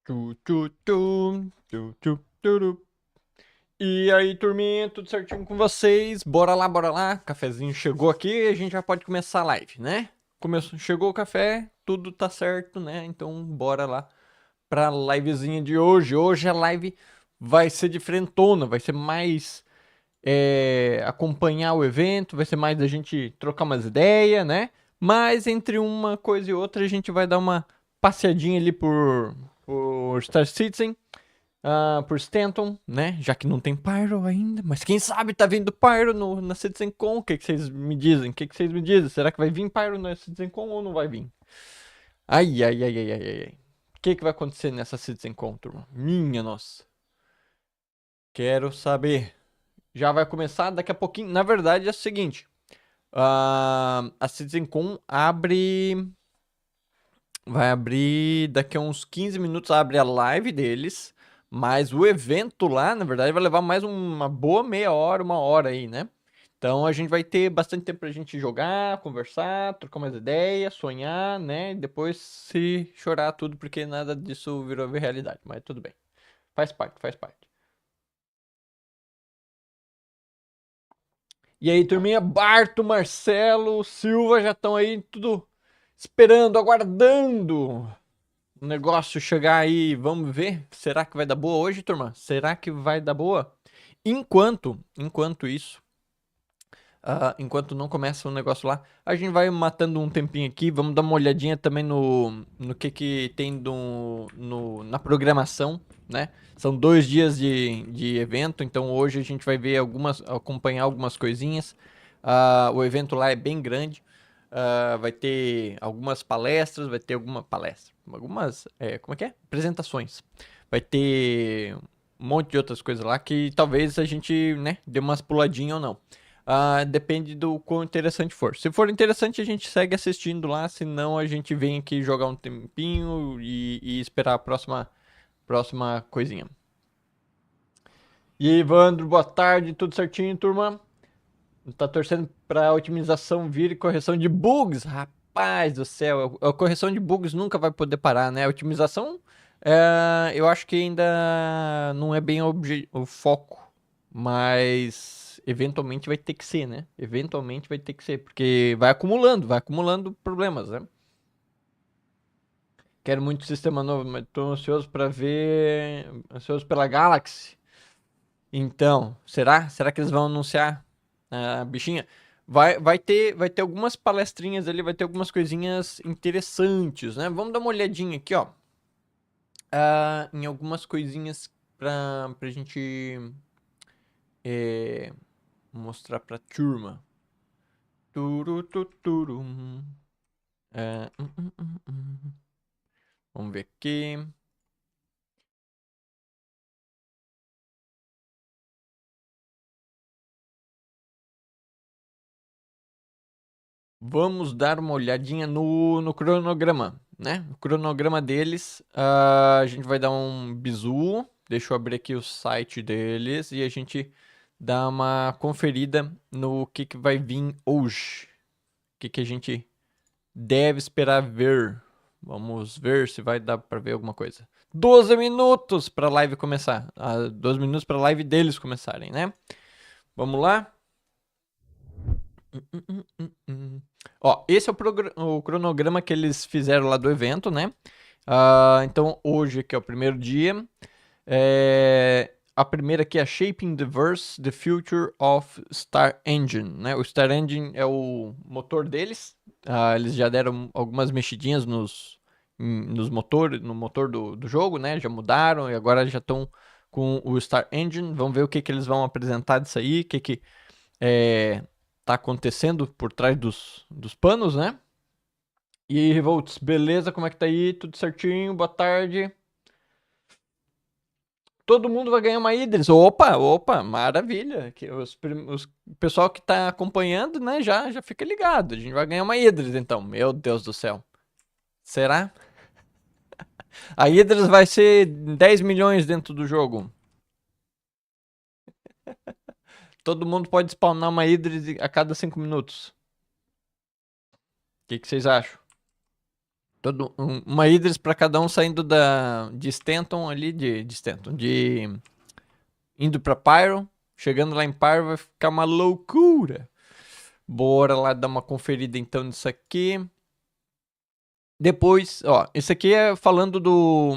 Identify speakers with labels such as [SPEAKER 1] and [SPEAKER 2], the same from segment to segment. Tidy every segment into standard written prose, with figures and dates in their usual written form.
[SPEAKER 1] Tu, tu, tu, tu, tu, turu. E aí, turminha, tudo certinho com vocês? Bora lá, bora lá. Cafezinho chegou aqui e a gente já pode começar a live, né? Chegou o café, tudo tá certo, né? Então, bora lá pra livezinha de hoje. Hoje a live vai ser diferentona, vai ser mais acompanhar o evento, vai ser mais da gente trocar umas ideias, né? Mas entre uma coisa e outra a gente vai dar uma passeadinha ali por Star Citizen, por Stanton, né? Já que não tem Pyro ainda, mas quem sabe tá vindo Pyro na CitizenCon. O que vocês me dizem? O que vocês me dizem? Será que vai vir Pyro na CitizenCon ou não vai vir? Ai, ai, ai, ai, ai, ai, ai. O que vai acontecer nessa CitizenCon, turma? Minha nossa. Quero saber. Já vai começar daqui a pouquinho. Na verdade é o seguinte. A CitizenCon abre. Vai abrir daqui a uns 15 minutos. Abre a live deles. Mas o evento lá, na verdade, vai levar mais uma boa meia hora, uma hora aí, né? Então a gente vai ter bastante tempo pra gente jogar, conversar, trocar umas ideias, sonhar, né? E depois se chorar tudo, porque nada disso virou realidade. Mas tudo bem. Faz parte, faz parte. E aí, turminha, Barto, Marcelo, Silva já estão aí tudo esperando, aguardando o negócio chegar aí. Vamos ver. Será que vai dar boa hoje, turma? Será que vai dar boa? Enquanto isso, enquanto não começa o negócio lá, a gente vai matando um tempinho aqui. Vamos dar uma olhadinha também no que tem na programação, né? São 2 dias de evento, então hoje a gente vai ver acompanhar algumas coisinhas. O evento lá é bem grande. Vai ter algumas palestras, vai ter como é que é? Apresentações. Vai ter um monte de outras coisas lá que talvez a gente, né, dê umas puladinhas ou não. Depende do quão interessante for. Se for interessante, a gente segue assistindo lá. Se não, a gente vem aqui jogar um tempinho e esperar a próxima coisinha. E aí, Evandro, boa tarde, tudo certinho, turma? Tá torcendo pra otimização vir e correção de bugs? Rapaz do céu, a correção de bugs nunca vai poder parar, né? A otimização, eu acho que ainda não é bem o foco, mas eventualmente vai ter que ser, né? Eventualmente vai ter que ser, porque vai acumulando problemas, né? Quero muito sistema novo, mas tô ansioso pra ver, ansioso pela Galaxy. Então, será que eles vão anunciar a bichinha? Vai ter algumas palestrinhas ali, vai ter algumas coisinhas interessantes, né? Vamos dar uma olhadinha aqui, ó. Em algumas coisinhas pra gente é, mostrar pra turma. Turututurum. É, Vamos ver aqui. Vamos dar uma olhadinha no cronograma, né? O cronograma deles, a gente vai dar um bizu. Deixa eu abrir aqui o site deles e a gente dá uma conferida no que vai vir hoje. O que a gente deve esperar ver. Vamos ver se vai dar para ver alguma coisa. 12 minutos para a live começar. 12 minutos para a live deles começarem, né? Vamos lá? Ó, esse é o cronograma que eles fizeram lá do evento, né? Então, hoje aqui é o primeiro dia. A primeira aqui é Shaping the Verse, The Future of Star Engine, né? O Star Engine é o motor deles. Eles já deram algumas mexidinhas no motor do jogo, né? Já mudaram e agora já estão com o Star Engine. Vamos ver o que eles vão apresentar disso aí, o que tá acontecendo por trás dos panos, né? E aí, Revolts, beleza? Como é que tá aí? Tudo certinho? Boa tarde. Todo mundo vai ganhar uma Idris. Opa, opa, maravilha. O pessoal que tá acompanhando, né, já fica ligado. A gente vai ganhar uma Idris, então. Meu Deus do céu. Será? A Idris vai ser 10 milhões dentro do jogo. Todo mundo pode spawnar uma Idris a cada 5 minutos. O que vocês acham? Uma Idris para cada um saindo de Stanton ali, de Stanton, indo para Pyro. Chegando lá em Pyro vai ficar uma loucura. Bora lá dar uma conferida então nisso aqui. Depois, ó, esse aqui é falando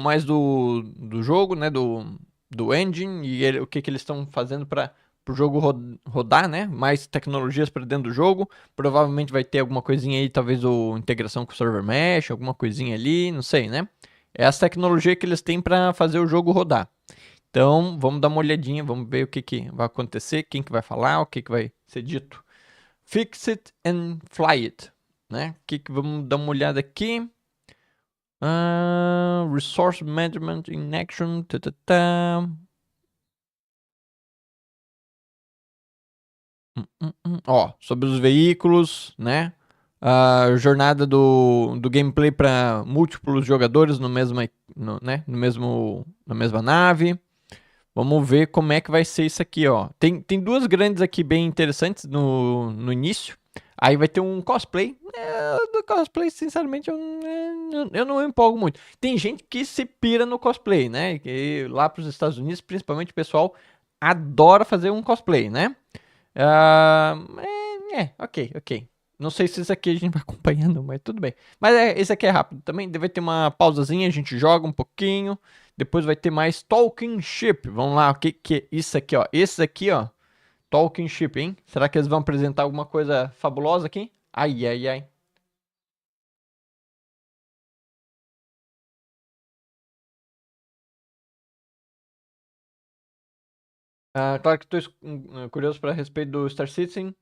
[SPEAKER 1] mais do jogo, né, do engine e o que eles estão fazendo para o jogo rodar, né, mais tecnologias para dentro do jogo. Provavelmente vai ter alguma coisinha aí, talvez integração com o server mesh, alguma coisinha ali, não sei, né. É essa tecnologia que eles têm para fazer o jogo rodar. Então, vamos dar uma olhadinha, vamos ver o que vai acontecer, quem que vai falar, o que vai ser dito. Fix it and fly it, né? Vamos dar uma olhada aqui. Resource Management in Action. Ó, sobre os veículos, né? A jornada do gameplay para múltiplos jogadores na mesma nave. Vamos ver como é que vai ser isso aqui, ó. Tem duas grandes aqui bem interessantes no início. Aí vai ter um cosplay. Do cosplay, sinceramente, eu não me empolgo muito. Tem gente que se pira no cosplay, né? Que lá pros Estados Unidos, principalmente o pessoal adora fazer um cosplay, né? Ok. Não sei se isso aqui a gente vai acompanhando, mas tudo bem. Mas esse aqui é rápido também. Deve ter uma pausazinha, a gente joga um pouquinho. Depois vai ter mais Talking Ship. Vamos lá, o que é isso aqui, ó? Esse aqui, ó. Talking Ship, hein? Será que eles vão apresentar alguma coisa fabulosa aqui? Ai. Claro que estou curioso para respeito do Star Citizen,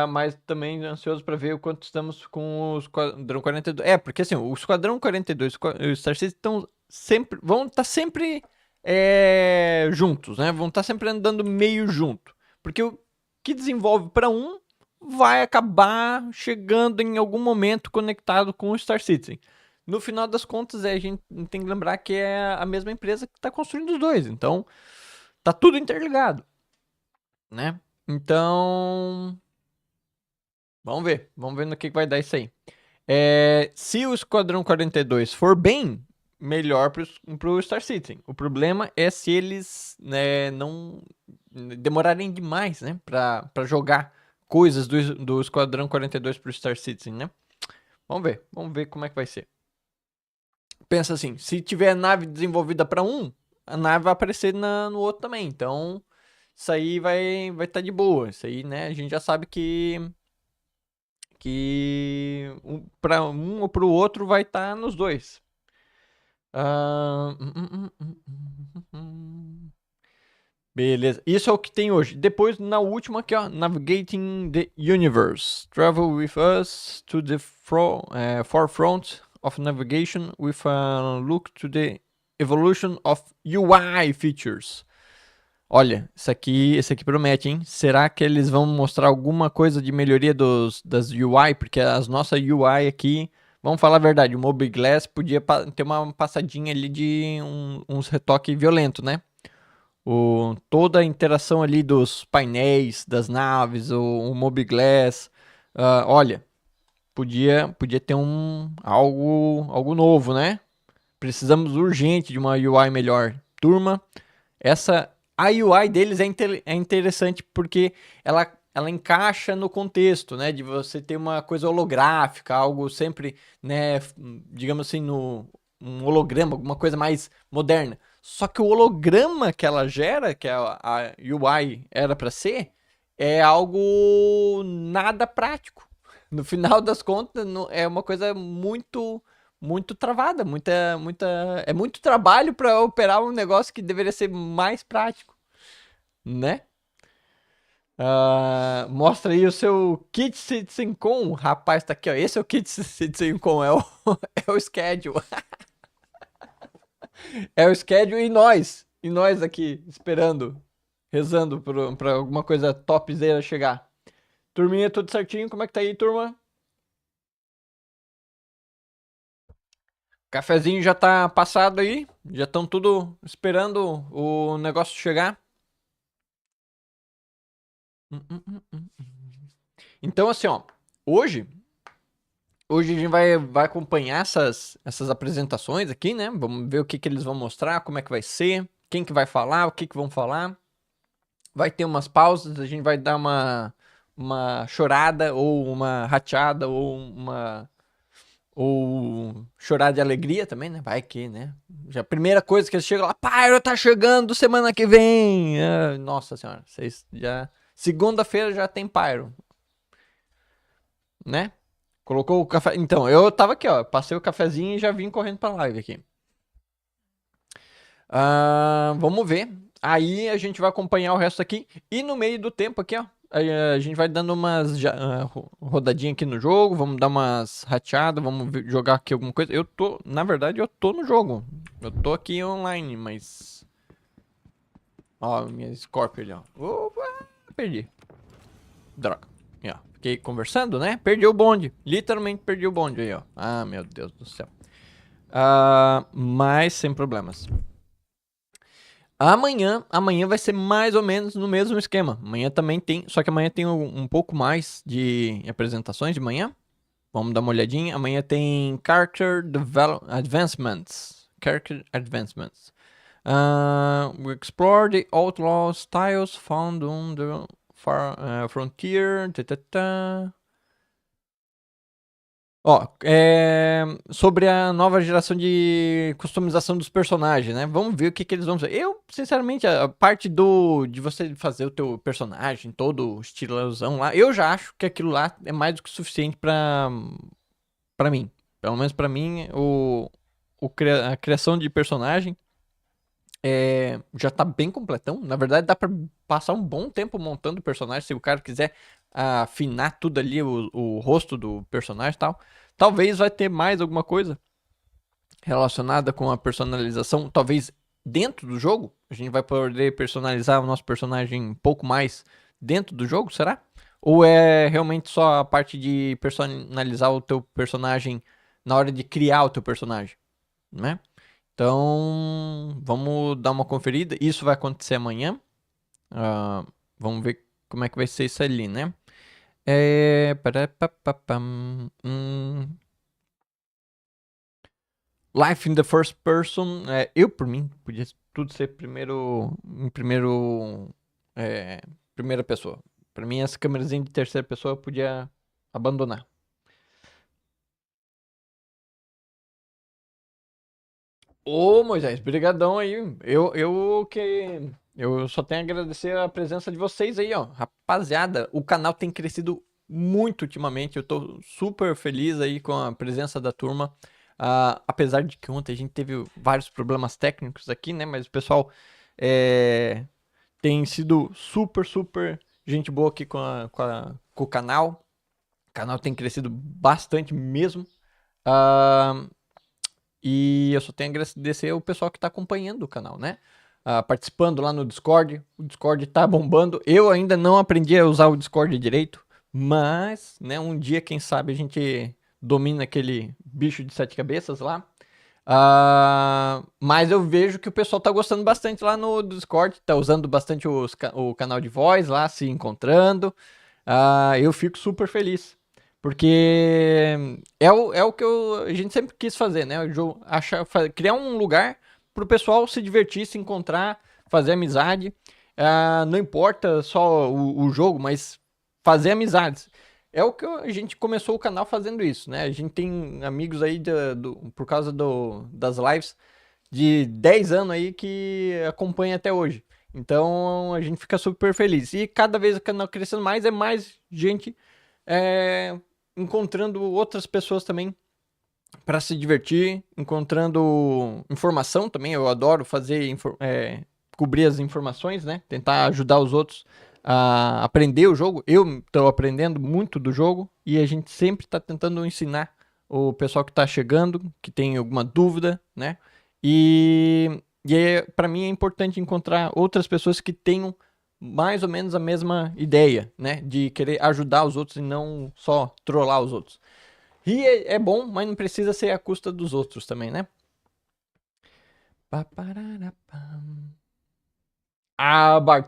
[SPEAKER 1] mas também ansioso para ver o quanto estamos com o Esquadrão 42. Porque assim, o Esquadrão 42 e o Star Citizen vão estar sempre juntos, né? Vão estar sempre andando meio junto. Porque o que desenvolve para um vai acabar chegando em algum momento conectado com o Star Citizen. No final das contas, a gente tem que lembrar que é a mesma empresa que está construindo os dois. Então, tá tudo interligado, né? Então, vamos ver no que vai dar isso aí. Se o Esquadrão 42 for bem, melhor pro Star Citizen. O problema é se eles, né, não demorarem demais, né, pra jogar coisas do Esquadrão 42 pro Star Citizen, né? Vamos ver como é que vai ser. Pensa assim, se tiver nave desenvolvida para um, a nave vai aparecer no outro também. Então, isso aí vai estar de boa. Isso aí, né, a gente já sabe para um ou para o outro vai estar nos dois. Ah, Beleza, isso é o que tem hoje. Depois, na última aqui, ó, Navigating the Universe. Travel with us to the forefront of navigation with a look to the evolution of UI features. Olha, esse aqui promete, hein? Será que eles vão mostrar alguma coisa de melhoria das UI? Porque as nossas UI aqui, vamos falar a verdade, o Mobile Glass podia ter uma passadinha ali de uns retoques violentos, né? Toda a interação ali dos painéis, das naves, o Mobile Glass. Olha, podia ter algo novo, né? Precisamos urgente de uma UI melhor. Turma, a UI deles é interessante porque ela encaixa no contexto, né? De você ter uma coisa holográfica, algo sempre, né? Digamos assim, um holograma, alguma coisa mais moderna. Só que o holograma que ela gera, que a UI era para ser, é algo nada prático. No final das contas, é uma coisa muito travada, é muito trabalho para operar um negócio que deveria ser mais prático, né? Mostra aí o seu kit CitizenCon, rapaz, tá aqui, ó. Esse é o kit CitizenCon, é o schedule. É o schedule e nós aqui esperando, rezando pra alguma coisa topzera chegar. Turminha, tudo certinho? Como é que tá aí, turma? Cafezinho já tá passado aí? Já estão tudo esperando o negócio chegar? Hum. Então, assim, ó, hoje Hoje a gente vai acompanhar essas apresentações aqui, né? Vamos ver o que eles vão mostrar, como é que vai ser, quem que vai falar, o que vão falar. Vai ter umas pausas, a gente vai dar uma chorada, ou uma rateada, ou chorar de alegria também, né? Vai que, né? Já a primeira coisa que eles chegam lá, Pyro tá chegando semana que vem. Ah, nossa senhora, vocês já... Segunda-feira já tem Pyro, né? Colocou o café. Então, eu tava aqui, ó. Passei o cafezinho e já vim correndo pra live aqui. Vamos ver. Aí a gente vai acompanhar o resto aqui. E no meio do tempo aqui, ó. A gente vai dando umas rodadinhas aqui no jogo. Vamos dar umas rateadas. Vamos jogar aqui alguma coisa. Na verdade, eu tô no jogo. Eu tô aqui online, mas. Ó, minha Scorpio ali, ó. Opa, perdi. Droga. Aí, ó. Fiquei conversando, né? Perdi o bonde. Literalmente perdi o bonde aí, ó. Ah, meu Deus do céu. Mas sem problemas. Amanhã vai ser mais ou menos no mesmo esquema. Amanhã também tem, só que amanhã tem um pouco mais de apresentações de manhã. Vamos dar uma olhadinha. Amanhã tem Character Advancements. Character Advancements. We explore the outlaw styles found on the frontier. Ó, sobre a nova geração de customização dos personagens, né? Vamos ver o que eles vão fazer. Eu, sinceramente, a parte de você fazer o teu personagem todo estilosão lá, eu já acho que aquilo lá é mais do que suficiente pra mim. Pelo menos pra mim, a criação de personagem já tá bem completão. Na verdade, dá pra passar um bom tempo montando o personagem, se o cara quiser afinar tudo ali, o rosto do personagem e tal. Talvez vai ter mais alguma coisa relacionada com a personalização, talvez dentro do jogo. A gente vai poder personalizar o nosso personagem um pouco mais dentro do jogo, será? Ou é realmente só a parte de personalizar o teu personagem na hora de criar o teu personagem, né? Então, vamos dar uma conferida. Isso vai acontecer amanhã. Vamos ver como é que vai ser isso ali, né? Life in the first person. Eu, por mim, podia tudo ser é, primeira pessoa. Pra mim, essa câmerazinha de terceira pessoa eu podia abandonar. Ô, Moisés, brigadão aí. Eu só tenho a agradecer a presença de vocês aí, ó. Rapaziada, o canal tem crescido muito ultimamente. Eu tô super feliz aí com a presença da turma. Apesar de que ontem a gente teve vários problemas técnicos aqui, né? Mas o pessoal é, tem sido super gente boa aqui com o canal. O canal tem crescido bastante mesmo. Ah, e eu só tenho a agradecer o pessoal que tá acompanhando o canal, né? Participando lá no Discord. O Discord tá bombando. Eu ainda não aprendi a usar o Discord direito. Mas, né, um dia, quem sabe, a gente domina aquele bicho de sete cabeças lá. Mas eu vejo que o pessoal tá gostando bastante lá no Discord. Tá usando bastante o canal de voz lá, se encontrando. Eu fico super feliz. Porque é o que a gente sempre quis fazer, né? Criar um lugar pro pessoal se divertir, se encontrar, fazer amizade. Não importa só o jogo, mas fazer amizades. É o que a gente começou o canal fazendo isso, né? A gente tem amigos aí por causa das lives de 10 anos aí que acompanha até hoje. Então a gente fica super feliz. E cada vez o canal crescendo mais, é mais gente é, encontrando outras pessoas também para se divertir, encontrando informação também. Eu adoro cobrir as informações, né? Tentar ajudar os outros a aprender o jogo. Eu estou aprendendo muito do jogo e a gente sempre está tentando ensinar o pessoal que está chegando, que tem alguma dúvida, né? Para mim é importante encontrar outras pessoas que tenham mais ou menos a mesma ideia, né? De querer ajudar os outros e não só trollar os outros. Rir é bom, mas não precisa ser à custa dos outros também, né? Bart,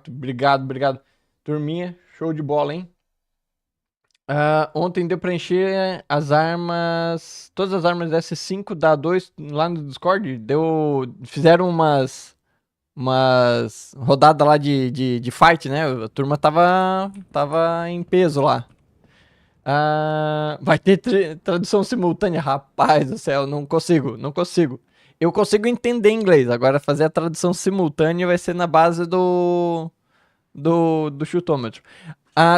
[SPEAKER 1] obrigado. Turminha, show de bola, hein? Ontem deu pra encher as armas. Todas as armas S5 da 2 lá no Discord. Fizeram umas rodadas lá de fight, né? A turma tava em peso lá. Vai ter tradução simultânea? Rapaz do céu, não consigo, não consigo. Eu consigo entender inglês, agora fazer a tradução simultânea vai ser na base do chutômetro.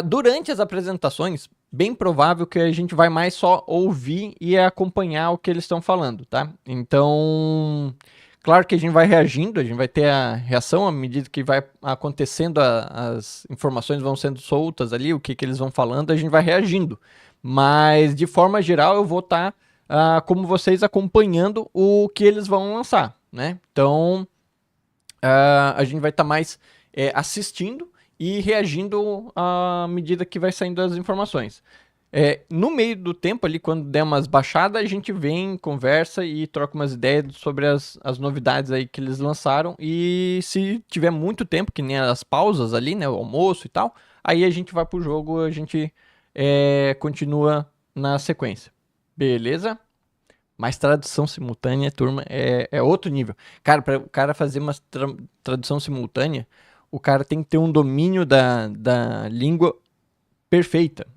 [SPEAKER 1] Durante as apresentações, bem provável que a gente vai mais só ouvir e acompanhar o que eles estão falando, tá? Então, claro que a gente vai reagindo, a gente vai ter a reação à medida que vai acontecendo, as informações vão sendo soltas ali, o que eles vão falando, a gente vai reagindo. Mas, de forma geral, eu vou estar, como vocês, acompanhando o que eles vão lançar, né? Então, a gente vai estar mais assistindo e reagindo à medida que vai saindo as informações. No meio do tempo ali, quando der umas baixadas, a gente vem, conversa e troca umas ideias sobre as novidades aí que eles lançaram. E se tiver muito tempo, que nem as pausas ali, né, o almoço e tal, aí a gente vai pro jogo, a gente continua na sequência. Beleza? Mas tradução simultânea, turma, é outro nível. Cara, para o cara fazer uma tradução simultânea, o cara tem que ter um domínio da língua perfeita.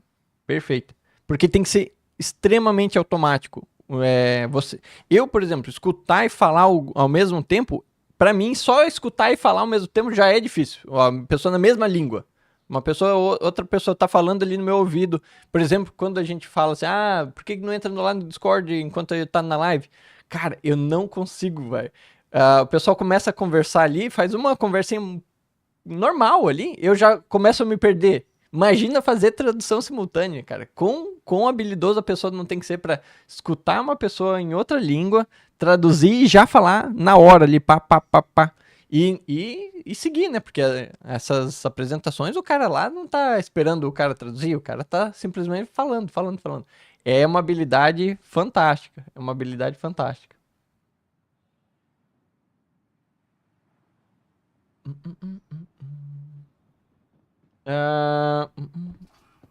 [SPEAKER 1] Perfeita. Porque tem que ser extremamente automático. Eu, por exemplo, escutar e falar ao mesmo tempo, para mim, só escutar e falar ao mesmo tempo já é difícil. A pessoa na mesma língua. Outra pessoa tá falando ali no meu ouvido. Por exemplo, quando a gente fala assim, por que não entra lá no Discord enquanto tá na live? Cara, eu não consigo, velho. O pessoal começa a conversar ali, faz uma conversinha normal ali, eu já começo a me perder. Imagina fazer tradução simultânea, cara. Quão habilidoso a pessoa não tem que ser para escutar uma pessoa em outra língua, traduzir e já falar na hora ali, pá, pá, pá, pá. E seguir, né? Porque essas apresentações, o cara lá não tá esperando o cara traduzir, o cara tá simplesmente falando, falando, falando. É uma habilidade fantástica. É uma habilidade fantástica. Ah,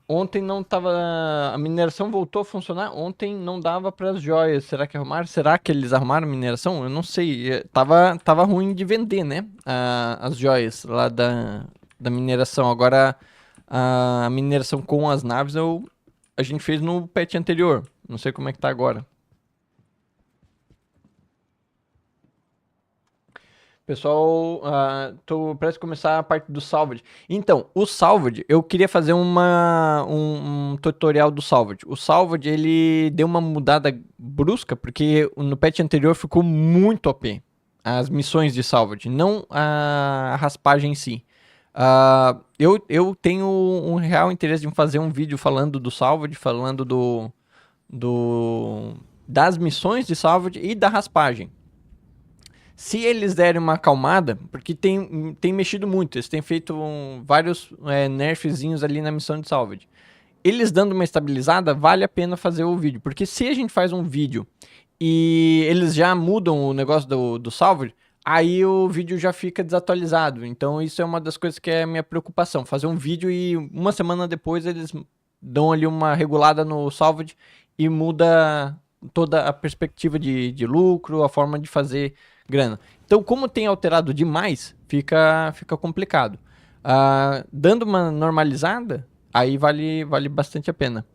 [SPEAKER 1] Ontem não tava. A mineração voltou a funcionar. Ontem não dava para as joias. Será que arrumaram? Será que eles arrumaram a mineração? Eu não sei. Tava ruim de vender, né? As joias lá da mineração. Agora, a mineração com as naves a gente fez no patch anterior. Não sei como é que tá agora. Pessoal, tô prestes a começar a parte do salvage. Então, o salvage, eu queria fazer um tutorial do salvage. O salvage, ele deu uma mudada brusca, porque no patch anterior ficou muito OP. As missões de salvage, não a raspagem em si. Eu tenho um real interesse em fazer um vídeo falando do salvage, falando das missões de salvage e da raspagem. Se eles derem uma acalmada, porque tem mexido muito, eles têm feito vários nerfzinhos ali na missão de salvage. Eles dando uma estabilizada, vale a pena fazer o vídeo. Porque se a gente faz um vídeo e eles já mudam o negócio do salvage, aí o vídeo já fica desatualizado. Então isso é uma das coisas que é a minha preocupação. Fazer um vídeo e uma semana depois eles dão ali uma regulada no salvage e muda toda a perspectiva de lucro, a forma de fazer grana. Então, como tem alterado demais, fica complicado. Dando uma normalizada, aí vale bastante a pena.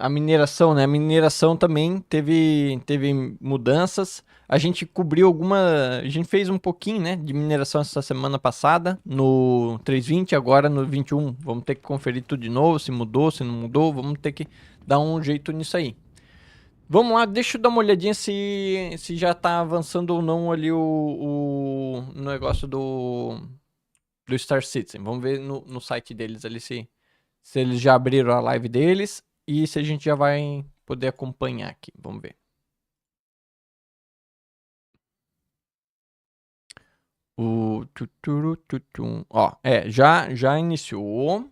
[SPEAKER 1] A mineração, né? A mineração também teve mudanças. A gente cobriu alguma. A gente fez um pouquinho, né? De mineração essa semana passada, no 3.20, agora no 21. Vamos ter que conferir tudo de novo, se mudou, se não mudou. Vamos ter que dar um jeito nisso aí. Vamos lá, deixa eu dar uma olhadinha se já tá avançando ou não ali o negócio do Star Citizen. Vamos ver no site deles ali se eles já abriram a live deles e se a gente já vai poder acompanhar aqui. Vamos ver. Ó, já iniciou.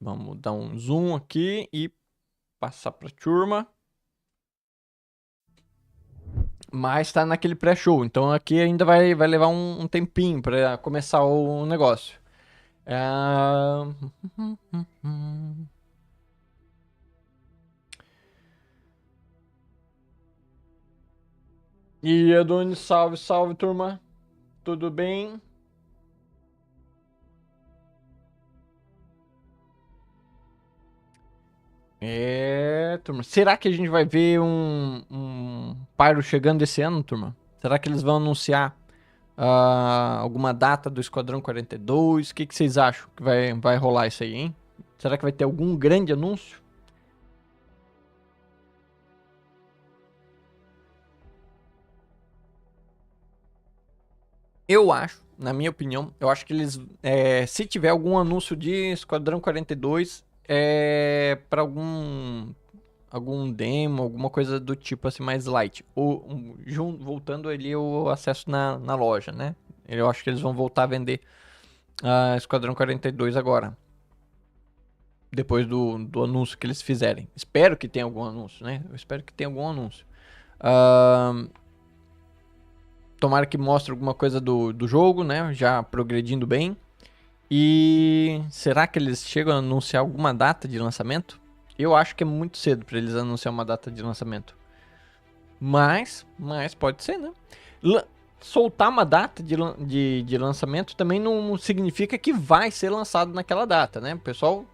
[SPEAKER 1] Vamos dar um zoom aqui e passar para a turma. Mas tá naquele pré-show, então aqui ainda vai levar um tempinho pra começar o negócio. Ah, E Adonis, salve, salve, turma. Tudo bem? Turma. Será que a gente vai ver um Pyro chegando esse ano, turma? Será que eles vão anunciar alguma data do Esquadrão 42? O que vocês acham que vai rolar isso aí, hein? Será que vai ter algum grande anúncio? Eu acho, na minha opinião, eu acho que eles, se tiver algum anúncio de Esquadrão 42, para algum demo, alguma coisa do tipo assim mais light. Ou voltando ali o acesso na loja, né? Eu acho que eles vão voltar a vender a Esquadrão 42 agora. Depois do anúncio que eles fizerem. Espero que tenha algum anúncio, né? Eu espero que tenha algum anúncio. Tomara que mostre alguma coisa do jogo, né? Já progredindo bem. E será que eles chegam a anunciar alguma data de lançamento? Eu acho que é muito cedo para eles anunciar uma data de lançamento. Mas pode ser, né? Soltar uma data de lançamento também não significa que vai ser lançado naquela data, né? O pessoal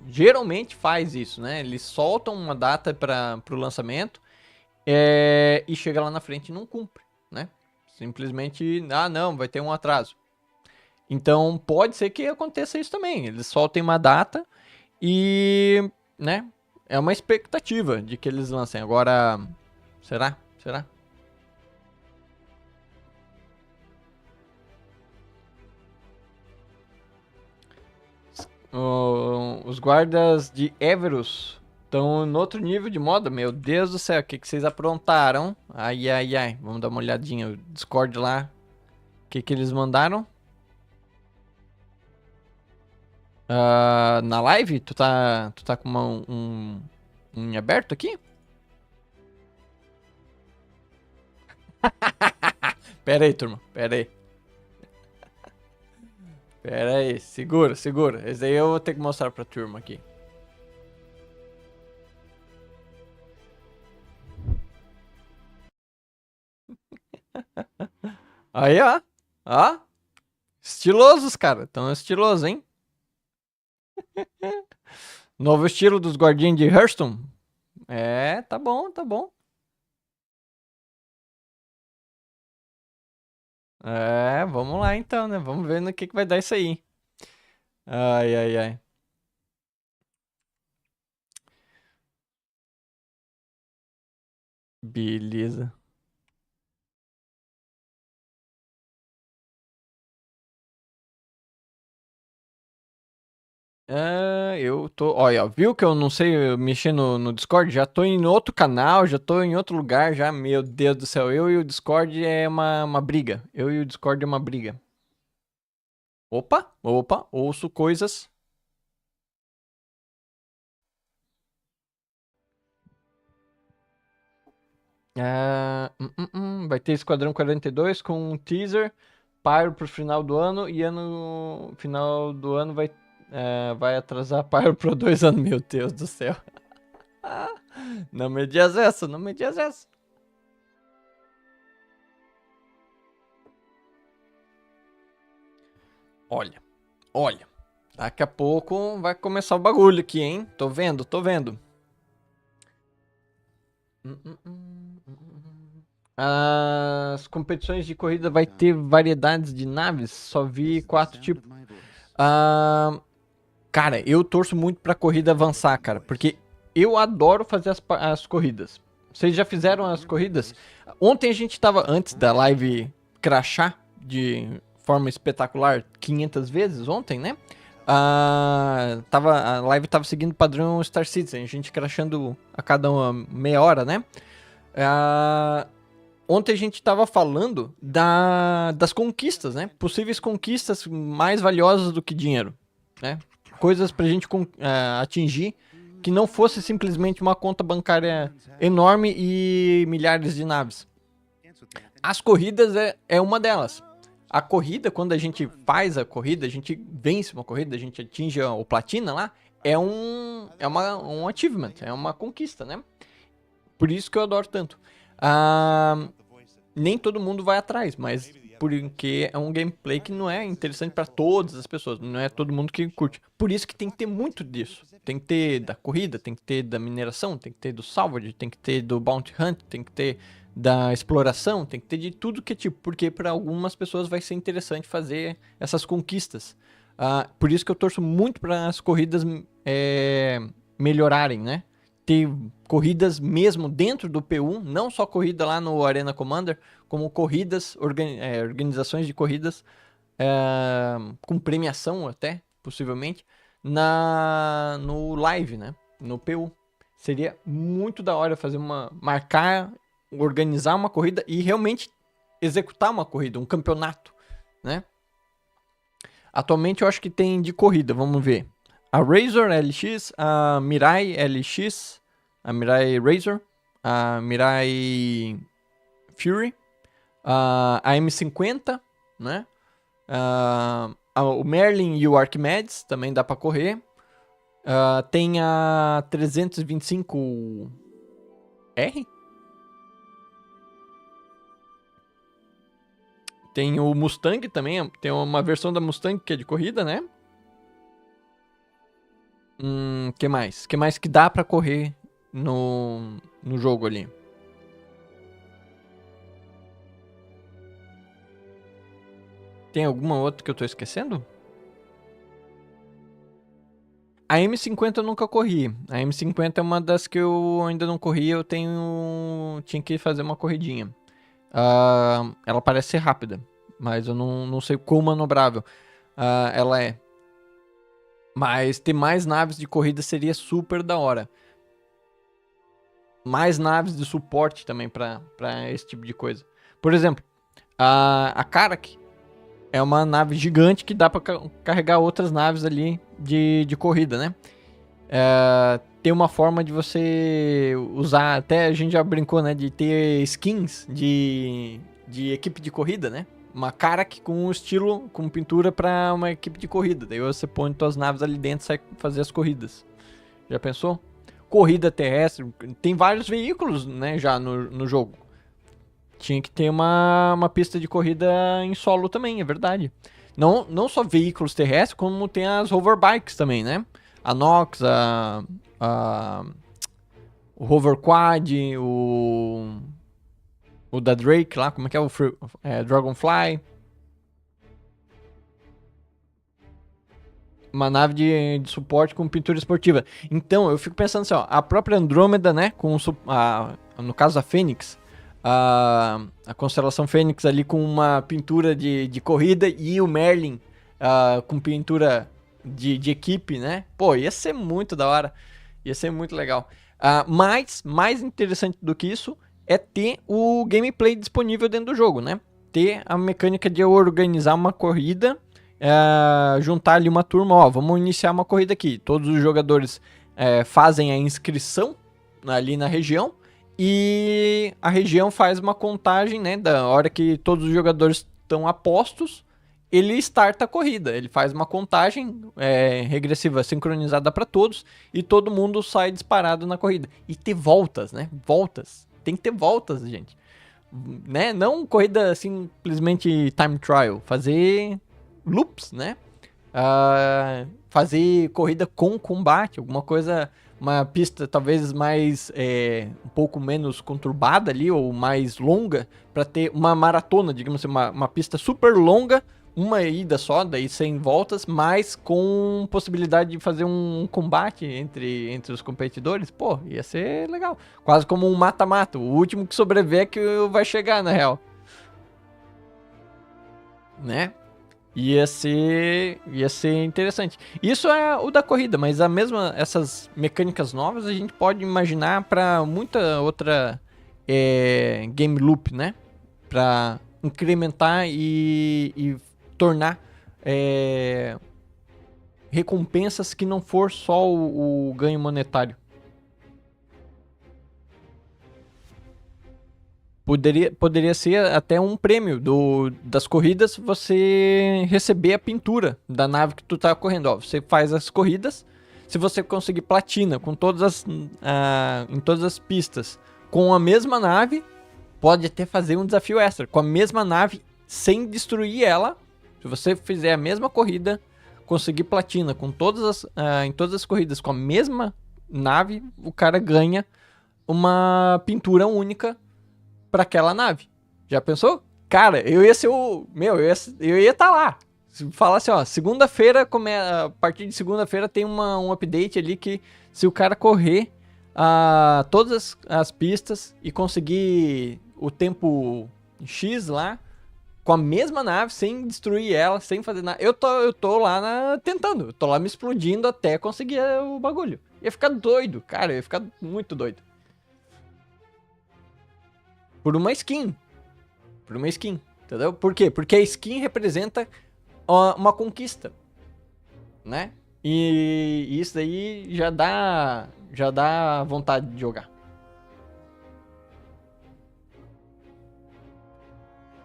[SPEAKER 1] geralmente faz isso, né? Eles soltam uma data para o lançamento e chega lá na frente e não cumpre, né? Simplesmente, não, vai ter um atraso. Então pode ser que aconteça isso também. Eles soltem uma data e, né? É uma expectativa de que eles lancem. Agora, será? Será? Os guardas de Everus estão no outro nível de moda. Meu Deus do céu, o que vocês aprontaram? Ai, ai, ai. Vamos dar uma olhadinha. O Discord lá. O que eles mandaram? Na live? Tu tá com um em aberto aqui? Pera aí, turma. Pera aí. Pera aí. Segura, segura. Esse aí eu vou ter que mostrar pra turma aqui. Aí, ó. Ó. Estilosos, cara. Tão estilosos, hein? Novo estilo dos guardinhos de Hurston. Tá bom, tá bom. Vamos lá então, né? Vamos ver no que vai dar isso aí. Ai, ai, ai. Beleza. Eu tô. Olha, viu que eu não sei mexer no Discord? Já tô em outro canal, já tô em outro lugar já. Meu Deus do céu, eu e o Discord é uma briga. Eu e o Discord é uma briga. Opa, opa, ouço coisas. Vai ter Esquadrão 42 com um teaser. Pyro pro final do ano e final do ano vai atrasar Pyro por 2 anos. Meu Deus do céu. Não me dias essa, não me dias essa. Olha, olha. Daqui a pouco vai começar o bagulho aqui, hein? Tô vendo, tô vendo. As competições de corrida vai ter variedades de naves. Só vi 4 tipos. Cara, eu torço muito pra corrida avançar, cara. Porque eu adoro fazer as corridas. Vocês já fizeram as corridas? Ontem a gente tava, antes da live crashar de forma espetacular 500 vezes, ontem, né? A live tava seguindo o padrão Star Citizen, a gente crashando a cada uma meia hora, né? Ontem a gente tava falando das conquistas, né? Possíveis conquistas mais valiosas do que dinheiro, né? Coisas pra gente atingir que não fosse simplesmente uma conta bancária enorme e milhares de naves. As corridas é uma delas. A corrida, quando a gente faz a corrida, a gente vence uma corrida, a gente atinge o platina lá, é um achievement, é uma conquista, né? Por isso que eu adoro tanto. Nem todo mundo vai atrás, mas porque é um gameplay que não é interessante para todas as pessoas, não é todo mundo que curte. Por isso que tem que ter muito disso. Tem que ter da corrida, tem que ter da mineração, tem que ter do salvage, tem que ter do bounty hunt, tem que ter da exploração, tem que ter de tudo que é tipo, porque para algumas pessoas vai ser interessante fazer essas conquistas. Por isso que eu torço muito para as corridas melhorarem, né? Ter corridas mesmo dentro do P1, não só corrida lá no Arena Commander, como corridas, organizações de corridas com premiação até, possivelmente, no live, né? No P1. Seria muito da hora fazer marcar, organizar uma corrida e realmente executar uma corrida, um campeonato, né? Atualmente eu acho que tem de corrida, vamos ver. A Razor LX, a Mirai LX, a Mirai Razor, a Mirai Fury, a M50, né? O Merlin e o Archimedes também dá para correr. Tem a 325R. Tem o Mustang também, tem uma versão da Mustang que é de corrida, né? Que mais? Que mais que dá pra correr no jogo ali? Tem alguma outra que eu tô esquecendo? A M50 eu nunca corri. A M50 é uma das que eu ainda não corri, tinha que fazer uma corridinha. Ela parece ser rápida, mas eu não sei quão manobrável ela é. Mas ter mais naves de corrida seria super da hora. Mais naves de suporte também pra esse tipo de coisa. Por exemplo, a Karak é uma nave gigante que dá pra carregar outras naves ali de corrida, né? Tem uma forma de você usar, até a gente já brincou, né? De ter skins de equipe de corrida, né? Uma Karak com um estilo, com pintura pra uma equipe de corrida. Daí você põe suas naves ali dentro e sai fazer as corridas. Já pensou? Corrida terrestre, tem vários veículos, né, já no jogo. Tinha que ter uma pista de corrida em solo também, é verdade. Não só veículos terrestres, como tem as hoverbikes também, né? A Nox, o Hover Quad, o da Drake lá, como é que é? O Dragonfly. Uma nave de suporte com pintura esportiva. Então, eu fico pensando assim, ó, a própria Andrômeda, né, no caso a Fênix, a constelação Fênix ali com uma pintura de corrida e o Merlin com pintura de equipe, né? Pô, ia ser muito da hora. Ia ser muito legal. Mas, mais interessante do que isso, é ter o gameplay disponível dentro do jogo, né? Ter a mecânica de organizar uma corrida, juntar ali uma turma, ó, vamos iniciar uma corrida aqui. Todos os jogadores fazem a inscrição ali na região e a região faz uma contagem, né, da hora que todos os jogadores estão apostos, ele starta a corrida, ele faz uma contagem regressiva sincronizada para todos e todo mundo sai disparado na corrida. E ter voltas, né? Voltas. Tem que ter voltas, gente. Né? Não corrida simplesmente time trial, fazer loops, né? Fazer corrida com combate, alguma coisa, uma pista talvez mais um pouco menos conturbada ali ou mais longa para ter uma maratona, digamos assim, uma pista super longa, uma ida só, daí 100 voltas, mas com possibilidade de fazer um combate entre os competidores. Pô, ia ser legal, quase como um mata-mata, o último que sobreviver é que vai chegar na real, né? Ia ser interessante. Isso é o da corrida, mas essas mecânicas novas a gente pode imaginar para muita outra game loop, né? Para incrementar e tornar recompensas que não for só o ganho monetário. Poderia ser até um prêmio das corridas, você receber a pintura da nave que tu tá correndo. Ó, você faz as corridas, se você conseguir platina com em todas as pistas com a mesma nave, pode até fazer um desafio extra com a mesma nave sem destruir ela. Se você fizer a mesma corrida, conseguir platina com em todas as corridas com a mesma nave, o cara ganha uma pintura única para aquela nave. Já pensou? Cara, eu ia ser o... Meu, eu ia estar lá. Se falasse, ó, segunda-feira, a partir de segunda-feira tem um update ali que se o cara correr todas as pistas e conseguir o tempo X lá, com a mesma nave, sem destruir ela, sem fazer nada. Eu tô lá tentando, eu tô lá me explodindo até conseguir o bagulho. Ia ficar doido, cara, ia ficar muito doido. Por uma skin. Entendeu? Por quê? Porque a skin representa uma conquista, né? E isso daí já dá vontade de jogar.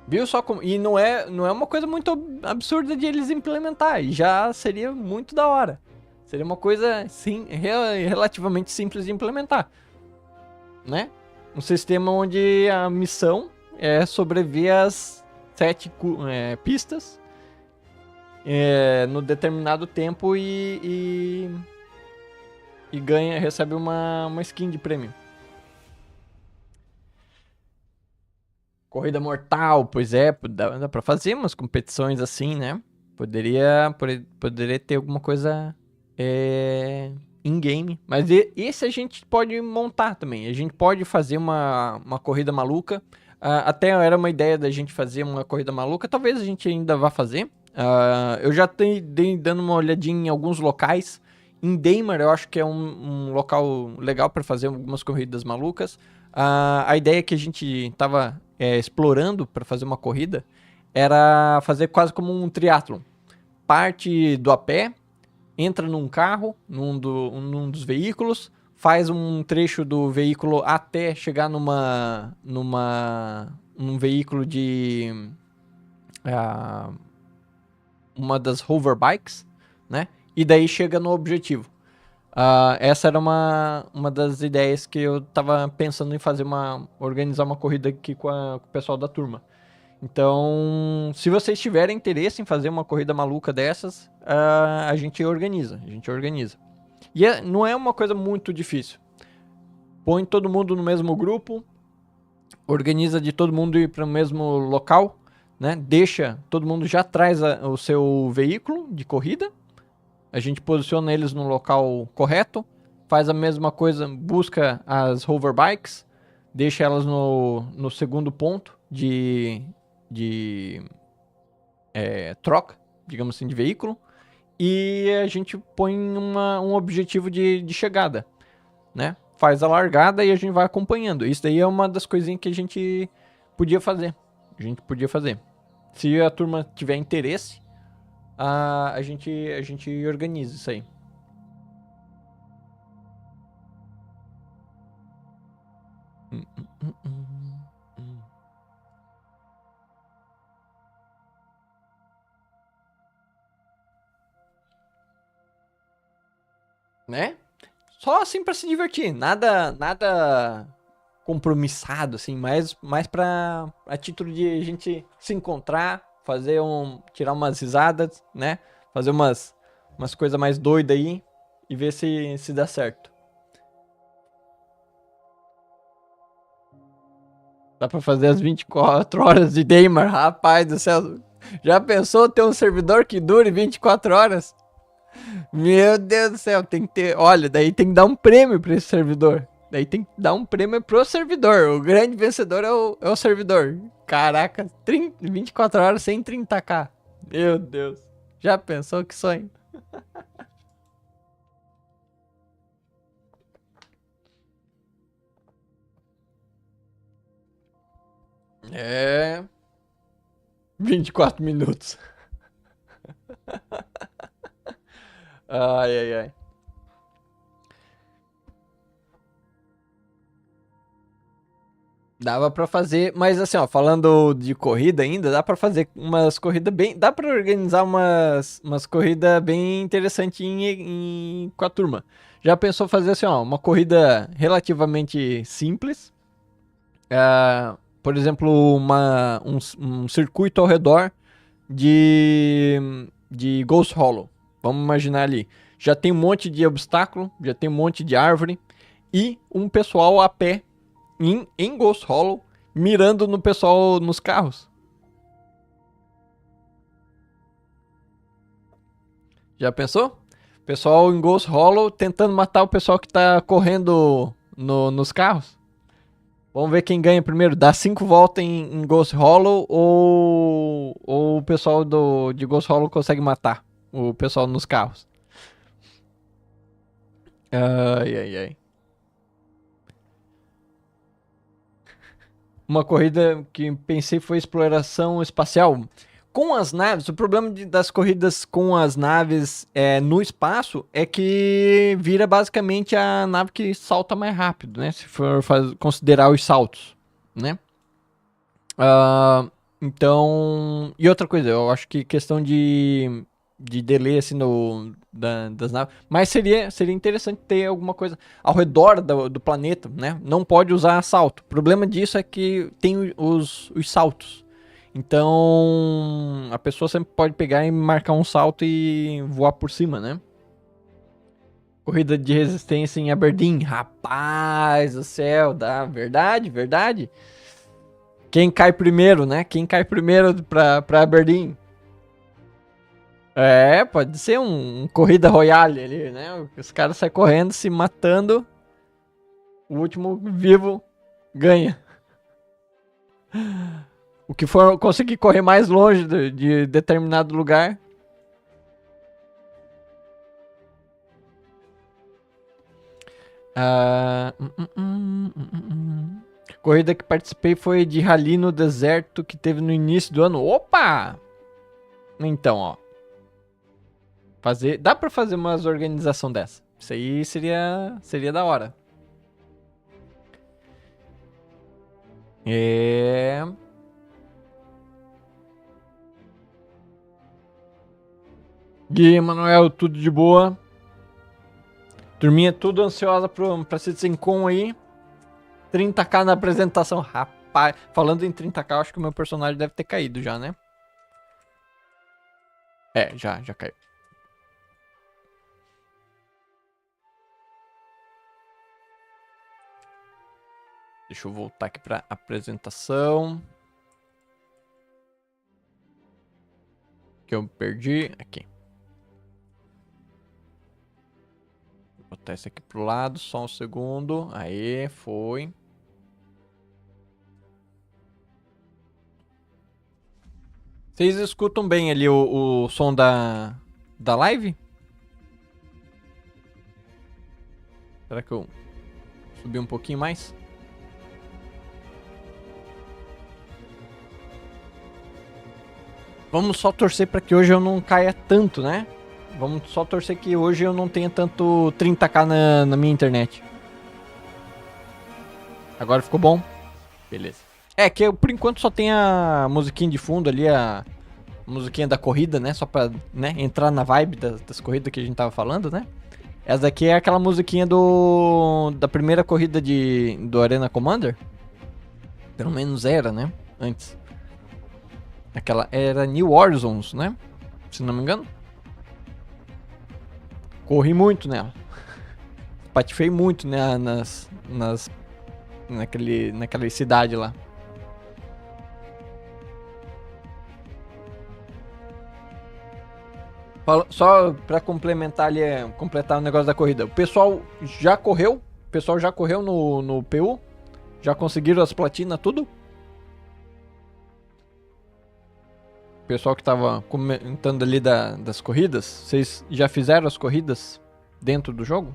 [SPEAKER 1] Viu só como... E não é uma coisa muito absurda de eles implementar. E já seria muito da hora. Seria uma coisa, sim, relativamente simples de implementar. Né? Um sistema onde a missão é sobreviver às 7 pistas no determinado tempo e recebe uma skin de prêmio. Corrida mortal, pois é, dá pra fazer umas competições assim, né? Poderia ter alguma coisa in-game. Mas esse a gente pode montar também. A gente pode fazer uma corrida maluca. Até era uma ideia da gente fazer uma corrida maluca. Talvez a gente ainda vá fazer. Eu já dei dando uma olhadinha em alguns locais. Em Daymar eu acho que é um local legal para fazer algumas corridas malucas. A ideia que a gente tava explorando para fazer uma corrida era fazer quase como um triatlon. Parte do a pé, entra num carro, num dos veículos, faz um trecho do veículo até chegar num veículo de uma das hover bikes, né? E daí chega no objetivo. Essa era uma das ideias que eu tava pensando em fazer organizar uma corrida aqui com o pessoal da turma. Então, se vocês tiverem interesse em fazer uma corrida maluca dessas, a gente organiza. E não é uma coisa muito difícil. Põe todo mundo no mesmo grupo, organiza de todo mundo ir para o mesmo local, né? Deixa, todo mundo já traz o seu veículo de corrida. A gente posiciona eles no local correto, faz a mesma coisa, busca as hover bikes, deixa elas no segundo ponto de troca, digamos assim, de veículo, e a gente põe um objetivo de chegada, né? Faz a largada e a gente vai acompanhando. Isso daí é uma das coisinhas que a gente podia fazer. Se a turma tiver interesse, a gente organiza isso aí. Né? Só assim pra se divertir, nada compromissado, assim, mais pra a título de a gente se encontrar, tirar umas risadas, né? Fazer umas coisas mais doidas aí e ver se dá certo. Dá pra fazer as 24 horas de Daymar, rapaz do céu. Já pensou ter um servidor que dure 24 horas? Meu Deus do céu, tem que ter. Olha, daí tem que dar um prêmio pra esse servidor. Daí tem que dar um prêmio pro servidor. O grande vencedor é o servidor. Caraca, 24 horas sem 30k. Meu Deus. Já pensou que sonho? É. 24 minutos. Ai, ai, ai. Dava pra fazer, mas assim, ó, falando de corrida ainda, dá pra fazer umas corridas bem. Dá pra organizar umas corridas bem interessantes com a turma. Já pensou fazer assim, ó, uma corrida relativamente simples? Por exemplo, um circuito ao redor de Ghost Hollow. Vamos imaginar ali. Já tem um monte de obstáculo, já tem um monte de árvore e um pessoal a pé em Ghost Hollow mirando no pessoal nos carros. Já pensou? Pessoal em Ghost Hollow tentando matar o pessoal que tá correndo nos carros. Vamos ver quem ganha primeiro. Dá 5 voltas em Ghost Hollow ou o pessoal de Ghost Hollow consegue matar o pessoal nos carros. Ai, ai, ai. Uma corrida que pensei foi exploração espacial. Com as naves, o problema das corridas com as naves no espaço é que vira basicamente a nave que salta mais rápido, né? Se for considerar os saltos, né? Então. E outra coisa, eu acho que questão de delay assim das naves. Mas seria interessante ter alguma coisa ao redor do planeta, né? Não pode usar salto. O problema disso é que tem os saltos. Então a pessoa sempre pode pegar e marcar um salto e voar por cima, né? Corrida de resistência em Aberdeen. Rapaz do céu, dá. Verdade, verdade. Quem cai primeiro, né? Quem cai primeiro pra Aberdeen. É, pode ser um corrida royale ali, né? Os caras saem correndo, se matando. O último vivo ganha. O que for conseguir correr mais longe de determinado lugar. Corrida que participei foi de rally no deserto que teve no início do ano. Opa! Então, ó. Dá pra fazer umas organização dessa. Isso aí seria da hora. Gui, Manuel, tudo de boa? Turminha tudo ansiosa pra CitizenCon aí. 30k na apresentação. Rapaz, falando em 30k, acho que o meu personagem deve ter caído já, né? É, já caiu. Deixa eu voltar aqui pra apresentação. Que eu perdi. Aqui. Vou botar esse aqui pro lado, só um segundo. Aí, foi. Vocês escutam bem ali o som da live? Será que eu subi um pouquinho mais? Vamos só torcer para que hoje eu não caia tanto, né? Vamos só torcer que hoje eu não tenha tanto 30k na minha internet. Agora ficou bom? Beleza. É que eu, por enquanto, só tem a musiquinha de fundo ali, a musiquinha da corrida, né? Só pra, né, entrar na vibe das corridas que a gente tava falando, né? Essa daqui é aquela musiquinha da primeira corrida do Arena Commander. Pelo menos era, né? Antes. Aquela era New Horizons, né? Se não me engano. Corri muito nela. Patifei muito, né? Naquela cidade lá. Só pra complementar ali, completar o negócio da corrida. O pessoal já correu? O pessoal já correu no PU? Já conseguiram as platinas, tudo? O pessoal que tava comentando ali das corridas, vocês já fizeram as corridas dentro do jogo?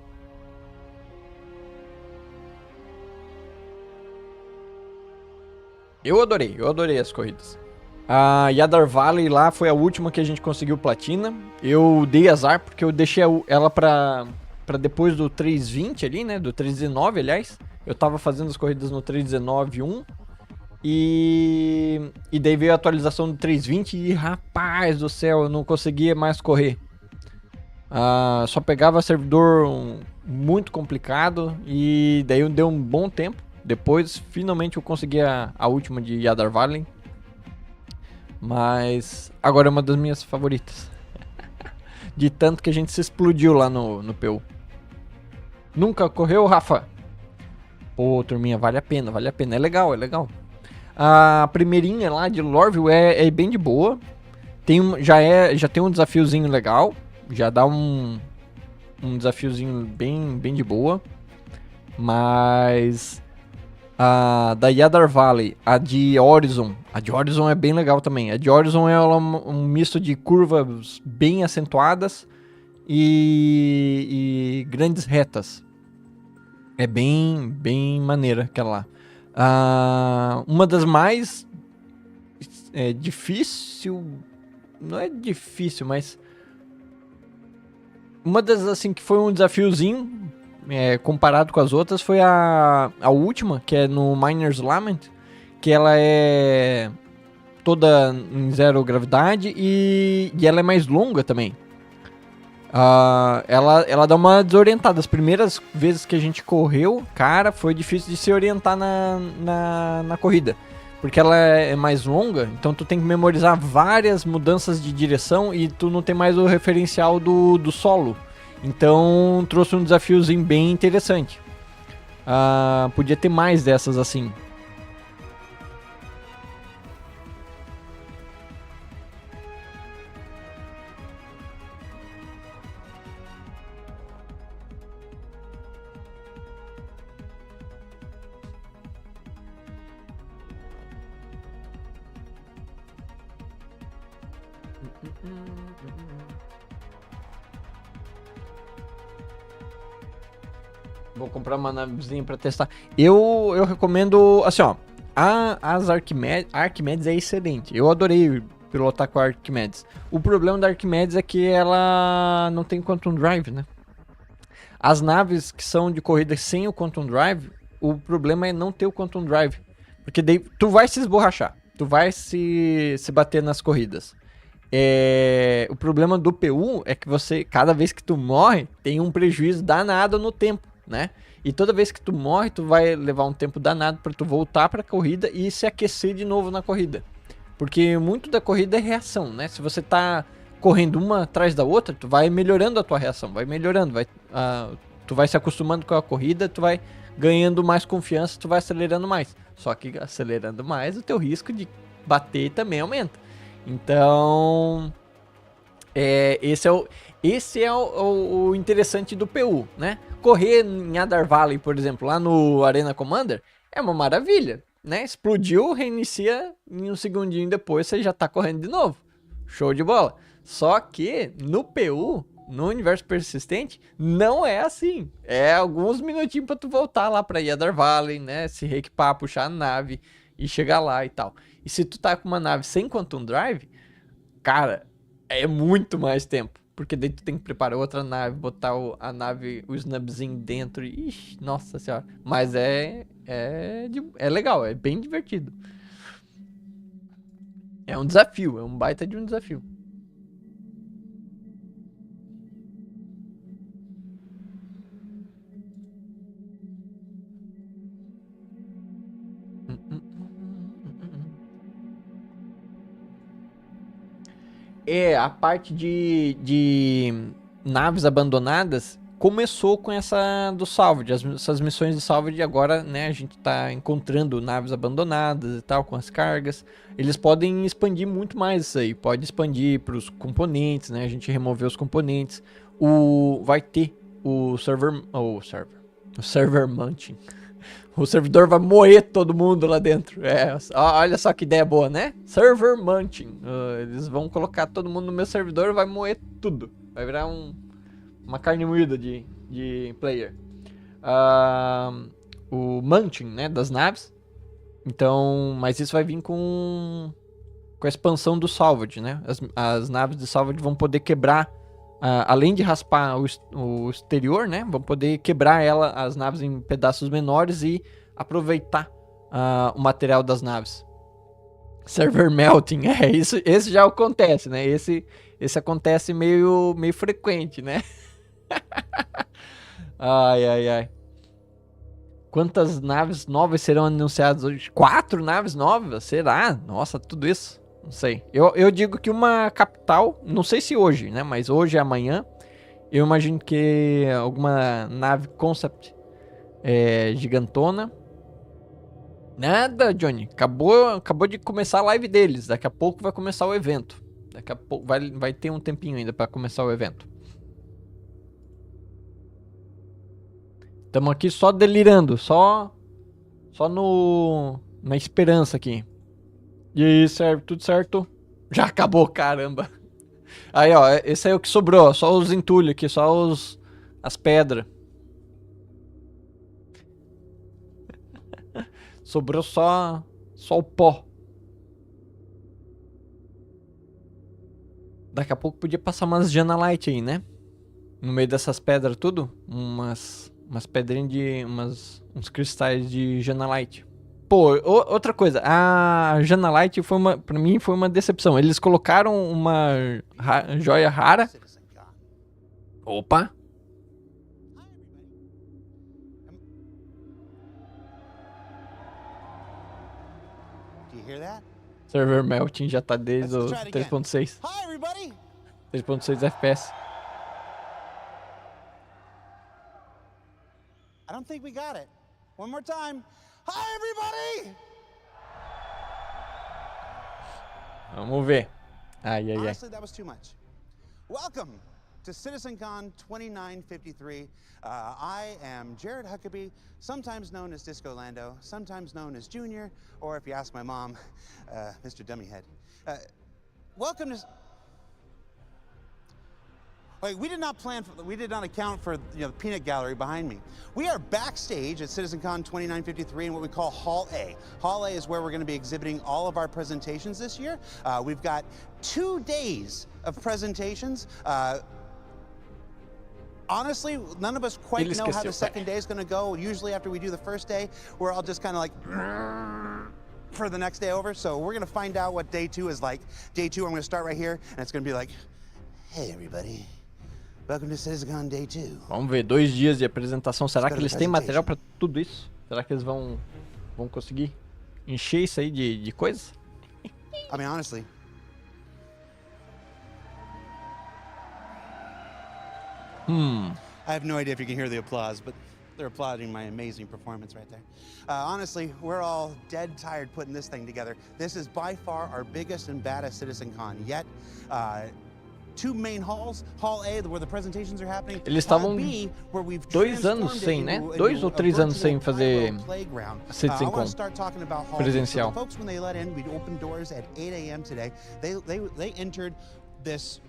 [SPEAKER 1] Eu adorei as corridas. A Yadar Valley lá foi a última que a gente conseguiu platina. Eu dei azar porque eu deixei ela pra depois do 3.20 ali, né? Do 3.19, aliás. Eu tava fazendo as corridas no 3.19.1 e daí veio a atualização do 3.20 e, rapaz do céu, eu não conseguia mais correr. Só pegava servidor muito complicado e daí deu um bom tempo. Depois, finalmente, eu consegui a última de Yadar Valley. Mas agora é uma das minhas favoritas. De tanto que a gente se explodiu lá no PU. Nunca correu, Rafa? Pô, turminha, vale a pena, vale a pena. É legal, é legal. A primeirinha lá de Lorville é bem de boa. Já tem um desafiozinho legal. Já dá um desafiozinho bem de boa. Mas a da Yadar Valley, a de Horizon é bem legal também. A de Horizon é um misto de curvas bem acentuadas e grandes retas. É bem maneira aquela lá. Uma das mais difícil, não é difícil, mas uma das assim que foi um desafiozinho comparado com as outras foi a última, que é no Miner's Lament, que ela é toda em zero gravidade e ela é mais longa também. Ela dá uma desorientada. As primeiras vezes que a gente correu, cara, foi difícil de se orientar na corrida. Porque ela é mais longa, então tu tem que memorizar várias mudanças de direção e tu não tem mais o referencial do solo. Então trouxe um desafiozinho bem interessante. Podia ter mais dessas assim. Vou comprar uma navezinha pra testar. Eu recomendo, assim, ó. As Arquimedes é excelente. Eu adorei pilotar com a Arquimedes. O problema da Arquimedes é que ela não tem Quantum Drive, né? As naves que são de corrida sem o Quantum Drive, o problema é não ter o Quantum Drive. Porque daí tu vai se esborrachar. Tu vai se bater nas corridas. O problema do PU é que você, cada vez que tu morre, tem um prejuízo danado no tempo, né? E toda vez que tu morre, tu vai levar um tempo danado para tu voltar para a corrida e se aquecer de novo na corrida. Porque muito da corrida é reação, né? Se você tá correndo uma atrás da outra, tu vai melhorando a tua reação, vai melhorando, tu vai se acostumando com a corrida, tu vai ganhando mais confiança, tu vai acelerando mais. Só que acelerando mais, o teu risco de bater também aumenta. Então, esse é o interessante do PU, né? Correr em Adar Valley, por exemplo, lá no Arena Commander, é uma maravilha, né? Explodiu, reinicia, em um segundinho depois você já tá correndo de novo. Show de bola. Só que no PU, no universo persistente, não é assim. É alguns minutinhos pra tu voltar lá pra Yadar Valley, né? Se reequipar, puxar a nave e chegar lá e tal. E se tu tá com uma nave sem Quantum Drive, cara, é muito mais tempo. Porque daí tu tem que preparar outra nave, botar a nave, o snubzinho dentro. Ixi, nossa senhora. Mas é legal, é bem divertido. É um desafio, é um baita de um desafio. A parte de naves abandonadas começou com essa do salvage, essas missões de salvage. Agora, né, a gente tá encontrando naves abandonadas e tal, com as cargas. Eles podem expandir muito mais isso aí, pode expandir para os componentes, né, a gente remover os componentes. Vai ter o server mounting. O servidor vai moer todo mundo lá dentro. Olha só que ideia boa, né? Server mounting. Eles vão colocar todo mundo no meu servidor e vai moer tudo. Vai virar uma carne moída de player. O mounting, né, das naves. Então, mas isso vai vir com a expansão do salvage, né? As naves de salvage vão poder quebrar além de raspar o exterior, né? Vamos poder quebrar as naves em pedaços menores e aproveitar o material das naves. Server melting, esse já acontece, né? Esse acontece meio frequente, né? Ai. Quantas naves novas serão anunciadas hoje? 4 naves novas? Será? Nossa, tudo isso? Não sei. Eu digo que uma capital, não sei se hoje, né? Mas hoje e amanhã, eu imagino que alguma nave concept gigantona. Nada, Johnny. Acabou de começar a live deles. Daqui a pouco vai começar o evento. Daqui a pouco vai ter um tempinho ainda para começar o evento. Estamos aqui só delirando, só na esperança aqui. E aí, tudo certo? Já acabou, caramba. Aí, ó, esse aí é o que sobrou, só os entulhos aqui, só as pedras. Sobrou só o pó. Daqui a pouco podia passar umas Janalite aí, né? No meio dessas pedras tudo, umas pedrinhas uns cristais de Janalite. Pô, outra coisa, a Janalite pra mim foi uma decepção. Eles colocaram uma joia rara. Opa! Server melting já tá desde o 3.6. 3.6 FPS.
[SPEAKER 2] I don't think we got it. One more time. Hi, everybody!
[SPEAKER 1] Vamos ver. Ai.
[SPEAKER 2] Honestly, that was too much. Welcome to CitizenCon 2953. I am Jared Huckabee, sometimes known as Disco Lando, sometimes known as Junior, or if you ask my mom, Mr. Dummyhead. Welcome to... Wait, we did not account for the peanut gallery behind me. We are backstage at CitizenCon 2953 in what we call Hall A. Hall A is where we're going to be exhibiting all of our presentations this year. We've got 2 days of presentations. Honestly, none of us quite know how the second day is going to go. Usually after we do the first day, we're all just kind of like for the next day over. So we're going to find out what day 2 is like. Day 2, I'm going to start right here, and it's going to be like, hey, everybody. Welcome to CitizenCon Day 2.
[SPEAKER 1] Vamos ver, 2 dias de apresentação. Será que eles têm material para tudo isso? Será que eles vão conseguir encher isso aí de coisa?
[SPEAKER 2] I mean, honestly. I have no idea if you can hear the applause, but they're applauding my amazing performance right there. Honestly, we're all dead tired putting this thing together. This is by far our biggest and baddest CitizenCon yet. 2 main halls, Hall A, where the presentations are happening.
[SPEAKER 1] Eles estavam 2 anos sem, né? 2 ou 3 anos sem fazer CitizenCon presencial.
[SPEAKER 2] Folks, when they let in, we opened doors at 8 a.m. today. They entered this.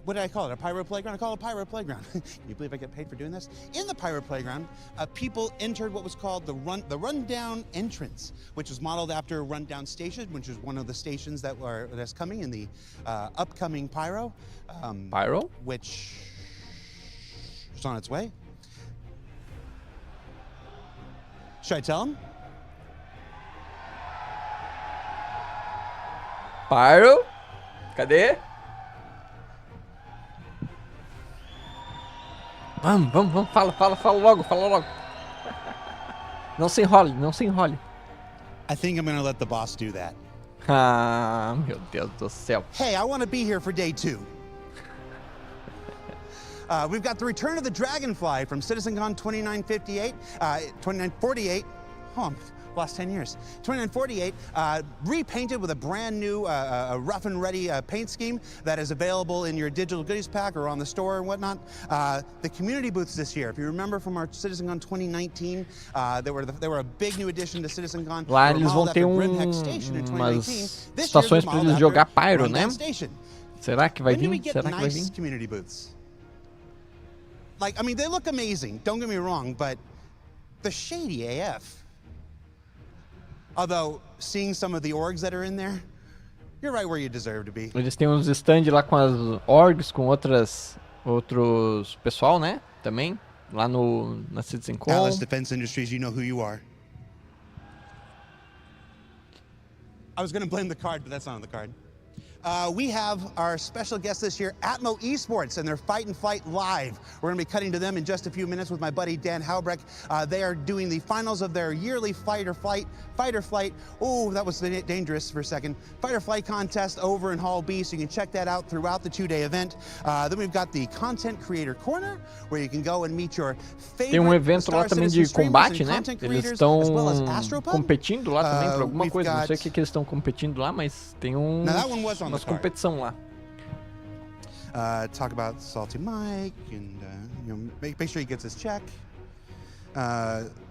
[SPEAKER 2] What did I call it? A pyro playground? I call it a pyro playground. Can you believe I get paid for doing this? In the pyro playground, people entered what was called the rundown entrance, which was modeled after Rundown Station, which is one of the stations that's coming in the upcoming pyro.
[SPEAKER 1] Pyro?
[SPEAKER 2] Which is on its way. Should I tell him?
[SPEAKER 1] Pyro? Cadê? Vamos, fala logo. Não se enrole.
[SPEAKER 2] I think I'm gonna let the boss do that.
[SPEAKER 1] Ah, meu Deus do céu.
[SPEAKER 2] Hey, I want to be here for day 2. We've got the return of the Dragonfly from CitizenCon 2948. Oh, last 10 years. 2948, repainted with a brand new rough and ready paint scheme that is available in your digital goodies pack or on the store and whatnot. The community booths this year, if you remember from our CitizenCon 2019, they were a big new addition to CitizenCon.
[SPEAKER 1] Lá eles vão ter umas estações para eles jogar Pyro, né? Será que vai vir?
[SPEAKER 2] Community booths? Like, I mean, they look amazing, don't get me wrong, but they're shady AF. Although, seeing some of the orgs that are in there, You're right where you deserve to be.
[SPEAKER 1] Eles têm uns stand lá com as orgs, com outros pessoal, né? Também, lá na CitizenCon.
[SPEAKER 2] Atlas Defense Industries, you know who you are. I was going to blame the card, but that's not on the card. We have our special guest this year, Atmo Esports, and they're Fight and Flight Live. We're going to be cutting to them in just a few minutes with my buddy Dan Halbrecht. They are doing the finals of their yearly Fight or Flight. Oh, that was dangerous for a second. Fight or Flight contest over in Hall B, so you can check that out throughout the 2-day event. Then we've got the Content Creator Corner, where you can go and meet your favorite.
[SPEAKER 1] Tem evento lá também de combate, né? Eles estão competindo lá também por alguma coisa. Não sei o que eles estão competindo lá, mas tem umas competição lá.
[SPEAKER 2] Talk about Salty Mike and make sure he gets his check.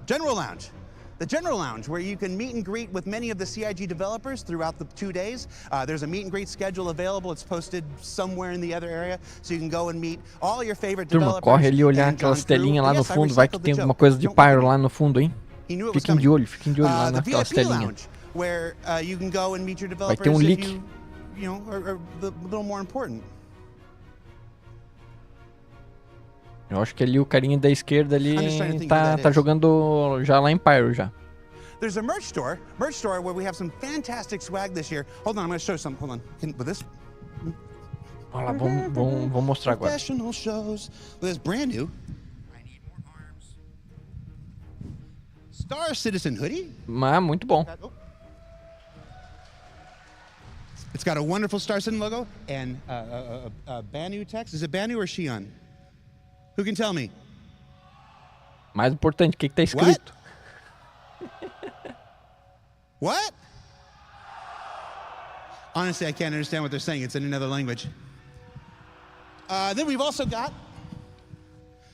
[SPEAKER 2] General Lounge. The General Lounge, where you can meet and greet with many of the CIG developers throughout the 2 days. There's a meet and greet schedule available. It's posted somewhere in the other area, so you can go and meet all your favorite developers.
[SPEAKER 1] Turma, corre ali olhar aquelas telinhas lá no fundo. Vai que tem alguma coisa de pyro lá no fundo, hein? Fiquem de olho lá naquelas telinhas.
[SPEAKER 2] Where you can go and meet your
[SPEAKER 1] Vai
[SPEAKER 2] developers
[SPEAKER 1] ter leak.
[SPEAKER 2] you know, are a little more important.
[SPEAKER 1] Eu acho que ali o carinha da esquerda ali tá jogando já lá em Pyro já.
[SPEAKER 2] There's a merch store where we have some fantastic swag this year. Hold on, I'm going to show you something. Hold on. With this?
[SPEAKER 1] Olha lá, vamos mostrar agora.
[SPEAKER 2] Professional shows. Well, it's brand new. I need more arms. Star Citizen hoodie.
[SPEAKER 1] Muito bom.
[SPEAKER 2] It's got a wonderful Star Citizen logo and Banu text. Is it Banu or Shion? Who can tell me?
[SPEAKER 1] Mais importante, o que tá escrito?
[SPEAKER 2] What? Honestly, I can't understand what they're saying. It's in another language. Then we've also got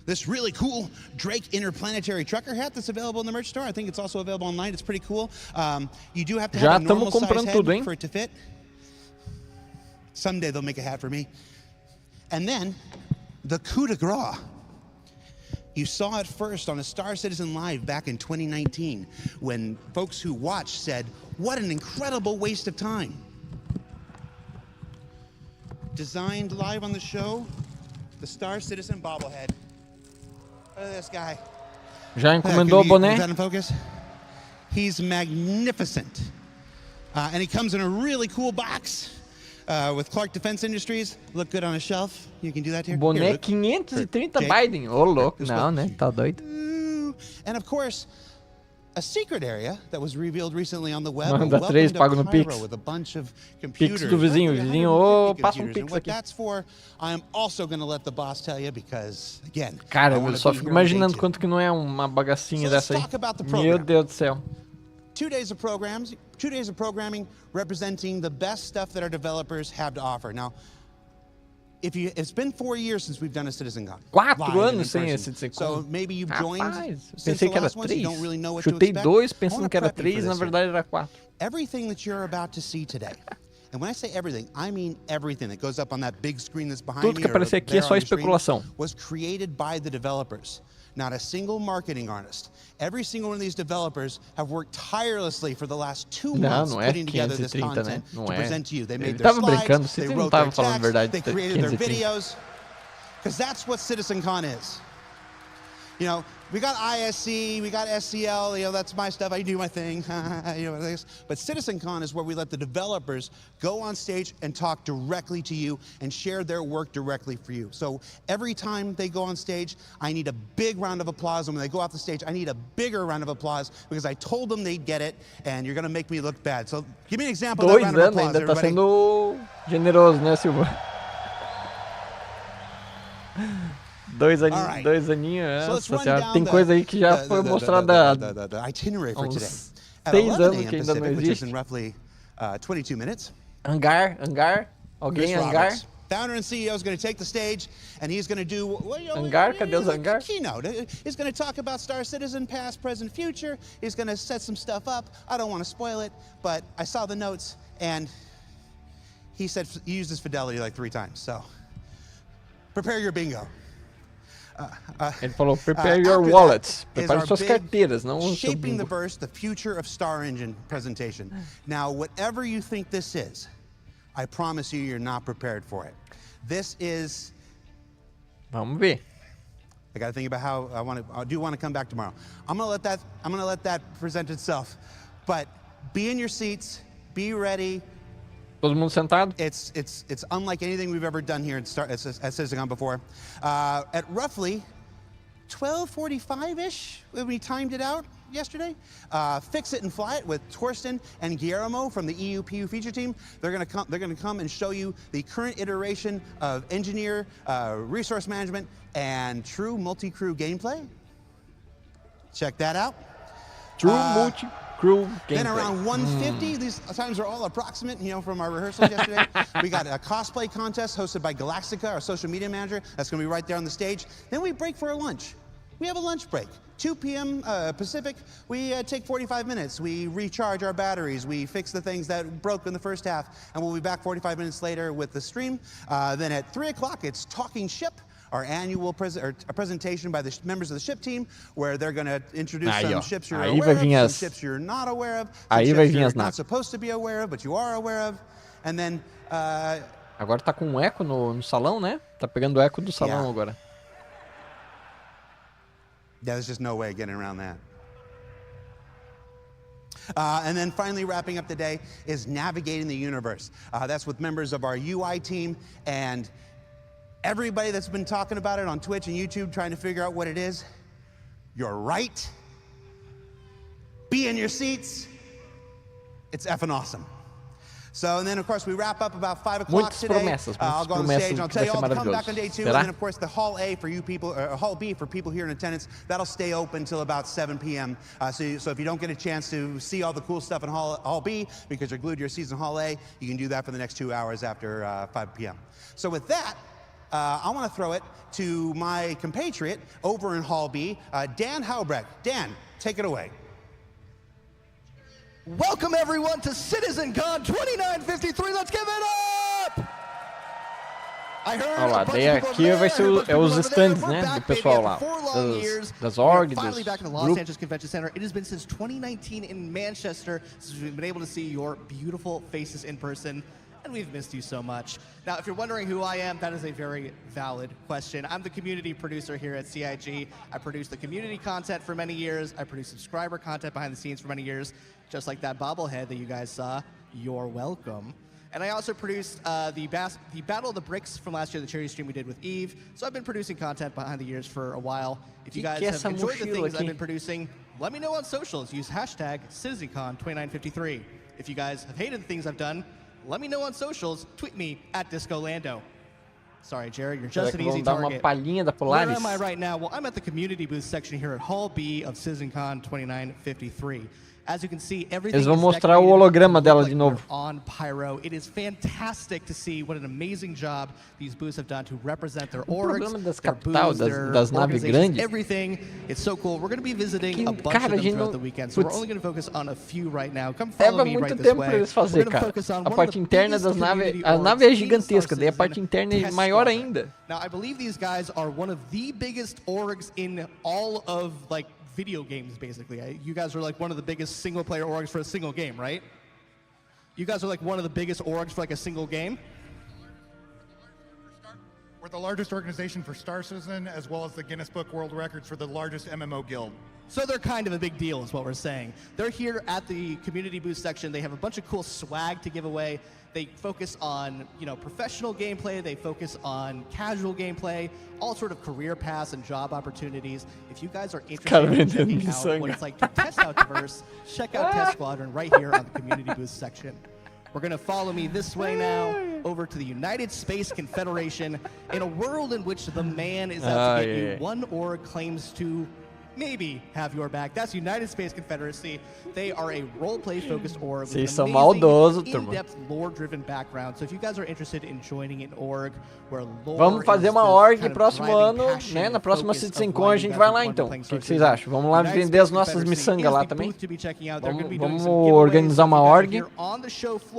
[SPEAKER 2] this really cool Drake Interplanetary Trucker hat that's available in the merch store. I think it's also available online. It's pretty cool. You do have to have a normal size head for it to fit. Someday they'll make a hat for me. And then the coup de grace. You saw it first on a Star Citizen Live back in 2019 when folks who watched said, what an incredible waste of time. Designed live on the show, the Star Citizen bobblehead. Look at this guy.
[SPEAKER 1] Já encomendou o boné?
[SPEAKER 2] Is that in focus? He's magnificent. And he comes in a really cool box. With Clark Defense Industries, look good on a shelf. You can do that here.
[SPEAKER 1] Boné 530 Biden. Ô, louco. Não, né? Tá doido.
[SPEAKER 2] And of course, a secret area that was revealed recently on the web.
[SPEAKER 1] Manda 3, pago no Pix.
[SPEAKER 2] With a bunch of computers.
[SPEAKER 1] Pix do vizinho. Vizinho, passa um Pix aqui.
[SPEAKER 2] That's for, I am also going to let the boss tell you because, again,
[SPEAKER 1] cara, eu só fico imaginando quanto que não é uma bagacinha dessa aí. Meu Deus do céu.
[SPEAKER 2] 2 days of programs, 2 days of programming representing the best stuff that our developers have to offer. Now, it's been 4 years since we've done a CitizenCon.
[SPEAKER 1] 4 anos sem a CitizenCon.
[SPEAKER 2] So maybe you've joined since
[SPEAKER 1] pensei
[SPEAKER 2] the
[SPEAKER 1] que era
[SPEAKER 2] last one, so you
[SPEAKER 1] 3.
[SPEAKER 2] don't really know what to
[SPEAKER 1] Chutei
[SPEAKER 2] expect.
[SPEAKER 1] 2 pensando que era 3, na verdade era 4.
[SPEAKER 2] Everything that you're about to see today. And when I say everything, I mean everything that goes up on that big screen that's behind me.
[SPEAKER 1] Tudo que aparecer aqui é só especulação.
[SPEAKER 2] Was created by the developers. Not a single marketing artist. Every single one of these developers have worked tirelessly for the last 2 months putting together this content to present to you. They made their slides, they wrote their text, they created their videos. Because that's what CitizenCon is. You know, we got ISC, we got SCL, you know, that's my stuff, I do my thing, you know, but CitizenCon is where we let the developers go on stage and talk directly to you and share their work directly for you. So every time they go on stage, I need a big round of applause, and when they go off the stage, I need a bigger round of applause because I told them they'd get it, and you're gonna make me look bad. So give me an example of that round of applause,
[SPEAKER 1] ainda tá sendo generoso, né, Silva? 2 aninhos, nossa senhora. Tem coisa aí que já foi mostrada há uns 6 anos que ainda não existe. Hangar, alguém hangar?
[SPEAKER 2] Founder and CEO is going to take the stage, and he's going to do
[SPEAKER 1] hangar. Cadê os hangar?
[SPEAKER 2] Keynote. He's going to talk about Star Citizen, past, present, future. He's going to set some stuff up. I don't want to spoil it, but I saw the notes, and he said he used his fidelity like 3 times. So prepare your bingo.
[SPEAKER 1] Ele falou, prepare your wallets. Prepare suas carteiras, não o seu
[SPEAKER 2] Shaping the
[SPEAKER 1] bingo.
[SPEAKER 2] Burst, the Future of Star Engine presentation. Now, whatever you think this is, I promise you, you're not prepared for it. This is...
[SPEAKER 1] Vamos ver.
[SPEAKER 2] I got to think about how I do want to come back tomorrow. I'm gonna let that present itself. But be in your seats, be ready.
[SPEAKER 1] Todo mundo sentado?
[SPEAKER 2] It's unlike anything we've ever done here at CitizenCon before. At roughly 12:45-ish, when we timed it out yesterday, Fix It and Fly It with Torsten and Guillermo from the EU-PU feature team. They're gonna come and show you the current iteration of engineer, resource management, and true multi-crew gameplay. Check that out.
[SPEAKER 1] True multi-crew gameplay.
[SPEAKER 2] Then around 1:50, these times are all approximate, you know, from our rehearsals yesterday. We got a cosplay contest hosted by Galactica, our social media manager. That's gonna be right there on the stage. Then we break for a lunch. We have a lunch break. 2 p.m. Pacific, we take 45 minutes. We recharge our batteries. We fix the things that broke in the first half, and we'll be back 45 minutes later with the stream. Then at 3 o'clock, it's Talking Ship, our annual presentation by the members of the ship team, where they're going to introduce some ships you're aware of, some ships you're not aware of, some ships you're not supposed to be aware of, but you are aware of. And then...
[SPEAKER 1] Agora tá com eco no salão, né? Tá pegando o eco do salão agora.
[SPEAKER 2] Yeah, there's just no way of getting around that. And then finally wrapping up the day is Navigating the Universe. That's with members of our UI team and everybody that's been talking about it on Twitch and YouTube, trying to figure out what it is. You're right. Be in your seats. It's effing awesome. So, and then of course we wrap up about 5 o'clock today. I'll go on stage and I'll tell you all to come back on day 2. And then of course the Hall A for you people, Hall B for people here in attendance, that'll stay open until about 7 p.m. So if you don't get a chance to see all the cool stuff in Hall B because you're glued to your seats in Hall A, you can do that for the next 2 hours after 5 p.m. So with that, I want to throw it to my compatriot over in Hall B, Dan Haubrecht. Dan, take it away.
[SPEAKER 3] Welcome everyone to CitizenCon 2953. Let's give it up!
[SPEAKER 1] Olha lá, daí aqui vai ser os stands, né, do pessoal lá, das org,
[SPEAKER 3] finally
[SPEAKER 1] dos
[SPEAKER 3] back in the Los Angeles Convention Center. It has been since 2019 in Manchester since we've been able to see your beautiful faces in person, and we've missed you so much. Now, if you're wondering who I am, that is a very valid question. I'm the community producer here at CIG. I produced the community content for many years. I produced subscriber content behind the scenes for many years, just like that bobblehead that you guys saw. You're welcome. And I also produced the Battle of the Bricks from last year, the charity stream we did with Eve. So I've been producing content behind the years for a while. If you guys have enjoyed the things I've been producing, let me know on socials. Use hashtag CitizenCon2953. If you guys have hated the things I've done, let me know on socials. Tweet me at DiscoLando. Sorry, Jared, you're just an easy target. Where am I right now? Well, I'm at the community booth section here at Hall B of CitizenCon 2953. As you can see, everything
[SPEAKER 1] Eles vão mostrar o holograma dela de novo.
[SPEAKER 3] On Pyro. It is fantastic to see what an amazing job these booths have done to represent their orgs, their booths,
[SPEAKER 1] das naves grandes.
[SPEAKER 3] Everything. It's so cool. We're going to be visiting a bunch of them throughout the weekend, so we're only going to focus on a few right now. Come follow me right this way.
[SPEAKER 1] Fazer, cara. A parte interna das naves, a nave é gigantesca, daí a parte interna é maior ainda.
[SPEAKER 3] Now, I believe these guys are one of the biggest orgs in all of like video games, basically. You guys are like one of the biggest single-player orgs for a single game, right? You guys are like one of the biggest orgs for like a single game?
[SPEAKER 4] We're the largest organization for Star Citizen, as well as the Guinness Book World Records for the largest MMO guild.
[SPEAKER 3] So they're kind of a big deal is what we're saying. They're here at the community booth section. They have a bunch of cool swag to give away. They focus on, you know, professional gameplay. They focus on casual gameplay, all sort of career paths and job opportunities. If you guys are interested in checking out what it's like to test out Diverse, check out Test Squadron right here on the community booth section. We're going to follow me this way now over to the United Space Confederation in a world in which the man is out to get you. One org claims to maybe have your back. That's United Space Confederacy. They are a role-play focused org with an amazing, in-depth, lore-driven background. So if you guys are interested in joining an org where lore
[SPEAKER 1] Vamos fazer uma org próximo ano, né? Na próxima CitizenCon a gente vai lá então. O que vocês acham? Vamos lá vender as nossas miçangas lá também. Vamos organizar uma org.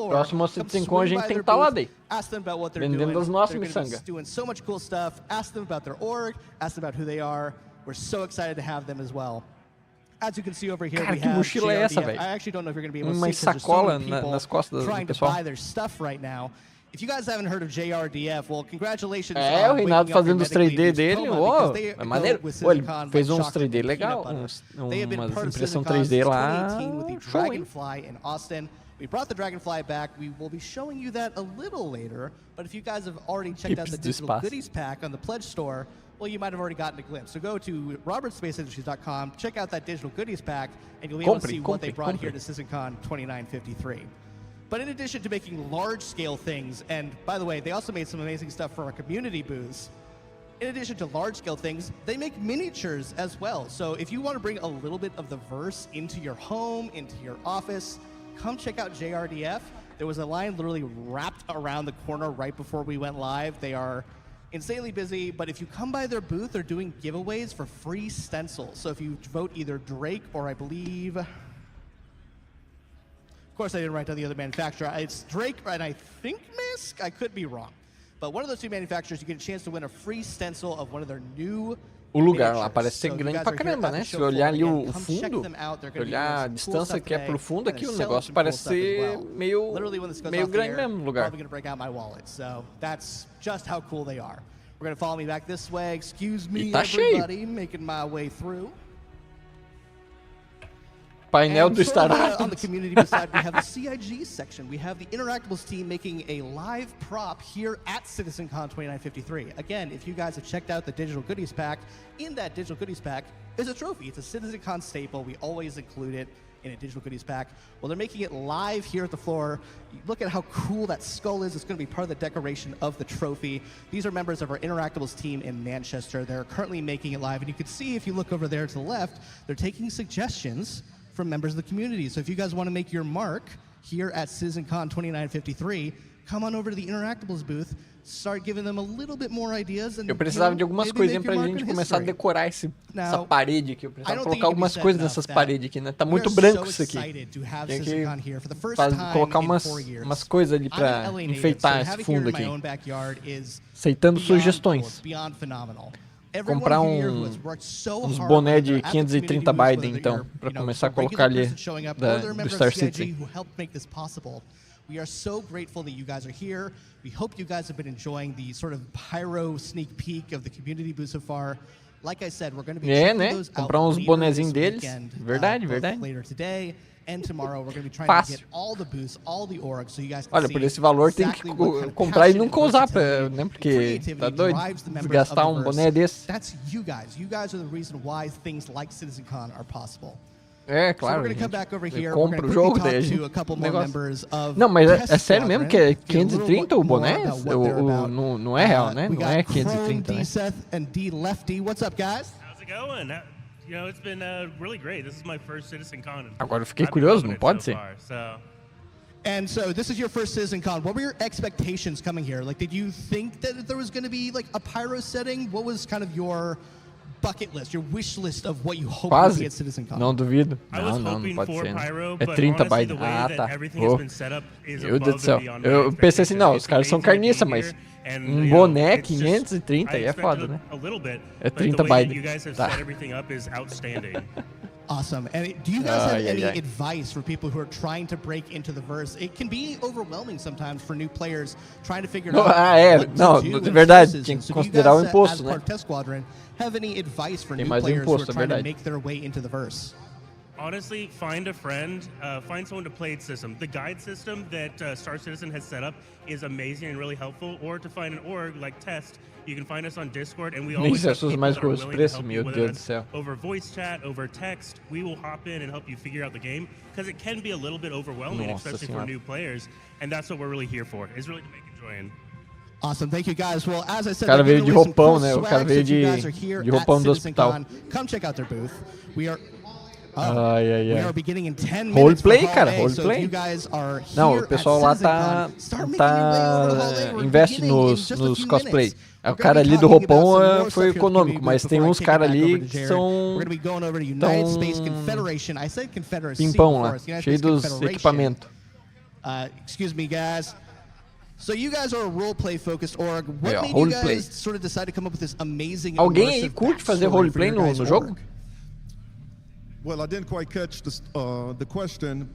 [SPEAKER 1] Próxima CitizenCon a gente tem que estar lá daí.
[SPEAKER 3] Ask them about what they're
[SPEAKER 1] vendendo
[SPEAKER 3] doing.
[SPEAKER 1] as nossas
[SPEAKER 3] They're
[SPEAKER 1] miçangas.
[SPEAKER 3] doing so much cool stuff. Ask them about their org. Ask them about who they are. We're so excited to have them as well. As you can see over here,
[SPEAKER 1] Cara,
[SPEAKER 3] we
[SPEAKER 1] que
[SPEAKER 3] have
[SPEAKER 1] mochila é essa,
[SPEAKER 3] JRDF.
[SPEAKER 1] velho?
[SPEAKER 3] I actually don't know if you're going to be able to
[SPEAKER 1] Uma
[SPEAKER 3] see because there's so
[SPEAKER 1] sacola
[SPEAKER 3] many people
[SPEAKER 1] nas costas do
[SPEAKER 3] trying to
[SPEAKER 1] pessoal.
[SPEAKER 3] buy their stuff right now. If you guys haven't heard of JRDF, well, congratulations.
[SPEAKER 1] É, o Reinaldo fazendo os 3D dele, ó,
[SPEAKER 3] é
[SPEAKER 1] é maneiro. Pô, ele fez uns 3D legal, umas impressão 3D lá, show, hein?
[SPEAKER 3] In Austin. We brought the Dragonfly back. We will be showing you that a little later. But if you guys have already checked out the digital goodies pack on the Pledge Store, well, you might have already gotten a glimpse. So go to robertspaceindustriescom, check out that digital goodies pack, and you'll be able to see what they brought here to CitizenCon 2953. But in addition to making large-scale things, and by the way, they also made some amazing stuff for our community booths. In addition to large-scale things, they make miniatures as well. So if you want to bring a little bit of the verse into your home, into your office, come check out JRDF. There was a line literally wrapped around the corner right before we went live. They are insanely busy, but if you come by their booth, they're doing giveaways for free stencils. So if you vote either Drake or I believe... Of course, I didn't write down the other manufacturer. It's Drake and I think Misk. I could be wrong. But one of those two manufacturers, you get a chance to win a free stencil of one of their new...
[SPEAKER 1] O lugar lá parece ser grande pra caramba, né? Se olhar ali o fundo, olhar a distância que é pro fundo aqui, o negócio parece ser meio grande mesmo o lugar. E tá cheio. Painel do Star Wars.
[SPEAKER 3] On the community side, we have the CIG section. We have the Interactables team making a live prop here at CitizenCon 2953. Again, if you guys have checked out the digital goodies pack, in that digital goodies pack is a trophy. It's a CitizenCon staple. We always include it in a digital goodies pack. Well, they're making it live here at the floor. Look at how cool that skull is. It's going to be part of the decoration of the trophy. These are members of our Interactables team in Manchester. They're currently making it live. And you can see if you look over there to the left, they're taking suggestions from members of the community. So if you guys want to make your mark here at CitizenCon 2953, come on over to the Interactables booth, start giving them a little bit more ideas. And,
[SPEAKER 1] eu precisava de algumas coisinhas pra gente começar a decorar essa parede aqui. Eu precisava colocar algumas coisas nessas paredes aqui, né? Tá muito branco isso aqui. Tem que colocar umas coisas ali pra enfeitar esse fundo aqui. Aceitando sugestões. Comprar uns boné de 530 Biden, então, para começar a colocar ali do Star Citizen.
[SPEAKER 3] We are so grateful that you guys are here. We hope you guys have been enjoying the sort of pyro sneak peek of the community booth so far. Like I said, we're going to be checking those out
[SPEAKER 1] comprar uns bonezinhos deles. Verdade.
[SPEAKER 3] Later today. And tomorrow we're going to be trying to get all the booths, all the orgs, so you guys can
[SPEAKER 1] Olha, por esse valor tem que comprar e nunca usar, né? Porque tá doido gastar um boné desse.
[SPEAKER 3] That's you guys. You guys are the reason why things like CitizenCon are possible.
[SPEAKER 1] É, claro,
[SPEAKER 3] so gente
[SPEAKER 1] compra o jogo, daí a gente... Não, mas é sério mesmo que é 530 o boné? Não é real, né? Não é 530, né?
[SPEAKER 3] What's up, guys?
[SPEAKER 5] How's it going? You know, it's been really great. This is my first CitizenCon.
[SPEAKER 1] Agora eu fiquei curioso, não pode ser.
[SPEAKER 3] And so this is your first CitizenCon. What were your expectations coming here? Like, did you think that there was going to be like a pyro setting? What was kind of your bucket list, your wish list of what you hope to see at CitizenCon?
[SPEAKER 1] Não duvido. Não pode ser. É 30 bytes. Ah, tá. Meu Deus do céu. Eu pensei assim, não, os caras são carniça, mas um boné 530 aí é foda, né? É 30 bytes. Tá.
[SPEAKER 3] Awesome. And do you guys have any advice for people who are trying to break into the verse? It can be overwhelming sometimes for new players trying to figure out
[SPEAKER 1] não, de verdade, tinha que considerar o imposto, né?
[SPEAKER 3] Have any advice for new players who are trying to make their way into the verse?
[SPEAKER 5] Honestly, find a friend, find someone to play the system. The guide system that Star Citizen has set up is amazing and really helpful. Or to find an org like Test, you can find us on Discord, and we always have people that are willing to help you, whether that's over voice chat, over text. We will hop in and help you figure out the game, because it can be a little bit overwhelming, especially for new players, and that's what we're really here for, is really to make it enjoying.
[SPEAKER 3] Awesome, thank you guys. Well, as I said,
[SPEAKER 1] o cara veio de roupão, né? O cara veio de roupão do hospital.
[SPEAKER 3] Come check out their booth. We are
[SPEAKER 1] roleplay, cara, roleplay. Não, o pessoal lá investe nos cosplay. O cara ali do roupão foi econômico, mas tem uns caras ali que são pimpão lá, cheio dos equipamentos.
[SPEAKER 3] Excuse me, guys. So you guys are a roleplay focused org. What made you guys sort of decide to come up with this amazing?
[SPEAKER 1] Alguém aí curte fazer roleplay no jogo?
[SPEAKER 6] Well, I didn't quite catch the question.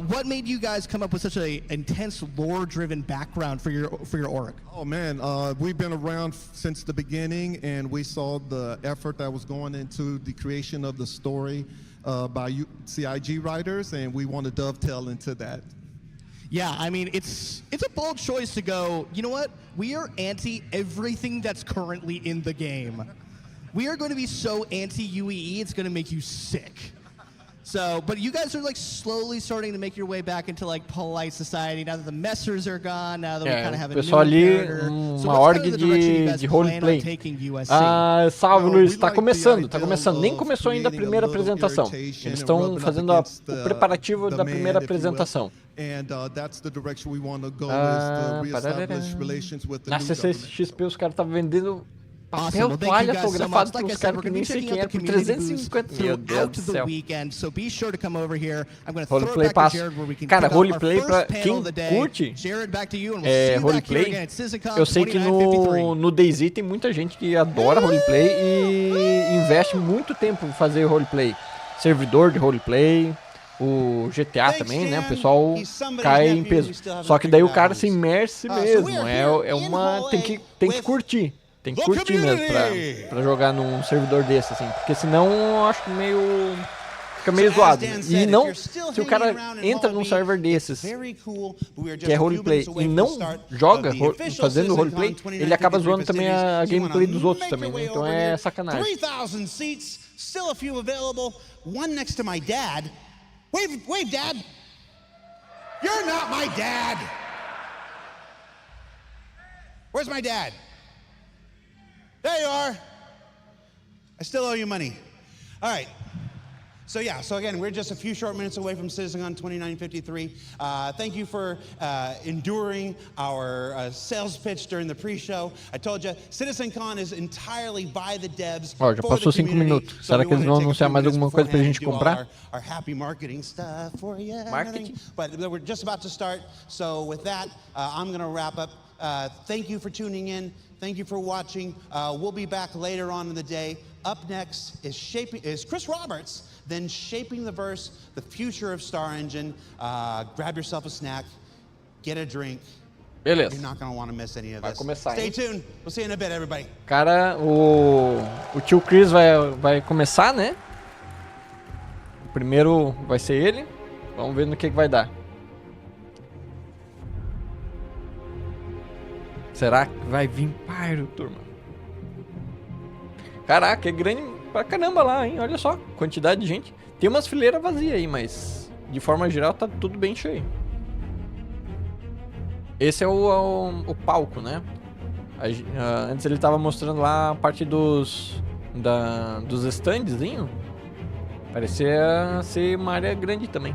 [SPEAKER 3] What made you guys come up with such a intense lore-driven background for your org?
[SPEAKER 6] Oh man, we've been around since the beginning, and we saw the effort that was going into the creation of the story by CIG writers, and we want to dovetail into that.
[SPEAKER 3] Yeah, I mean, it's a bold choice to go, you know what? We are anti everything that's currently in the game. We are going to be so anti-UEE, it's going to make you sick. So, but you guys are like slowly starting to make your way back into like polite society now that the messers are gone, now that we kind of have a new character.
[SPEAKER 1] Uma org de roleplay. Salve, Luiz, tá começando. Nem começou ainda a primeira apresentação. Eles estão fazendo o preparativo da primeira apresentação. Na CCXP os caras estavam vendendo papel toalha autografado pelos caras que nem sei quem é, por 350. Meu Deus do céu. Roleplay passa. Cara, roleplay pra quem curte roleplay, eu sei que no DayZ tem muita gente que adora roleplay e investe muito tempo em fazer roleplay. Servidor de roleplay, o GTA também, né? O pessoal cai em peso. Só que daí o cara se imerse mesmo. Tem que curtir. Tem que curtir mesmo pra jogar num servidor desse, assim. Porque senão eu acho que fica meio zoado. E não, se o cara entra num server desses, que é roleplay, e não joga fazendo roleplay, ele acaba zoando também a gameplay dos outros também, né? Então é sacanagem.
[SPEAKER 2] 3,000 seats, still a few available. One next to my dad. Wave, Dad. You're not my dad. Where's my dad? There you are. I still owe you money. All right. So again, we're just a few short minutes away from CitizenCon 2953. Thank you for enduring our sales pitch during the pre-show. I told you, CitizenCon is entirely by the devs.
[SPEAKER 1] Já passou 5 minutos. Será que eles vão anunciar mais alguma coisa pra gente comprar?
[SPEAKER 2] Our happy marketing stuff for you.
[SPEAKER 1] Marketing?
[SPEAKER 2] But we're just about to start. So with that, I'm going to wrap up. Thank you for tuning in. Thank you for watching. We'll be back later on in the day. Up next is Chris Roberts, then Shaping the Verse, the future of Star Engine. Grab yourself a snack, get a drink.
[SPEAKER 1] Beleza.
[SPEAKER 2] You're not going to want to miss any of
[SPEAKER 1] Vai
[SPEAKER 2] this.
[SPEAKER 1] começar,
[SPEAKER 2] Stay
[SPEAKER 1] hein?
[SPEAKER 2] tuned. We'll see you in a bit, everybody.
[SPEAKER 1] Cara, o tio Chris vai começar, né? O primeiro vai ser ele. Vamos ver no que vai dar. Será que vai vir Pyro, turma? Caraca, é grande pra caramba lá, hein? Olha só, quantidade de gente. Tem umas fileiras vazias aí, mas de forma geral tá tudo bem cheio. Esse é o palco, né? Antes ele tava mostrando lá a parte dos standzinhos. Parecia ser uma área grande também.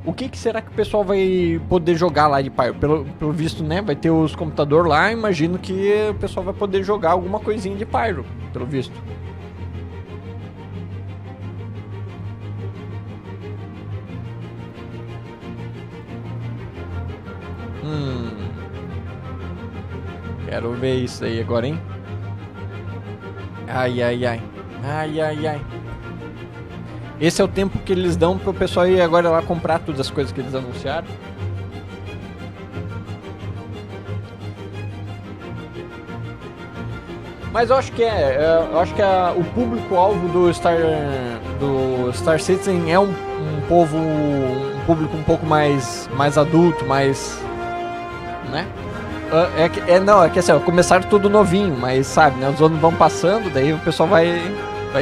[SPEAKER 1] O que será que o pessoal vai poder jogar lá de Pyro? Pelo visto, né? Vai ter os computadores lá. Imagino que o pessoal vai poder jogar alguma coisinha de Pyro, pelo visto. Quero ver isso aí agora, hein? Ai. Esse é o tempo que eles dão pro pessoal ir agora lá comprar todas as coisas que eles anunciaram. Mas eu acho que o público-alvo do Star Citizen é um público um pouco mais adulto, mais, né? É que assim, começaram tudo novinho, mas sabe, né? Os anos vão passando, daí o pessoal vai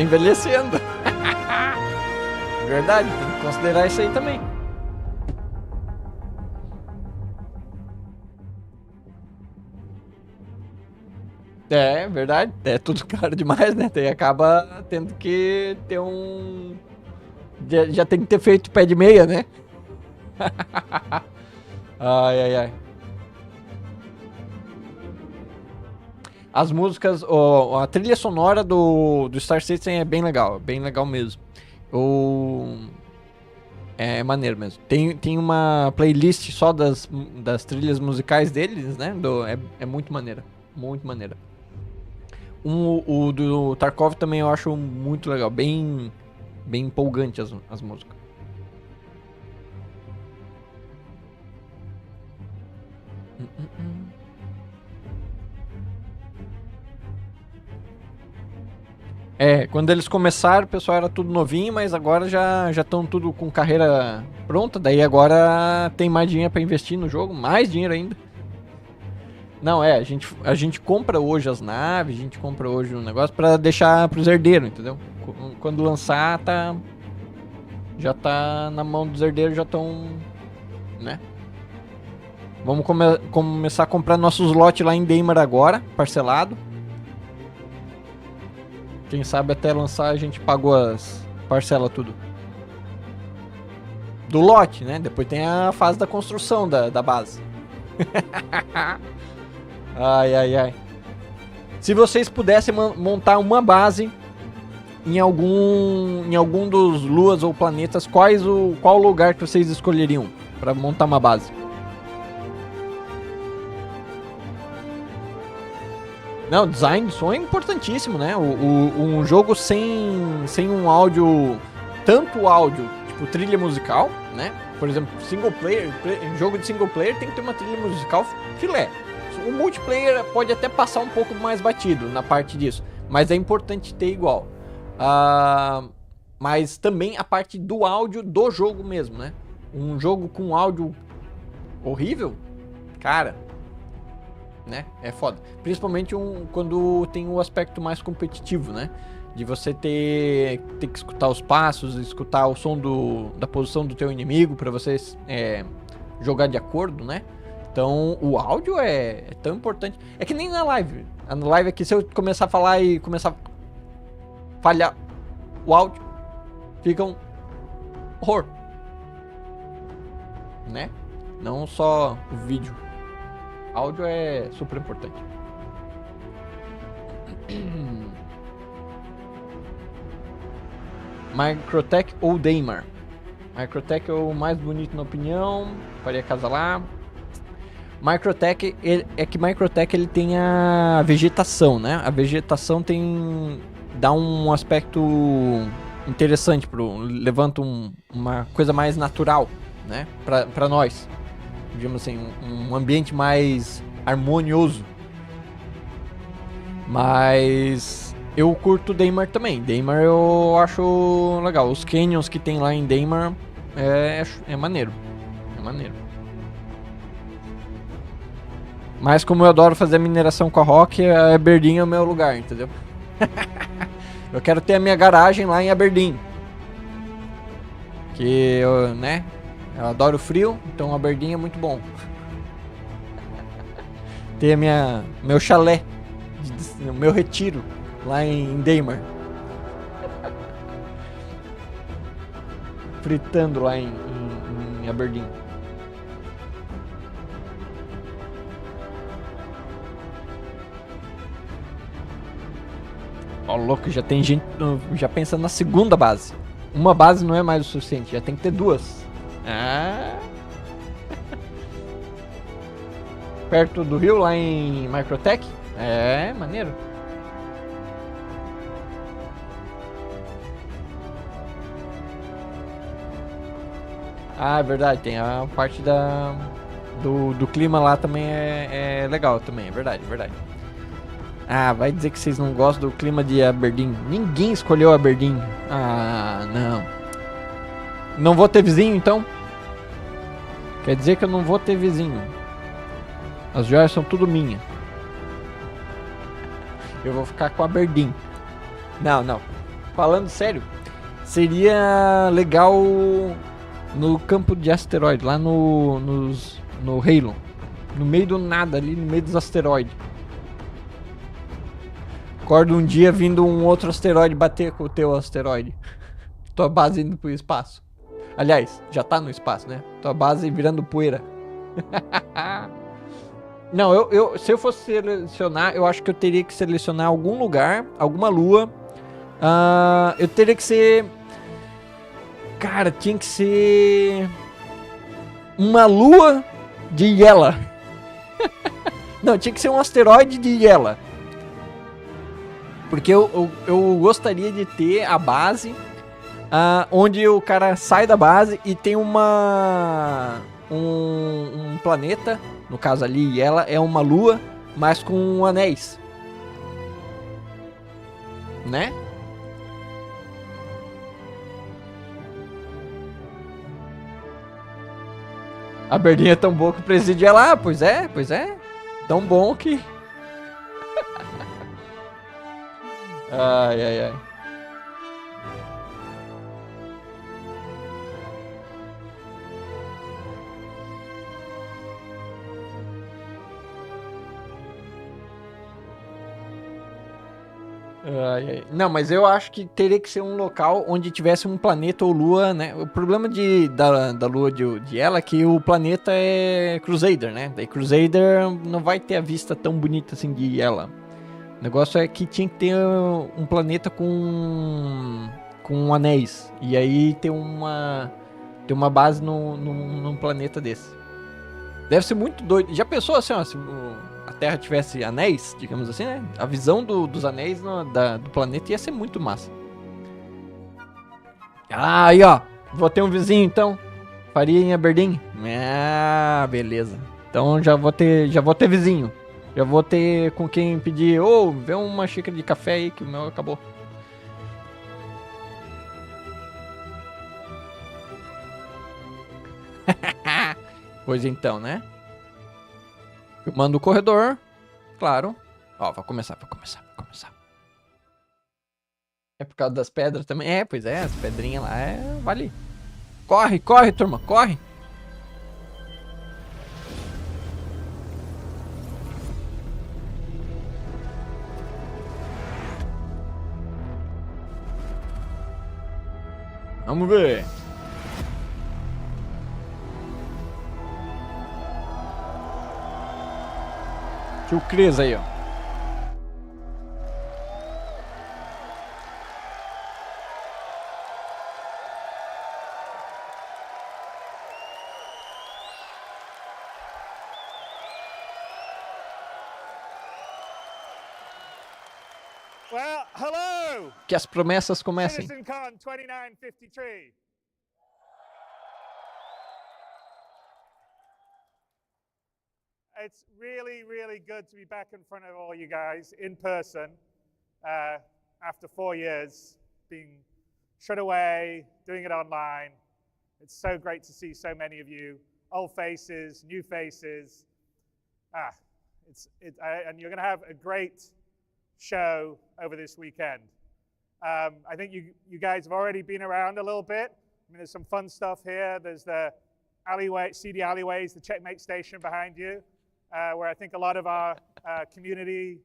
[SPEAKER 1] envelhecendo. Verdade, tem que considerar isso aí também. É, verdade. É tudo caro demais, né? Acaba tendo que ter um... Já tem que ter feito pé de meia, né? Ai. As músicas... a trilha sonora do Star Citizen é bem legal mesmo. É maneiro mesmo. Tem uma playlist só das trilhas musicais deles, né? É muito maneira. Muito maneira. O do Tarkov também eu acho muito legal. Bem empolgante as músicas. Quando eles começaram, o pessoal era tudo novinho, mas agora já estão tudo com carreira pronta. Daí agora tem mais dinheiro pra investir no jogo, mais dinheiro ainda. Não, a gente compra hoje as naves, a gente compra hoje um negócio pra deixar pros herdeiros, entendeu? Quando lançar, já tá na mão dos herdeiros, já estão, né? Vamos começar a comprar nossos lotes lá em Daimar agora, parcelado. Quem sabe até lançar a gente pagou as parcelas tudo. Do lote, né? Depois tem a fase da construção da base. Ai. Se vocês pudessem montar uma base em algum dos luas ou planetas, qual lugar que vocês escolheriam para montar uma base? Não, design de som é importantíssimo, né? Um jogo sem um áudio, tanto áudio, tipo trilha musical, né? Por exemplo, single player, jogo de single player tem que ter uma trilha musical filé. O multiplayer pode até passar um pouco mais batido na parte disso, mas é importante ter igual. Mas também a parte do áudio do jogo mesmo, né? Um jogo com áudio horrível, cara, né? É foda. Principalmente quando tem o aspecto mais competitivo, né? De você ter que escutar os passos, escutar o som da posição do teu inimigo para você jogar de acordo, né? Então o áudio é tão importante. É que nem na live. Na live aqui, se eu começar a falar e começar a falhar o áudio, fica um horror, né? Não só o vídeo. Áudio é super importante. Microtech ou Daimar? Microtech é o mais bonito na opinião. Faria casa lá. Microtech, Microtech ele tem a vegetação, né? A vegetação dá um aspecto interessante, levanta uma coisa mais natural, né? Pra nós. Digamos assim, um ambiente mais harmonioso. Mas eu curto Daimar também. Daimar eu acho legal. Os canyons que tem lá em Daimar é maneiro. É maneiro. Mas como eu adoro fazer mineração com a Rock, a Aberdeen é o meu lugar, entendeu? Eu quero ter a minha garagem lá em Aberdeen. Que eu, né? Eu adoro frio, então Aberdeen é muito bom. Ter meu chalé, o meu retiro lá em Daimar. Fritando lá em Aberdeen. Ó, louco, já tem gente já pensando na segunda base. Uma base não é mais o suficiente, já tem que ter duas. Perto do rio, lá em Microtech. É, maneiro. É verdade, tem a parte do clima lá também é legal também, é verdade, é verdade. Vai dizer que vocês não gostam do clima de Aberdeen. Ninguém escolheu Aberdeen. Não. Não vou ter vizinho, então? Quer dizer que eu não vou ter vizinho. As joias são tudo minha. Eu vou ficar com Aberdeen. Não. Falando sério, seria legal no campo de asteroide, lá no Halo. No meio do nada, ali no meio dos asteroides. Acorda um dia vindo um outro asteroide bater com o teu asteroide. Tua base indo pro espaço. Aliás, já tá no espaço, né? Tua base virando poeira. Não, se eu fosse selecionar, eu acho que eu teria que selecionar algum lugar, alguma lua. Eu teria que ser... Cara, tinha que ser... uma lua de Yela. Não, tinha que ser um asteroide de Yela. Porque eu gostaria de ter a base onde o cara sai da base e tem um planeta, no caso ali, e ela é uma lua, mas com anéis. Né? A Berdinha é tão boa que o presídio é lá, pois é. Tão bom que... Ai. Não, mas eu acho que teria que ser um local onde tivesse um planeta ou lua, né? O problema da lua de ela é que o planeta é Crusader, né? Daí Crusader não vai ter a vista tão bonita assim de ela. O negócio é que tinha que ter um planeta com anéis. E aí ter uma base num planeta desse. Deve ser muito doido. Já pensou assim, ó, se a Terra tivesse anéis, digamos assim, né? A visão dos anéis do planeta ia ser muito massa. Aí, ó. Vou ter um vizinho, então. Faria em Aberdeen? Ah, beleza. Então já vou ter vizinho. Já vou ter com quem pedir, vê uma xícara de café aí que o meu acabou. Pois então, né? Eu mando o corredor, claro. Ó, vai começar. É por causa das pedras também? É, pois é, as pedrinhas lá, vale. Corre, turma, corre. Vamos ver. Tio Cris aí, ó.
[SPEAKER 7] Well, hello.
[SPEAKER 1] Que as promessas comecem.
[SPEAKER 7] CitizenCon 2953. It's really, really good to be back in front of all you guys in person after 4 years being shut away, doing it online. It's so great to see so many of you, old faces, new faces. And you're going to have a great show over this weekend. I think you guys have already been around a little bit. I mean, there's some fun stuff here. There's the seedy alleyways, the checkmate station behind you, where I think a lot of our community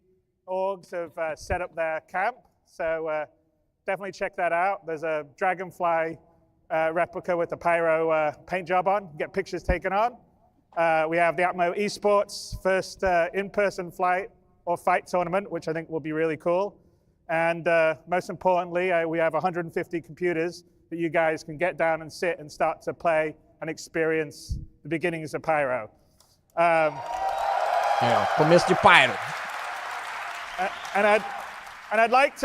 [SPEAKER 7] orgs have set up their camp. So definitely check that out. There's a dragonfly replica with the pyro paint job on. Get pictures taken on. We have the Atmo Esports first in-person flight or fight tournament, which I think will be really cool. And most importantly, we have 150 computers that you guys can get down and sit and start to play and experience the beginnings of Pyro.
[SPEAKER 1] Começo de Pyro.
[SPEAKER 7] And I'd like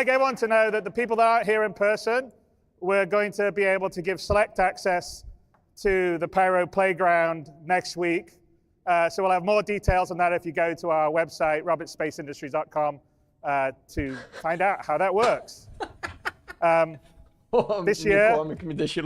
[SPEAKER 7] everyone to know that the people that aren't here in person, we're going to be able to give select access to the Pyro Playground next week. So we'll have more details on that if you go to our website, robertspaceindustries.com, to find out how that works. This year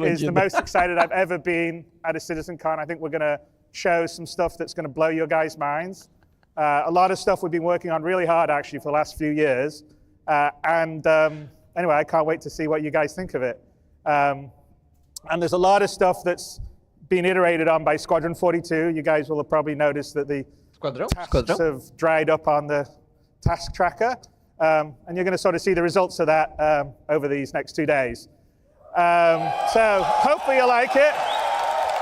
[SPEAKER 7] is the most excited I've ever been at a CitizenCon. I think we're going to show some stuff that's going to blow your guys' minds. A lot of stuff we've been working on really hard, actually, for the last few years. Anyway, I can't wait to see what you guys think of it. And there's a lot of stuff that's been iterated on by Squadron 42. You guys will have probably noticed that the tasks have dried up on the task tracker. And you're going to sort of see the results of that over these next 2 days. So hopefully you like it.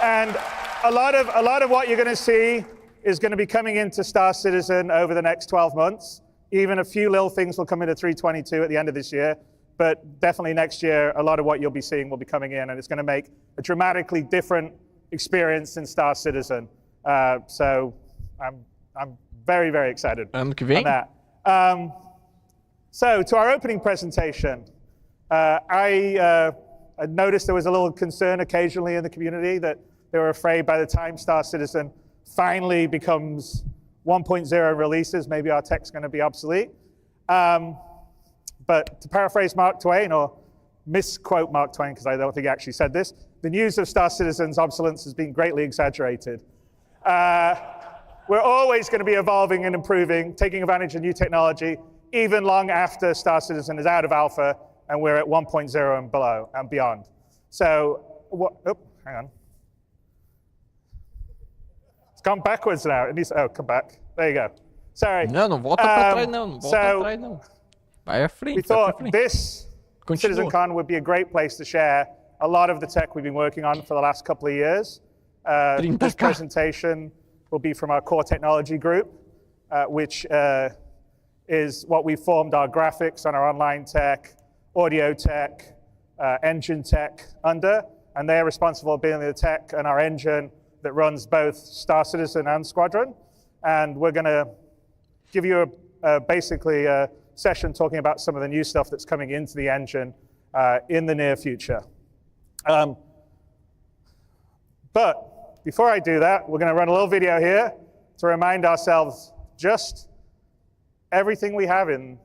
[SPEAKER 7] And a lot of what you're going to see is going to be coming into Star Citizen over the next 12 months. Even a few little things will come into 322 at the end of this year. But definitely next year, a lot of what you'll be seeing will be coming in, and it's going to make a dramatically different experience in Star Citizen. So I'm very, very excited on that. So, to our opening presentation, I noticed there was a little concern occasionally in the community that they were afraid by the time Star Citizen finally becomes 1.0 releases, maybe our tech's going to be obsolete. But to paraphrase Mark Twain, or misquote Mark Twain, because I don't think he actually said this, the news of Star Citizen's obsolescence has been greatly exaggerated. We're always going to be evolving and improving, taking advantage of new technology, even long after Star Citizen is out of alpha and we're at 1.0 and below and beyond. So, hang on. It's gone backwards now. It needs, come back. There you go. Sorry.
[SPEAKER 1] Não volta pra trás não. Não volta pra trás não. Vai à frente.
[SPEAKER 7] We thought this CitizenCon would be a great place to share a lot of the tech we've been working on for the last couple of years. This presentation will be from our core technology group, which is what we formed our graphics and our online tech, audio tech, engine tech under, and they're responsible for building the tech and our engine that runs both Star Citizen and Squadron. And we're going to give you basically a session talking about some of the new stuff that's coming into the engine in the near future. But before I do that, we're going to run a little video here to remind ourselves just everything we have in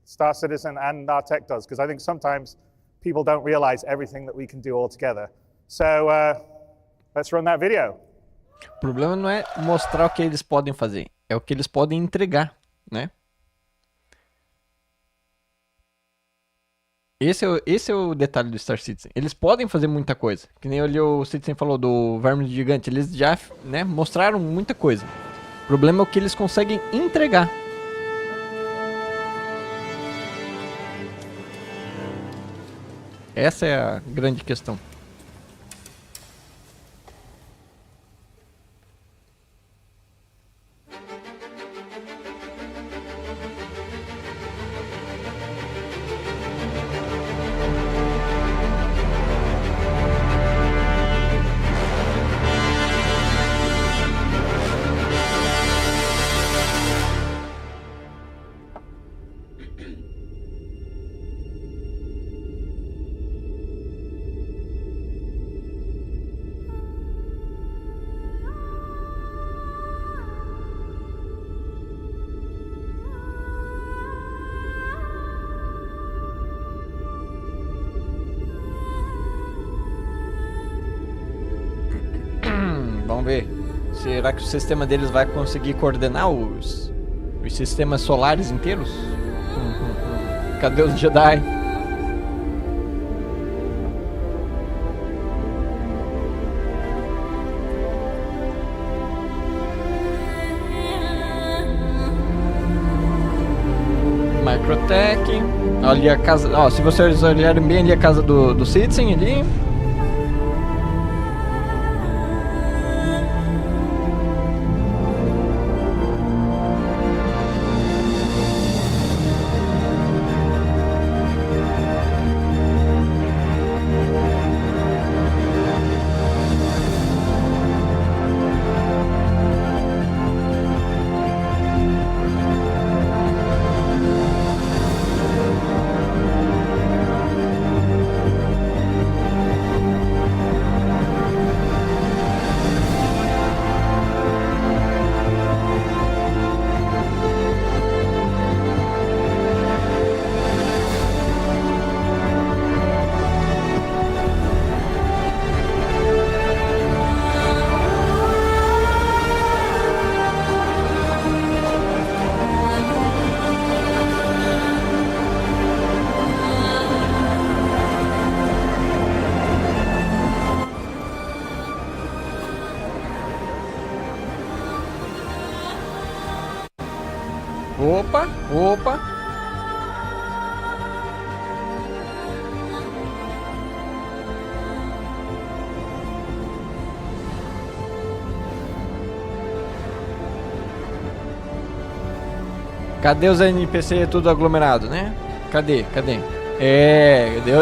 [SPEAKER 7] Star Citizen and our tech does, because I think sometimes people don't realize everything that we can do all together. So let's run that video.
[SPEAKER 1] O problema não é mostrar o que eles podem fazer, é o que eles podem entregar, né? Esse é o detalhe do Star Citizen. Eles podem fazer muita coisa. Que nem ali o Citizen falou do Verme Gigante. Eles já, né, mostraram muita coisa. O problema é o que eles conseguem entregar. Essa é a grande questão. Vamos ver. Será que o sistema deles vai conseguir coordenar os sistemas solares inteiros? Cadê os Jedi? Microtech. Ali a casa. Ó, se vocês olharem bem ali a casa do Citizen ali. Opa. Cadê os NPC tudo aglomerado, né? Cadê?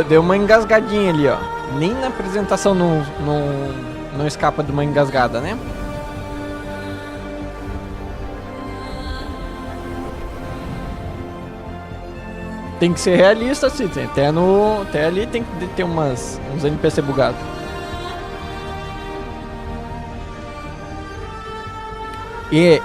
[SPEAKER 1] Deu uma engasgadinha ali, ó. Nem na apresentação não escapa de uma engasgada, né? Tem que ser realista, Citizen. Até ali tem que ter uns NPC bugados. E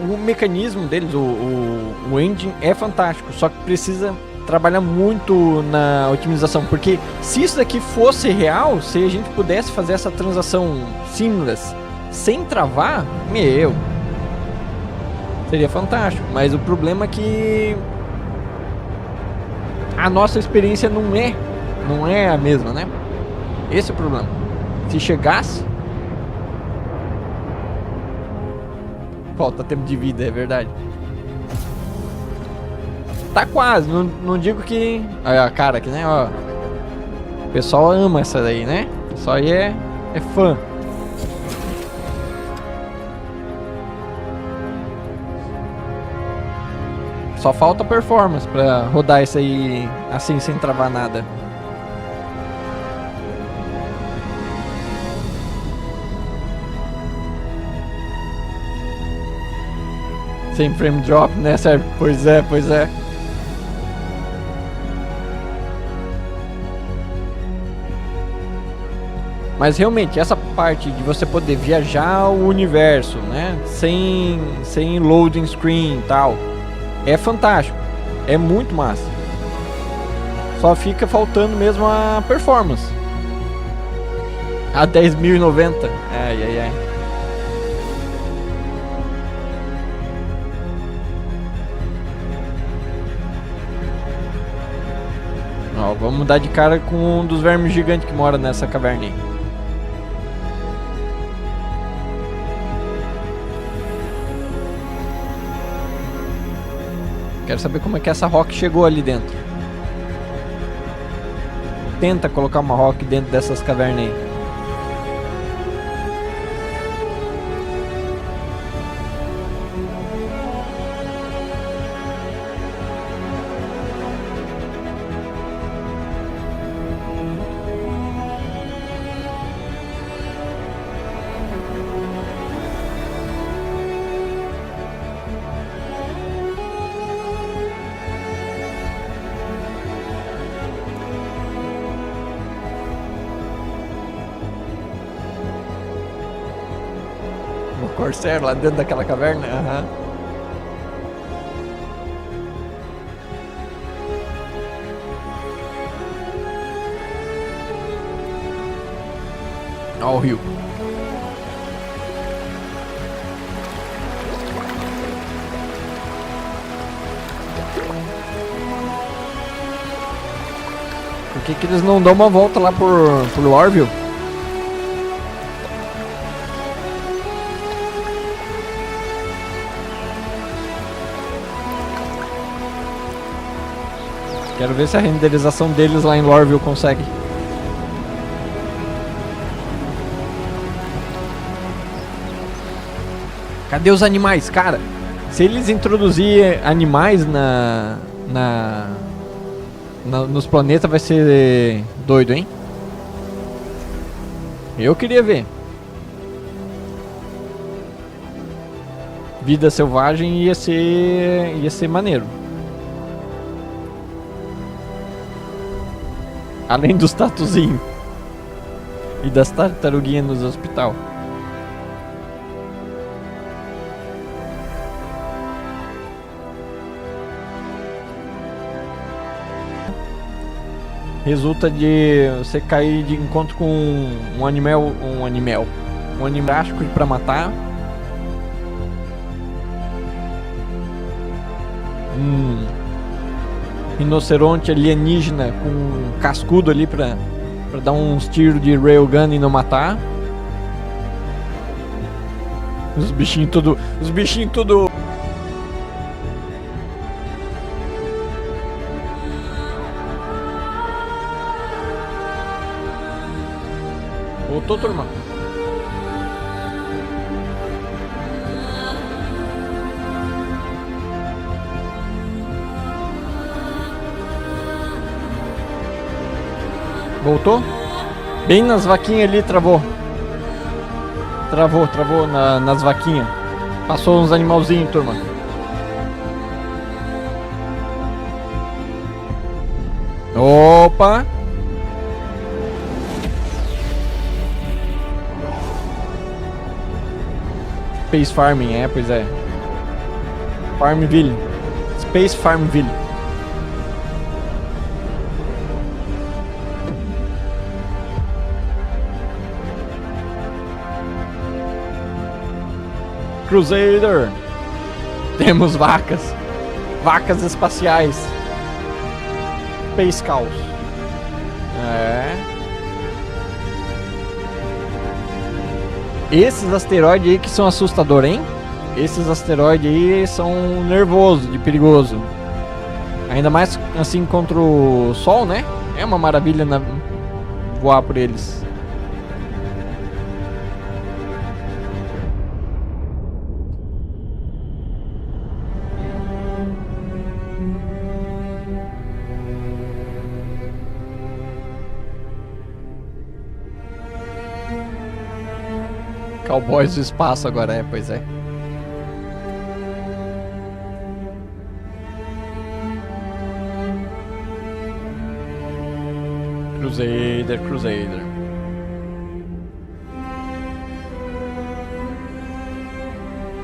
[SPEAKER 1] o mecanismo deles, o engine é fantástico, só que precisa trabalhar muito na otimização, porque se isso daqui fosse real, se a gente pudesse fazer essa transação seamless sem travar, seria fantástico. Mas o problema é que a nossa experiência não é a mesma, né? Esse é o problema. Se chegasse, falta tempo de vida, é verdade. Tá quase, não digo que... Olha a cara aqui, né? Ó. O pessoal ama essa daí, né? O pessoal aí é fã. Só falta performance pra rodar isso aí assim, sem travar nada. Sem frame drop, né, Sérgio? Pois é. Mas realmente, essa parte de você poder viajar o universo, né? Sem loading screen e tal, é fantástico. É muito massa. Só fica faltando mesmo a performance. A 10.090. Ai. Ó, vamos dar de cara com um dos vermes gigantes que mora nessa caverna aí. Quero saber como é que essa rock chegou ali dentro. Tenta colocar uma rock dentro dessas cavernas aí. Corsair lá dentro daquela caverna? Aham. Ó o rio. Por que eles não dão uma volta lá por Orville? Quero ver se a renderização deles lá em Lorville consegue. Cadê os animais, cara? Se eles introduzirem animais nos planetas, vai ser doido, hein? Eu queria ver. Vida selvagem ia ser maneiro. Além dos tatuzinhos e das tartaruguinhas nos hospital. Resulta de você cair de encontro com um animal drástico pra matar. Rinoceronte alienígena com um cascudo ali pra dar uns tiros de railgun e não matar. Os bichinhos tudo. Voltou, turma. Voltou? Bem nas vaquinhas ali, travou. Travou nas vaquinhas. Passou uns animalzinhos, turma. Opa! Space Farming, pois é. Farmville. Space Farmville. Crusader. Temos vacas. Vacas espaciais. Space Cows. Esses asteroides aí que são assustadores, hein? Esses asteroides aí são nervosos, de perigoso. Ainda mais assim contra o Sol, né? É uma maravilha voar por eles. Cowboys do espaço agora, pois é. Crusader.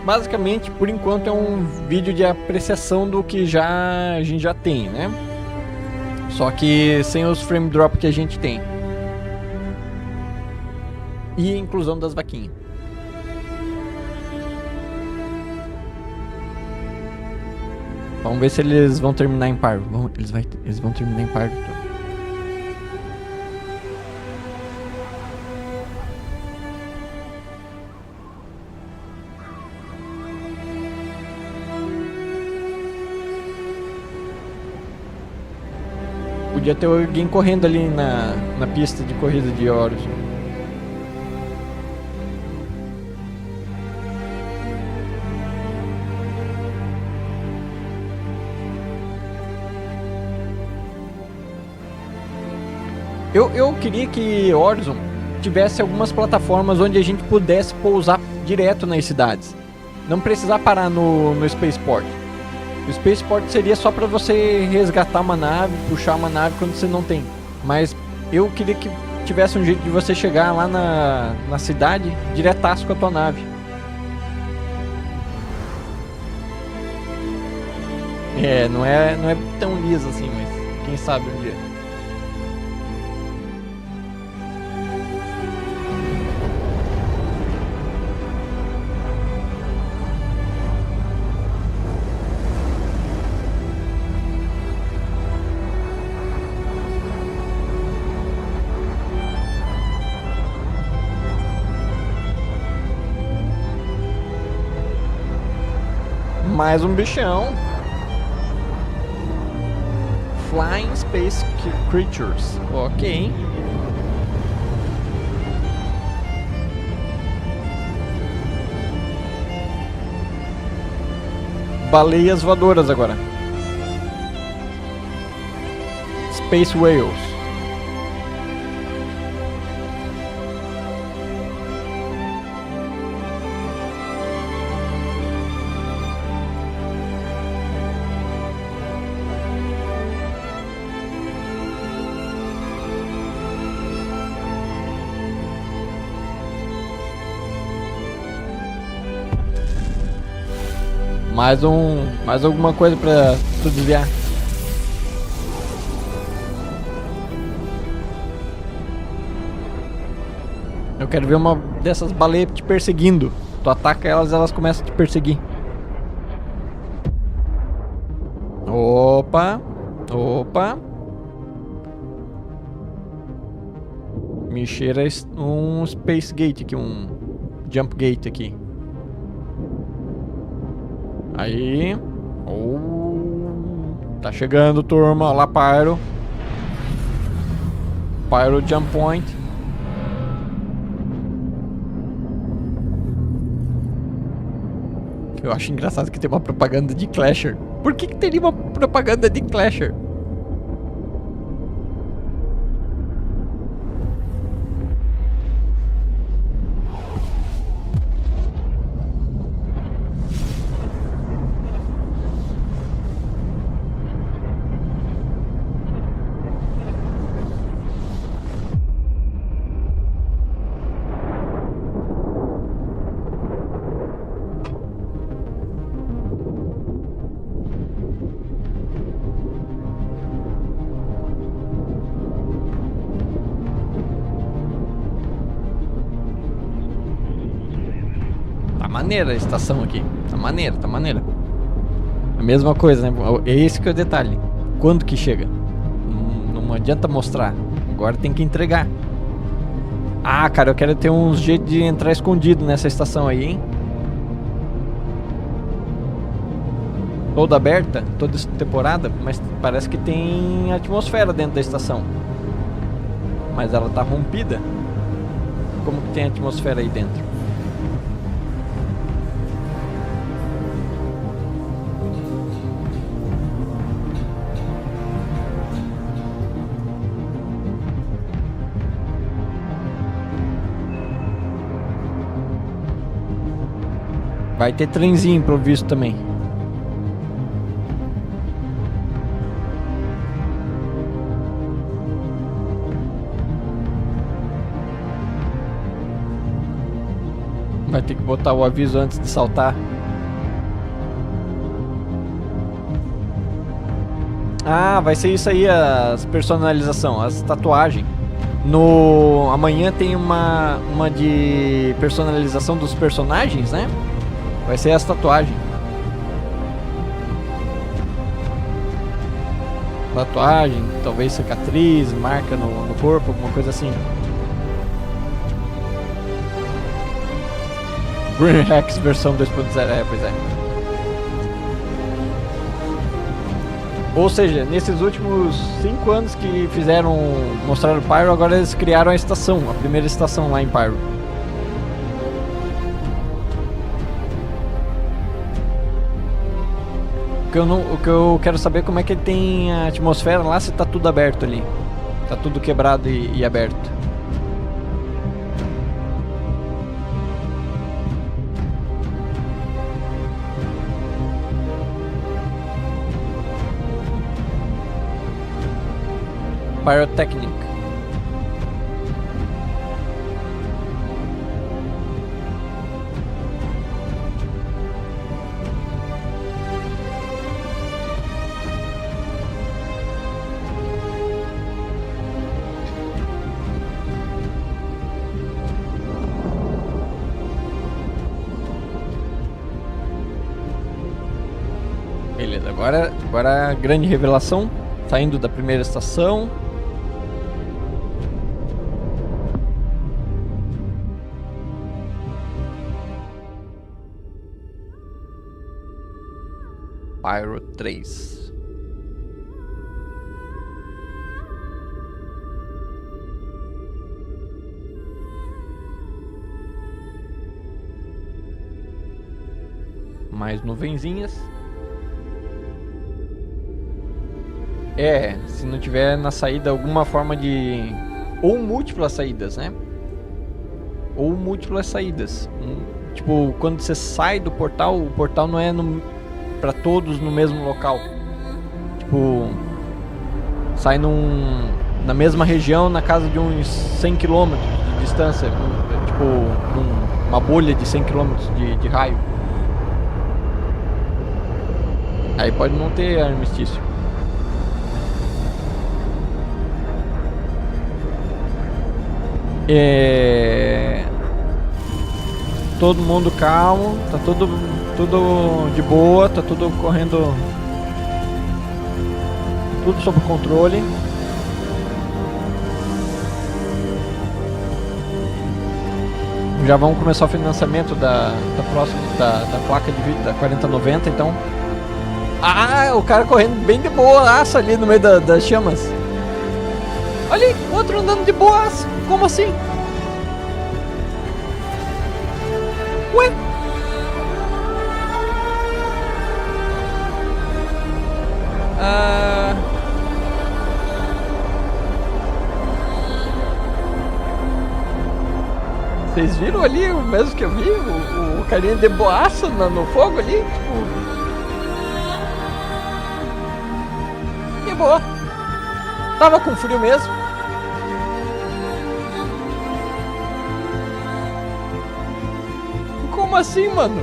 [SPEAKER 1] Basicamente, por enquanto, é um vídeo de apreciação do que a gente já tem, né? Só que sem os frame drop que a gente tem. E a inclusão das vaquinhas. Vamos ver se eles vão terminar em par. Eles vão terminar em par. Podia ter alguém correndo ali na pista de corrida de Horus. Eu queria que Horizon tivesse algumas plataformas onde a gente pudesse pousar direto nas cidades. Não precisar parar no Spaceport. O Spaceport seria só para você resgatar uma nave, puxar uma nave quando você não tem. Mas eu queria que tivesse um jeito de você chegar lá na cidade diretaço com a tua nave. Não é tão liso assim, mas quem sabe um dia. Mais um bichão. Flying Space Creatures. Ok. Baleias voadoras agora. Space Whales. Mais alguma coisa pra tu desviar. Eu quero ver uma dessas baleias te perseguindo. Tu ataca elas começam a te perseguir. Opa. Me cheira um Space Gate aqui, um Jump Gate aqui. Aí. Tá chegando, turma. Olha lá, Pyro. Pyro Jump Point. Eu acho engraçado que tem uma propaganda de Clasher. Por que teria uma propaganda de Clasher? maneira a estação aqui. Tá maneira, tá maneira. A mesma coisa, né? Esse que é o detalhe. Quando que chega? Não adianta mostrar. Agora tem que entregar. Ah, cara, eu quero ter uns jeitos de entrar escondido nessa estação aí, hein? Toda aberta, toda temporada, mas parece que tem atmosfera dentro da estação. Mas ela tá rompida. Como que tem atmosfera aí dentro? Vai ter trenzinho improviso também. Vai ter que botar o aviso antes de saltar. Ah, vai ser isso aí, as personalização, as tatuagens. No amanhã tem uma de personalização dos personagens, né? Vai ser as tatuagens. Tatuagem, talvez cicatriz, marca no corpo, alguma coisa assim. Green Hacks versão 2.0, pois é. Ou seja, nesses últimos 5 anos que mostraram Pyro, agora eles criaram a estação, a primeira estação lá em Pyro. O que eu quero saber é como é que tem a atmosfera lá, se tá tudo aberto ali. Tá tudo quebrado e aberto. Pyrotechnic. Beleza, agora a grande revelação, saindo da primeira estação. Pyro 3. Mais nuvenzinhas. Se não tiver na saída alguma forma de... Ou múltiplas saídas, né? Ou múltiplas saídas. Tipo, quando você sai do portal, o portal não é para todos no mesmo local. Tipo, sai na mesma região, na casa de uns 100 km de distância. Tipo, uma bolha de 100 km de raio. Aí pode não ter armistício. Todo mundo calmo, tá tudo de boa, tá tudo correndo, tudo sob controle. Já vamos começar o financiamento da placa de vídeo da 4090, então. Ah, o cara correndo bem de boaça ali no meio das chamas. Olha aí, outro andando de boaça. Como assim? Ué? Vocês viram ali o mesmo que eu vi? O carinha de boaça no fogo ali? Tipo... Que boa. Tava com frio mesmo. Como assim, mano?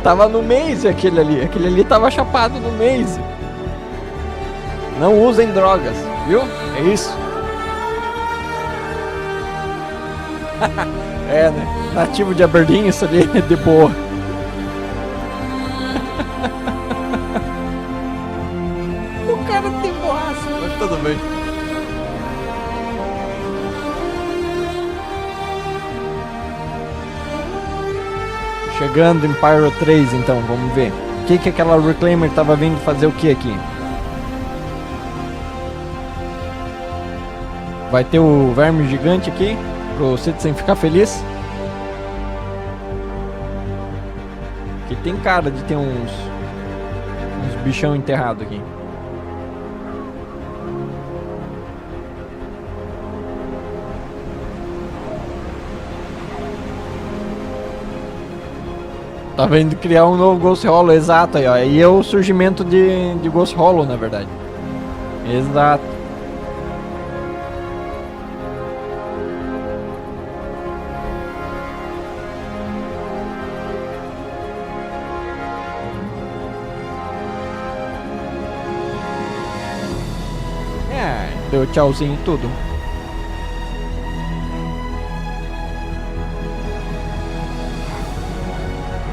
[SPEAKER 1] Tava no Maze aquele ali tava chapado no Maze. Não usem drogas, viu? É isso. É, né? Nativo de Aberdeen, isso ali é de boa. O cara tem borracha, mas tudo bem. Chegando em Pyro 3, então, vamos ver. O que aquela Reclaimer tava vindo fazer o que aqui? Vai ter o verme gigante aqui, pro Citizen ficar feliz. Que tem cara de ter uns bichão enterrado aqui. Tá vendo criar um novo Ghost Hollow, exato aí, ó. E é o surgimento de Ghost Hollow, na verdade. Exato. É, deu tchauzinho e tudo.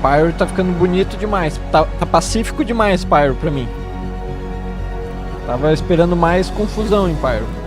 [SPEAKER 1] Pyro tá ficando bonito demais. Tá pacífico demais, Pyro, pra mim. Tava esperando mais confusão em Pyro.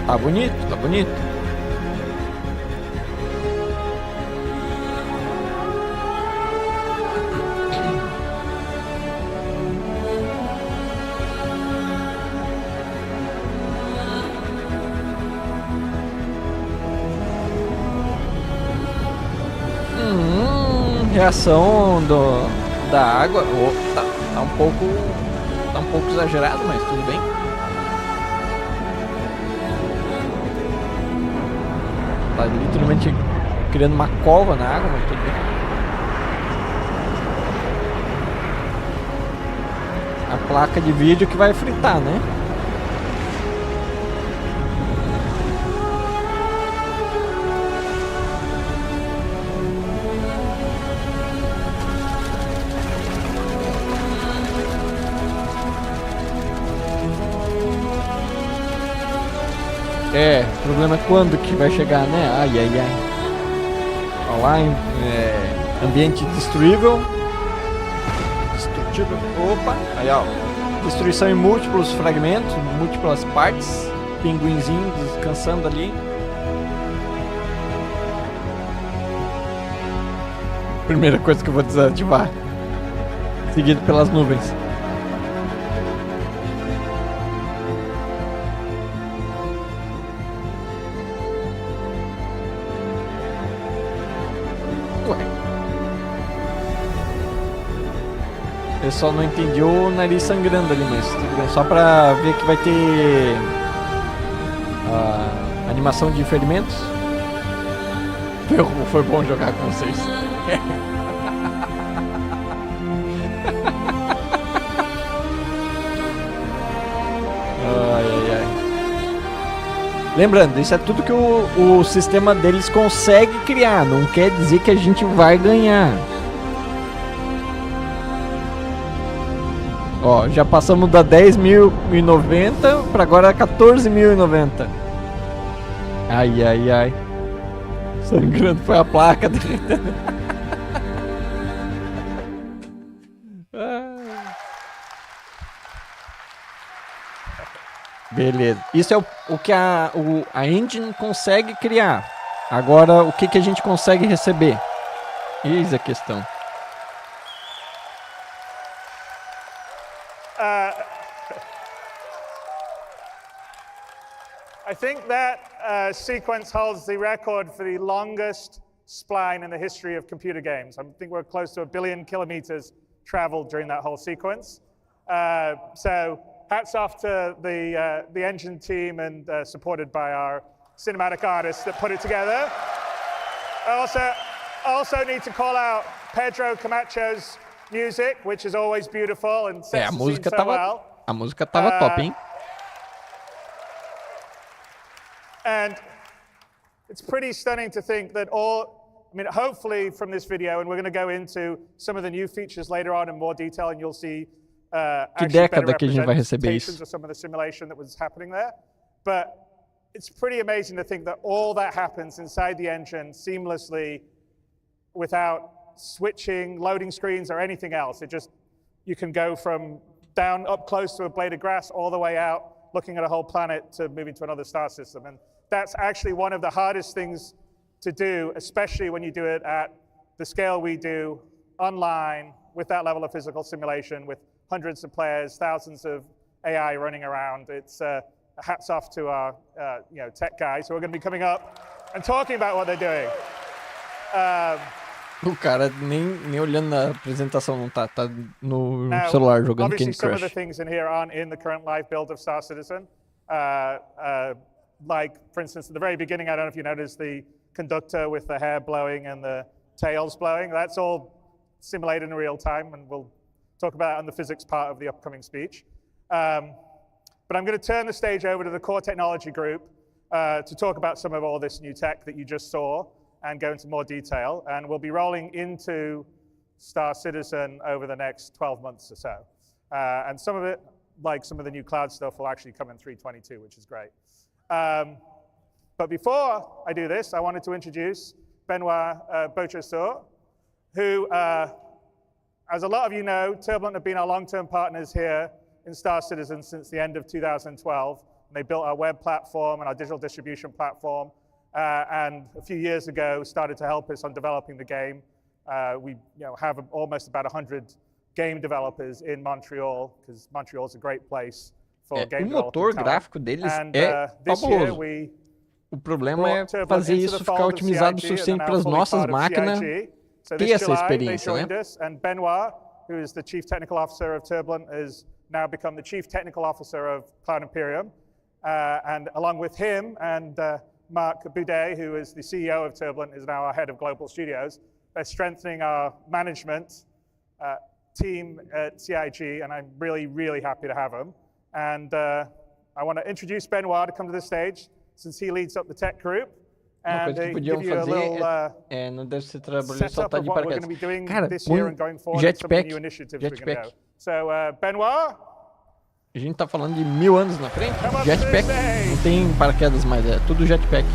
[SPEAKER 1] Tá bonito, tá bonito. Reação da água. Oh, tá um pouco exagerado, mas tudo bem. Tá literalmente criando uma cova na água, mas tudo bem. A placa de vídeo que vai fritar, né? É, o problema é quando que vai chegar, né? Ai, ai, ai. Online, ambiente destruível. Destrutível. Opa, aí ó. Destruição em múltiplos fragmentos, múltiplas partes. Pinguinzinho descansando ali. Primeira coisa que eu vou desativar. Seguido pelas nuvens. Eu só não entendi o nariz sangrando ali, mas tudo bem. Só pra ver que vai ter animação de ferimentos. Foi bom jogar com vocês. Ai, ai, ai. Lembrando, isso é tudo que o sistema deles consegue criar. Não quer dizer que a gente vai ganhar. Ó, já passamos da 10.090 para agora 14.090. Ai, ai, ai. Sangrando foi a placa dele. Beleza. Isso é o que a engine consegue criar. Agora, o que a gente consegue receber? Eis a questão.
[SPEAKER 7] I think that sequence holds the record for the longest spline in the history of computer games. I think we're close to 1 billion kilometers traveled during that whole sequence. So hats off to the engine team and supported by our cinematic artists that put it together. I also need to call out Pedro Camacho's music, which is always beautiful and sets the scene so well.
[SPEAKER 1] A música tava top, hein?
[SPEAKER 7] And it's pretty stunning to think that hopefully from this video, and we're going to go into some of the new features later on in more detail, and you'll see
[SPEAKER 1] Que década que a gente vai receber isso?
[SPEAKER 7] of some of the simulation that was happening there. But it's pretty amazing to think that all that happens inside the engine seamlessly without switching, loading screens, or anything else. You can go from down up close to a blade of grass all the way out, looking at a whole planet, to moving to another star system. And that's actually one of the hardest things to do, especially when you do it at the scale we do online with that level of physical simulation, with hundreds of players, thousands of AI running around. It's hats off to our tech guys who are going to be coming up and talking about what they're doing.
[SPEAKER 1] O cara nem olhando na apresentação, não tá no celular jogando Candy
[SPEAKER 7] Crush. Obviously, some of the things in here aren't in the current live build of Star Citizen. Like, for instance, at the very beginning, I don't know if you noticed the conductor with the hair blowing and the tails blowing. That's all simulated in real time, and we'll talk about it on the physics part of the upcoming speech. But I'm going to turn the stage over to the core technology group to talk about some of all this new tech that you just saw and go into more detail. And we'll be rolling into Star Citizen over the next 12 months or so. And some of it, like some of the new cloud stuff, will actually come in 3.22, which is great. But before I do this, I wanted to introduce Benoit Beauchesseau, who, as a lot of you know, Turbulent have been our long-term partners here in Star Citizen since the end of 2012. And they built our web platform and our digital distribution platform, and a few years ago started to help us on developing the game. We have almost about 100 game developers in Montreal, because Montreal is a great place for game development.
[SPEAKER 1] O motor gráfico deles é fabuloso. O problema é fazer isso ficar otimizado o suficiente para as nossas máquinas ter essa experiência, né?
[SPEAKER 7] And Benoit, who is the Chief Technical Officer of Turbulent, has now become the Chief Technical Officer of Cloud Imperium. And along with him and Marc Boudet, who is the CEO of Turbulent, is now our head of global studios. They're strengthening our management team at CIG, and I'm really, really happy to have them. And I want to introduce Benoit to come to the stage, since he leads up the tech group.
[SPEAKER 1] Uma coisa que podiam fazer não deve ser trabalhar saltar de paraquedas. Cara, põe jetpack.
[SPEAKER 7] So, Benoit?
[SPEAKER 1] A gente tá falando de 1000 anos na frente. Jetpack. Não tem paraquedas mais, é tudo jetpack.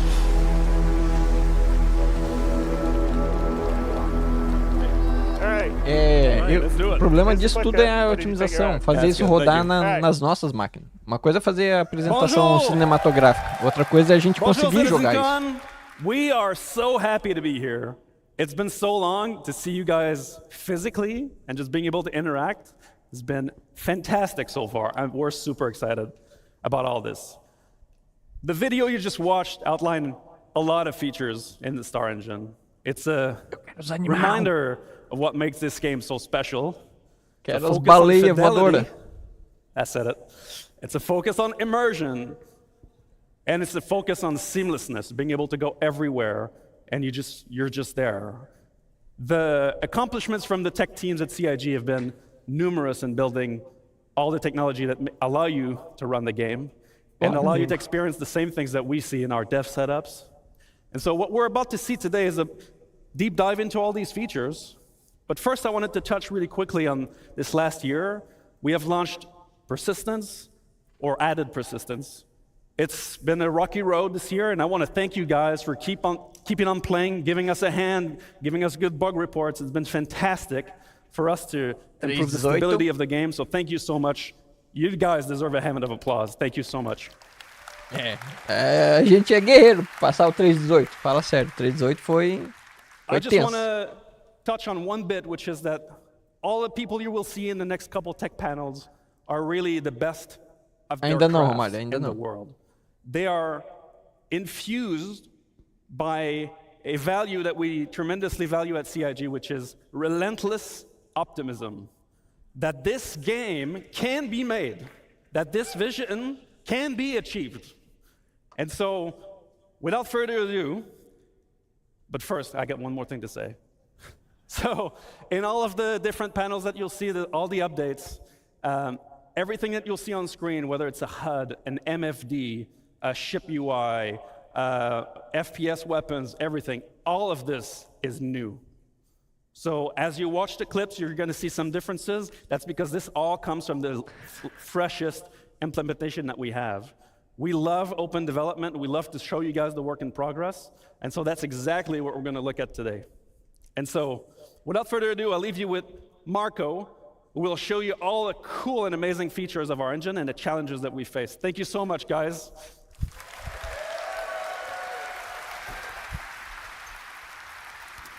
[SPEAKER 1] O problema disso tudo é a otimização, fazer isso rodar nas nossas máquinas. Uma coisa é fazer a apresentação cinematográfica, outra coisa é a gente conseguir jogar isso.
[SPEAKER 8] We are so happy to be here. It's been so long to see you guys physically and just being able to interact. It's been fantastic so far. We're super excited about all this. The video you just watched outlined a lot of features in the Star Engine. It's a reminder of what makes this game so special.
[SPEAKER 1] Quero as baleias voadoras.
[SPEAKER 8] I said it. It's a focus on immersion. And it's a focus on seamlessness, being able to go everywhere, and you're just there. The accomplishments from the tech teams at CIG have been numerous in building all the technology that allow you to run the game and allow you to experience the same things that we see in our dev setups. And so what we're about to see today is a deep dive into all these features. But first I wanted to touch really quickly on this last year. We have launched persistence, or added persistence. It's been a rocky road this year, and I want to thank you guys for keeping on playing, giving us a hand, giving us good bug reports. It's been fantastic for us to improve the stability of the game, so thank you so much. You guys deserve a hand of applause. Thank you so much.
[SPEAKER 1] A gente é guerreiro, passar o 3.18. Fala sério, 3.18 foi
[SPEAKER 8] I just want to touch on one bit, which is that all the people you will see in the next couple tech panels are really the best of their craft in the world. They are infused by a value that we tremendously value at CIG, which is relentless optimism. That this game can be made, that this vision can be achieved. And so, without further ado, but first, I got one more thing to say. So, in all of the different panels that you'll see, all the updates, everything that you'll see on screen, whether it's a HUD, an MFD, a ship UI, FPS weapons, everything, all of this is new. So as you watch the clips, you're going to see some differences. That's because this all comes from the freshest implementation that we have. We love open development. We love to show you guys the work in progress. And so that's exactly what we're going to look at today. And so without further ado, I'll leave you with Marco, who will show you all the cool and amazing features of our engine and the challenges that we face. Thank you so much, guys.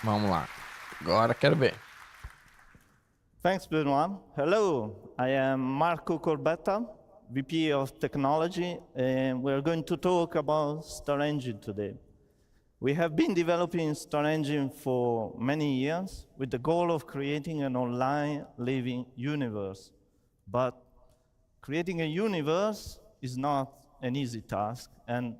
[SPEAKER 1] Vamos lá. Agora quero ver.
[SPEAKER 9] Thanks, Benoit. Hello, I am Marco Corbetta, VP of Technology, and we're going to talk about Star Engine today. We have been developing Star Engine for many years with the goal of creating an online living universe. But creating a universe is not an easy task, and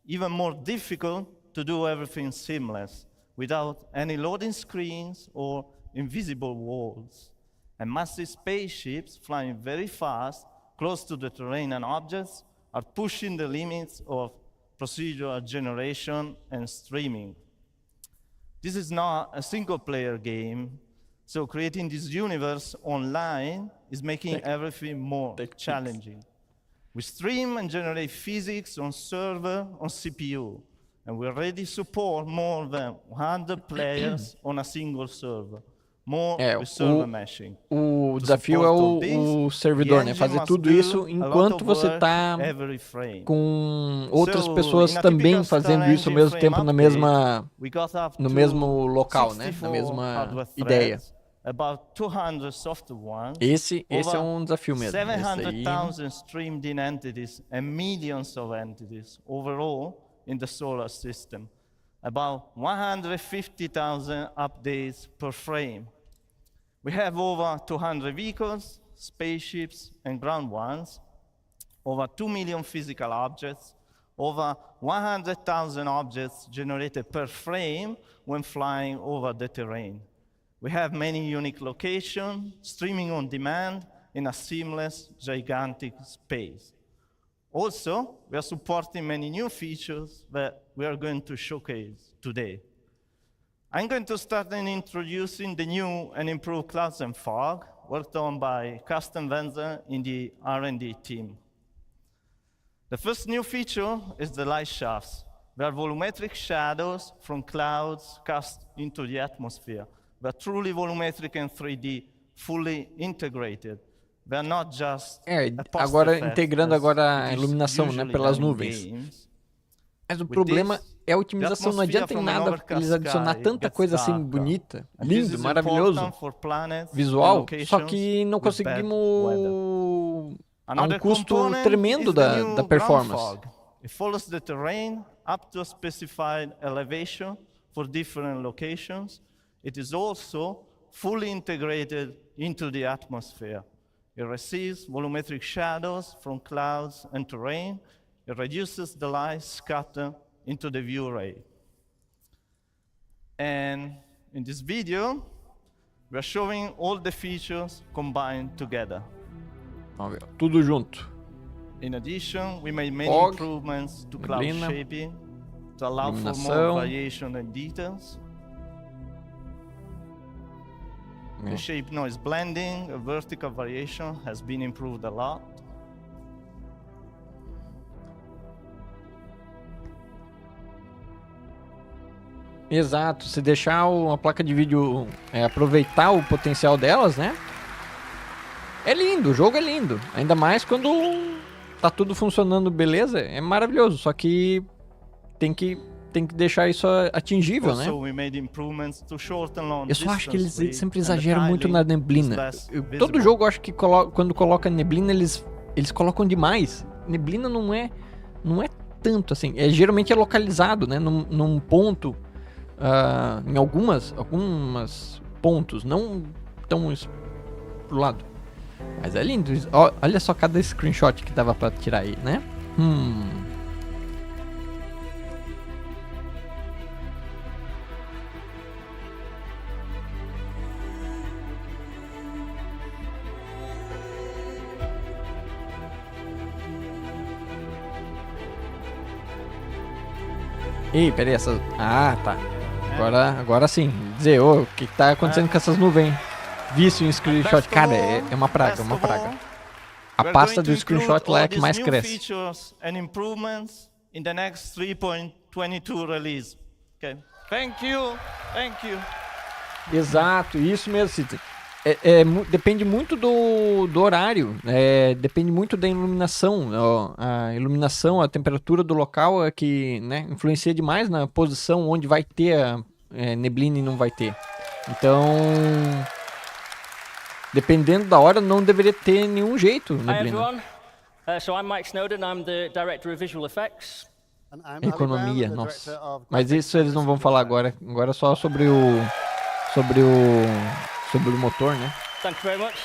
[SPEAKER 9] even more difficult to do everything seamless without any loading screens or invisible walls. And massive spaceships flying very fast, close to the terrain and objects, are pushing the limits of procedural generation and streaming. This is not a single-player game, so creating this universe online is making everything more challenging. We stream and generate physics on server, on CPU, and we already support more than 100 players on a single server. More with server meshing.
[SPEAKER 1] O desafio é o servidor, né? Fazer tudo isso enquanto você está com outras pessoas também fazendo isso ao mesmo tempo no mesmo local, né? Na mesma ideia. Esse é um desafio mesmo.
[SPEAKER 9] 700,000 streamed in entities and millions of entities overall in the solar system. About 150,000 updates per frame. We have over 200 vehicles, spaceships, and ground ones, over 2 million physical objects, over 100,000 objects generated per frame when flying over the terrain. We have many unique locations, streaming on demand in a seamless, gigantic space. Also, we are supporting many new features that we are going to showcase today. I'm going to start in introducing the new and improved clouds and fog worked on by Custom Vendor in the R&D team. The first new feature is the light shafts. They are volumetric shadows from clouds cast into the atmosphere. They are truly volumetric and 3D, fully integrated. They are not just
[SPEAKER 1] agora integrando agora a iluminação, né, pelas nuvens. Mas o problema é a otimização. Não adianta em nada eles adicionar tanta coisa assim bonita, lindo, maravilhoso, visual, só que não conseguimos a um custo tremendo da performance.
[SPEAKER 9] It follows the terrain up to a specified elevation for different locations. It is also fully integrated into the atmosphere. It receives volumetric shadows from clouds and terrain. It reduces the light scatter into the view ray. And in this video, we are showing all the features combined together.
[SPEAKER 1] Vamos ver, tudo junto.
[SPEAKER 9] In addition, we made many improvements to cloud shaping to allow for more variation and details. The shape noise blending, a vertical variation has been improved a lot.
[SPEAKER 1] Exato, se deixar a placa de vídeo aproveitar o potencial delas, né? É lindo, o jogo é lindo. Ainda mais quando tá tudo funcionando beleza, é maravilhoso. Só que tem que deixar isso atingível, né? Eu só acho que eles sempre exageram muito na neblina. Todo jogo eu acho que quando coloca neblina, eles colocam demais. Neblina não é tanto assim. Geralmente é localizado, né? Num ponto. Em algumas pontos, não tão pro lado. Mas é lindo isso. Olha só cada screenshot que dava pra tirar aí, né? Ih, peraí, essas... Ah, tá. Agora sim. Dizer, o que tá acontecendo com essas nuvens? Vício em screenshot. Cara, é uma praga, uma praga. A pasta do screenshot lá é a que mais cresce.
[SPEAKER 9] And improvements in the next 3.22 release. Okay. Thank you.
[SPEAKER 1] Exato, isso mesmo, City. Depende muito do horário, depende muito da iluminação. A iluminação, a temperatura do local é que, né, influencia demais na posição onde vai ter a neblina e não vai ter. Então, dependendo da hora, não deveria ter nenhum jeito neblina.
[SPEAKER 10] Hi everyone. So I'm Mike Snowden, I'm the director of visual effects.
[SPEAKER 1] Economia, nossa. Mas isso eles não vão falar agora. Agora é só sobre o motor, né?
[SPEAKER 10] Thank you very much.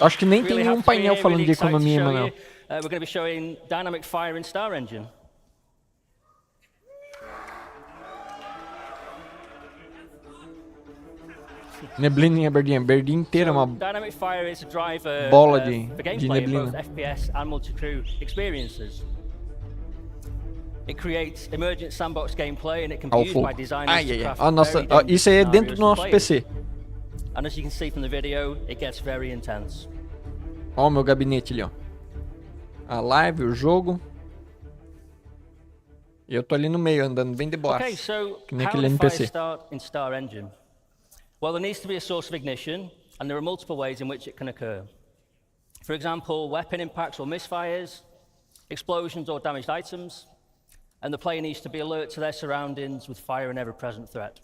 [SPEAKER 1] Acho que nem tem nenhum painel falando de economia, Emanuel.
[SPEAKER 10] We're going to be showing dynamic fire in Star Engine.
[SPEAKER 1] Neblina em Aberdeen. Aberdeen inteira é uma
[SPEAKER 10] Dynamic fire is a driver
[SPEAKER 1] bola
[SPEAKER 10] for
[SPEAKER 1] de
[SPEAKER 10] gameplay in both
[SPEAKER 1] neblina.
[SPEAKER 10] FPS and multi-crew experiences. It creates emergent sandbox gameplay and it can be used by designers to craft very dangerous
[SPEAKER 1] isso aí é dentro do nosso
[SPEAKER 10] scenarios for
[SPEAKER 1] PC.
[SPEAKER 10] players. And as you can see from the video, it gets very intense.
[SPEAKER 1] Ó o meu gabinete ali, ó. A live, o jogo. E eu tô ali no meio, andando bem de boa.
[SPEAKER 10] Okay, so
[SPEAKER 1] Que nem
[SPEAKER 10] how
[SPEAKER 1] aquele
[SPEAKER 10] would a fire
[SPEAKER 1] NPC.
[SPEAKER 10] start in Star Engine? Well, there needs to be a source of ignition, and there are multiple ways in which it can occur. For example, weapon impacts or misfires, explosions or damaged items, and the player needs to be alert to their surroundings with fire an ever-present threat.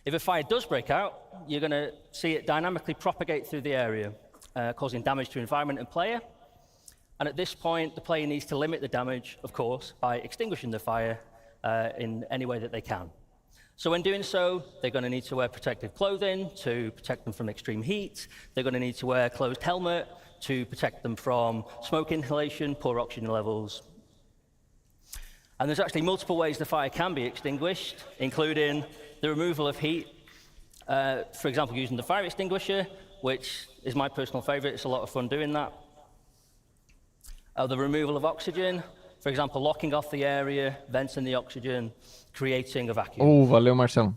[SPEAKER 10] If a fire does break out, you're going to see it dynamically propagate through the area, causing damage to environment and player. And at this point, the player needs to limit the damage, of course, by extinguishing the fire in any way that they can. So when doing so, they're going to need to wear protective clothing to protect them from extreme heat. They're going to need to wear a closed helmet to protect them from smoke inhalation, poor oxygen levels. And there's actually multiple ways the fire can be extinguished, including the removal of heat, for example, using the fire extinguisher, which is my personal favorite. It's a lot of fun doing that. The removal of oxygen, for example, locking off the area, venting the oxygen, creating a vacuum.
[SPEAKER 1] Valeu, Marcelo.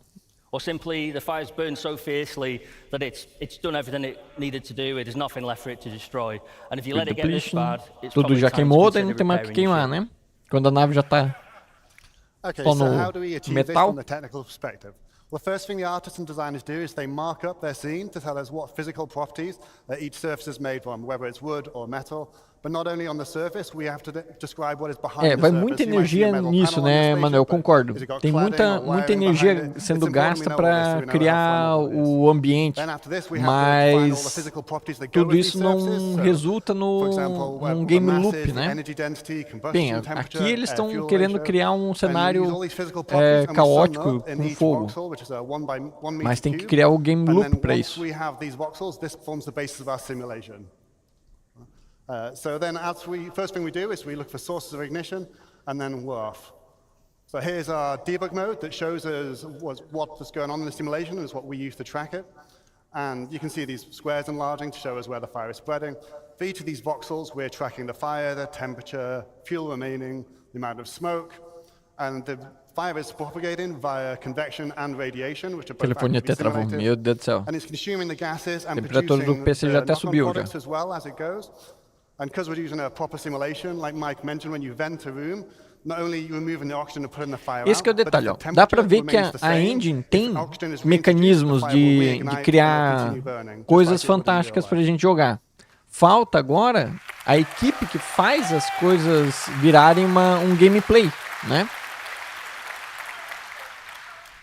[SPEAKER 10] Or simply, the fire's burned so fiercely that it's done everything it needed to do. There's nothing left for it to destroy. And if you let it get this bad, it's
[SPEAKER 1] Tudo
[SPEAKER 10] probably
[SPEAKER 1] já
[SPEAKER 10] time to
[SPEAKER 1] queimou, daí não
[SPEAKER 10] consider
[SPEAKER 1] tem mais o que
[SPEAKER 10] repairing your
[SPEAKER 1] queimar,
[SPEAKER 10] ship.
[SPEAKER 1] né? Quando a nave já tá
[SPEAKER 2] Okay,
[SPEAKER 1] só
[SPEAKER 2] so
[SPEAKER 1] no
[SPEAKER 2] how do we achieve this
[SPEAKER 1] metal.
[SPEAKER 2] from the technical perspective? Well, the first thing the artists and designers do is they mark up their scene to tell us what physical properties that each surface is made from, whether it's wood or metal. But not only on the surface, we have to describe what is behind the
[SPEAKER 1] vai
[SPEAKER 2] surface.
[SPEAKER 1] muita
[SPEAKER 2] You might see a
[SPEAKER 1] energia
[SPEAKER 2] metal
[SPEAKER 1] nisso,
[SPEAKER 2] panel on
[SPEAKER 1] né,
[SPEAKER 2] the
[SPEAKER 1] mano? Eu
[SPEAKER 2] spaceship, but
[SPEAKER 1] concordo.
[SPEAKER 2] has it got
[SPEAKER 1] Tem
[SPEAKER 2] cladding
[SPEAKER 1] muita
[SPEAKER 2] or wiring
[SPEAKER 1] energia
[SPEAKER 2] behind it?
[SPEAKER 1] sendo
[SPEAKER 2] It's important we
[SPEAKER 1] gasta
[SPEAKER 2] know all this so
[SPEAKER 1] para
[SPEAKER 2] we know how
[SPEAKER 1] criar
[SPEAKER 2] flammable it is.
[SPEAKER 1] o ambiente,
[SPEAKER 2] Then after this, we have to define all the
[SPEAKER 1] mas
[SPEAKER 2] physical properties that go
[SPEAKER 1] tudo
[SPEAKER 2] with
[SPEAKER 1] isso
[SPEAKER 2] these
[SPEAKER 1] não
[SPEAKER 2] surfaces. So,
[SPEAKER 1] resulta
[SPEAKER 2] for example,
[SPEAKER 1] num
[SPEAKER 2] what
[SPEAKER 1] game
[SPEAKER 2] mass
[SPEAKER 1] loop,
[SPEAKER 2] is,
[SPEAKER 1] né?
[SPEAKER 2] energy density, combustion
[SPEAKER 1] Bem,
[SPEAKER 2] temperature,
[SPEAKER 1] aqui eles estão
[SPEAKER 2] fuel
[SPEAKER 1] querendo
[SPEAKER 2] ratio,
[SPEAKER 1] criar um
[SPEAKER 2] and
[SPEAKER 1] cenário
[SPEAKER 2] use all these physical properties, and we sum
[SPEAKER 1] caótico
[SPEAKER 2] up in
[SPEAKER 1] com
[SPEAKER 2] each
[SPEAKER 1] fogo,
[SPEAKER 2] voxel, which is a 1 by 1 meter
[SPEAKER 1] mas tem que
[SPEAKER 2] cube.
[SPEAKER 1] criar o game
[SPEAKER 2] And
[SPEAKER 1] loop
[SPEAKER 2] then
[SPEAKER 1] para
[SPEAKER 2] once
[SPEAKER 1] isso.
[SPEAKER 2] we have these voxels, this forms the basis of our simulation. So then first thing we do is we look for sources of ignition and then we're off. So here's our debug mode that shows us what's going on in the simulation and is what we use to track it. And you can see these squares enlarging to show us where the fire is spreading. For each of these voxels, we're tracking the fire, the temperature, fuel remaining, the amount of smoke, and the fire is propagating via convection and radiation, which are both
[SPEAKER 1] Telefonia
[SPEAKER 2] actively
[SPEAKER 1] até travou,
[SPEAKER 2] simulated.
[SPEAKER 1] meu Deus do céu.
[SPEAKER 2] And it's consuming the gases and
[SPEAKER 1] Temperatura do
[SPEAKER 2] producing
[SPEAKER 1] PC já até
[SPEAKER 2] the
[SPEAKER 1] subiu
[SPEAKER 2] knock-on
[SPEAKER 1] já.
[SPEAKER 2] products as well as it goes. And because we're using a proper simulation, like Mike mentioned, when you vent a room, not only you removing the oxygen and putting the fire
[SPEAKER 1] Esse que é o
[SPEAKER 2] out, but if
[SPEAKER 1] detalhe,
[SPEAKER 2] the
[SPEAKER 1] ó. Dá pra
[SPEAKER 2] temperature
[SPEAKER 1] ver que
[SPEAKER 2] remains the
[SPEAKER 1] a
[SPEAKER 2] same,
[SPEAKER 1] engine
[SPEAKER 2] if
[SPEAKER 1] tem
[SPEAKER 2] oxygen is
[SPEAKER 1] mecanismos
[SPEAKER 2] reintroduced, the fire will
[SPEAKER 1] de
[SPEAKER 2] reignite and will
[SPEAKER 1] criar
[SPEAKER 2] continue burning, just
[SPEAKER 1] coisas
[SPEAKER 2] like it would in real
[SPEAKER 1] fantásticas
[SPEAKER 2] life.
[SPEAKER 1] pra gente jogar. Falta agora a equipe que faz as coisas virarem um gameplay, né?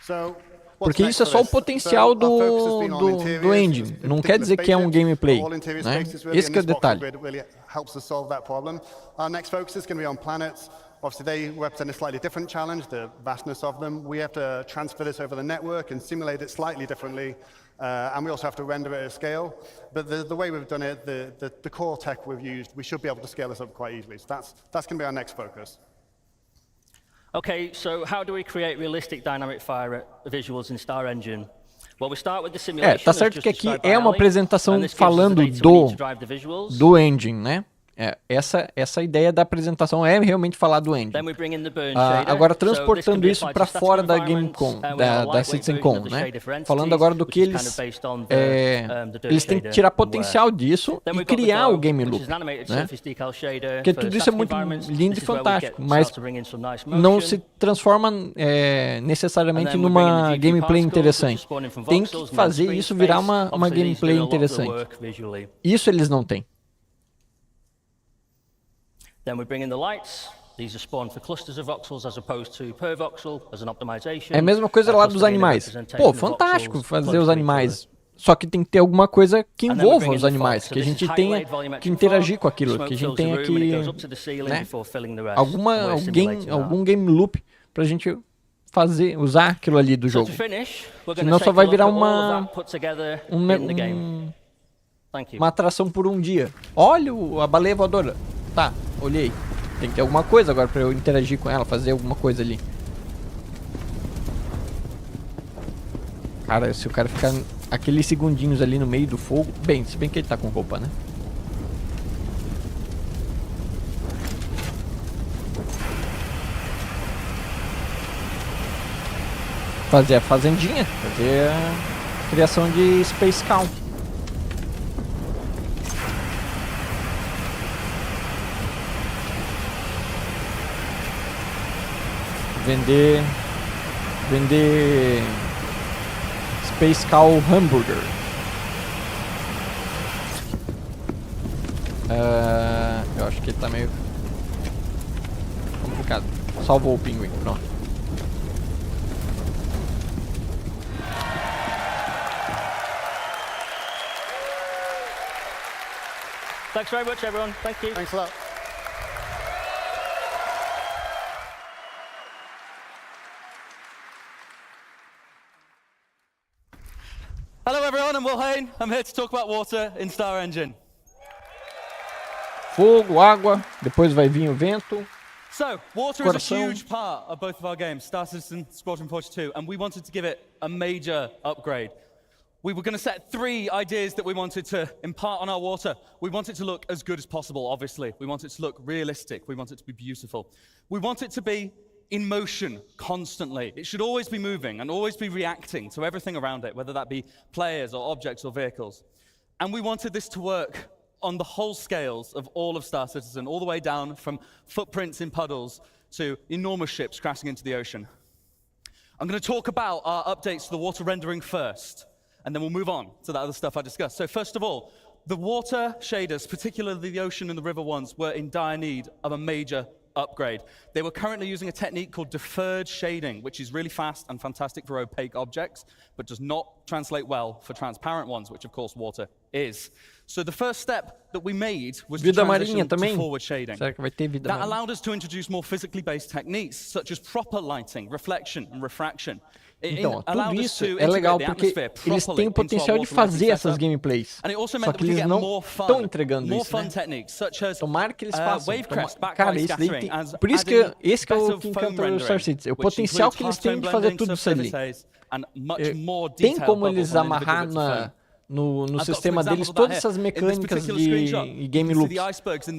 [SPEAKER 2] So, what's
[SPEAKER 1] Porque
[SPEAKER 2] next
[SPEAKER 1] isso é
[SPEAKER 2] for
[SPEAKER 1] só o
[SPEAKER 2] this?
[SPEAKER 1] potencial
[SPEAKER 2] So, our focus has been on
[SPEAKER 1] do
[SPEAKER 2] interiors,
[SPEAKER 1] engine.
[SPEAKER 2] in
[SPEAKER 1] Não quer
[SPEAKER 2] particular
[SPEAKER 1] dizer que é um
[SPEAKER 2] spaceships,
[SPEAKER 1] gameplay,
[SPEAKER 2] all interior
[SPEAKER 1] né?
[SPEAKER 2] spaces really,
[SPEAKER 1] Esse
[SPEAKER 2] and
[SPEAKER 1] que é o
[SPEAKER 2] this voxel
[SPEAKER 1] detalhe.
[SPEAKER 2] grid really helps us solve that problem. Our next focus is going to be on planets. Obviously, they represent a slightly different challenge, the vastness of them. We have to transfer this over the network and simulate it slightly differently.
[SPEAKER 11] And we also have to render it at scale. But the way we've done it, the core tech we've used, we should be able to scale this up quite easily. So that's going to be our next focus.
[SPEAKER 10] Okay, so how do we create realistic dynamic fire visuals in Star Engine? Well, we start with the simulation,
[SPEAKER 1] tá certo que aqui é uma apresentação falando do engine, né? Essa ideia da apresentação é realmente falar do engine. Agora, transportando isso para fora da GameCon, da CitizenCon, né? Falando agora do que eles têm que tirar potencial disso e criar o game loop, né? Porque tudo isso é muito lindo e fantástico, mas não se transforma necessariamente numa gameplay interessante. Tem que fazer isso virar uma gameplay interessante. Isso eles não têm.
[SPEAKER 10] Then we bring in the lights. These are spawned for clusters of voxels as opposed to per voxel as an optimization.
[SPEAKER 1] É a mesma coisa lá dos animais. Pô, fantástico fazer os animais. Só que tem que ter alguma coisa que envolva os animais, que a gente tenha que interagir com aquilo, que a gente tenha que, né, algum game loop pra gente usar aquilo ali do jogo. Senão só vai virar uma atração por um dia. Olha a baleia voadora. Tá, olhei. Tem que ter alguma coisa agora pra eu interagir com ela, fazer alguma coisa ali. Cara, se o cara ficar aqueles segundinhos ali no meio do fogo... Bem, se bem que ele tá com roupa, né? Fazer a fazendinha, fazer a criação de Space Cow. Vender Space Cow Hambúrguer. Eu acho que ele tá meio complicado. Salvou o pinguim, pronto.
[SPEAKER 10] Thanks very much, everyone. Thank you.
[SPEAKER 11] Thanks a lot.
[SPEAKER 12] Hello everyone, I'm Will Hain. I'm here to talk about water in Star Engine.
[SPEAKER 1] Fogo, água, depois vai vir o vento.
[SPEAKER 12] So, water is a huge part of both of our games, Star Citizen, Squadron 42, and we wanted to give it a major upgrade. We were going to set 3 ideas that we wanted to impart on our water. We want it to look as good as possible, obviously. We want it to look realistic. We want it to be beautiful. We want it to be in motion constantly. It should always be moving and always be reacting to everything around it, whether that be players or objects or vehicles. And we wanted this to work on the whole scales of all of Star Citizen, all the way down from footprints in puddles to enormous ships crashing into the ocean. I'm going to talk about our updates to the water rendering first, and then we'll move on to that other stuff I discussed. So first of all, the water shaders, particularly the ocean and the river ones, were in dire need of a major upgrade. They were currently using a technique called deferred shading, which is really fast and fantastic for opaque objects, but does not translate well for transparent ones, which of course water is. So the first step that we made was to transition to forward shading. That allowed us to introduce more physically based techniques, such as proper lighting, reflection, and refraction.
[SPEAKER 1] Então, tudo isso é legal porque eles têm o potencial de fazer essas gameplays, só que eles não estão entregando isso, né? Tomara que eles façam. Cara, isso daí tem... Por isso que esse que é o que encanta o Star Citizen, o potencial que eles têm de fazer tudo isso ali. Tem como eles amarrar no sistema deles todas essas mecânicas de game loops.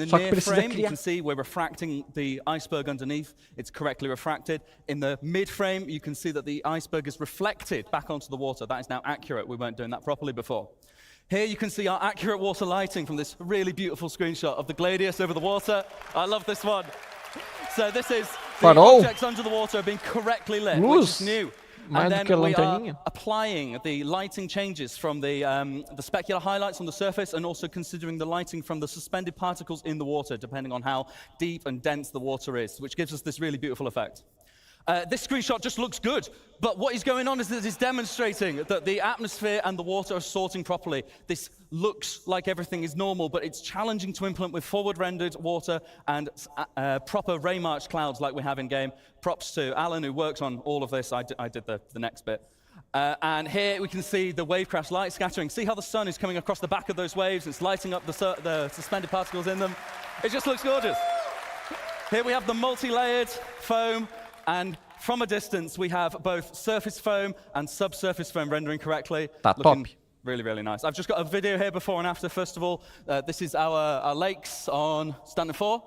[SPEAKER 1] Só que precisa criar.
[SPEAKER 12] You can see we're refracting the iceberg underneath. It's correctly refracted. In the mid frame, you can see that the iceberg is reflected back onto the water. That is now accurate. We weren't doing that properly before. Here you can see our accurate water lighting from this really beautiful screenshot of the Gladius over the water. I love this one. So this is the objects under the water being correctly lit, which is new. And then we are applying the lighting changes from the specular highlights on the surface and also considering the lighting from the suspended particles in the water, depending on how deep and dense the water is, which gives us this really beautiful effect. This screenshot just looks good, but what is going on is that it's demonstrating that the atmosphere and the water are sorting properly. This looks like everything is normal, but it's challenging to implement with forward-rendered water and proper ray-marched clouds like we have in-game. Props to Alan, who works on all of this. I did the next bit. And here we can see the wave crash light scattering. See how the sun is coming across the back of those waves? It's lighting up the suspended particles in them. It just looks gorgeous. Here we have the multi-layered foam, and from a distance we have both surface foam and subsurface foam rendering correctly.
[SPEAKER 1] Top.
[SPEAKER 12] Really, really nice. I've just got a video here before and after. First of all, this is our lakes on Stanton 4.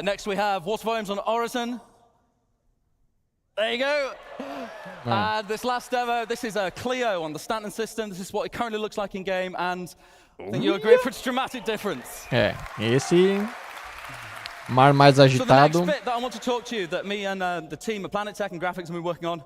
[SPEAKER 12] Next we have water volumes on Horizon. There you go. And this last demo, this is a Clio on the Stanton system. This is what it currently looks like in game, and I think you'll agree for its dramatic difference.
[SPEAKER 1] Esse mar mais agitado.
[SPEAKER 12] So the next bit that I want to talk to you, that me and the team at Planet Tech and Graphics have been working on,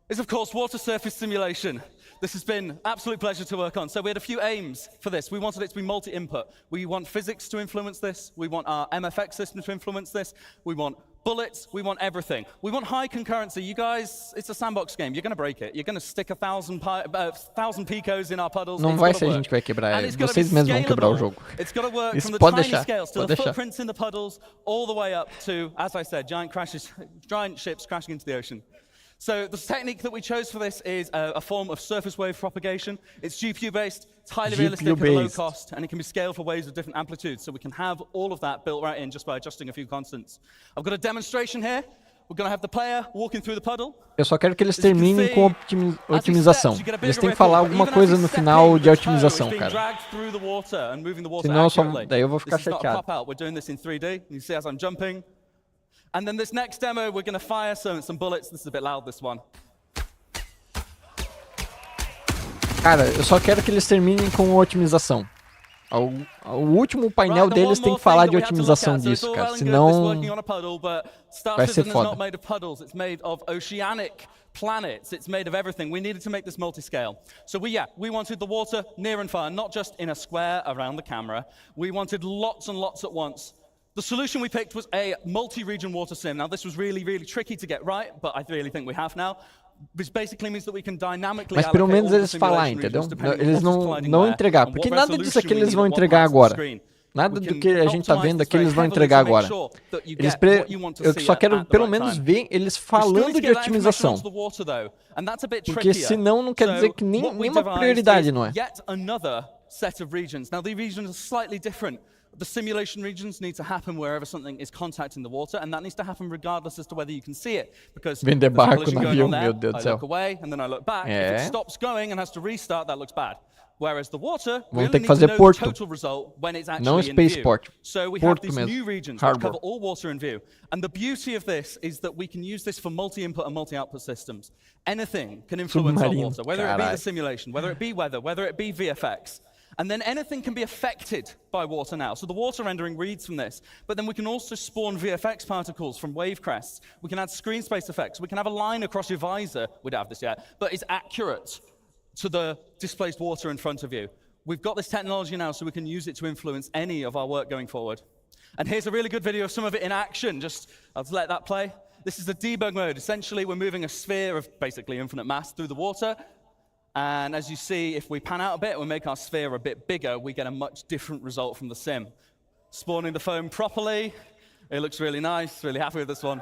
[SPEAKER 12] is of course water surface simulation. This has been an absolute pleasure to work on. So we had a few aims for this. We wanted it to be multi-input. We want physics to influence this. We want our MFX system to influence this. We want bullets. We want everything. We want high concurrency. You guys, it's a sandbox game. You're going to break it. You're going to stick 1,000 picos in our puddles.
[SPEAKER 1] Não vai ser a gente que vai quebrar. Vocês mesmos vão quebrar o jogo.
[SPEAKER 12] It's got to work
[SPEAKER 1] Isso
[SPEAKER 12] from the
[SPEAKER 1] pode
[SPEAKER 12] tiny
[SPEAKER 1] deixar.
[SPEAKER 12] scales to the footprints in the puddles, all the way up to, as I said, giant ships crashing into the ocean. So the technique that we chose for this is a form of surface wave propagation. It's GPU-based, it's highly realistic and low cost, and it can be scaled for waves of different amplitudes. So we can have all of that built right in just by adjusting a few constants. I've got a demonstration here. We're going to have the player walking through the puddle.
[SPEAKER 1] Eu só quero que eles terminem com otimização. Eles têm que falar alguma coisa no final de otimização, cara. Senão daí eu vou ficar chateado.
[SPEAKER 12] We're doing this in 3D. You see as I'm jumping. And then this next demo, we're going to fire some bullets. This is a bit loud, this one.
[SPEAKER 1] Cara, eu só quero que eles terminem com otimização. O último painel deles tem que falar de otimização disso, cara. Senão vai ser foda.
[SPEAKER 12] It's made of oceanic planets. It's made of everything. We needed to make this multi-scale. So we wanted the water near and far, not just in a square around the camera. We wanted lots and lots at once. The solution we picked was a multi-region water sim. Now, this was really, really tricky to get right, but I really think we have now. Which basically means that we can dynamically
[SPEAKER 1] Mas pelo menos eles falar, entendeu? Eles não entregar, porque nada disso aqui eles vão entregar agora. Nada do que a gente tá vendo aqui eles vão entregar agora. Eu só quero pelo menos ver eles falando de otimização. Porque senão não quer dizer que nenhuma prioridade, não é?
[SPEAKER 12] The simulation regions need to happen wherever something is contacting the water, and that needs to happen regardless as to whether you can see it. Because
[SPEAKER 1] vender barco no avião, meu Deus do
[SPEAKER 12] I
[SPEAKER 1] céu.
[SPEAKER 12] look away and then I look back. If it stops going and has to restart, that looks bad. Whereas the water, we
[SPEAKER 1] Vão ter
[SPEAKER 12] only
[SPEAKER 1] que
[SPEAKER 12] need
[SPEAKER 1] fazer
[SPEAKER 12] to know
[SPEAKER 1] porto,
[SPEAKER 12] the total result when it's
[SPEAKER 1] não
[SPEAKER 12] actually in view.
[SPEAKER 1] spaceport.
[SPEAKER 12] So we have
[SPEAKER 1] Porto
[SPEAKER 12] these
[SPEAKER 1] mesmo.
[SPEAKER 12] new regions
[SPEAKER 1] Harbor.
[SPEAKER 12] that cover all water in view. And the beauty of this is that we can use this for multi-input and multi-output systems. Anything can influence our water, whether it be the simulation, whether it be weather, whether it be VFX. And then anything can be affected by water now. So the water rendering reads from this. But then we can also spawn VFX particles from wave crests. We can add screen space effects. We can have a line across your visor. We don't have this yet. But it's accurate to the displaced water in front of you. We've got this technology now, so we can use it to influence any of our work going forward. And here's a really good video of some of it in action. I'll just let that play. This is the debug mode. Essentially, we're moving a sphere of basically infinite mass through the water. And as you see, if we pan out a bit, we make our sphere a bit bigger, we get a much different result from the sim. Spawning the foam properly. It looks really nice, really happy with this one.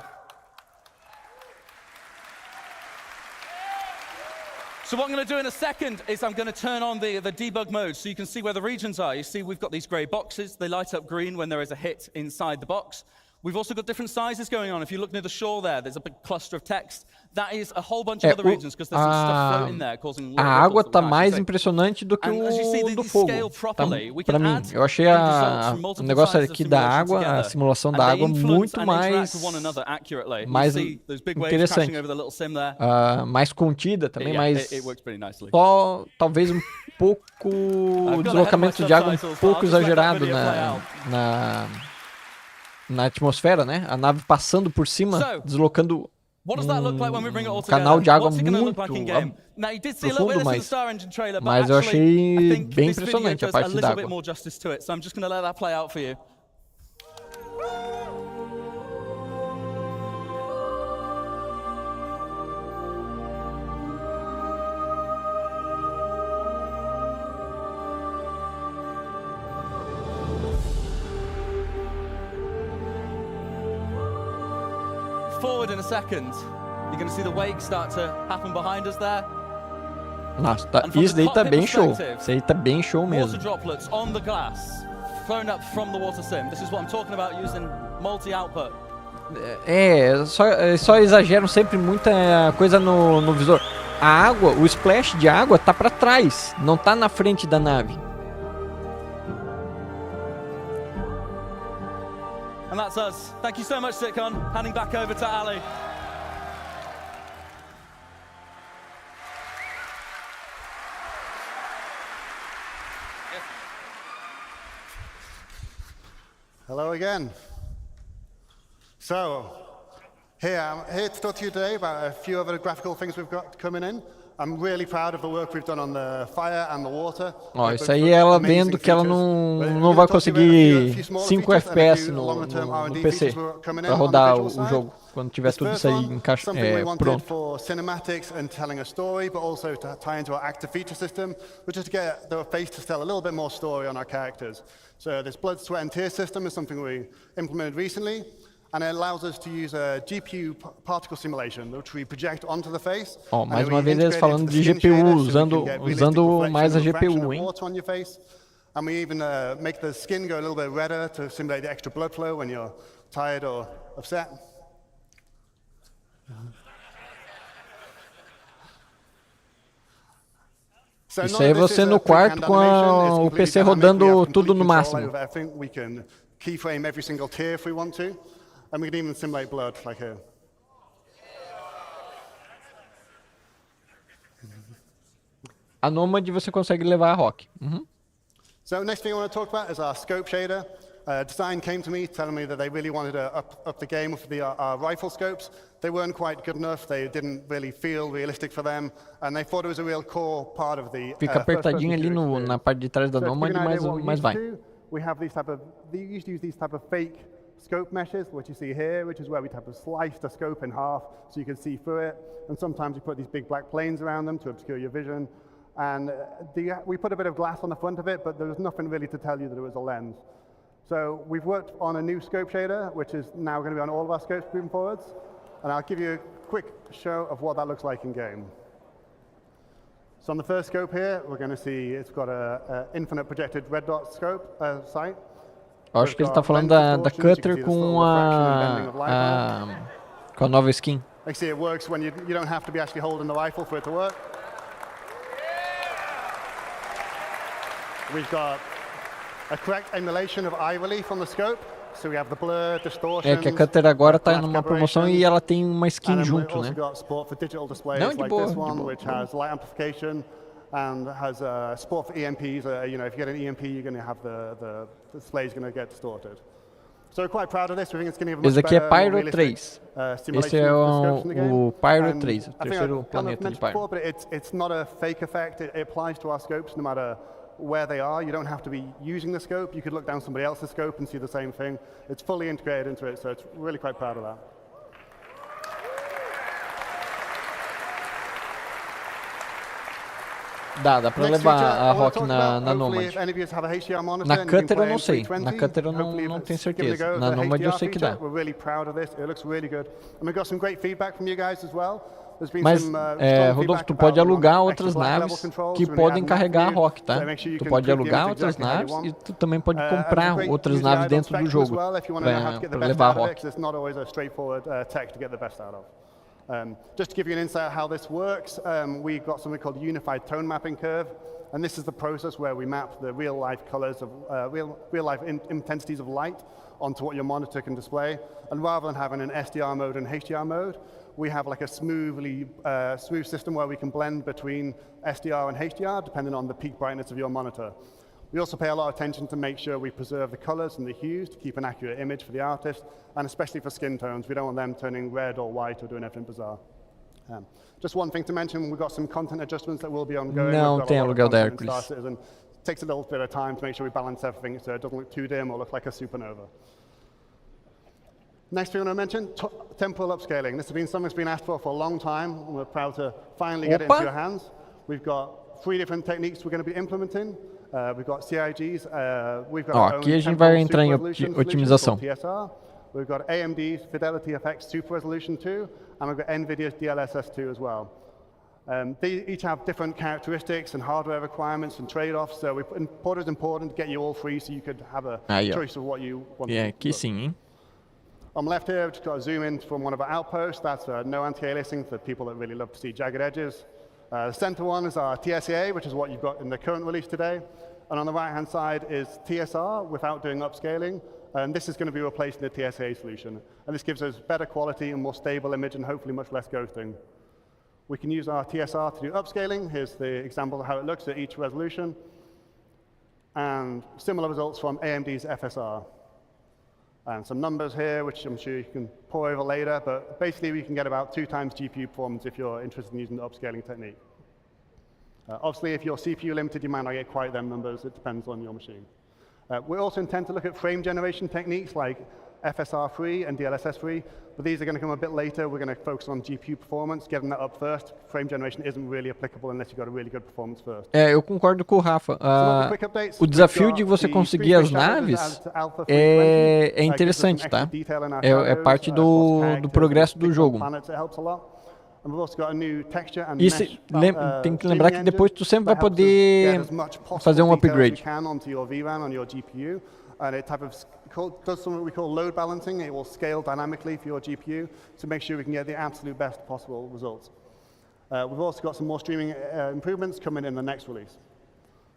[SPEAKER 12] So what I'm going to do in a second is I'm going to turn on the debug mode so you can see where the regions are. You see we've got these gray boxes. They light up green when there is a hit inside the box. We've also got different sizes going on. If you look near the shore there's a big cluster of text. That is a whole bunch of other regions because there's some stuff floating there causing
[SPEAKER 1] a água tá mais impressionante do que o do fogo. Pra mim, eu achei o negócio aqui da água, a simulação da água muito mais interessante, mais contida também, mas só talvez um pouco o deslocamento de água um pouco exagerado na atmosfera, né? A nave passando por cima, deslocando canal de água muito profundo, mas eu achei bem impressionante a parte da água.
[SPEAKER 12] Forward in a second, You're going to see the wake start to happen behind us there.
[SPEAKER 1] Nossa, isso daí tá bem show. Isso aí tá bem show mesmo.
[SPEAKER 12] Water droplets on the glass, thrown up from the water sim. This is what I'm talking about using multi-output.
[SPEAKER 1] Só exageram sempre muita coisa no visor. A água, o splash de água tá pra trás, não tá na frente da nave.
[SPEAKER 12] And that's us. Thank you so much, CitizenCon. Handing back over to Ali.
[SPEAKER 11] Hello again. So, I'm here to talk to you today about a few other graphical things we've got coming in. I'm really proud of the work we've done on the fire and the water.
[SPEAKER 1] Ó, isso aí é ela vendo que ela não vai conseguir 5 FPS no PC para rodar o jogo quando tiver tudo isso aí pronto.
[SPEAKER 11] For cinematics and telling a story, but also to tie into our active feature system, which is to get the face to tell a little bit more story on our characters. So this blood, sweat and tears system is something we implemented recently, and it allows us to use a GPU particle simulation, which we project onto the face.
[SPEAKER 1] Ó, mais uma vez eles falando de GPU, usando mais a GPU, hein?
[SPEAKER 11] And we even make the skin go a little bit redder to simulate the extra blood flow when you're tired or upset.
[SPEAKER 1] Isso aí é você no quarto com o PC rodando tudo no máximo.
[SPEAKER 11] We can keyframe every single tear if we want to, and we can even simulate blood like here.
[SPEAKER 1] A Nomad você consegue levar a Rock.
[SPEAKER 11] So next thing I want to talk about is our scope shader. Design came to me telling me that they really wanted to up the game with our rifle scopes. They weren't quite good enough. They didn't really feel realistic for them, and they thought it was a real core part of the.
[SPEAKER 1] Fica apertadinho ali na parte de trás da Nomad, mas vai.
[SPEAKER 11] We have these they used to use these type of fake scope meshes, which you see here, which is where we type of slice the scope in half so you can see through it. And sometimes you put these big black planes around them to obscure your vision. And we put a bit of glass on the front of it, but there was nothing really to tell you that it was a lens. So we've worked on a new scope shader, which is now going to be on all of our scopes moving forwards. And I'll give you a quick show of what that looks like in game. So on the first scope here, we're going to see it's got a infinite projected red dot scope sight.
[SPEAKER 1] Eu acho que ele está falando da Cutter com a nova skin.
[SPEAKER 11] You see it works when you don't have to be actually holding the rifle for it to work. We've got a correct emulation of eye relief on the scope. So we have the blur, distortions,
[SPEAKER 1] que a Cutter agora está numa promoção e ela tem uma skin junto, né?
[SPEAKER 11] Got support for digital displays
[SPEAKER 1] Não, de
[SPEAKER 11] like
[SPEAKER 1] boa,
[SPEAKER 11] this one, which has light amplification and has support for EMPs. You know, if you get an EMP, you're going to have the display is going to get distorted. So we're quite proud of this. We think it's going to give a much
[SPEAKER 1] Esse aqui é
[SPEAKER 11] better,
[SPEAKER 1] Pyro 3. Esse é o Pyro 3, o terceiro planeta de Pyro.
[SPEAKER 11] But it's not a fake effect. It applies to our scopes no matter where they are. You don't have to be using the scope. You could look down somebody else's scope and see the same thing. It's fully integrated into it, so it's really quite proud of that.
[SPEAKER 1] Dá pra levar a Rock na Nomad. Na Cutter eu não sei. Na Cutter eu não tenho certeza. Na Nomad eu sei que dá. Mas, Rodolfo, tu pode alugar outras naves que podem carregar a Rock, tá? Tu pode alugar outras naves e tu também pode comprar outras naves dentro do jogo para levar a Rock.
[SPEAKER 11] Just to give you an insight how this works, we've got something called unified tone mapping curve, and this is the process where we map the real-life colors of real-life intensities of light onto what your monitor can display. And rather than having an SDR mode and HDR mode, we have like a smooth system where we can blend between SDR and HDR depending on the peak brightness of your monitor. We also pay a lot of attention to make sure we preserve the colors and the hues to keep an accurate image for the artist, and especially for skin tones. We don't want them turning red or white or doing anything bizarre. Just one thing to mention, we've got some content adjustments that will be ongoing.
[SPEAKER 1] Não tem aluguel da Hercules.
[SPEAKER 11] It takes a little bit of time to make sure we balance everything so it doesn't look too dim or look like a supernova. Next thing I want to mention, temporal upscaling. This has been something that's been asked for a long time, and we're proud to finally get it into your hands. We've got 3 different techniques we're going to be implementing. We've got CIGs, we've got
[SPEAKER 1] aqui a gente vai entrar em otimização.
[SPEAKER 11] We've got AMD's Fidelity FX Super Resolution 2, and we've got NVIDIA's DLSS 2 as well. They each have different characteristics and hardware requirements and trade-offs, so Porter is important to get you all free so you could have a choice of what you want to
[SPEAKER 1] aqui sim, hein?
[SPEAKER 11] On the left here, we've just got a zoom in from one of our outposts. That's no anti-aliasing for people that really love to see jagged edges. The center one is our TSA, which is what you've got in the current release today. And on the right-hand side is TSR without doing upscaling. And this is going to be replacing the TSA solution. And this gives us better quality and more stable image and hopefully much less ghosting. We can use our TSR to do upscaling. Here's the example of how it looks at each resolution. And similar results from AMD's FSR. And some numbers here, which I'm sure you can pour over later. But basically, we can get about 2 times GPU performance if you're interested in using the upscaling technique. Obviously, if you're CPU limited, you might not get quite them numbers. It depends on your machine. We also intend to look at frame generation techniques like FSR-free and DLSS-free, but these are going to come a bit later. We're going to focus on GPU performance, getting that up first. Frame generation isn't really applicable unless you've got a really good performance first.
[SPEAKER 1] Eu concordo com o Rafa. O desafio de você conseguir as naves é interessante, tá? É parte do progresso do jogo. E tem que lembrar que depois tu sempre vai poder fazer um upgrade.
[SPEAKER 11] And it does something we call load balancing. It will scale dynamically for your GPU to make sure we can get the absolute best possible results. We've also got some more streaming improvements coming in the next release.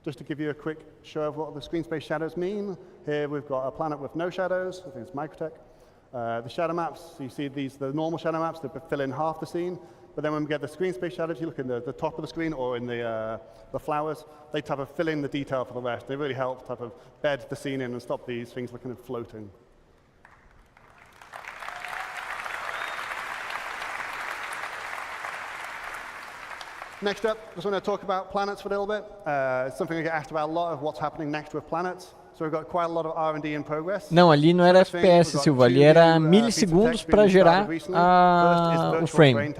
[SPEAKER 11] Just to give you a quick show of what the screen space shadows mean, here we've got a planet with no shadows. I think it's Microtech. The shadow maps, so you see these, the normal shadow maps that fill in half the scene. But then when we get the screen space shadows, you look in the top of the screen or in the flowers, they type of fill in the detail for the rest. They really help type of bed the scene in and stop these things looking at floating. Next up, I just want to talk about planets for a little bit. It's something I get asked about a lot of what's happening next with planets. So we've got quite a lot of R&D in progress.
[SPEAKER 1] Não, ali não era FPS, Silva. Ali era milissegundos para gerar o frame.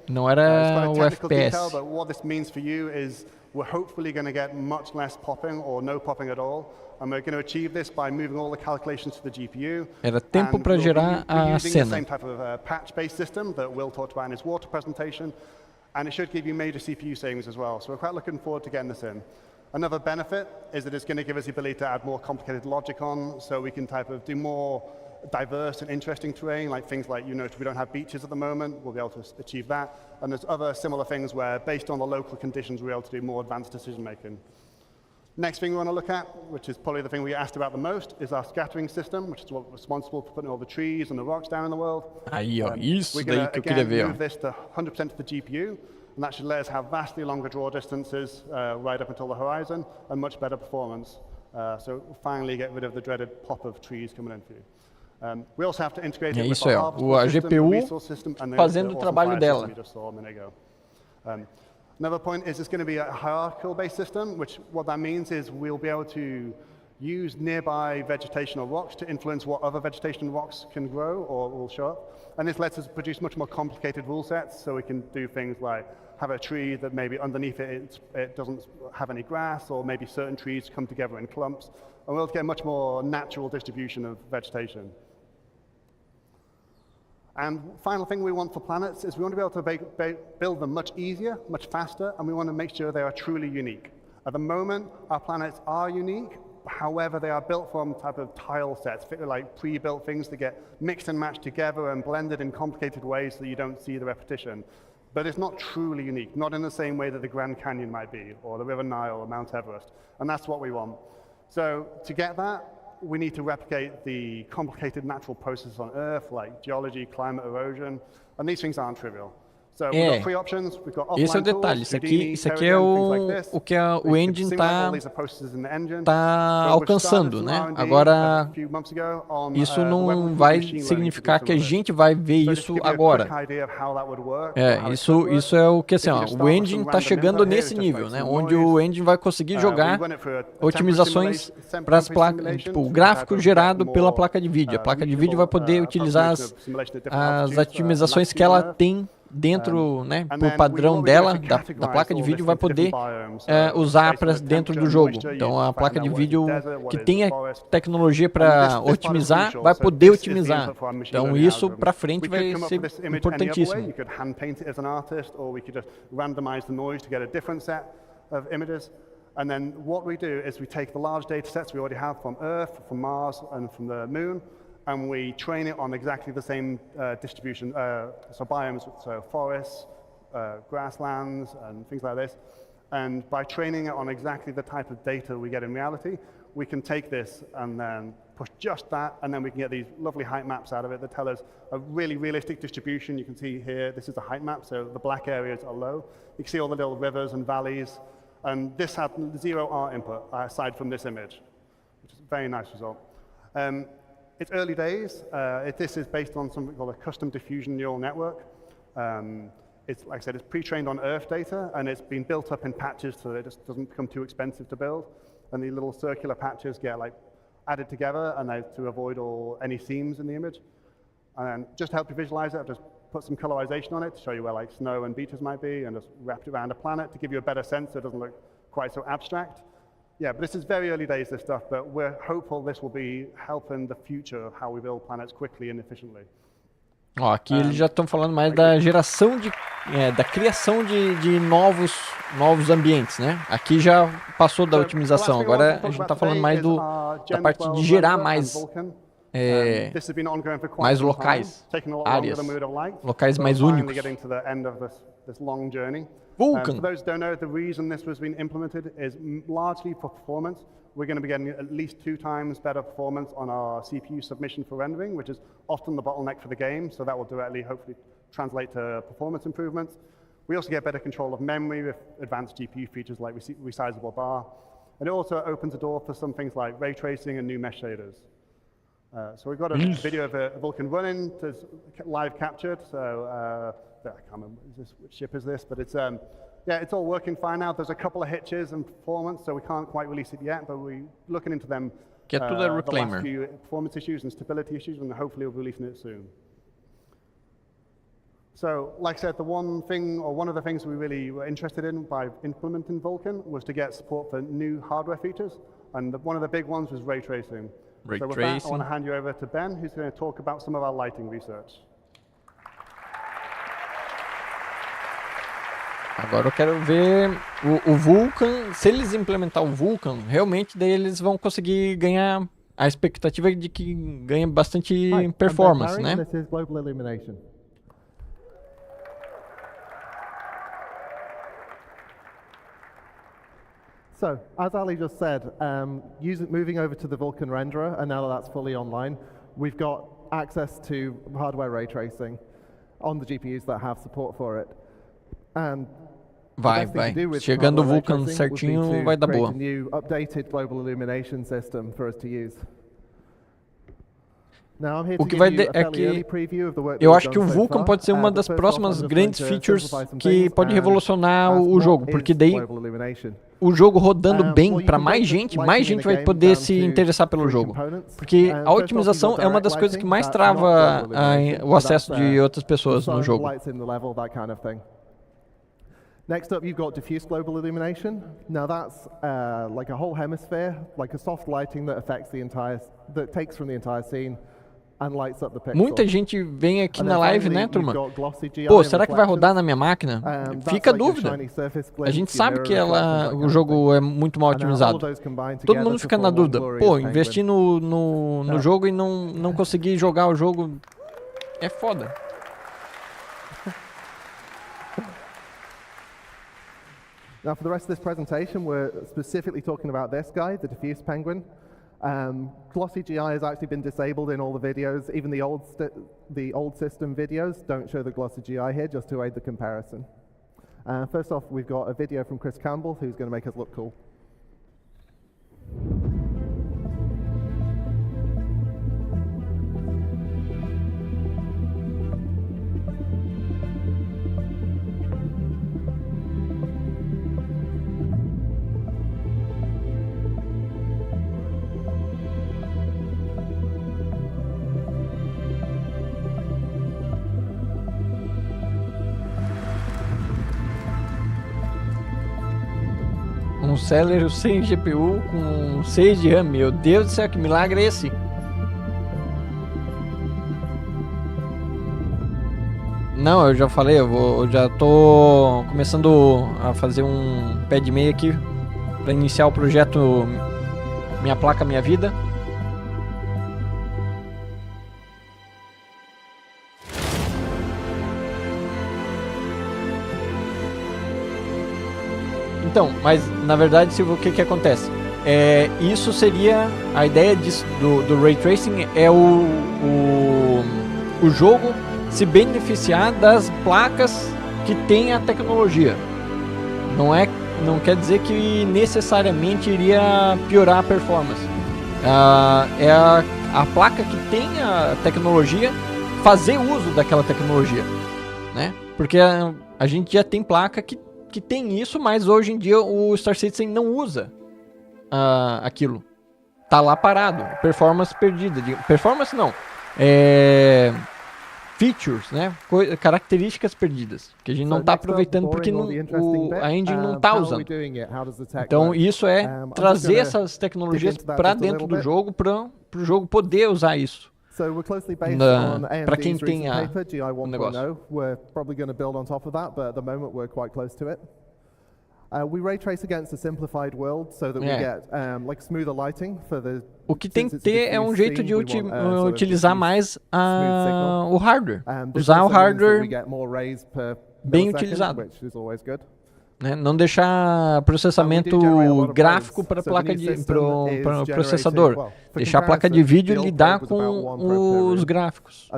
[SPEAKER 1] Não era o FPS.
[SPEAKER 11] But what this means for you is we're hopefully going to get much less popping or no popping at all. And we're going to achieve this by moving all the calculations to the GPU.
[SPEAKER 1] Era tempo para gerar a
[SPEAKER 11] using the
[SPEAKER 1] cena.
[SPEAKER 11] same type of patch-based system that Will talked about in his water presentation. And it should give you major CPU savings as well. So we're quite looking forward to getting this in. Another benefit is that it's going to give us the ability to add more complicated logic on, so we can type of do more diverse and interesting terrain, like things like, you know, we don't have beaches at the moment, we'll be able to achieve that. And there's other similar things where, based on the local conditions, we're able to do more advanced decision making. Next thing we want to look at, which is probably the thing we get asked about the most, is our scattering system, which is what's responsible for putting all the trees and the rocks down in the world.
[SPEAKER 1] Aí, ó, isso
[SPEAKER 11] we're
[SPEAKER 1] daí
[SPEAKER 11] going
[SPEAKER 1] que eu
[SPEAKER 11] to
[SPEAKER 1] queria
[SPEAKER 11] again
[SPEAKER 1] ver, ó.
[SPEAKER 11] move this to 100% to the GPU. And that should let us have vastly longer draw distances right up until the horizon and much better performance. So we'll finally get rid of the dreaded pop of trees coming in for you. We also have to integrate it with our
[SPEAKER 1] GPU fazendo o trabalho dela.
[SPEAKER 11] Another point is it's going to be a hierarchical-based system, which what that means is we'll be able to use nearby vegetation or rocks to influence what other vegetation and rocks can grow or will show up. And this lets us produce much more complicated rule sets, so we can do things like have a tree that maybe underneath it doesn't have any grass, or maybe certain trees come together in clumps. And we'll get a much more natural distribution of vegetation. And final thing we want for planets is we want to be able to build them much easier, much faster, and we want to make sure they are truly unique. At the moment, our planets are unique. However, they are built from type of tile sets, like pre-built things that get mixed and matched together and blended in complicated ways so that you don't see the repetition. But it's not truly unique, not in the same way that the Grand Canyon might be, or the River Nile, or Mount Everest. And that's what we want. So to get that, we need to replicate the complicated natural processes on Earth, like geology, climate, erosion, and these things aren't trivial.
[SPEAKER 1] Esse é o detalhe, isso aqui é o que o engine tá alcançando, né? Agora, isso não vai significar que a gente vai ver isso agora. Isso é o que assim, ó, o engine está chegando nesse nível, né? Onde o engine vai conseguir jogar otimizações para as placas, tipo, o gráfico gerado pela placa de vídeo. A placa de vídeo vai poder utilizar as otimizações que ela tem dentro, né, por padrão dela, da placa de vídeo, vai poder usar para dentro do jogo. Então a placa de vídeo que tenha tecnologia para otimizar, vai poder otimizar. Então isso para frente vai ser importantíssimo.
[SPEAKER 11] And then what we do is we take the large data sets we already have from Earth, from Mars, and from the Moon, and we train it on exactly the same distribution, so biomes, so forests, grasslands, and things like this. And by training it on exactly the type of data we get in reality, we can take this and then push just that, and then we can get these lovely height maps out of it that tell us a really realistic distribution. You can see here, this is a height map, so the black areas are low. You can see all the little rivers and valleys. And this had 0 art input aside from this image, which is a very nice result. It's early days. This is based on something called a custom diffusion neural network. It's, like I said, it's pre-trained on Earth data, and it's been built up in patches so that it just doesn't become too expensive to build. And the little circular patches get added together, and to avoid any seams in the image. And just to help you visualize it, I've just put some colorization on it to show you where snow and beaches might be, and just wrapped it around a planet to give you a better sense so it doesn't look quite so abstract. Yeah, but this is very early days, this stuff, but we're hopeful this will be helping the future of how we build planets quickly and efficiently.
[SPEAKER 1] Ó, aqui eles já estão falando mais da geração da criação de novos ambientes, né? Aqui já passou da otimização, agora a gente está falando mais da parte de gerar mais locais, áreas, locais mais únicos. Vulcan.
[SPEAKER 11] For those who don't know, the reason this was being implemented is largely for performance. We're going to be getting at least 2 times better performance on our CPU submission for rendering, which is often the bottleneck for the game, so that will directly, hopefully, translate to performance improvements. We also get better control of memory with advanced GPU features like resizable bar. And it also opens the door for some things like ray tracing and new mesh shaders. So we've got a video of a Vulcan running, it's live captured, so I can't remember which ship is this, but it's yeah, it's all working fine now. There's a couple of hitches in performance, so we can't quite release it yet, but we're looking into them.
[SPEAKER 1] Get to the reclaimer.
[SPEAKER 11] Last few performance issues and stability issues, and hopefully we'll be releasing it soon. So, like I said, one of the things we really were interested in by implementing Vulkan was to get support for new hardware features, and one of the big ones was ray tracing.
[SPEAKER 1] Ray
[SPEAKER 11] so with
[SPEAKER 1] tracing.
[SPEAKER 11] that, I want to hand you over to Ben, who's going to talk about some of our lighting research.
[SPEAKER 1] Agora eu quero ver o Vulkan, se eles implementar o Vulkan, realmente daí eles vão conseguir ganhar, a expectativa de que ganhe bastante performance, né?
[SPEAKER 13] This is global illumination. So, as Ali just said, moving over to the Vulkan renderer, and now that that's fully online, we've got access to hardware ray tracing on the GPUs that have support for it. And
[SPEAKER 1] vai. Chegando o Vulkan certinho, vai dar boa.
[SPEAKER 13] New updated global illumination system for us to use.
[SPEAKER 1] O que vai é que eu acho que o Vulkan pode ser uma das próximas grandes features que pode revolucionar o jogo, porque daí o jogo rodando bem para mais gente vai poder se interessar pelo jogo. Porque a otimização é uma das coisas que mais trava o acesso de outras pessoas no jogo.
[SPEAKER 13] Next up, you've got diffuse global illumination. Now that's like a whole hemisphere, like a soft lighting that affects that takes from the entire scene and lights up the pixel.
[SPEAKER 1] Muita gente vem aqui na live, né, turma? Pô, será que vai rodar na minha máquina? Fica a dúvida. A gente sabe que o jogo é muito mal otimizado. Todo mundo fica na dúvida. Pô, investir no jogo e não conseguir jogar o jogo é foda.
[SPEAKER 13] Now, for the rest of this presentation, we're specifically talking about this guy, the diffuse penguin. Glossy GI has actually been disabled in all the videos. Even the old system videos don't show the glossy GI here, just to aid the comparison. First off, we've got a video from Chris Campbell, who's going to make us look cool.
[SPEAKER 1] um Celery sem GPU com 6 de RAM. Meu Deus do céu, que milagre é esse? Não, eu já falei, eu já tô começando a fazer um pé de meia aqui para iniciar o projeto Minha Placa Minha Vida. Então, mas na verdade, Silvio, o que que acontece? Isso seria a ideia do Ray Tracing, é o jogo se beneficiar das placas que tem a tecnologia. Não quer dizer que necessariamente iria piorar a performance. É a placa que tem a tecnologia fazer uso daquela tecnologia, né? Porque a gente já tem placa que tem isso, mas hoje em dia o Star Citizen não usa aquilo. Tá lá parado. Performance perdida. Performance não. Features, né? Características perdidas. Que a gente não está aproveitando porque a engine não está usando. Então isso é trazer essas tecnologias para dentro do jogo, para o jogo poder usar isso. Para quem tem o negócio.
[SPEAKER 13] We're probably going to build on top of that, but at the moment we're quite close to it. We ray trace against a simplified world so that we get like smoother lighting for the.
[SPEAKER 1] O que tem que ter é um jeito de utilizar mais o hardware. Usar o hardware bem utilizado. Né? Não deixar processamento gráfico para placa para processador. Deixar a placa de vídeo lidar com os gráficos.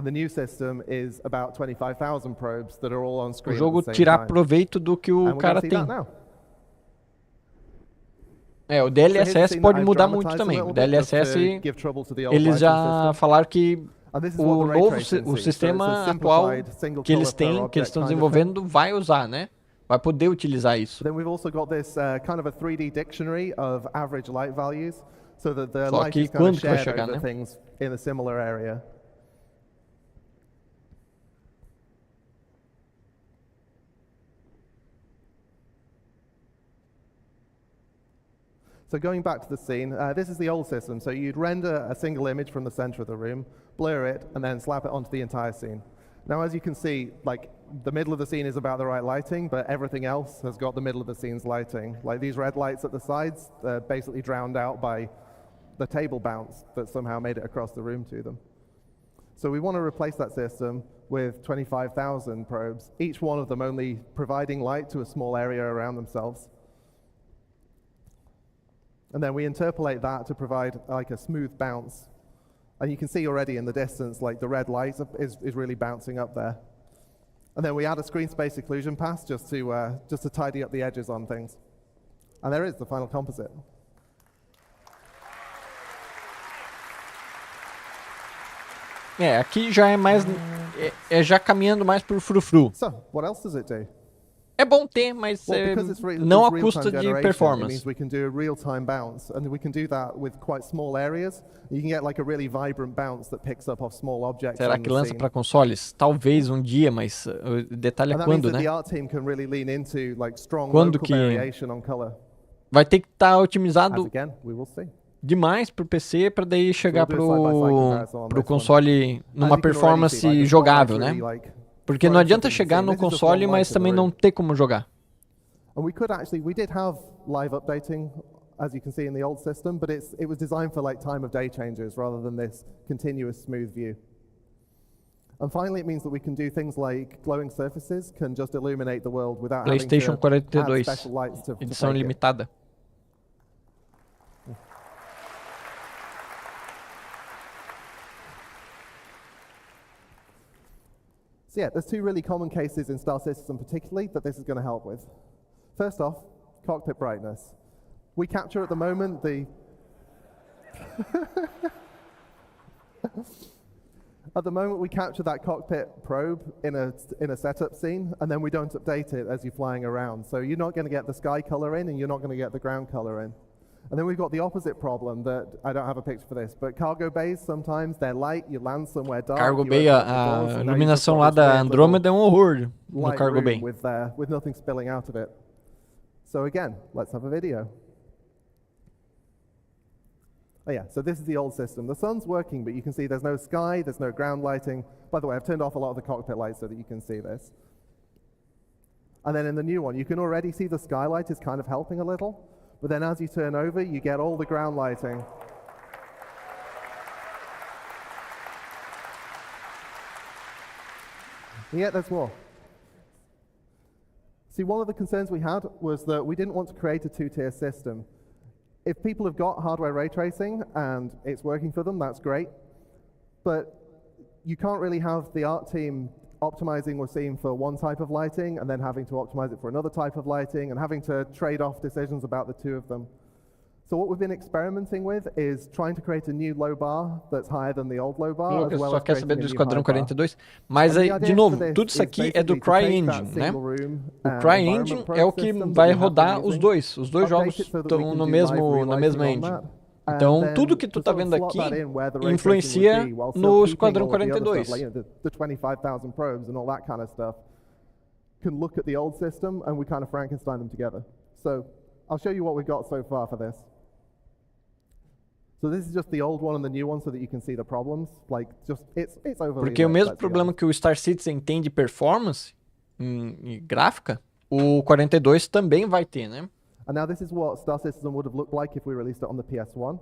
[SPEAKER 1] O jogo tirar proveito do que o cara tem. O DLSS pode mudar muito também. O DLSS, eles já falaram que o sistema atual que eles têm, que eles estão desenvolvendo, vai usar, né? Vai poder utilizar isso.
[SPEAKER 13] Then we've also got this kind of a 3D dictionary of average light values, so that the
[SPEAKER 1] Só
[SPEAKER 13] light
[SPEAKER 1] que
[SPEAKER 13] is kind of
[SPEAKER 1] quando vai
[SPEAKER 13] shared
[SPEAKER 1] chegar,
[SPEAKER 13] over
[SPEAKER 1] né?
[SPEAKER 13] things in a similar area. So going back to the scene, this is the old system. So you'd render a single image from the center of the room, blur it, and then slap it onto the entire scene. Now, as you can see, like the middle of the scene is about the right lighting, but everything else has got the middle of the scene's lighting. Like these red lights at the sides, they're basically drowned out by the table bounce that somehow made it across the room to them. So we want to replace that system with 25,000 probes, each one of them only providing light to a small area around themselves. And then we interpolate that to provide like a smooth bounce. And you can see already in the distance, like the red light is really bouncing up there. And then we add a screen space occlusion pass just to tidy up the edges on things. And there is the final composite.
[SPEAKER 1] Aqui já é mais já caminhando mais pro frufru.
[SPEAKER 13] So, what else does it do?
[SPEAKER 1] É bom ter, mas não à custa de performance.
[SPEAKER 13] We can do a real-time bounce, and we can do that with quite small areas. You can get like a really vibrant bounce that picks up off small objects.
[SPEAKER 1] Será que lança para consoles? Talvez um dia, mas o detalhe é quando, né? Quando que vai ter que estar otimizado demais pro PC para daí chegar pro console numa performance jogável, né? Porque não adianta chegar no console, mas também não ter como jogar.
[SPEAKER 13] We did have live updating, as you can see in the old system, but it was designed for like time of day changes rather than this continuous smooth view. And finally, it means that we can do things like glowing surfaces can just illuminate the world without
[SPEAKER 1] PlayStation
[SPEAKER 13] having to
[SPEAKER 1] 42,
[SPEAKER 13] add special lights to
[SPEAKER 1] edição
[SPEAKER 13] fake it.
[SPEAKER 1] limitada.
[SPEAKER 13] So yeah, there's two really common cases in Star Citizen particularly that this is going to help with. First off, cockpit brightness. We capture at the moment the at the moment we capture that cockpit probe in a setup scene, and then we don't update it as you're flying around. So you're not going to get the sky color in, and you're not going to get the ground color in. And then we've got the opposite problem that I don't have a picture for this, but cargo bays sometimes they're light, you land somewhere dark.
[SPEAKER 1] Cargo bay, a iluminação lá da Andrômeda é um horror no cargo bay.
[SPEAKER 13] With nothing spilling out of it. So again, let's have a video. Oh yeah, so this is the old system. The sun's working, but you can see there's no sky, there's no ground lighting. By the way, I've turned off a lot of the cockpit lights so that you can see this. And then in the new one, you can already see the skylight is kind of helping a little, but then as you turn over, you get all the ground lighting. And yet there's more. See, one of the concerns we had was that we didn't want to create a two-tier system. If people have got hardware ray tracing and it's working for them, that's great. But you can't really have the art team optimizing what's seen for one type of lighting and then having to optimize it for another type of lighting and having to trade off decisions about the two of them. So what we've been experimenting with is trying to create a new low bar that's higher than the old low bar.
[SPEAKER 1] Lucas só quer saber do Esquadrão 42, mas aí, de novo, tudo isso aqui é do CryEngine, né? O CryEngine é o que vai rodar os dois jogos estão no mesmo, na mesma engine. Então, tudo que tu tá vendo aqui influencia no Esquadrão 42.
[SPEAKER 13] The 25,000 probes and all that kind of stuff can look at the old system and we kind of Frankenstein them together. So, I'll show you what we've got so far for this. So this is just the old one and the new one so that you can see the problems. Like, just, it's overly
[SPEAKER 1] Porque o mesmo problema que o Star Citizen tem de performance em gráfica, o 42 também vai ter, né?
[SPEAKER 13] And now this is what Star Citizen would have looked like if we released it on the PS1.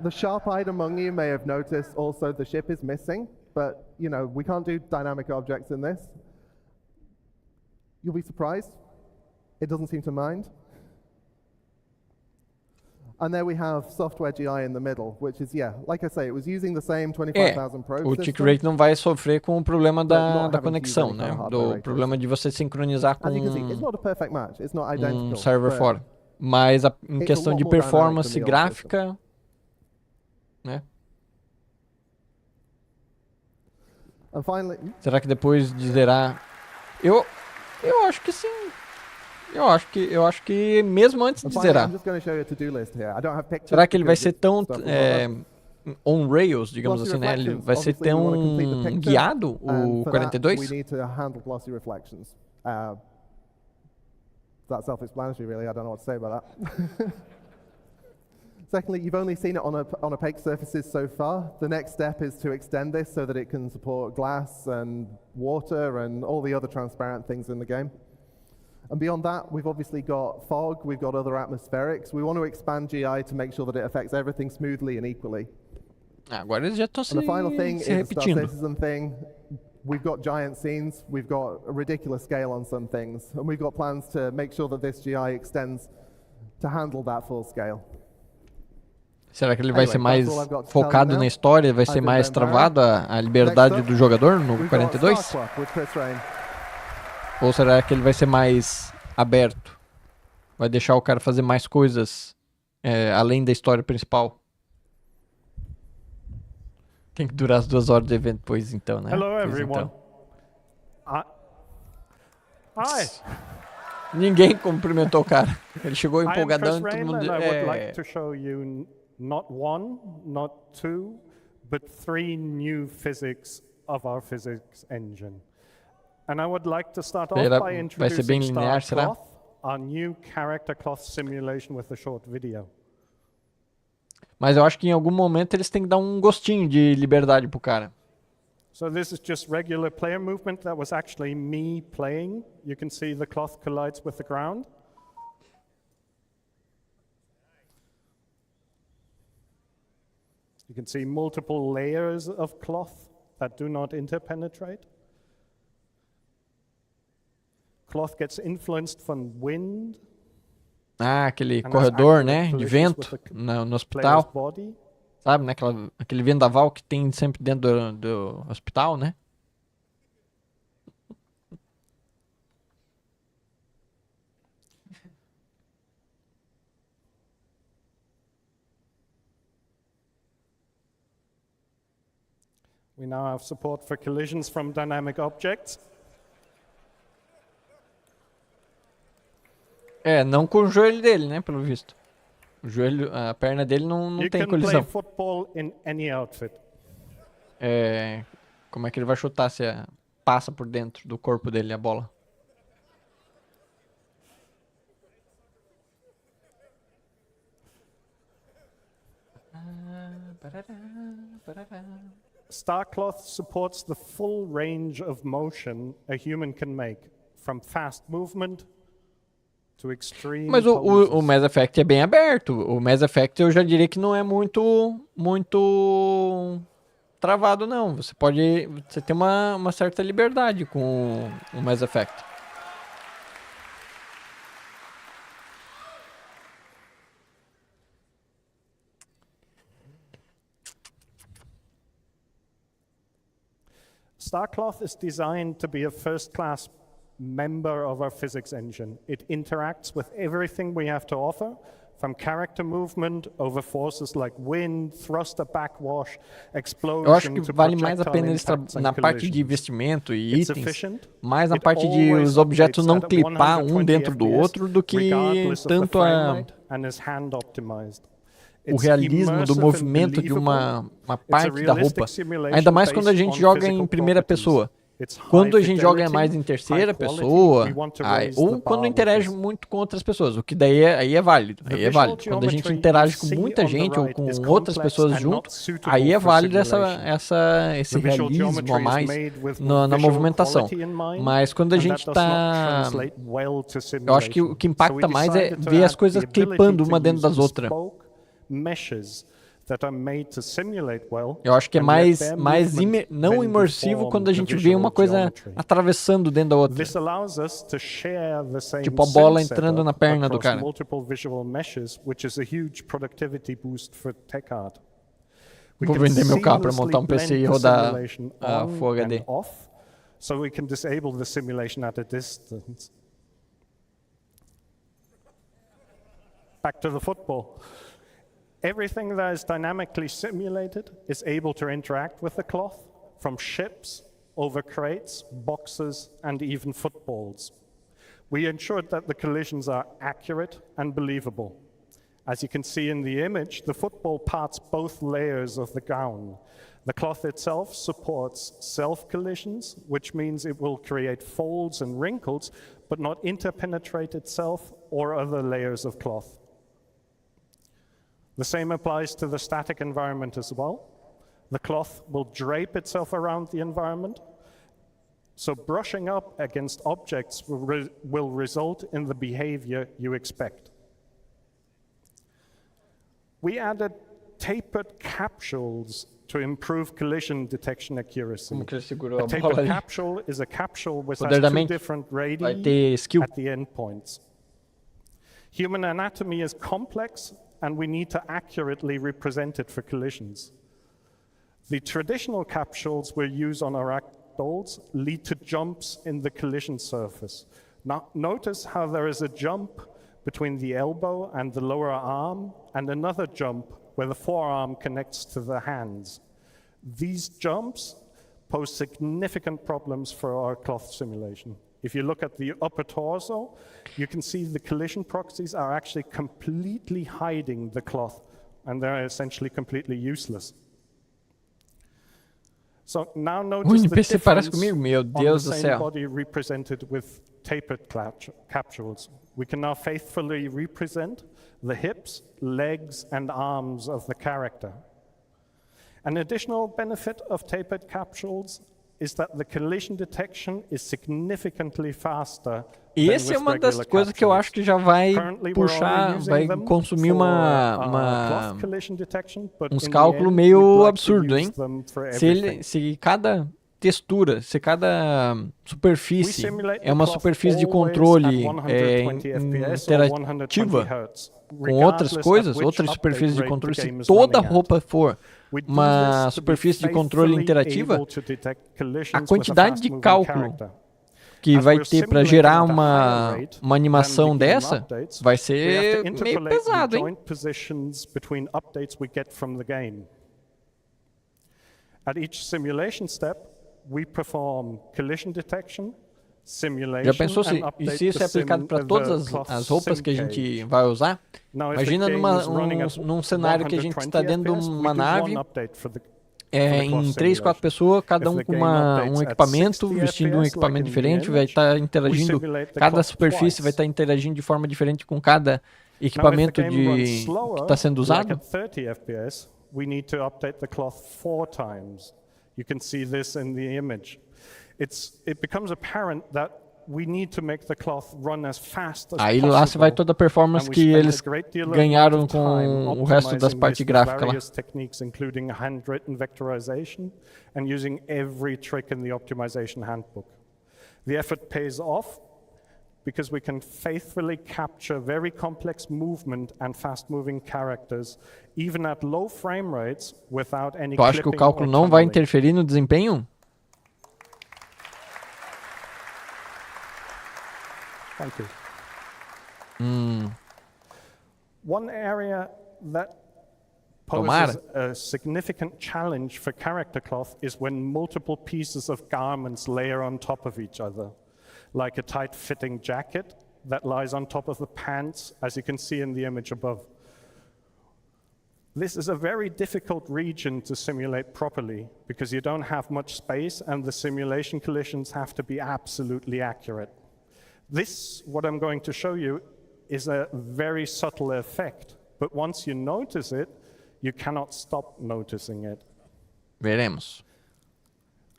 [SPEAKER 13] The sharp-eyed among you may have noticed also the ship is missing, but, you know, we can't do dynamic objects in this. You'll be surprised. It doesn't seem to mind. And there we have software GI in the middle, which is, yeah, like I say, it was using the same 25,000 probes.
[SPEAKER 1] O tick rate não vai sofrer com o problema da conexão, né? Do problema de você sincronizar com server fora. Mas em questão de performance gráfica, né? Será que depois de zerar... Eu acho que sim. Eu acho que mesmo antes de zerar. Será que ele vai ser tão on rails, digamos assim, né? Ele vai ser tão guiado, o 42?
[SPEAKER 13] That's self-explanatory, really. I don't know what to say about that. Secondly, you've only seen it on opaque surfaces so far. The next step is to extend this so that it can support glass and water and all the other transparent things in the game. And beyond that, we've obviously got fog, we've got other atmospherics. We want to expand GI to make sure that it affects everything smoothly and equally.
[SPEAKER 1] Agora eles já estão se
[SPEAKER 13] repetindo. And the final thing is the Star Citizen thing. We've got giant scenes, we've got a ridiculous scale on some things, and we've got plans to make sure that this GI extends to handle that full scale.
[SPEAKER 1] Será que ele vai ser mais focado na história, vai ser mais travado a liberdade do jogador no 42? Ou será que ele vai ser mais aberto? Vai deixar o cara fazer mais coisas além da história principal? Tem que durar as 2 horas do evento depois, então, né?
[SPEAKER 14] Hello, everyone. Hi.
[SPEAKER 1] Ninguém cumprimentou o cara. Ele chegou empolgadão e todo mundo...
[SPEAKER 14] I would like to show you not 1, not 2, but 3 new physics of our physics engine. And I would like to start off by introducing Star Cloth, our new character cloth simulation with a short video.
[SPEAKER 1] Mas eu acho que em algum momento eles têm que dar um gostinho de liberdade pro cara.
[SPEAKER 14] So this is just regular player movement. That was actually me playing. You can see the cloth collides with the ground. You can see multiple layers of cloth that do not interpenetrate. Cloth gets influenced from wind.
[SPEAKER 1] Aquele corredor, né, de vento no hospital. Sabe, né, aquele vendaval que tem sempre dentro do hospital, né?
[SPEAKER 14] We now have support for collisions from dynamic objects.
[SPEAKER 1] Não com o joelho dele, né, pelo visto. O joelho, a perna dele não tem colisão. Como é que ele vai chutar se passa por dentro do corpo dele a bola?
[SPEAKER 14] Starcloth supports the full range of motion a human can make, from fast movement to extreme
[SPEAKER 1] Mas o
[SPEAKER 14] poses.
[SPEAKER 1] Mass Effect é bem aberto. O Mass Effect eu já diria que não é muito travado, não. Você tem uma certa liberdade com o Mass Effect.
[SPEAKER 14] Starcloth is designed to be a first-class member of our physics engine. It interacts with everything we have to offer, from character movement over forces like wind, thruster backwash,
[SPEAKER 1] Eu acho que
[SPEAKER 14] explosion to
[SPEAKER 1] vale mais a
[SPEAKER 14] projectile
[SPEAKER 1] pena eles
[SPEAKER 14] impacts and
[SPEAKER 1] na parte de
[SPEAKER 14] collisions.
[SPEAKER 1] investimento e
[SPEAKER 14] It's
[SPEAKER 1] itens,
[SPEAKER 14] efficient.
[SPEAKER 1] mais na
[SPEAKER 14] It
[SPEAKER 1] parte de
[SPEAKER 14] always
[SPEAKER 1] os objetos não
[SPEAKER 14] operates at
[SPEAKER 1] clipar um
[SPEAKER 14] 120
[SPEAKER 1] dentro do
[SPEAKER 14] FPS,
[SPEAKER 1] outro do que
[SPEAKER 14] regardless of the
[SPEAKER 1] tanto
[SPEAKER 14] frame rate, and is hand optimized.
[SPEAKER 1] o
[SPEAKER 14] It's
[SPEAKER 1] realismo do
[SPEAKER 14] immersive and
[SPEAKER 1] movimento de uma
[SPEAKER 14] believable.
[SPEAKER 1] parte da roupa.
[SPEAKER 14] realistic simulation
[SPEAKER 1] Ainda mais quando a
[SPEAKER 14] based
[SPEAKER 1] gente
[SPEAKER 14] on
[SPEAKER 1] joga em
[SPEAKER 14] physical
[SPEAKER 1] primeira
[SPEAKER 14] properties.
[SPEAKER 1] pessoa.
[SPEAKER 14] It's high
[SPEAKER 1] Quando a gente joga
[SPEAKER 14] fidelity,
[SPEAKER 1] mais em terceira
[SPEAKER 14] high quality.
[SPEAKER 1] pessoa,
[SPEAKER 14] We want to raise the
[SPEAKER 1] ou quando
[SPEAKER 14] bar
[SPEAKER 1] interage
[SPEAKER 14] with this.
[SPEAKER 1] muito com outras pessoas, o que daí aí é válido.
[SPEAKER 14] The
[SPEAKER 1] Aí é
[SPEAKER 14] visual
[SPEAKER 1] válido. Quando a gente
[SPEAKER 14] geometry
[SPEAKER 1] interage
[SPEAKER 14] you
[SPEAKER 1] com
[SPEAKER 14] see
[SPEAKER 1] muita
[SPEAKER 14] on the
[SPEAKER 1] gente ou
[SPEAKER 14] right
[SPEAKER 1] com
[SPEAKER 14] is
[SPEAKER 1] outras
[SPEAKER 14] complex
[SPEAKER 1] pessoas
[SPEAKER 14] and
[SPEAKER 1] junto,
[SPEAKER 14] not suitable
[SPEAKER 1] aí é
[SPEAKER 14] for
[SPEAKER 1] válido
[SPEAKER 14] simulation.
[SPEAKER 1] esse
[SPEAKER 14] The visual
[SPEAKER 1] realismo a
[SPEAKER 14] geometry is
[SPEAKER 1] mais
[SPEAKER 14] made with
[SPEAKER 1] na
[SPEAKER 14] visual
[SPEAKER 1] movimentação.
[SPEAKER 14] quality in mind,
[SPEAKER 1] Mas quando a
[SPEAKER 14] and
[SPEAKER 1] gente
[SPEAKER 14] that does not
[SPEAKER 1] está...
[SPEAKER 14] translate well to
[SPEAKER 1] Eu acho que o que
[SPEAKER 14] simulation.
[SPEAKER 1] impacta
[SPEAKER 14] So we
[SPEAKER 1] mais é
[SPEAKER 14] decided to
[SPEAKER 1] ver as
[SPEAKER 14] add
[SPEAKER 1] coisas
[SPEAKER 14] the ability
[SPEAKER 1] clipando
[SPEAKER 14] to
[SPEAKER 1] uma dentro
[SPEAKER 14] use
[SPEAKER 1] das outras.
[SPEAKER 14] bespoke meshes that are made to simulate well,
[SPEAKER 1] Eu acho que é
[SPEAKER 14] and
[SPEAKER 1] mais,
[SPEAKER 14] let their
[SPEAKER 1] mais
[SPEAKER 14] movement
[SPEAKER 1] não
[SPEAKER 14] then
[SPEAKER 1] imersivo
[SPEAKER 14] deform
[SPEAKER 1] quando a
[SPEAKER 14] the
[SPEAKER 1] gente vê
[SPEAKER 14] visual
[SPEAKER 1] uma coisa
[SPEAKER 14] geometry.
[SPEAKER 1] atravessando dentro da outra.
[SPEAKER 14] This allows us to share the same
[SPEAKER 1] Tipo a bola
[SPEAKER 14] sim
[SPEAKER 1] entrando na
[SPEAKER 14] setup
[SPEAKER 1] perna do
[SPEAKER 14] across
[SPEAKER 1] cara.
[SPEAKER 14] multiple visual meshes, which is a huge productivity boost for tech art. We
[SPEAKER 1] Vou
[SPEAKER 14] can
[SPEAKER 1] vender meu carro para
[SPEAKER 14] seamlessly
[SPEAKER 1] montar um PC
[SPEAKER 14] blend
[SPEAKER 1] e
[SPEAKER 14] the
[SPEAKER 1] rodar
[SPEAKER 14] simulation
[SPEAKER 1] a
[SPEAKER 14] on
[SPEAKER 1] Full
[SPEAKER 14] and
[SPEAKER 1] HD.
[SPEAKER 14] off, so we can disable the simulation at a distance. Back to the football. Everything that is dynamically simulated is able to interact with the cloth, from ships, over crates, boxes, and even footballs. We ensured that the collisions are accurate and believable. As you can see in the image, the football parts both layers of the gown. The cloth itself supports self-collisions, which means it will create folds and wrinkles, but not interpenetrate itself or other layers of cloth. The same applies to the static environment as well. The cloth will drape itself around the environment, so brushing up against objects will result in the behavior you expect. We added tapered capsules to improve collision detection accuracy.
[SPEAKER 1] Como que ele segurou
[SPEAKER 14] A
[SPEAKER 1] a bola
[SPEAKER 14] tapered
[SPEAKER 1] ali?
[SPEAKER 14] capsule is a capsule which
[SPEAKER 1] Poder
[SPEAKER 14] has
[SPEAKER 1] da
[SPEAKER 14] two
[SPEAKER 1] mente.
[SPEAKER 14] different
[SPEAKER 1] Vai
[SPEAKER 14] radii
[SPEAKER 1] ter skill.
[SPEAKER 14] at the endpoints. Human anatomy is complex, and we need to accurately represent it for collisions. The traditional capsules we use on our ragdolls lead to jumps in the collision surface. Now, notice how there is a jump between the elbow and the lower arm, and another jump where the forearm connects to the hands. These jumps pose significant problems for our cloth simulation. If you look at the upper torso, you can see the collision proxies are actually completely hiding the cloth, and they're essentially completely useless. So now notice the
[SPEAKER 1] NPC parece
[SPEAKER 14] difference
[SPEAKER 1] comigo, meu
[SPEAKER 14] on the
[SPEAKER 1] Deus do
[SPEAKER 14] same
[SPEAKER 1] céu.
[SPEAKER 14] body represented with tapered capsules. We can now faithfully represent the hips, legs, and arms of the character. An additional benefit of tapered capsules is that the collision detection is significantly faster.
[SPEAKER 1] Esse é uma das coisas que eu acho que já vai puxar, vai consumir uns cálculos meio absurdo, hein? Se cada textura, se cada superfície é uma superfície de controle interativa com outras coisas, outras superfícies de controle, se toda roupa for uma superfície de controle interativa, a quantidade de cálculo que vai ter para gerar uma animação dessa vai ser meio pesado, hein?
[SPEAKER 14] At each simulation step, we perform collision detection,
[SPEAKER 1] Já pensou se isso é aplicado para todas as roupas que a gente vai usar? Imagina num cenário que a gente está dentro de uma nave, em 3, 4 pessoas, cada um com um equipamento, vestindo um equipamento diferente, vai estar interagindo, cada superfície vai estar interagindo de forma diferente com cada equipamento que está sendo usado.
[SPEAKER 14] we need to update the cloth 4 times. You can see this in the image. It becomes apparent that we need to make the cloth run as fast as
[SPEAKER 1] Aí lá você vai toda a performance que eles ganharam com o resto das partes gráficas lá.
[SPEAKER 14] Techniques including handwritten vectorization and using every trick in the optimization handbook. The effort pays off because we can faithfully capture very complex movement and fast-moving characters, even at low frame rates, without any
[SPEAKER 1] Tu acha que o cálculo não vai interferir no desempenho?
[SPEAKER 14] Thank you. One area that poses a significant challenge for character cloth is when multiple pieces of garments layer on top of each other, like a tight-fitting jacket that lies on top of the pants, as you can see in the image above. This is a very difficult region to simulate properly because you don't have much space and the simulation collisions have to be absolutely accurate. This, what I'm going to show you, is a very subtle effect, but once you notice it, you cannot stop noticing it.
[SPEAKER 1] Veremos.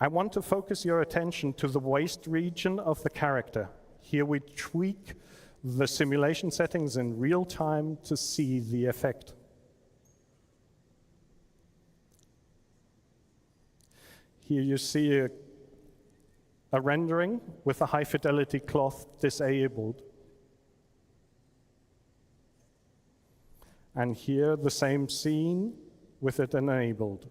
[SPEAKER 14] I want to focus your attention to the waist region of the character. Here we tweak the simulation settings in real time to see the effect. Here you see a rendering with a high fidelity cloth disabled. And here the same scene with it enabled.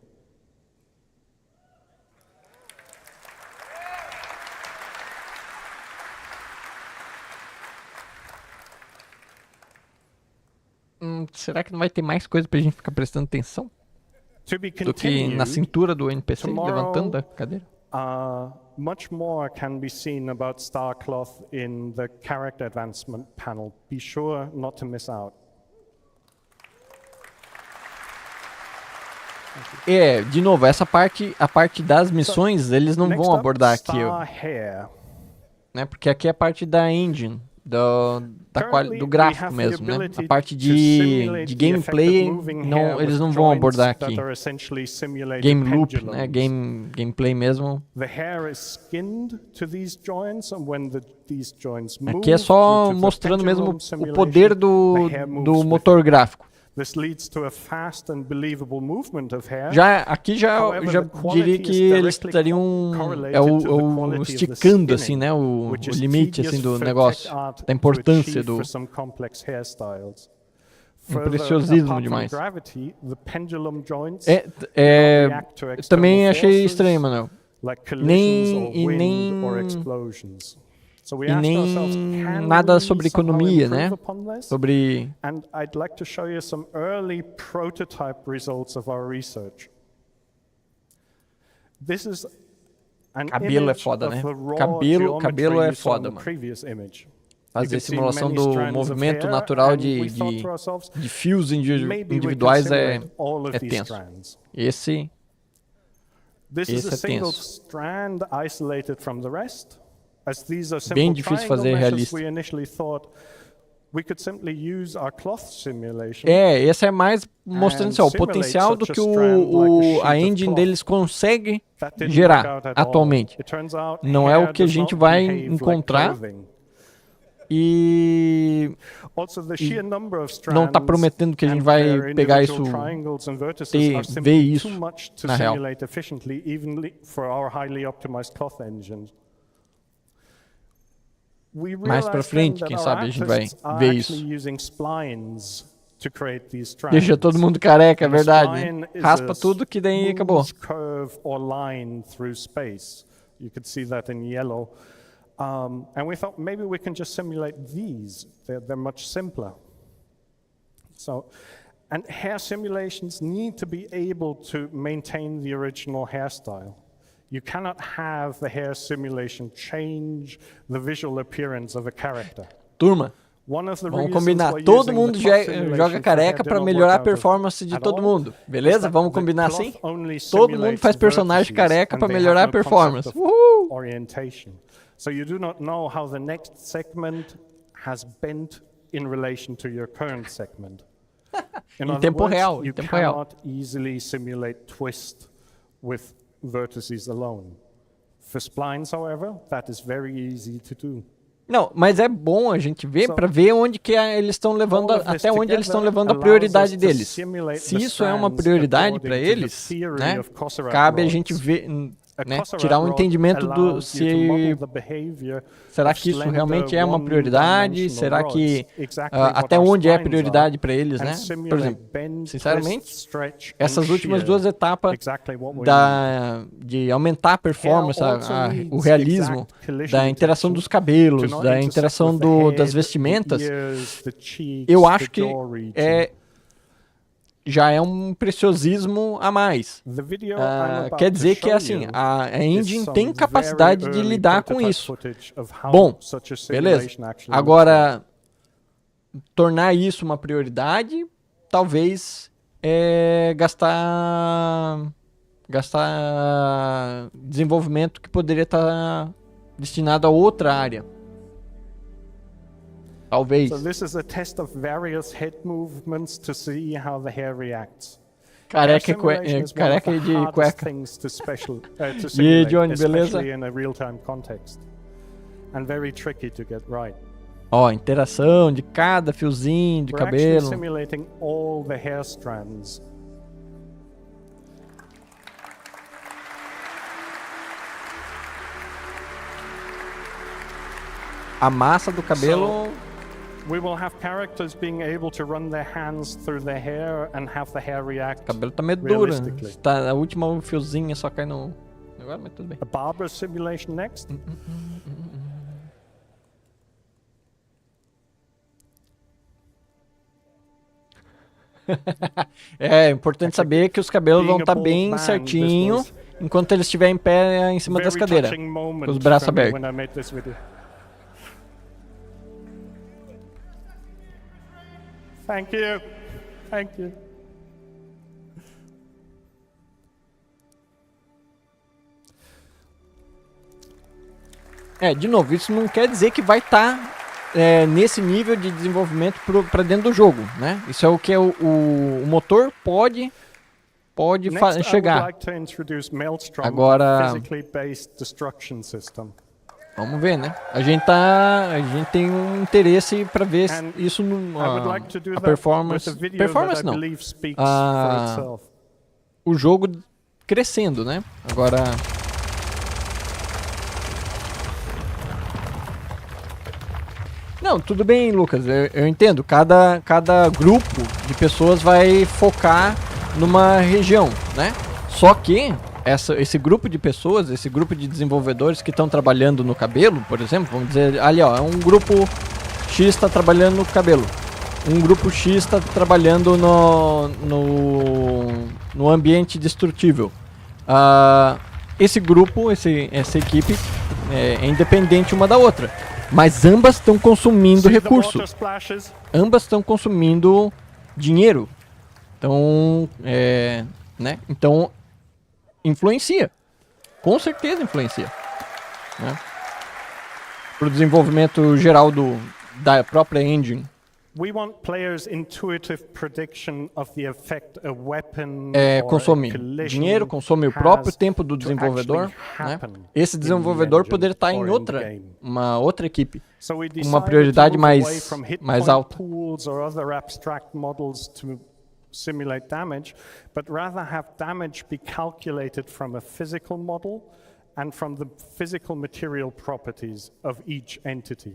[SPEAKER 1] Será que não vai ter mais coisa pra gente ficar prestando atenção? Do que na cintura do NPC, levantando a cadeira?
[SPEAKER 14] Much more can be seen about Star Cloth in the character advancement panel. Be sure not to miss out.
[SPEAKER 1] De novo, essa parte, a parte das missões, eles não vão abordar aqui. Né? Porque aqui é a parte da engine, do gráfico mesmo, né? A parte de gameplay, eles não vão abordar aqui. Game loop, né? Gameplay mesmo. Aqui é só mostrando mesmo o poder do motor gráfico. Aqui já diria que eles estariam esticando assim, né, o limite assim do negócio, da importância do preciosismo demais. Também achei estranho, Manuel. Nem nada sobre economia, né? Sobre
[SPEAKER 14] And I'd like to show you some early prototype results of our research. This is an
[SPEAKER 1] cabelo é foda, né? Cabelo é foda, mano. Fazer simulação do movimento natural de fios individuais é tenso. Esse é tenso. Bem difícil fazer realista. Esse é mais mostrando assim, o potencial do que a engine deles consegue gerar atualmente. Não é o que a gente vai encontrar e não está prometendo que a gente vai pegar isso, ver isso na real. Mais pra frente, quem sabe, a gente vai ver isso. Deixa todo mundo careca, é verdade. Né? Raspa tudo que daí acabou.
[SPEAKER 14] You could see that in yellow. And we thought maybe we can just simulate these. They're much simpler. And hair simulations need to be able to maintain the original hairstyle. You cannot have the hair simulation change the visual appearance of a character.
[SPEAKER 1] Turma, vamos combinar. Todo mundo joga careca para melhorar a performance de todo mundo. Beleza? Vamos combinar assim? Todo mundo faz personagem careca para melhorar a performance.
[SPEAKER 14] Orientation. So you do not know how the next segment has bent in relation to your current segment. In
[SPEAKER 1] em
[SPEAKER 14] other
[SPEAKER 1] tempo
[SPEAKER 14] words,
[SPEAKER 1] real, em
[SPEAKER 14] you
[SPEAKER 1] tempo real.
[SPEAKER 14] cannot easily simulate twist with vertices alone. For splines, however, that is very easy to do.
[SPEAKER 1] Não, mas é bom a gente ver para ver onde que eles estão levando, até onde eles estão levando a prioridade deles. Se isso é uma prioridade para eles, né, cabe a gente ver, né, tirar um entendimento do se será que isso realmente é uma prioridade, será que até onde é prioridade para eles, né? Por exemplo, sinceramente, essas últimas duas etapas de aumentar a performance, o realismo, da interação dos cabelos, da interação das vestimentas, eu acho que já é um preciosismo a mais. Quer dizer que assim, a engine tem capacidade de lidar com isso. Bom, beleza. Agora, tornar isso uma prioridade, talvez gastar desenvolvimento que poderia estar destinado a outra área. Talvez.
[SPEAKER 14] So this is a test of various head movements to see how the hair reacts.
[SPEAKER 1] Careca de cueca. E aí, Johnny, beleza?
[SPEAKER 14] In a real-time context. And very tricky to get right.
[SPEAKER 1] Ó, interação de cada fiozinho de cabelo.
[SPEAKER 14] Simulating all the hair strands.
[SPEAKER 1] A massa do cabelo.
[SPEAKER 14] We will have characters being able to run their hands through their hair and have the hair react.
[SPEAKER 1] O cabelo tá meio duro. Tá, a última fiozinha só cai no negócio, mas tudo bem.
[SPEAKER 14] A barber simulation next.
[SPEAKER 1] É importante saber que os cabelos vão estar bem certinho enquanto eles estiverem em pé em cima das cadeiras, com os braços abertos.
[SPEAKER 14] Thank you. Thank you.
[SPEAKER 1] De novo, isso não quer dizer que vai estar nesse nível de desenvolvimento para dentro do jogo, né? Isso é o que o motor pode chegar. Agora, vamos ver, né? A gente tem um interesse para ver isso a performance não. O jogo crescendo, né? Agora não, tudo bem, Lucas, eu entendo. Cada grupo de pessoas vai focar numa região, né? Só que esse grupo de pessoas, esse grupo de desenvolvedores que estão trabalhando no cabelo, por exemplo, vamos dizer, ali ó, um grupo X está trabalhando no cabelo, um grupo X está trabalhando no ambiente destrutível. Esse grupo, essa equipe é independente uma da outra, mas ambas estão consumindo recursos, ambas estão consumindo dinheiro, então, né? Então influencia, com certeza influencia, né? Para o desenvolvimento geral da própria engine.
[SPEAKER 14] We want players' intuitive prediction of the effect a weapon
[SPEAKER 1] consome dinheiro, consome o próprio tempo do desenvolvedor, né? Esse desenvolvedor poderia estar em uma outra equipe, uma prioridade mais alta.
[SPEAKER 14] Simulate damage, but rather have damage be calculated from a physical model and from the physical material properties of each entity.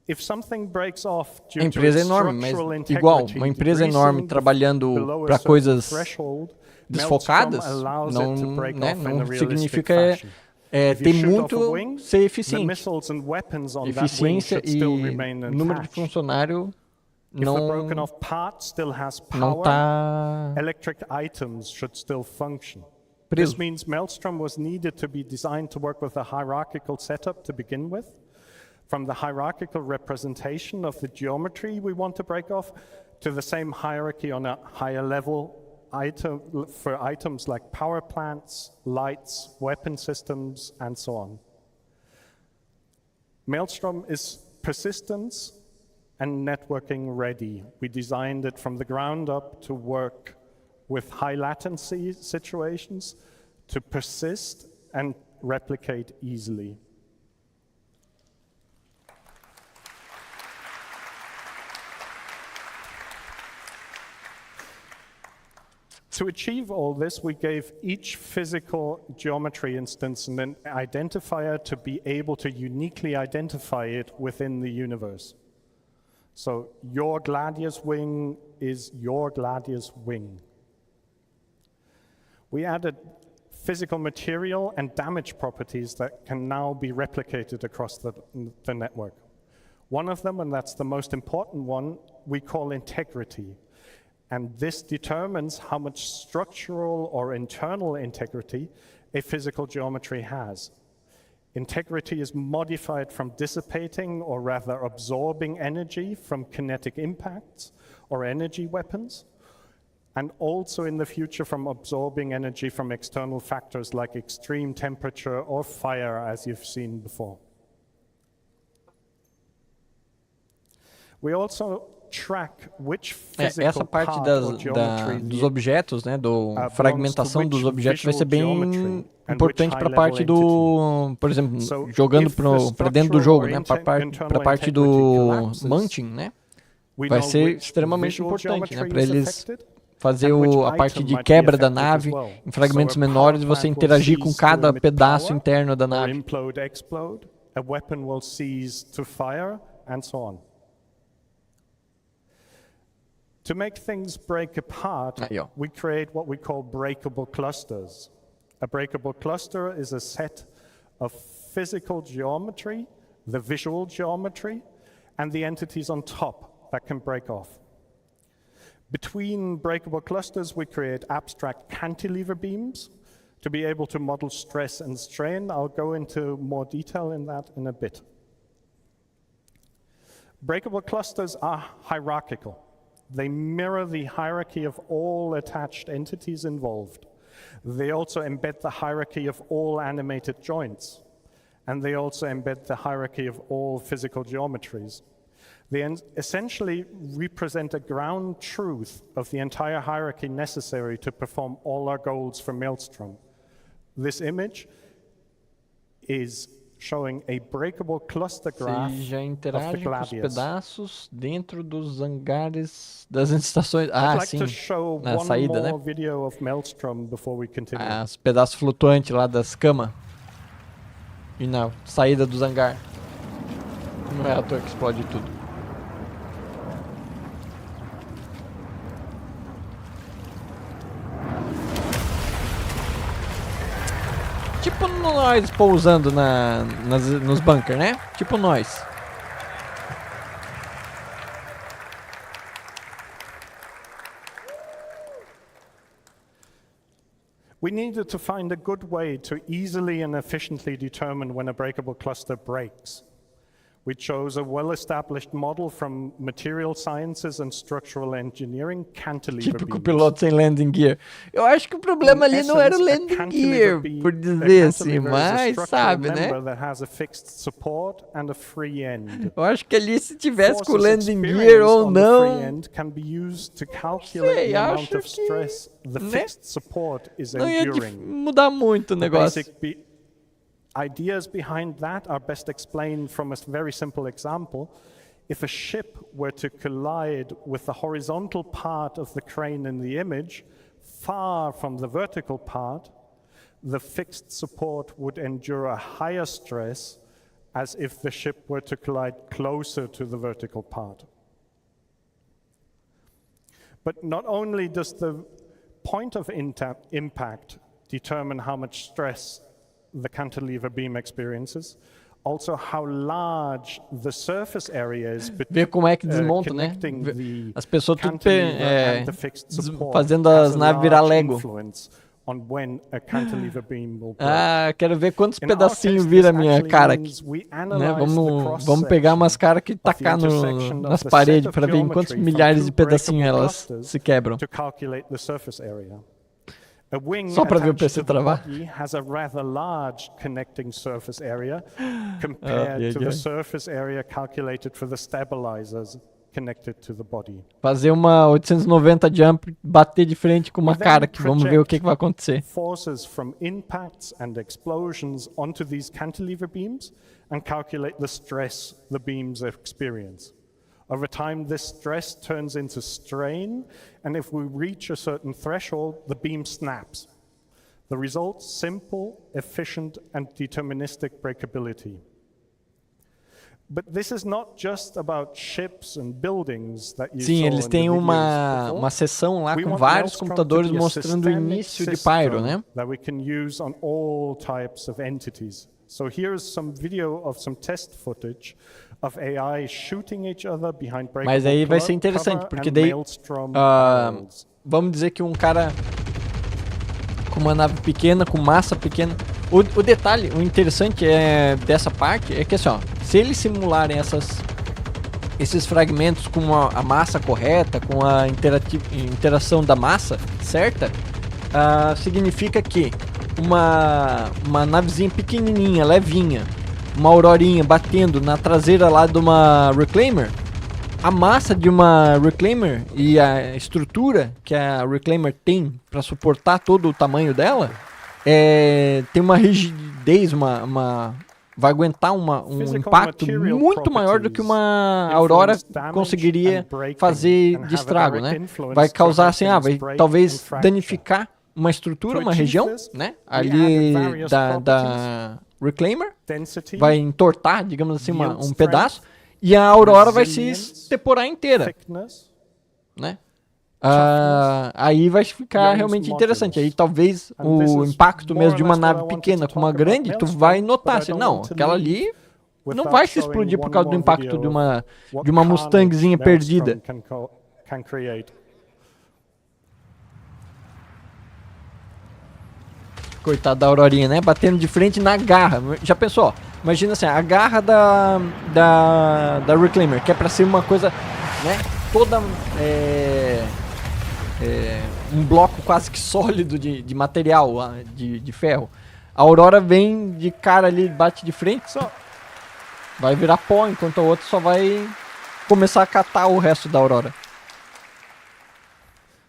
[SPEAKER 14] If something breaks off due
[SPEAKER 1] a empresa é enorme, mas igual, uma empresa enorme trabalhando para coisas desfocadas, não significa ter muito ser eficiente. Eficiência e número de funcionário não está preso.
[SPEAKER 14] This means Maelstrom was needed to be designed to work with a hierarchical setup to begin with. From the hierarchical representation of the geometry we want to break off to the same hierarchy on a higher level for items like power plants, lights, weapon systems, and so on. Maelstrom is persistence and networking ready. We designed it from the ground up to work with high latency situations, to persist and replicate easily. To achieve all this, we gave each physical geometry instance an identifier to be able to uniquely identify it within the universe. So your Gladius wing is your Gladius wing. We added physical material and damage properties that can now be replicated across the network. One of them, and that's the most important one, we call integrity. And this determines how much structural or internal integrity a physical geometry has. Integrity is modified from dissipating, or rather absorbing, energy from kinetic impacts or energy weapons, and also in the future from absorbing energy from external factors like extreme temperature or fire, as you've seen before. We also track which physical
[SPEAKER 1] essa parte
[SPEAKER 14] part
[SPEAKER 1] das,
[SPEAKER 14] or geometry
[SPEAKER 1] dos objetos, né, do
[SPEAKER 14] belongs to
[SPEAKER 1] fragmentação dos
[SPEAKER 14] which
[SPEAKER 1] objetos vai ser bem
[SPEAKER 14] visual geometry and
[SPEAKER 1] importante
[SPEAKER 14] which
[SPEAKER 1] para a parte
[SPEAKER 14] high-level
[SPEAKER 1] do, por exemplo,
[SPEAKER 14] So,
[SPEAKER 1] jogando
[SPEAKER 14] if the
[SPEAKER 1] para dentro do jogo, né,
[SPEAKER 14] structural
[SPEAKER 1] para
[SPEAKER 14] or internal
[SPEAKER 1] a parte
[SPEAKER 14] integrity
[SPEAKER 1] do
[SPEAKER 14] collapses,
[SPEAKER 1] mounting, né,
[SPEAKER 14] we
[SPEAKER 1] vai
[SPEAKER 14] know
[SPEAKER 1] ser
[SPEAKER 14] which
[SPEAKER 1] extremamente
[SPEAKER 14] visual
[SPEAKER 1] importante, né,
[SPEAKER 14] geometry
[SPEAKER 1] para
[SPEAKER 14] is
[SPEAKER 1] eles
[SPEAKER 14] affected
[SPEAKER 1] fazer
[SPEAKER 14] and which
[SPEAKER 1] a parte
[SPEAKER 14] item
[SPEAKER 1] de
[SPEAKER 14] might be
[SPEAKER 1] quebra da
[SPEAKER 14] affected as
[SPEAKER 1] nave
[SPEAKER 14] well.
[SPEAKER 1] em fragmentos
[SPEAKER 14] So a
[SPEAKER 1] menores e
[SPEAKER 14] power
[SPEAKER 1] você
[SPEAKER 14] plant will
[SPEAKER 1] interagir com
[SPEAKER 14] cease to
[SPEAKER 1] cada
[SPEAKER 14] emit
[SPEAKER 1] pedaço
[SPEAKER 14] power,
[SPEAKER 1] interno da
[SPEAKER 14] or
[SPEAKER 1] nave.
[SPEAKER 14] implode, explode, a weapon will cease to fire, and so on. To make things break apart, we create what we call breakable clusters. A breakable cluster is a set of physical geometry, the visual geometry, and the entities on top that can break off. Between breakable clusters, we create abstract cantilever beams to be able to model stress and strain. I'll go into more detail in that in a bit. Breakable clusters are hierarchical. They mirror the hierarchy of all attached entities involved. They also embed the hierarchy of all animated joints. And they also embed the hierarchy of all physical geometries. They essentially represent a ground truth of the entire hierarchy necessary to perform all our goals for Maelstrom. This image is showing a breakable cluster graph
[SPEAKER 1] Você já
[SPEAKER 14] of the
[SPEAKER 1] interage com os
[SPEAKER 14] Gladius.
[SPEAKER 1] pedaços dentro dos hangares das estações.
[SPEAKER 14] I'd like
[SPEAKER 1] Sim,
[SPEAKER 14] to show
[SPEAKER 1] na
[SPEAKER 14] one
[SPEAKER 1] saída,
[SPEAKER 14] more
[SPEAKER 1] né?
[SPEAKER 14] video of Maelstrom before we continue.
[SPEAKER 1] Os pedaços flutuantes lá das camas. E na saída dos hangares. Não é à toa que explode tudo. Tipo nós pousando nos bunkers, né? Tipo nós.
[SPEAKER 14] We needed to find a good way to easily and efficiently determine when a breakable cluster breaks. We chose a well-established model from material sciences and structural engineering, cantilever
[SPEAKER 1] Típico
[SPEAKER 14] beams.
[SPEAKER 1] piloto sem landing gear. Eu acho que o problema ali não era o landing gear, por dizer assim, mas sabe, né?
[SPEAKER 14] That has a fixed support and a free end.
[SPEAKER 1] Eu acho que ali se tivesse com o
[SPEAKER 14] Forces
[SPEAKER 1] landing gear ou
[SPEAKER 14] experienced on the free
[SPEAKER 1] não,
[SPEAKER 14] end can be used to calculate
[SPEAKER 1] sei,
[SPEAKER 14] the amount
[SPEAKER 1] acho
[SPEAKER 14] of stress the
[SPEAKER 1] né?
[SPEAKER 14] fixed support is
[SPEAKER 1] Não ia
[SPEAKER 14] enduring.
[SPEAKER 1] mudar muito o
[SPEAKER 14] The
[SPEAKER 1] negócio.
[SPEAKER 14] basic ideas behind that are best explained from a very simple example. If a ship were to collide with the horizontal part of the crane in the image, far from the vertical part, the fixed support would endure a higher stress as if the ship were to collide closer to the vertical part. But not only does the point of impact determine how much stress the cantilever beam experiences, also how large the surface area is
[SPEAKER 1] Ver como é que desmonta, né?
[SPEAKER 14] connecting the
[SPEAKER 1] As pessoas tudo
[SPEAKER 14] cantilever and the fixed support
[SPEAKER 1] fazendo
[SPEAKER 14] has
[SPEAKER 1] as
[SPEAKER 14] a
[SPEAKER 1] naves virar
[SPEAKER 14] large
[SPEAKER 1] Lego.
[SPEAKER 14] influence on when a cantilever beam will break.
[SPEAKER 1] Ah, quero ver quantos
[SPEAKER 14] In our
[SPEAKER 1] pedacinhos
[SPEAKER 14] case,
[SPEAKER 1] vira a
[SPEAKER 14] this
[SPEAKER 1] minha
[SPEAKER 14] actually
[SPEAKER 1] cara aqui.
[SPEAKER 14] means we
[SPEAKER 1] Né?
[SPEAKER 14] analyze the
[SPEAKER 1] Vamos pegar umas caras que
[SPEAKER 14] of the
[SPEAKER 1] tacar
[SPEAKER 14] intersection
[SPEAKER 1] nas
[SPEAKER 14] of the
[SPEAKER 1] paredes
[SPEAKER 14] set of
[SPEAKER 1] para ver em quantos
[SPEAKER 14] geometry from
[SPEAKER 1] milhares
[SPEAKER 14] two
[SPEAKER 1] de pedacinhos
[SPEAKER 14] breakable
[SPEAKER 1] elas
[SPEAKER 14] clusters
[SPEAKER 1] se quebram.
[SPEAKER 14] to calculate the surface area. A wing
[SPEAKER 1] Só pra ver o
[SPEAKER 14] attached
[SPEAKER 1] PC
[SPEAKER 14] to the
[SPEAKER 1] travar.
[SPEAKER 14] body has a rather large connecting surface area compared to the surface area calculated for the stabilizers connected to the body.
[SPEAKER 1] Fazer uma 890 jump, bater de frente com uma cara que vamos ver o que vai acontecer.
[SPEAKER 14] Forces from impacts and explosions onto these cantilever beams and calculate the stress the beams experience. Over time, this stress turns into strain, and if we reach a certain threshold, the beam snaps. The result, simple, efficient, and deterministic breakability. But this is not just about ships and buildings that you
[SPEAKER 1] Sim,
[SPEAKER 14] saw
[SPEAKER 1] eles
[SPEAKER 14] in
[SPEAKER 1] têm
[SPEAKER 14] the videos
[SPEAKER 1] uma
[SPEAKER 14] before.
[SPEAKER 1] sessão lá
[SPEAKER 14] We
[SPEAKER 1] com
[SPEAKER 14] want
[SPEAKER 1] vários
[SPEAKER 14] Maelstrom
[SPEAKER 1] computadores
[SPEAKER 14] to be a
[SPEAKER 1] mostrando o
[SPEAKER 14] systemic
[SPEAKER 1] início de
[SPEAKER 14] system
[SPEAKER 1] Pyro, né?
[SPEAKER 14] that we can use on all types of entities. So here's some video of some test footage of AI shooting each other behind breakable
[SPEAKER 1] Mas aí vai ser
[SPEAKER 14] cover
[SPEAKER 1] interessante, porque
[SPEAKER 14] and
[SPEAKER 1] daí
[SPEAKER 14] Maelstrom barrels.
[SPEAKER 1] vamos dizer que um cara com uma nave pequena, com massa pequena. O detalhe, o interessante dessa parte é que assim, ó, se eles simularem esses fragmentos com a massa correta, com a interação da massa certa, significa que uma navezinha pequenininha, levinha, uma aurorinha batendo na traseira lá de uma Reclaimer, a massa de uma Reclaimer e a estrutura que a Reclaimer tem para suportar todo o tamanho dela, tem uma rigidez, vai aguentar um impacto muito maior do que uma Aurora conseguiria fazer de estrago, né? Vai causar assim, vai talvez danificar uma estrutura, uma região, né? Ali da Reclaimer, vai entortar, digamos assim, um pedaço, e a Aurora vai se esteporar inteira, né? Aí vai ficar realmente interessante. Aí talvez o impacto mesmo de uma nave pequena com uma grande, tu vai notar assim, não, aquela ali não vai se explodir por causa do impacto de uma Mustangzinha perdida. Coitado da Aurorinha, né? Batendo de frente na garra. Já pensou? Imagina assim, a garra da Reclaimer, que é pra ser uma coisa, né? Toda um bloco quase que sólido de material, de ferro. A Aurora vem de cara ali, bate de frente, vai virar pó, enquanto a outra só vai começar a catar o resto da Aurora.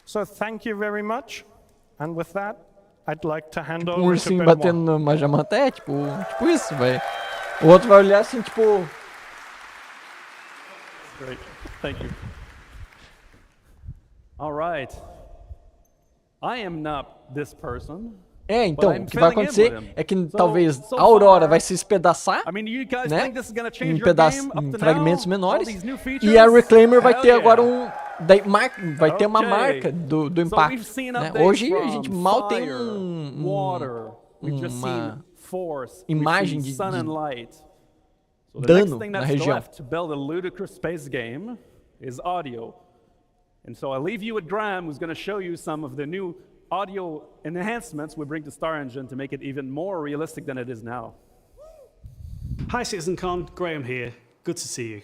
[SPEAKER 14] So thank you very much. And with that, I'd like to hand over
[SPEAKER 1] Um
[SPEAKER 14] to
[SPEAKER 1] ursinho
[SPEAKER 14] Benoit.
[SPEAKER 1] batendo no Majamanta, tipo isso, vai. O outro vai olhar assim, tipo...
[SPEAKER 8] Great, thank you. All right. I am not this person.
[SPEAKER 1] Então, o que vai acontecer é que talvez a Aurora vai se espedaçar, né, em fragmentos menores, e a Reclaimer vai ter agora vai ter uma marca do impacto, né? Hoje a gente mal tem uma imagem de dano na região.
[SPEAKER 8] And so I leave you with Graham, who's going to show you some of the new audio enhancements we bring to Star Engine to make it even more realistic than it is now.
[SPEAKER 15] Hi CitizenCon, Graham here. Good to see you.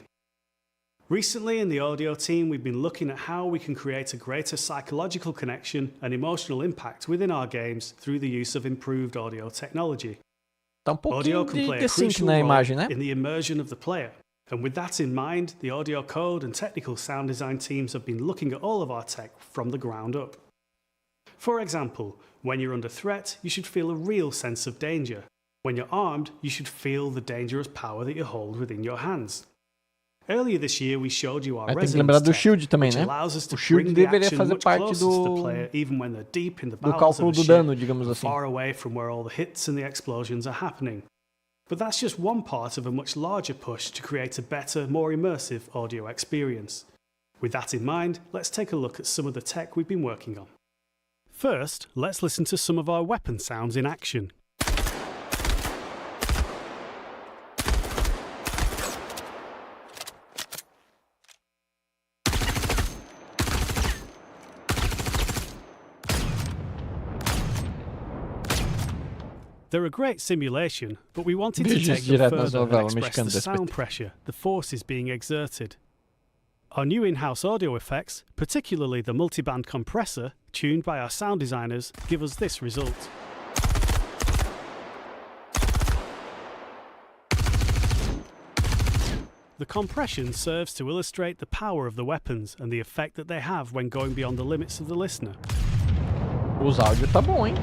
[SPEAKER 15] Recently in the audio team, we've been looking at how we can create a greater psychological connection and emotional impact within our games through the use of improved audio technology.
[SPEAKER 1] Tá pouquinho de sync na imagem, né?
[SPEAKER 15] In the immersion of the player. And with that in mind, the audio code and technical sound design teams have been looking at all of our tech from the ground up. For example, when you're under threat, you should feel a real sense of danger. When you're armed, you should feel the dangerous power that you hold within your hands. Earlier this year, we showed you our
[SPEAKER 1] Tem que lembrar do
[SPEAKER 15] resonance
[SPEAKER 1] Shield
[SPEAKER 15] tech,
[SPEAKER 1] também,
[SPEAKER 15] which
[SPEAKER 1] né?
[SPEAKER 15] allows us to
[SPEAKER 1] O Shield
[SPEAKER 15] bring the
[SPEAKER 1] deveria
[SPEAKER 15] action
[SPEAKER 1] fazer
[SPEAKER 15] much
[SPEAKER 1] parte
[SPEAKER 15] closer to the player, even when they're deep in the
[SPEAKER 1] do
[SPEAKER 15] bowels
[SPEAKER 1] cálculo
[SPEAKER 15] of a
[SPEAKER 1] do
[SPEAKER 15] ship,
[SPEAKER 1] dano, digamos assim.
[SPEAKER 15] far away from where all the hits and the explosions are happening. But that's just one part of a much larger push to create a better, more immersive audio experience. With that in mind, let's take a look at some of the tech we've been working on. First, let's listen to some of our weapon sounds in action. They're a great simulation, but we wanted to
[SPEAKER 1] Vídeos
[SPEAKER 15] take them
[SPEAKER 1] direto nas
[SPEAKER 15] further and
[SPEAKER 1] novelas
[SPEAKER 15] express the
[SPEAKER 1] mexicanas do
[SPEAKER 15] sound
[SPEAKER 1] SBT.
[SPEAKER 15] pressure, the forces being exerted. Our new in-house audio effects, particularly the multiband compressor, tuned by our sound designers, give us this result. The compression serves to illustrate the power of the weapons and the effect that they have when going beyond the limits of the listener.
[SPEAKER 1] Os áudios tá bom, hein?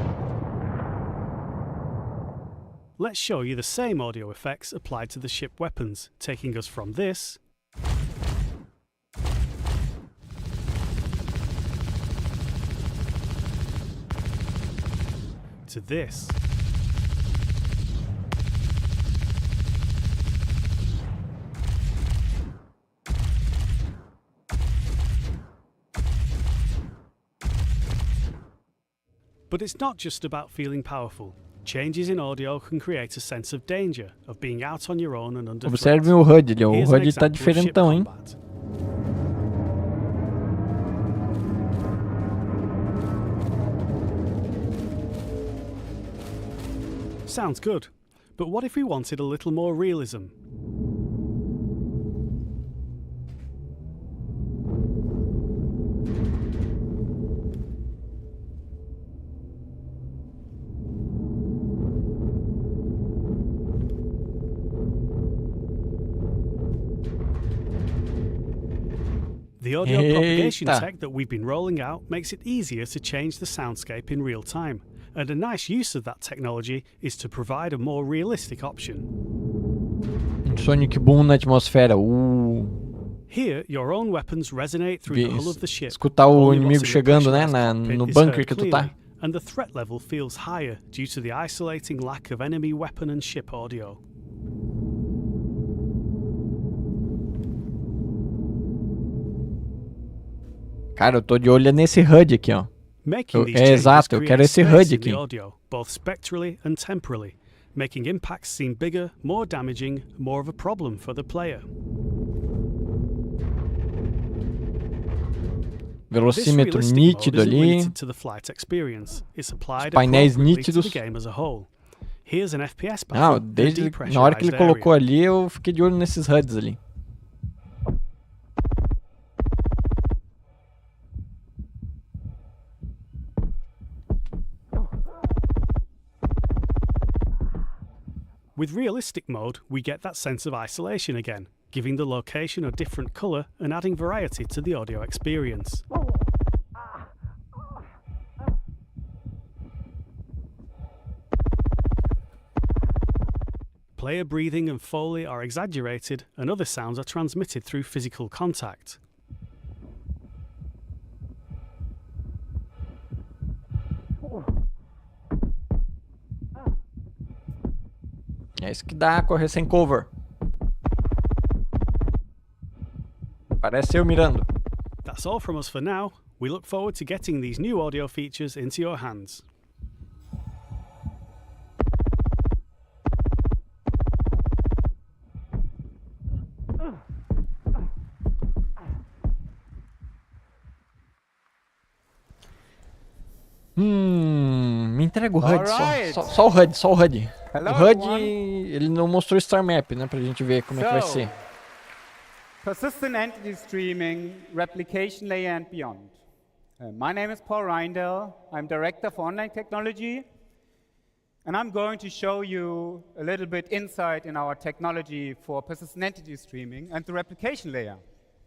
[SPEAKER 15] Let's show you the same audio effects applied to the ship weapons, taking us from this to this. But it's not just about feeling powerful. Changes in audio can create a sense of danger, of being out on your own and under threat.
[SPEAKER 1] Observem o HUD ali, o
[SPEAKER 15] Here's an
[SPEAKER 1] HUD tá
[SPEAKER 15] example of ship
[SPEAKER 1] diferentão, hein?
[SPEAKER 15] combat. Sounds good, but what if we wanted a little more realism? The audio propagation tech that we've been rolling out makes it easier to change the soundscape in real time, and a nice use of that technology is to provide a more realistic option.
[SPEAKER 1] Sonic boom na atmosfera.
[SPEAKER 15] Here, your own weapons resonate through the hull of the ship.
[SPEAKER 1] Escutar o inimigo chegando, né, no bunker que tu tá.
[SPEAKER 15] And the threat level feels higher due to the isolating lack of enemy weapon and ship audio.
[SPEAKER 1] Cara, eu tô de olho nesse HUD aqui, ó. Exato, eu quero esse HUD aqui.
[SPEAKER 15] Audio, both spectrally and temporally, making impacts seem bigger, more damaging, more of a problem for the player.
[SPEAKER 1] Velocímetro nítido ali. Os painéis nítidos. Ah, desde na hora que ele colocou ali, eu fiquei de olho nesses HUDs ali.
[SPEAKER 15] With realistic mode, we get that sense of isolation again, giving the location a different colour and adding variety to the audio experience. Player breathing and foley are exaggerated, and other sounds are transmitted through physical contact.
[SPEAKER 1] É isso que dá correr sem cover. Parece eu mirando.
[SPEAKER 15] That's all from us for now. We look forward to getting these new audio features into your hands.
[SPEAKER 1] Me entrega o HUD, só o HUD, só o HUD.
[SPEAKER 16] Hello,
[SPEAKER 1] o HUD,
[SPEAKER 16] everyone.
[SPEAKER 1] ele não mostrou o Star Map, né, pra gente ver como é que vai ser.
[SPEAKER 16] Persistent entity streaming, replication layer and beyond. My name is Paul Reindel. I'm Director for Online Technology. And I'm going to show you a little bit insight in our technology for persistent entity streaming and the replication layer.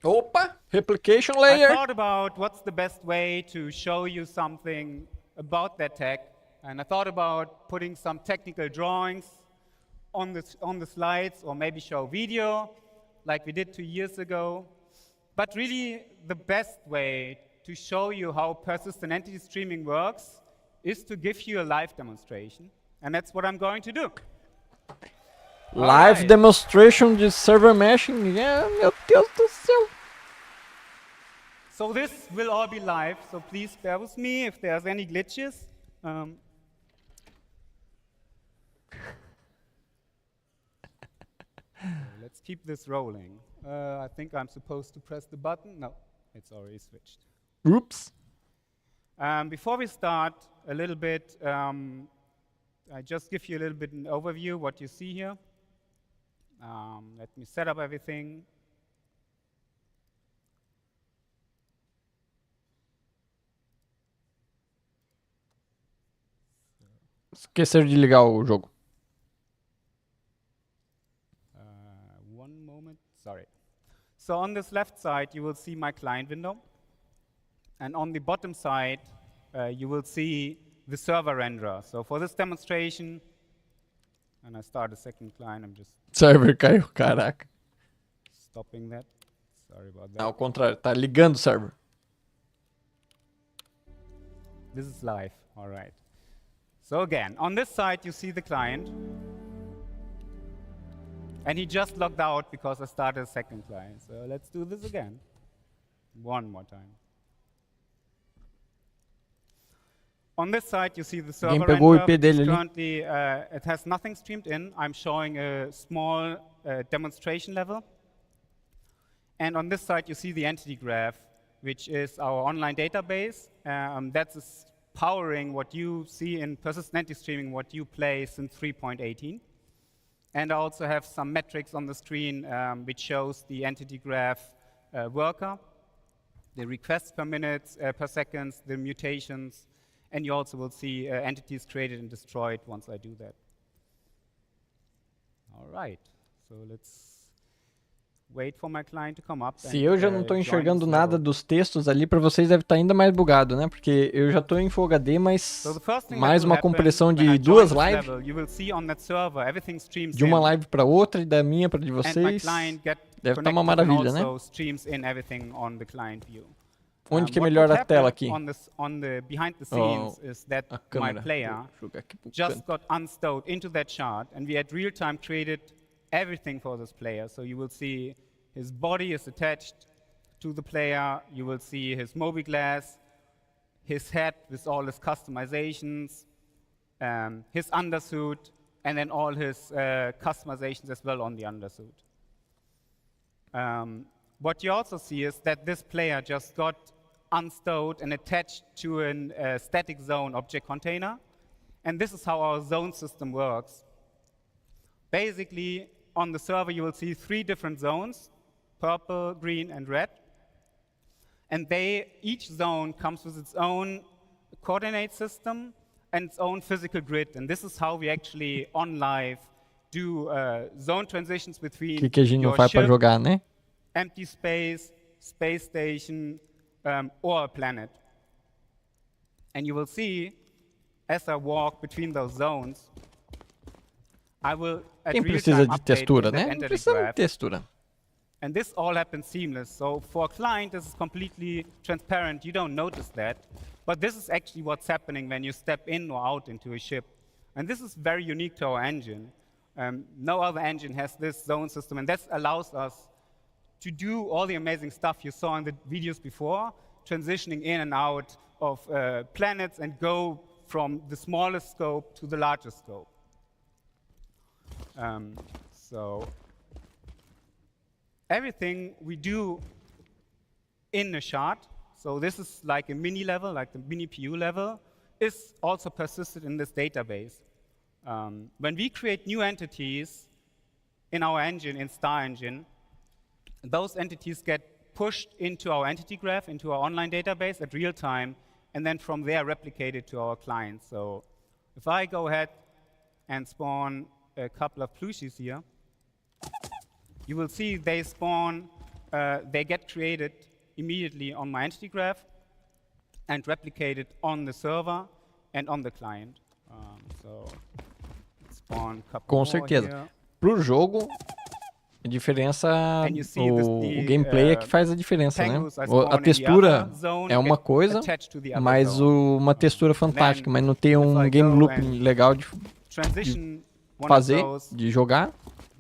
[SPEAKER 1] Opa, replication layer.
[SPEAKER 16] I thought about what's the best way to show you something about that tech. And I thought about putting some technical drawings on the slides, or maybe show video like we did 2 years ago. But really, the best way to show you how persistent entity streaming works is to give you a live demonstration. And that's what I'm going to do.
[SPEAKER 1] Live demonstration de server meshing. Meu Deus do céu.
[SPEAKER 16] So this will all be live, so please bear with me if there's any glitches. Let's keep this rolling. I think I'm supposed to press the button. No, it's already switched.
[SPEAKER 1] Oops.
[SPEAKER 16] Before we start, a little bit, I just give you a little bit an overview what you see here. Let me set up everything.
[SPEAKER 1] Esqueceram de ligar o jogo.
[SPEAKER 16] One moment, sorry. So on this left side, you will see my client window. And on the bottom side, you will see the server renderer. So for this demonstration, and I start a second client, I'm just...
[SPEAKER 1] Server caiu, caraca.
[SPEAKER 16] Stopping that. Sorry about that.
[SPEAKER 1] Não, ao contrário, tá ligando o server.
[SPEAKER 16] This is live, all right. So again, on this side, you see the client. And he just logged out because I started a second client. So let's do this again. One more time. On this side, you see the server renderer. Currently, it has nothing streamed in. I'm showing a small demonstration level. And on this side, you see the entity graph, which is our online database. That's powering what you see in persistent entity streaming, what you play since 3.18. And I also have some metrics on the screen, which shows the entity graph worker, the requests per minute, per second, the mutations, and you also will see entities created and destroyed once I do that. All right, so let's wait for my client to come up.
[SPEAKER 1] Se eu já não estou enxergando nada dos textos ali, para vocês deve estar ainda mais bugado, né? Porque eu já estou em Full HD, mas mais uma compressão de duas lives. De uma live para outra e da minha para de vocês. Deve estar uma maravilha, né? Onde que melhora a tela aqui?
[SPEAKER 16] Behind the scenes is that my player just got unstowed into that chart, and we at real time created everything for this player. So you will see his body is attached to the player. You will see his mobi-glass, his head with all his customizations, his undersuit, and then all his customizations as well on the undersuit. What you also see is that this player just got unstowed and attached to a static zone object container. And this is how our zone system works. Basically, on the server, you will see 3 different zones, purple, green, and red. And each zone comes with its own coordinate system and its own physical grid. And this is how we actually, on live, do zone transitions between
[SPEAKER 1] que a gente não faz para jogar, né?
[SPEAKER 16] Empty space, space station, or a planet. And you will see, as I walk between those zones, I will
[SPEAKER 1] Quem precisa de textura, né? Não precisa de textura.
[SPEAKER 16] And this all happens seamless. So for a client, this is completely transparent. You don't notice that. But this is actually what's happening when you step in or out into a ship. And this is very unique to our engine. No other engine has this zone system. And that allows us to do all the amazing stuff you saw in the videos before, transitioning in and out of planets and go from the smallest scope to the largest scope. So everything we do in a shard, so this is like a mini level, like the mini PU level, is also persisted in this database. When we create new entities in our engine, in Star Engine, those entities get pushed into our entity graph, into our online database at real time, and then from there replicated to our clients. So if I go ahead and spawn a couple of plushies here, you will see they spawn, they get created immediately on my entity graph and replicated on the server and on the client. So spawn a couple
[SPEAKER 1] Com certeza. Pro jogo, a diferença, o gameplay é que faz a diferença, né? A textura é uma coisa, mas uma textura fantástica, mas não ter um game looping legal de fazer, de jogar,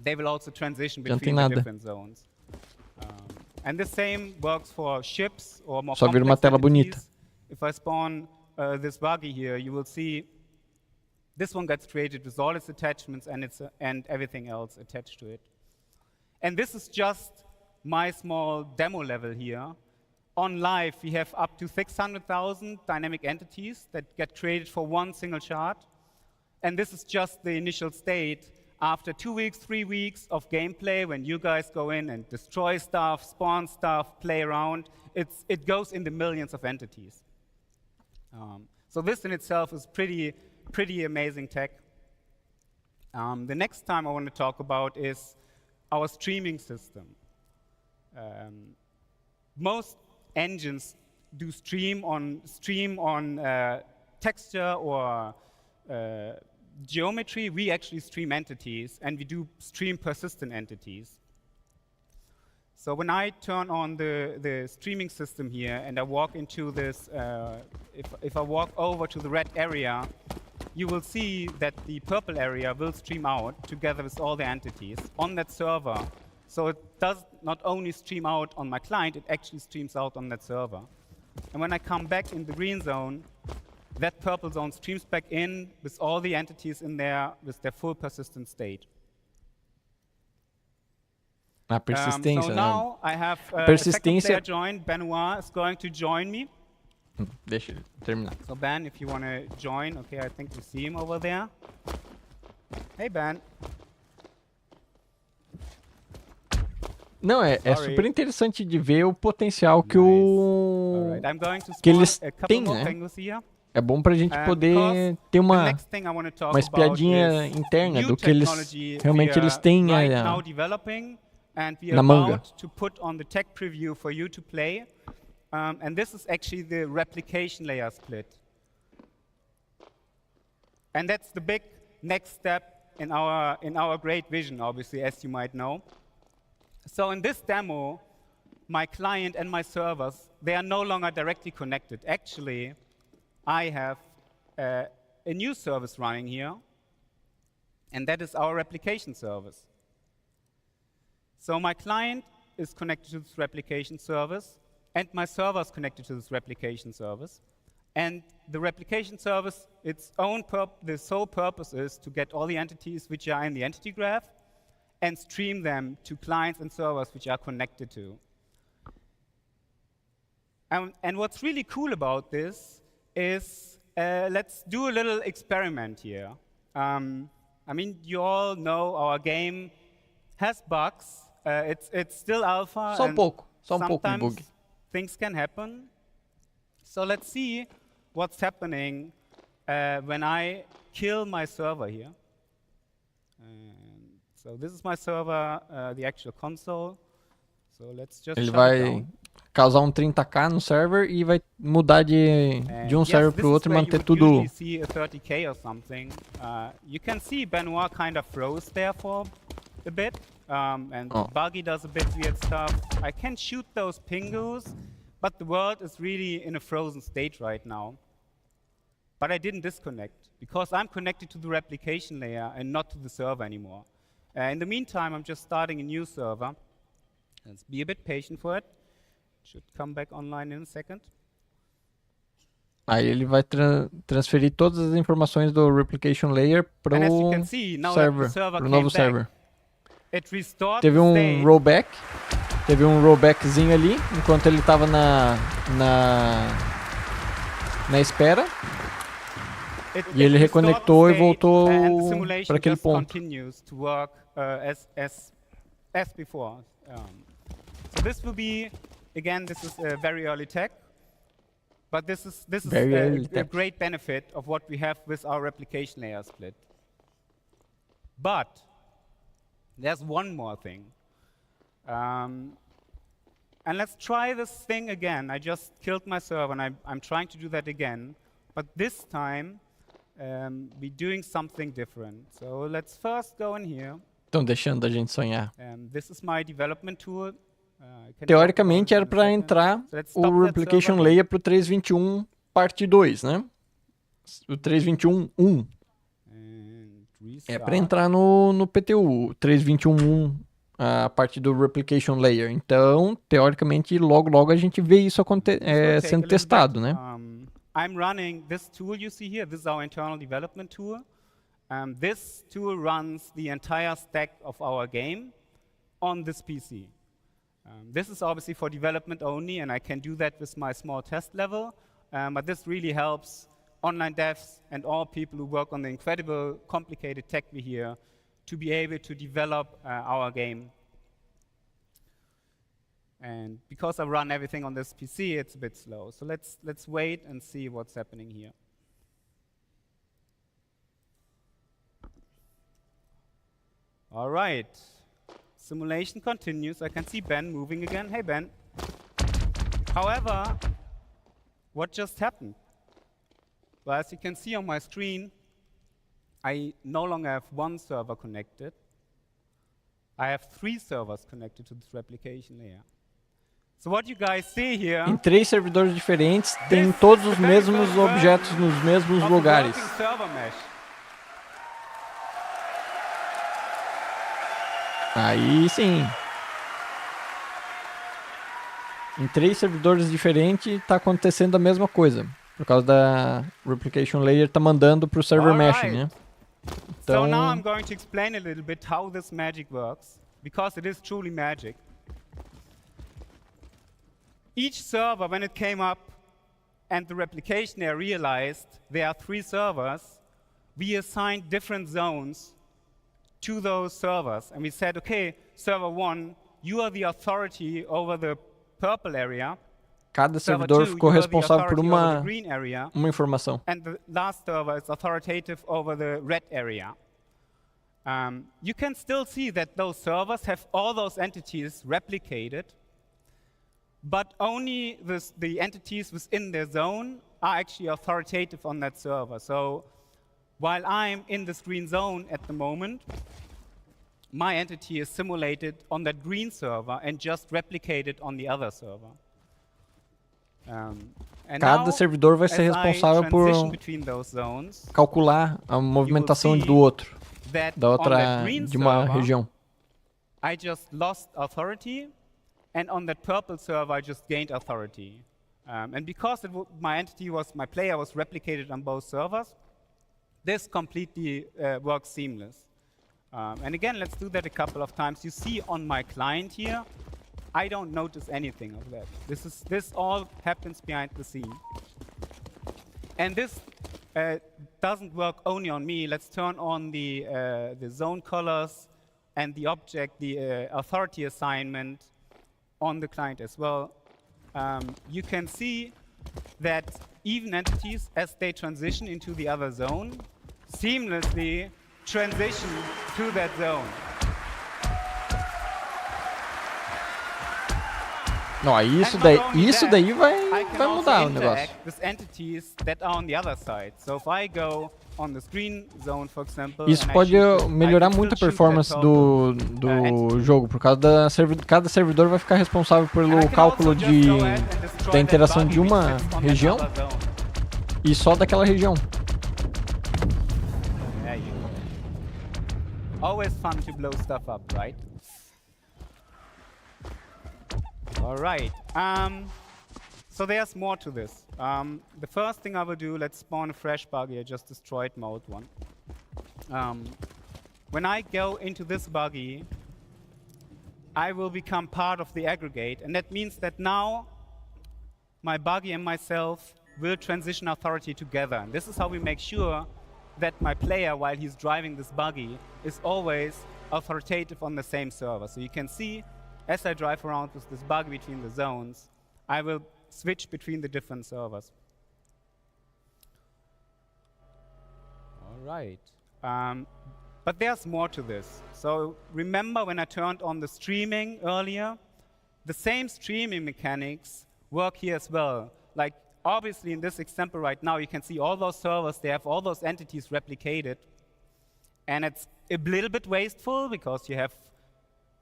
[SPEAKER 16] they will also transition
[SPEAKER 1] já não tem
[SPEAKER 16] between the
[SPEAKER 1] nada.
[SPEAKER 16] different zones. And the same works for ships or more
[SPEAKER 1] Só vira uma
[SPEAKER 16] complex
[SPEAKER 1] tela bonita.
[SPEAKER 16] entities. If I spawn this buggy here, you will see this one gets created with all its attachments and everything else attached to it. And this is just my small demo level here. On live, we have up to 600,000 dynamic entities that get created for one single chart. And this is just the initial state. After 2 weeks, 3 weeks of gameplay, when you guys go in and destroy stuff, spawn stuff, play around, it goes in the millions of entities. So this in itself is pretty pretty amazing tech. The next time I want to talk about is our streaming system. Most engines do stream on texture or geometry. We actually stream entities, and we do stream persistent entities. So when I turn on the streaming system here and I walk into this, if I walk over to the red area, you will see that the purple area will stream out together with all the entities on that server. So it does not only stream out on my client, it actually streams out on that server. And when I come back in the green zone, that purple zone streams back in with all the entities in there with their full persistent state.
[SPEAKER 1] A persistência,
[SPEAKER 16] so now I have a second player joined. Benoit is going to join me.
[SPEAKER 1] Deixa ele terminar.
[SPEAKER 16] So Ben, if you want to join, okay, I think we see him over there. Hey Ben.
[SPEAKER 1] Não, é super interessante de ver o potencial que que eles têm, né? É bom pra gente poder ter uma espiadinha interna do que eles realmente eles têm na manga.
[SPEAKER 16] To put on the tech preview for you to play, and this is actually the replication layer split, and that's the big next step in our great vision, obviously, as you might know. So in this demo, my client and my servers, they are no longer directly connected. Actually, I have a new service running here, and that is our replication service. So my client is connected to this replication service, and my server is connected to this replication service. And the replication service, the sole purpose is to get all the entities which are in the entity graph and stream them to clients and servers which are connected to. And what's really cool about this is, let's do a little experiment here. I mean, you all know our game has bugs. It's still alpha.
[SPEAKER 1] Só pouco de bug.
[SPEAKER 16] Things can happen. So let's see what's happening when I kill my server here. So this is my server, the actual console. So let's just
[SPEAKER 1] Ele vai causar 30k no server e vai mudar de server para o outro e manter tudo.
[SPEAKER 16] See a 30k or something. You can see Benoit kind of froze there for a bit, and Buggy does a bit weird stuff. I can shoot those pingus, but the world is really in a frozen state right now. But I didn't disconnect because I'm connected to the replication layer and not to the server anymore. In the meantime, I'm just starting a new server. Let's be a bit patient for it. Should come back online in a second.
[SPEAKER 1] Aí ele vai transferir todas as informações do replication layer para o server, para o novo server. Teve um rollbackzinho ali enquanto ele estava na espera. E ele reconectou e voltou para aquele ponto.
[SPEAKER 16] As before. So this will be, again, this is a very early tech, but this is a great benefit of what we have with our replication layer split. But there's one more thing. And let's try this thing again. I just killed my server, and I'm trying to do that again. But this time, we're doing something different. So let's first go in here.
[SPEAKER 1] Estão deixando a gente sonhar.
[SPEAKER 16] This is my development tool.
[SPEAKER 1] Teoricamente era para entrar o replication layer para o 3.21 parte 2, né? O 3.21.1. É para entrar no PTU, o 3.21.1, a parte do replication layer. Então, teoricamente, logo a gente vê isso sendo testado, né?
[SPEAKER 16] I'm running this tool you see here. This is our internal development tool. This tool runs the entire stack of our game on this PC. This is obviously for development only, and I can do that with my small test level. But this really helps online devs and all people who work on the incredible, complicated tech we hear to be able to develop our game. And because I run everything on this PC, it's a bit slow. So let's wait and see what's happening here. All right. Simulation continues. I can see Ben moving again. Hey, Ben. However, what just happened? Well, as you can see on my screen, I no longer have one server connected. I have 3 servers connected to this replication layer. So what you guys see here,
[SPEAKER 1] Em 3 servidores diferentes, tem todos os mesmos objetos nos mesmos lugares.
[SPEAKER 16] server mesh.
[SPEAKER 1] Aí sim. Em 3 servidores diferentes, tá acontecendo a mesma coisa. Por causa da replication layer tá mandando pro server meshing, né?
[SPEAKER 16] So
[SPEAKER 1] Então,
[SPEAKER 16] now I'm going to explain a little bit how this magic works, because it is truly magic. Each server, when it came up and the replication layer realized there are 3 servers, we assigned different zones to those servers. And we said, okay, server 1, you are the authority over the purple area.
[SPEAKER 1] cada
[SPEAKER 16] Server
[SPEAKER 1] servidor
[SPEAKER 16] 2,
[SPEAKER 1] ficou
[SPEAKER 16] you are the
[SPEAKER 1] responsável por
[SPEAKER 16] authority over the green area.
[SPEAKER 1] uma informação.
[SPEAKER 16] And the last server is authoritative over the red area. You can still see that those servers have all those entities replicated, but only the entities within their zone are actually authoritative on that server. So while I'm in this green zone at the moment, my entity is simulated on that green server and just replicated on the other server.
[SPEAKER 1] Cada servidor vai ser responsável por calcular a movimentação do outro, da outra, de uma região.
[SPEAKER 16] I just lost authority, and on that purple server I just gained authority. And because my player was replicated on both servers, this completely works seamless. And again, let's do that a couple of times. You see on my client here, I don't notice anything of that. This all happens behind the scene. And this doesn't work only on me. Let's turn on the zone colors and the object, the authority assignment on the client as well. You can see that even entities, as they transition into the other zone, seamlessly transition to that zone.
[SPEAKER 1] Não, isso daí vai mudar o negócio. Isso pode melhorar muito a performance do jogo, por causa cada servidor vai ficar responsável pelo cálculo da interação de uma região e só daquela região.
[SPEAKER 16] Always fun to blow stuff up, right? All right. So there's more to this. The first thing I will do, let's spawn a fresh buggy. I just destroyed my old one. When I go into this buggy, I will become part of the aggregate, and that means that now my buggy and myself will transition authority together. And this is how we make sure that my player, while he's driving this buggy, is always authoritative on the same server. So you can see, as I drive around with this buggy between the zones, I will switch between the different servers. All right. But there's more to this. So remember when I turned on the streaming earlier? The same streaming mechanics work here as well. Like, obviously, in this example right now, you can see all those servers, they have all those entities replicated. And it's a little bit wasteful because you have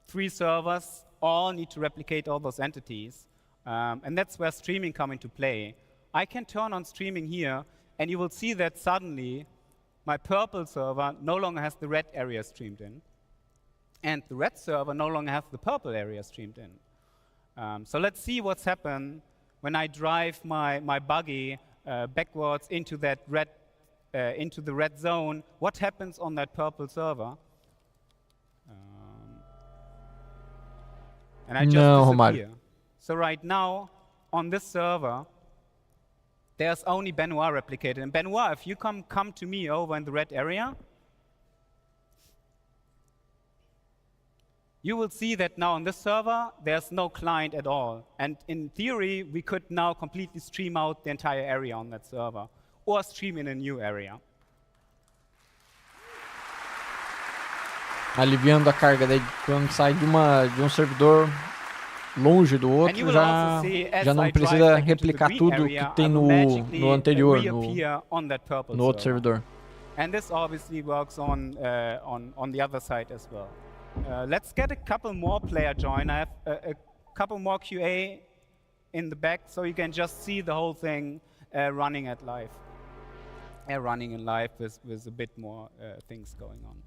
[SPEAKER 16] 3 servers, all need to replicate all those entities. And that's where streaming comes into play. I can turn on streaming here, and you will see that suddenly my purple server no longer has the red area streamed in. And the red server no longer has the purple area streamed in. So let's see what's happened when I drive my buggy backwards into that into the red zone. What happens on that purple server? And I just disappear. So right now, on this server, there's only Benoit replicated. And Benoit, if you come to me over in the red area, you will see that now on this server, there's no client at all. And in theory, we could now completely stream out the entire area on that server, or stream in a new area.
[SPEAKER 1] aliviando a carga. Daí quando sai de um servidor longe do outro, já não precisa replicar tudo que tem no anterior, no outro servidor.
[SPEAKER 16] And this obviously works on the other side as well. Let's get a couple more player join. I have a couple more QA in the back, so you can just see the whole thing running at live. Running in live with a bit more things going on.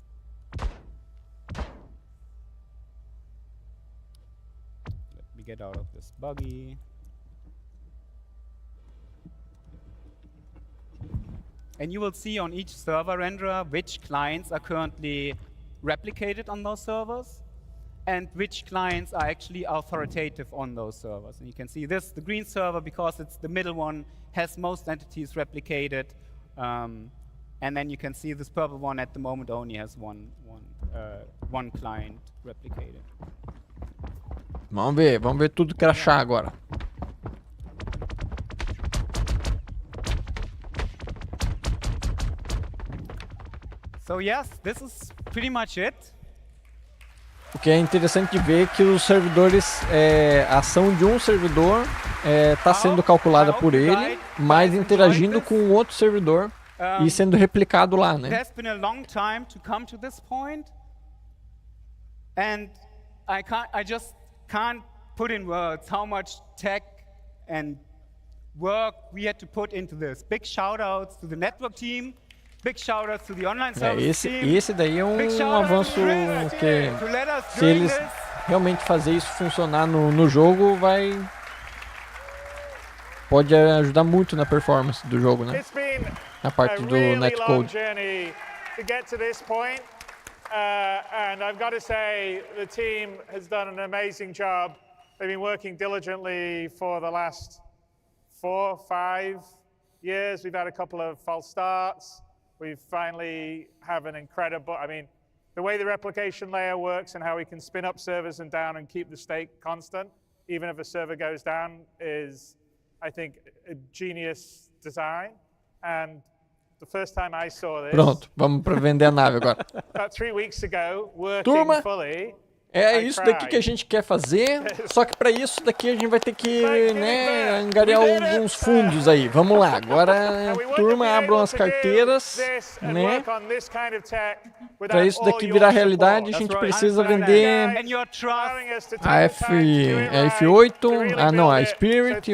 [SPEAKER 16] Let me get out of this buggy. And you will see on each server renderer which clients are currently replicated on those servers and which clients are actually authoritative on those servers. And you can see this, the green server, because it's the middle one, has most entities replicated. And then you can see this purple one at the moment only has one client replicated.
[SPEAKER 1] Vamos ver tudo crachar agora.
[SPEAKER 16] So yes, this is pretty much it.
[SPEAKER 1] O que é interessante ver que os servidores, a ação de um servidor está sendo calculada por ele, mas interagindo com um outro servidor e sendo replicado lá, né?
[SPEAKER 16] It has been a long time to come to this point, and I just can't put in words how much tech and work we had to put into this. Big shout outs to the network team. Big shout outs to the online service team.
[SPEAKER 1] Esse daí é um avanço que, se eles realmente fazer isso funcionar no jogo, pode ajudar muito na performance do jogo, né? Na parte do netcode.
[SPEAKER 7] To get to this point, and I've got to say the team has done an amazing job. They've been working diligently for the last 4, 5 years. We've had a couple of false starts. We finally have an incredible, I mean, the way the replication layer works and how we can spin up servers and down and keep the state constant, even if a server goes down, is, I think, a genius design. And the first time I saw this...
[SPEAKER 1] Pronto, vamos para vender a nave agora.
[SPEAKER 7] About 3 weeks ago, working
[SPEAKER 1] Turma,
[SPEAKER 7] fully...
[SPEAKER 1] É isso daqui que a gente quer fazer, só que para isso daqui a gente vai ter que, né, angariar alguns fundos aí. Vamos lá, agora turma, abram as carteiras, né? Para isso daqui virar realidade, a gente precisa vender a F8, a Spirit,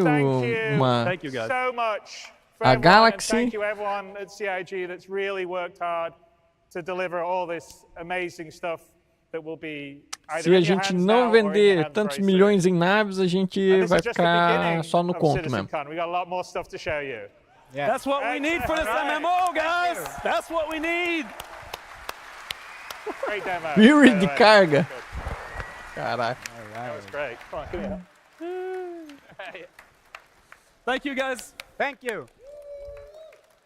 [SPEAKER 1] a Galaxy.
[SPEAKER 7] Thank you everyone at CIG that's really worked hard to deliver all this amazing stuff that will be.
[SPEAKER 1] Se a gente não vender tantos milhões em naves, a gente vai ficar só no conto mesmo.
[SPEAKER 8] That's what we need for this MMO, guys! That's what we need!
[SPEAKER 1] Fury de carga. Caraca.
[SPEAKER 7] That was great. Come on,
[SPEAKER 8] Thank you, guys.
[SPEAKER 16] Thank you.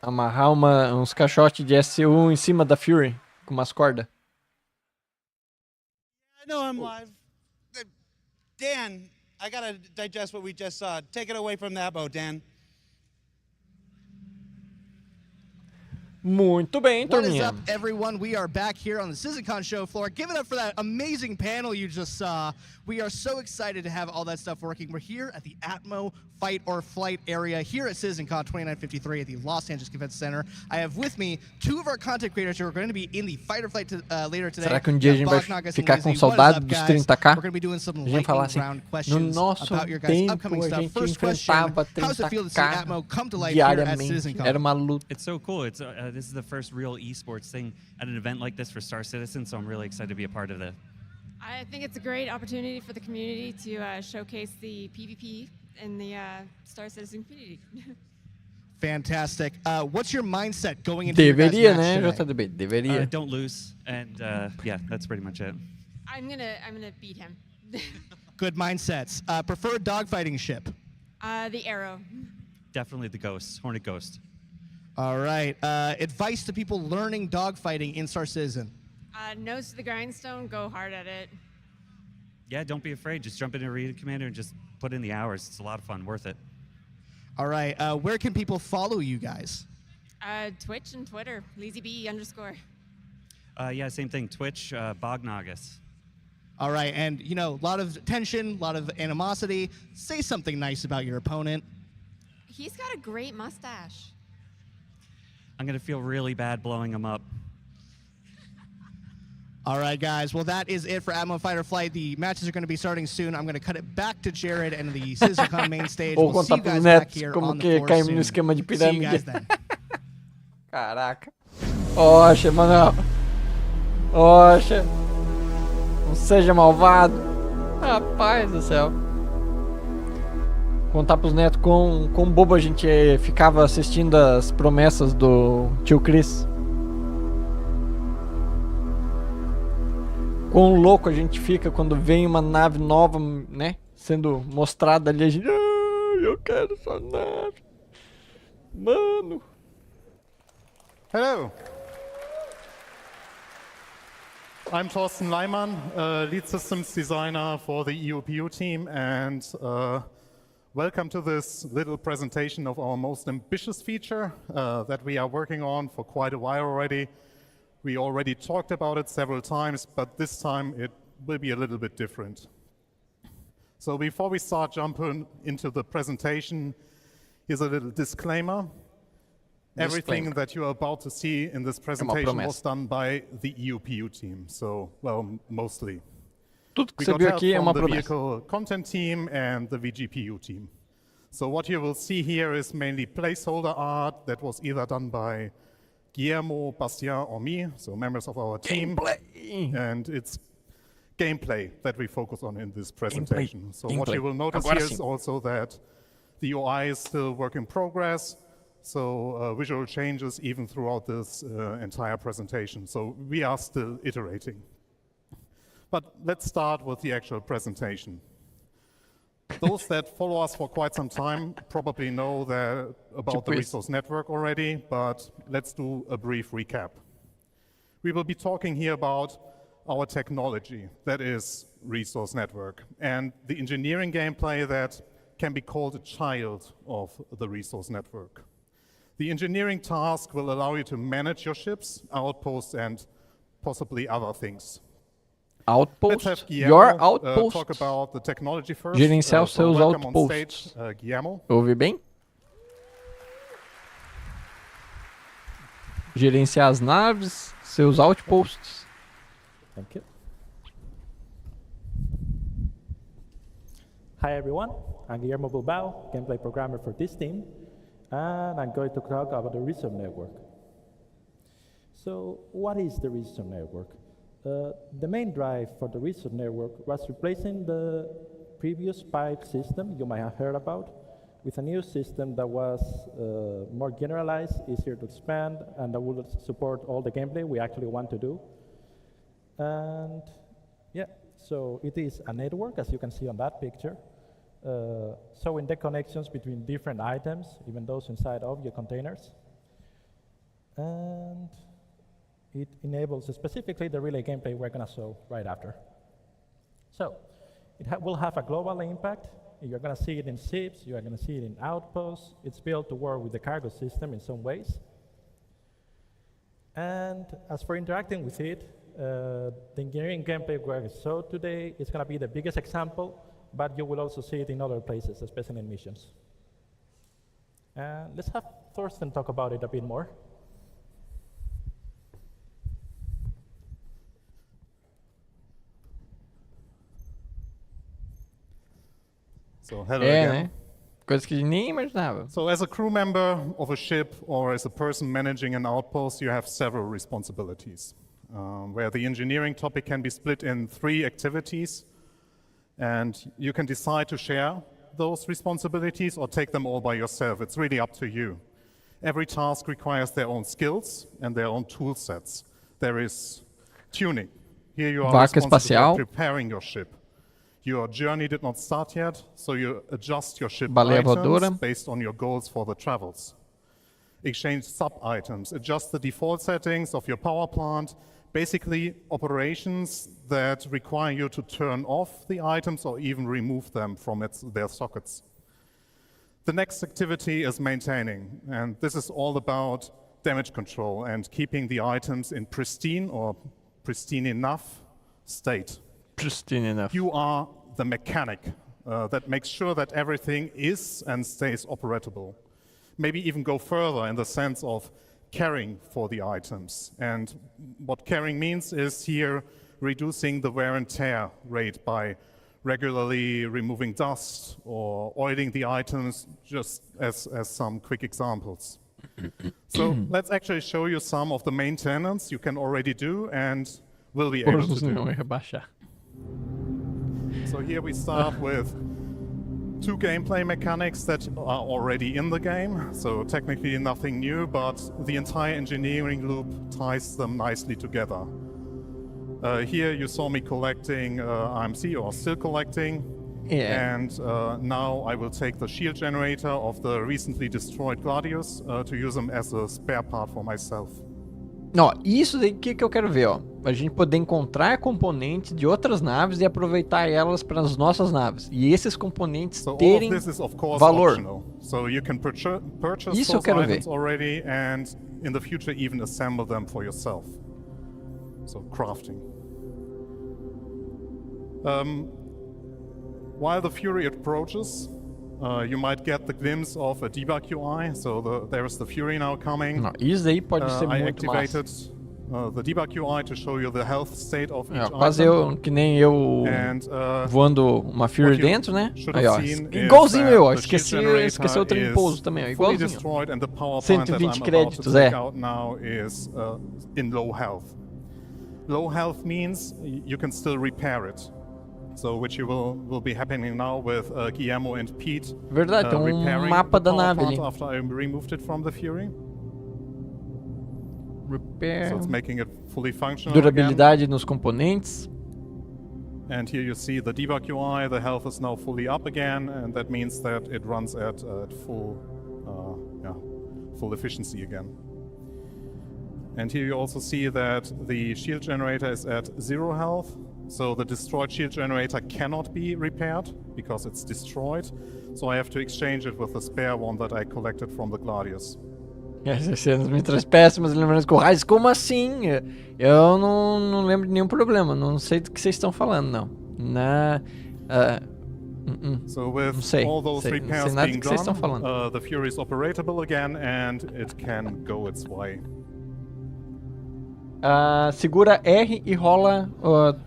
[SPEAKER 1] Amarrar uns caixotes de SU em cima da Fury, com umas cordas.
[SPEAKER 2] I know I'm live. Dan, I gotta digest what we just saw. Take it away from that boat, Dan.
[SPEAKER 1] Muito bem,
[SPEAKER 3] What is
[SPEAKER 1] turminha.
[SPEAKER 3] up, everyone? We are back here on the CitizenCon show floor. Give it up for that amazing panel you just saw. We are so excited to have all that stuff working. We're here at the Atmo Fight or Flight area here at CitizenCon 2953 at the Los Angeles Convention Center. I have with me 2 of our content creators who are going to be in the Fight or Flight later today.
[SPEAKER 1] Será que dia a gente vai ficar com saudade dos 30k?
[SPEAKER 3] We're going to be doing some
[SPEAKER 1] A gente falar assim,
[SPEAKER 3] no
[SPEAKER 1] nosso
[SPEAKER 3] about your guys'
[SPEAKER 1] tempo
[SPEAKER 3] upcoming
[SPEAKER 1] a
[SPEAKER 3] stuff.
[SPEAKER 1] gente
[SPEAKER 3] First question,
[SPEAKER 1] enfrentava
[SPEAKER 3] how's it feel to see Atmo come to life here at
[SPEAKER 1] diariamente.
[SPEAKER 3] CitizenCon?
[SPEAKER 1] Era uma luta.
[SPEAKER 17] It's so cool. It's this is the first real esports thing at an event like this for Star Citizen, so I'm really excited to be a part of it.
[SPEAKER 18] I think it's a great opportunity for the community to showcase the PvP in the Star Citizen community.
[SPEAKER 3] Fantastic. What's your mindset going into your
[SPEAKER 1] Deveria,
[SPEAKER 3] guys'
[SPEAKER 1] né,
[SPEAKER 3] match today?
[SPEAKER 1] JDB? Deveria.
[SPEAKER 17] Don't lose, and yeah, that's pretty much it.
[SPEAKER 18] I'm gonna beat him.
[SPEAKER 3] Good mindsets. Preferred dogfighting ship?
[SPEAKER 18] The Arrow.
[SPEAKER 17] Definitely the Ghost, Hornet Ghost.
[SPEAKER 3] All right. Advice to people learning dogfighting in Star Citizen?
[SPEAKER 18] Nose to the grindstone, go hard at it.
[SPEAKER 17] Yeah, don't be afraid. Just jump into Arena Commander and just put in the hours. It's a lot of fun, worth it.
[SPEAKER 3] All right. Where can people follow you guys?
[SPEAKER 18] Twitch and Twitter, LazyB_.
[SPEAKER 17] Yeah, same thing. Twitch, Bognagus.
[SPEAKER 3] All right, and you know, a lot of tension, a lot of animosity. Say something nice about your opponent.
[SPEAKER 18] He's got a great mustache.
[SPEAKER 17] I'm going to feel really bad blowing him up.
[SPEAKER 3] All right, guys. Well, that is it for Admiral Fighter Flight. The matches are going to be starting soon. I'm going to cut it back to Jared and the CitizenCon main stage.
[SPEAKER 1] Vou
[SPEAKER 3] We'll see
[SPEAKER 1] contar
[SPEAKER 3] you
[SPEAKER 1] pros
[SPEAKER 3] guys back
[SPEAKER 1] netos
[SPEAKER 3] here
[SPEAKER 1] como
[SPEAKER 3] on the
[SPEAKER 1] que
[SPEAKER 3] floor
[SPEAKER 1] caímos
[SPEAKER 3] soon.
[SPEAKER 1] no esquema de
[SPEAKER 3] See you
[SPEAKER 1] pirâmide.
[SPEAKER 3] guys then.
[SPEAKER 1] Caraca. Oxe, Manuel. Oxe. Não seja malvado. Rapaz do céu. Contar pros netos quão bobo a gente ficava assistindo as promessas do tio Chris. Quão louco a gente fica quando vem uma nave nova, né? Sendo mostrada ali, a gente... eu quero essa nave. Mano.
[SPEAKER 4] Hello. I'm Thorsten Leimann, lead systems designer for the EUPU team, and welcome to this little presentation of our most ambitious feature that we are working on for quite a while already. We already talked about it several times, but this time it will be a little bit different. So before we start jumping into the presentation, here's a little disclaimer. Everything that you are about to see in this presentation was done by the EUPU team, so, well, mostly.
[SPEAKER 1] Tudo que
[SPEAKER 4] We
[SPEAKER 1] você
[SPEAKER 4] got
[SPEAKER 1] viu
[SPEAKER 4] help
[SPEAKER 1] aqui é
[SPEAKER 4] from
[SPEAKER 1] uma
[SPEAKER 4] the
[SPEAKER 1] promessa.
[SPEAKER 4] vehicle content team and the VGPU team. So what you will see here is mainly placeholder art that was either done by Guillermo, Bastien, or me, so members of our team. And it's gameplay that we focus on in this presentation. So what you will notice here is also that the UI is still work in progress, so visual changes even throughout this entire presentation. So we are still iterating. But let's start with the actual presentation. Those that follow us for quite some time probably know about the resource network already, but let's do a brief recap. We will be talking here about our technology, that is resource network, and the engineering gameplay that can be called a child of the resource network. The engineering task will allow you to manage your ships, outposts, and possibly other things.
[SPEAKER 1] Outpost? Your outpost?
[SPEAKER 4] Talk about the technology first.
[SPEAKER 1] Gerenciar os seus
[SPEAKER 4] welcome
[SPEAKER 1] outposts.
[SPEAKER 4] on stage, Guillermo.
[SPEAKER 1] Ouvi bem? Gerenciar as naves, seus outposts.
[SPEAKER 19] Thank you. Hi everyone, I'm Guillermo Bilbao, gameplay programmer for this team, and I'm going to talk about the resource network. So, what is the resource network? The main drive for the resource network was replacing the previous pipe system you might have heard about with a new system that was more generalized, easier to expand, and that would support all the gameplay we actually want to do. And yeah, so it is a network, as you can see on that picture, showing the connections between different items, even those inside of your containers. And it enables specifically the relay gameplay we're going to show right after. So it will have a global impact. You're going to see it in ships. You're going to see it in outposts. It's built to work with the cargo system in some ways. And as for interacting with it, the engineering gameplay we're showed today is going to be the biggest example, but you will also see it in other places, especially in missions. Let's have Thorsten talk about it a bit more.
[SPEAKER 4] So hello again.
[SPEAKER 1] Né? Coisa que nem imaginava.
[SPEAKER 4] So as a crew member of a ship or as a person managing an outpost, you have several responsibilities, where the engineering topic can be split in 3 activities, and you can decide to share those responsibilities or take them all by yourself. It's really up to you. Every task requires their own skills and their own tool sets. There is tuning. Here you are responsible for preparing your ship. Your journey did not start yet, so you adjust your ship items based on your goals for the travels. Exchange sub-items, adjust the default settings of your power plant, basically operations that require you to turn off the items or even remove them from their sockets. The next activity is maintaining, and this is all about damage control and keeping the items in pristine or pristine enough state.
[SPEAKER 1] Pristine enough.
[SPEAKER 4] You are the mechanic that makes sure that everything is and stays operable. Maybe even go further in the sense of caring for the items. And what caring means is here reducing the wear and tear rate by regularly removing dust or oiling the items, just as some quick examples. So let's actually show you some of the maintenance you can already do and will be able to do. So here we start with 2 gameplay mechanics that are already in the game. So technically nothing new, but the entire engineering loop ties them nicely together. Here you saw me collecting IMC, or still collecting.
[SPEAKER 1] Yeah.
[SPEAKER 4] And now I will take the shield generator of the recently destroyed Gladius to use them as a spare part for myself.
[SPEAKER 1] Ó, isso daí que eu quero ver, ó. A gente poder encontrar componentes de outras naves e aproveitar elas para as nossas naves. E esses componentes terem valor.
[SPEAKER 4] So you can purchase
[SPEAKER 1] Isso eu
[SPEAKER 4] those
[SPEAKER 1] quero
[SPEAKER 4] items
[SPEAKER 1] ver.
[SPEAKER 4] already and in the future even assemble them for yourself. So crafting. While the Fury approaches, you might get the glimpse of a debug UI. So there's the Fury now coming.
[SPEAKER 1] Não, isso aí pode ser
[SPEAKER 4] I
[SPEAKER 1] muito
[SPEAKER 4] activated
[SPEAKER 1] massa.
[SPEAKER 4] The debug UI to show you the health state of each
[SPEAKER 1] Quase
[SPEAKER 4] item.
[SPEAKER 1] que nem eu voando uma Fury dentro, né? Aí, ó, igualzinho eu, ó. Esqueceu o trem de pouso também, ó. Igualzinho. 120 créditos,
[SPEAKER 4] Now is in low health. Low health means you can still repair it. So, which you will be happening now with Guillermo and Pete.
[SPEAKER 1] Verdade, tem mapa da nave ali.
[SPEAKER 4] After I removed it from the Fury.
[SPEAKER 1] Repair.
[SPEAKER 4] So it's making it fully functional
[SPEAKER 1] Durabilidade
[SPEAKER 4] again.
[SPEAKER 1] nos componentes.
[SPEAKER 4] And here you see the debug UI. The health is now fully up again, and that means that it runs at full efficiency again. And here you also see that the shield generator is at 0 health. So the destroyed shield generator cannot be repaired because it's destroyed. So I have to exchange it with the spare one that I collected from the Gladius.
[SPEAKER 1] Essas cenas me traz péssimas lembranças com o Heisen. Como assim? Eu não lembro de nenhum problema. Não sei do que vocês estão falando, não.
[SPEAKER 4] So with all those repairs being done, the Fury is operatable again and it can go its way.
[SPEAKER 1] Segura R e rola.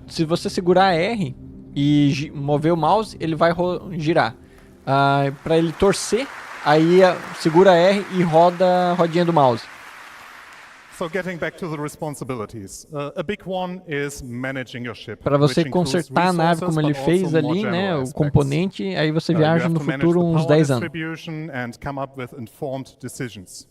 [SPEAKER 1] Se você segurar R e mover o mouse, ele vai girar. Para ele torcer, aí segura R e roda a rodinha do mouse.
[SPEAKER 4] So getting back to the responsibilities, a big one is managing your ship.
[SPEAKER 1] Para você consertar a nave como ele fez ali, né, o componente, aí você viaja no futuro uns 10 anos.
[SPEAKER 4] And come up with informed decisions.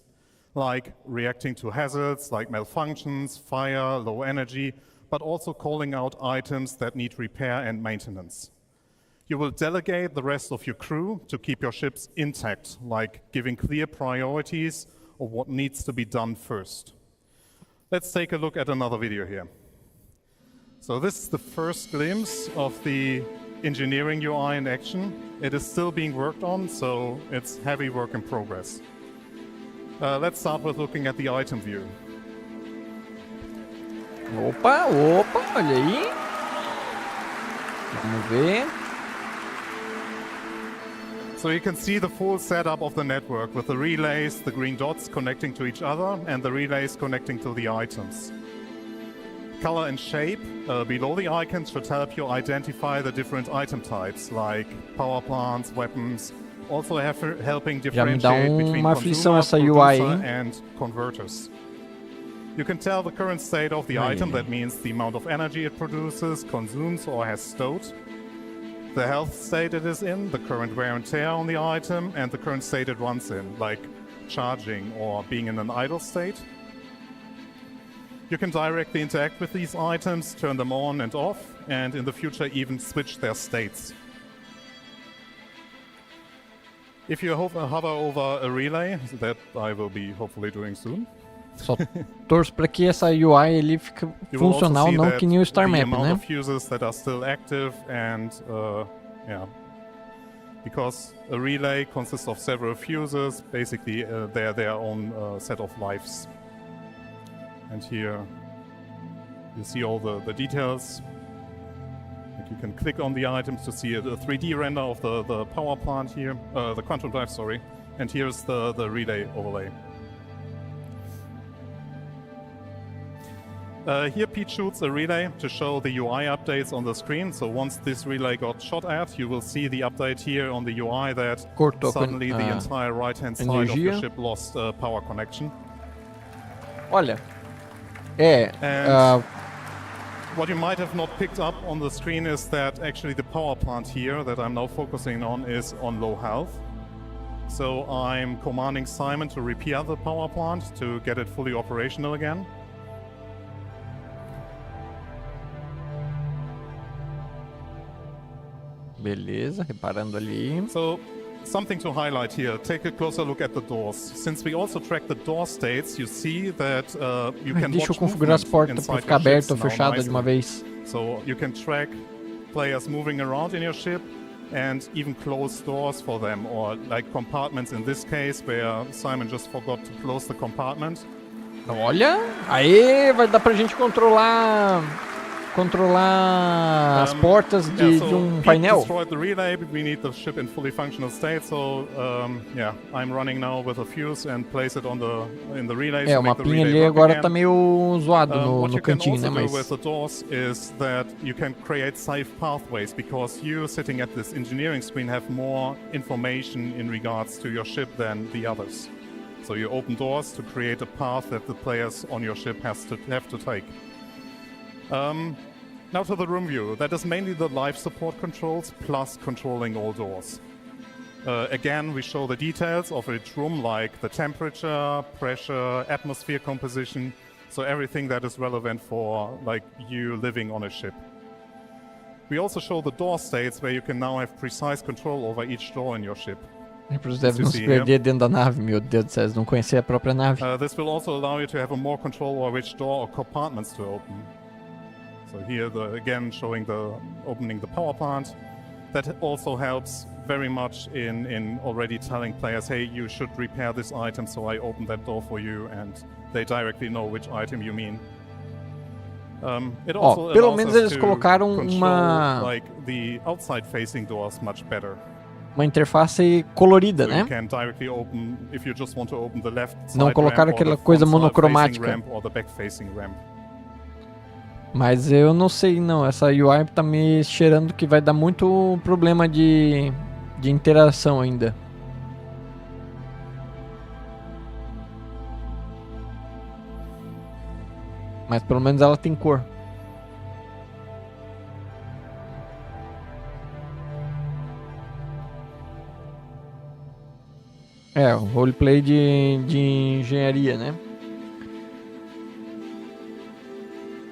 [SPEAKER 4] Like reacting to hazards, like malfunctions, fire, low energy, but also calling out items that need repair and maintenance. You will delegate the rest of your crew to keep your ships intact, like giving clear priorities of what needs to be done first. Let's take a look at another video here. So this is the first glimpse of the engineering UI in action. It is still being worked on, so it's heavy work in progress. Let's start with looking at the item view.
[SPEAKER 1] Opa, olha aí. Vamos ver.
[SPEAKER 4] So you can see the full setup of the network with the relays, the green dots connecting to each other, and the relays connecting to the items. Color and shape below the icons should help you identify the different item types, like power plants, weapons, also helping differentiate between consumer, producer, and converters. You can tell the current state of the item, that means the amount of energy it produces, consumes, or has stowed. The health state it is in, the current wear and tear on the item, and the current state it runs in, like charging or being in an idle state. You can directly interact with these items, turn them on and off, and in the future even switch their states. If you hover over a relay, that I will be hopefully doing soon.
[SPEAKER 1] Só torço para que essa UI ele fique funcional, não que nem o Star Map, né?
[SPEAKER 4] Fuses that are still active and because a relay consists of several fuses, basically they're their own set of lives. And here you see all the details. And you can click on the items to see a 3D render of the power plant here, the quantum drive, sorry. And here's the relay overlay. Here Pete shoots a relay to show the UI updates on the screen. So once this relay got shot at, you will see the update here on the UI that suddenly the entire right-hand side of the ship lost power connection.
[SPEAKER 1] Olha,
[SPEAKER 4] what you might have not picked up on the screen is that actually the power plant here that I'm now focusing on is on low health. So I'm commanding Simon to repair the power plant to get it fully operational again.
[SPEAKER 1] Beleza, reparando ali.
[SPEAKER 4] So, something to highlight here. Take a closer look at the doors. Since we also track the door states, you see that you can
[SPEAKER 1] Deixa eu
[SPEAKER 4] watch
[SPEAKER 1] configurar as portas para ficar aberta ou fechada de uma vez.
[SPEAKER 4] So you can track players moving around in your ship and even close doors for them, or like compartments in this case, where Simon just forgot to close the compartment.
[SPEAKER 1] Olha, aí vai dar pra gente controlar as portas de painel.
[SPEAKER 4] Destroyed the relay, but we need the ship in fully functional state. So yeah, I'm running now with a fuse and place it in the relay.
[SPEAKER 1] O mapinha ali agora tá meio zoado no cantinho, né?
[SPEAKER 4] Mas what you can also do with the doors is that you can create safe pathways, because you sitting at this engineering screen have more information in regards to your ship than the others. So you open doors to create a path that the players on your ship have to take. Now to the room view. That is mainly the life support controls plus controlling all doors. Again, we show the details of each room, like the temperature, pressure, atmosphere composition, so everything that is relevant for like you living on a ship. We also show the door states where you can now have precise control over each door in your ship.
[SPEAKER 1] Para os devs não se perder dentro da nave, meu Deus do céu, eles não conhecer a própria nave.
[SPEAKER 4] This will also allow you to have a more control over which door or compartments to open. So here, again, showing opening the power plant. That also helps very much in already telling players, hey, you should repair this item, so I open that door for you, and they directly know which item you mean. It also
[SPEAKER 1] pelo menos eles colocaram
[SPEAKER 4] like the outside-facing doors much better.
[SPEAKER 1] Uma interface colorida,
[SPEAKER 4] so
[SPEAKER 1] né?
[SPEAKER 4] You can directly open if you just want to open the left side
[SPEAKER 1] não colocaram
[SPEAKER 4] ramp,
[SPEAKER 1] aquela
[SPEAKER 4] or the
[SPEAKER 1] coisa
[SPEAKER 4] front
[SPEAKER 1] monocromática.
[SPEAKER 4] side-facing ramp or the back-facing ramp.
[SPEAKER 1] Mas eu não sei não, essa UI tá me cheirando que vai dar muito problema de interação ainda. Mas pelo menos ela tem cor. O roleplay de engenharia, né?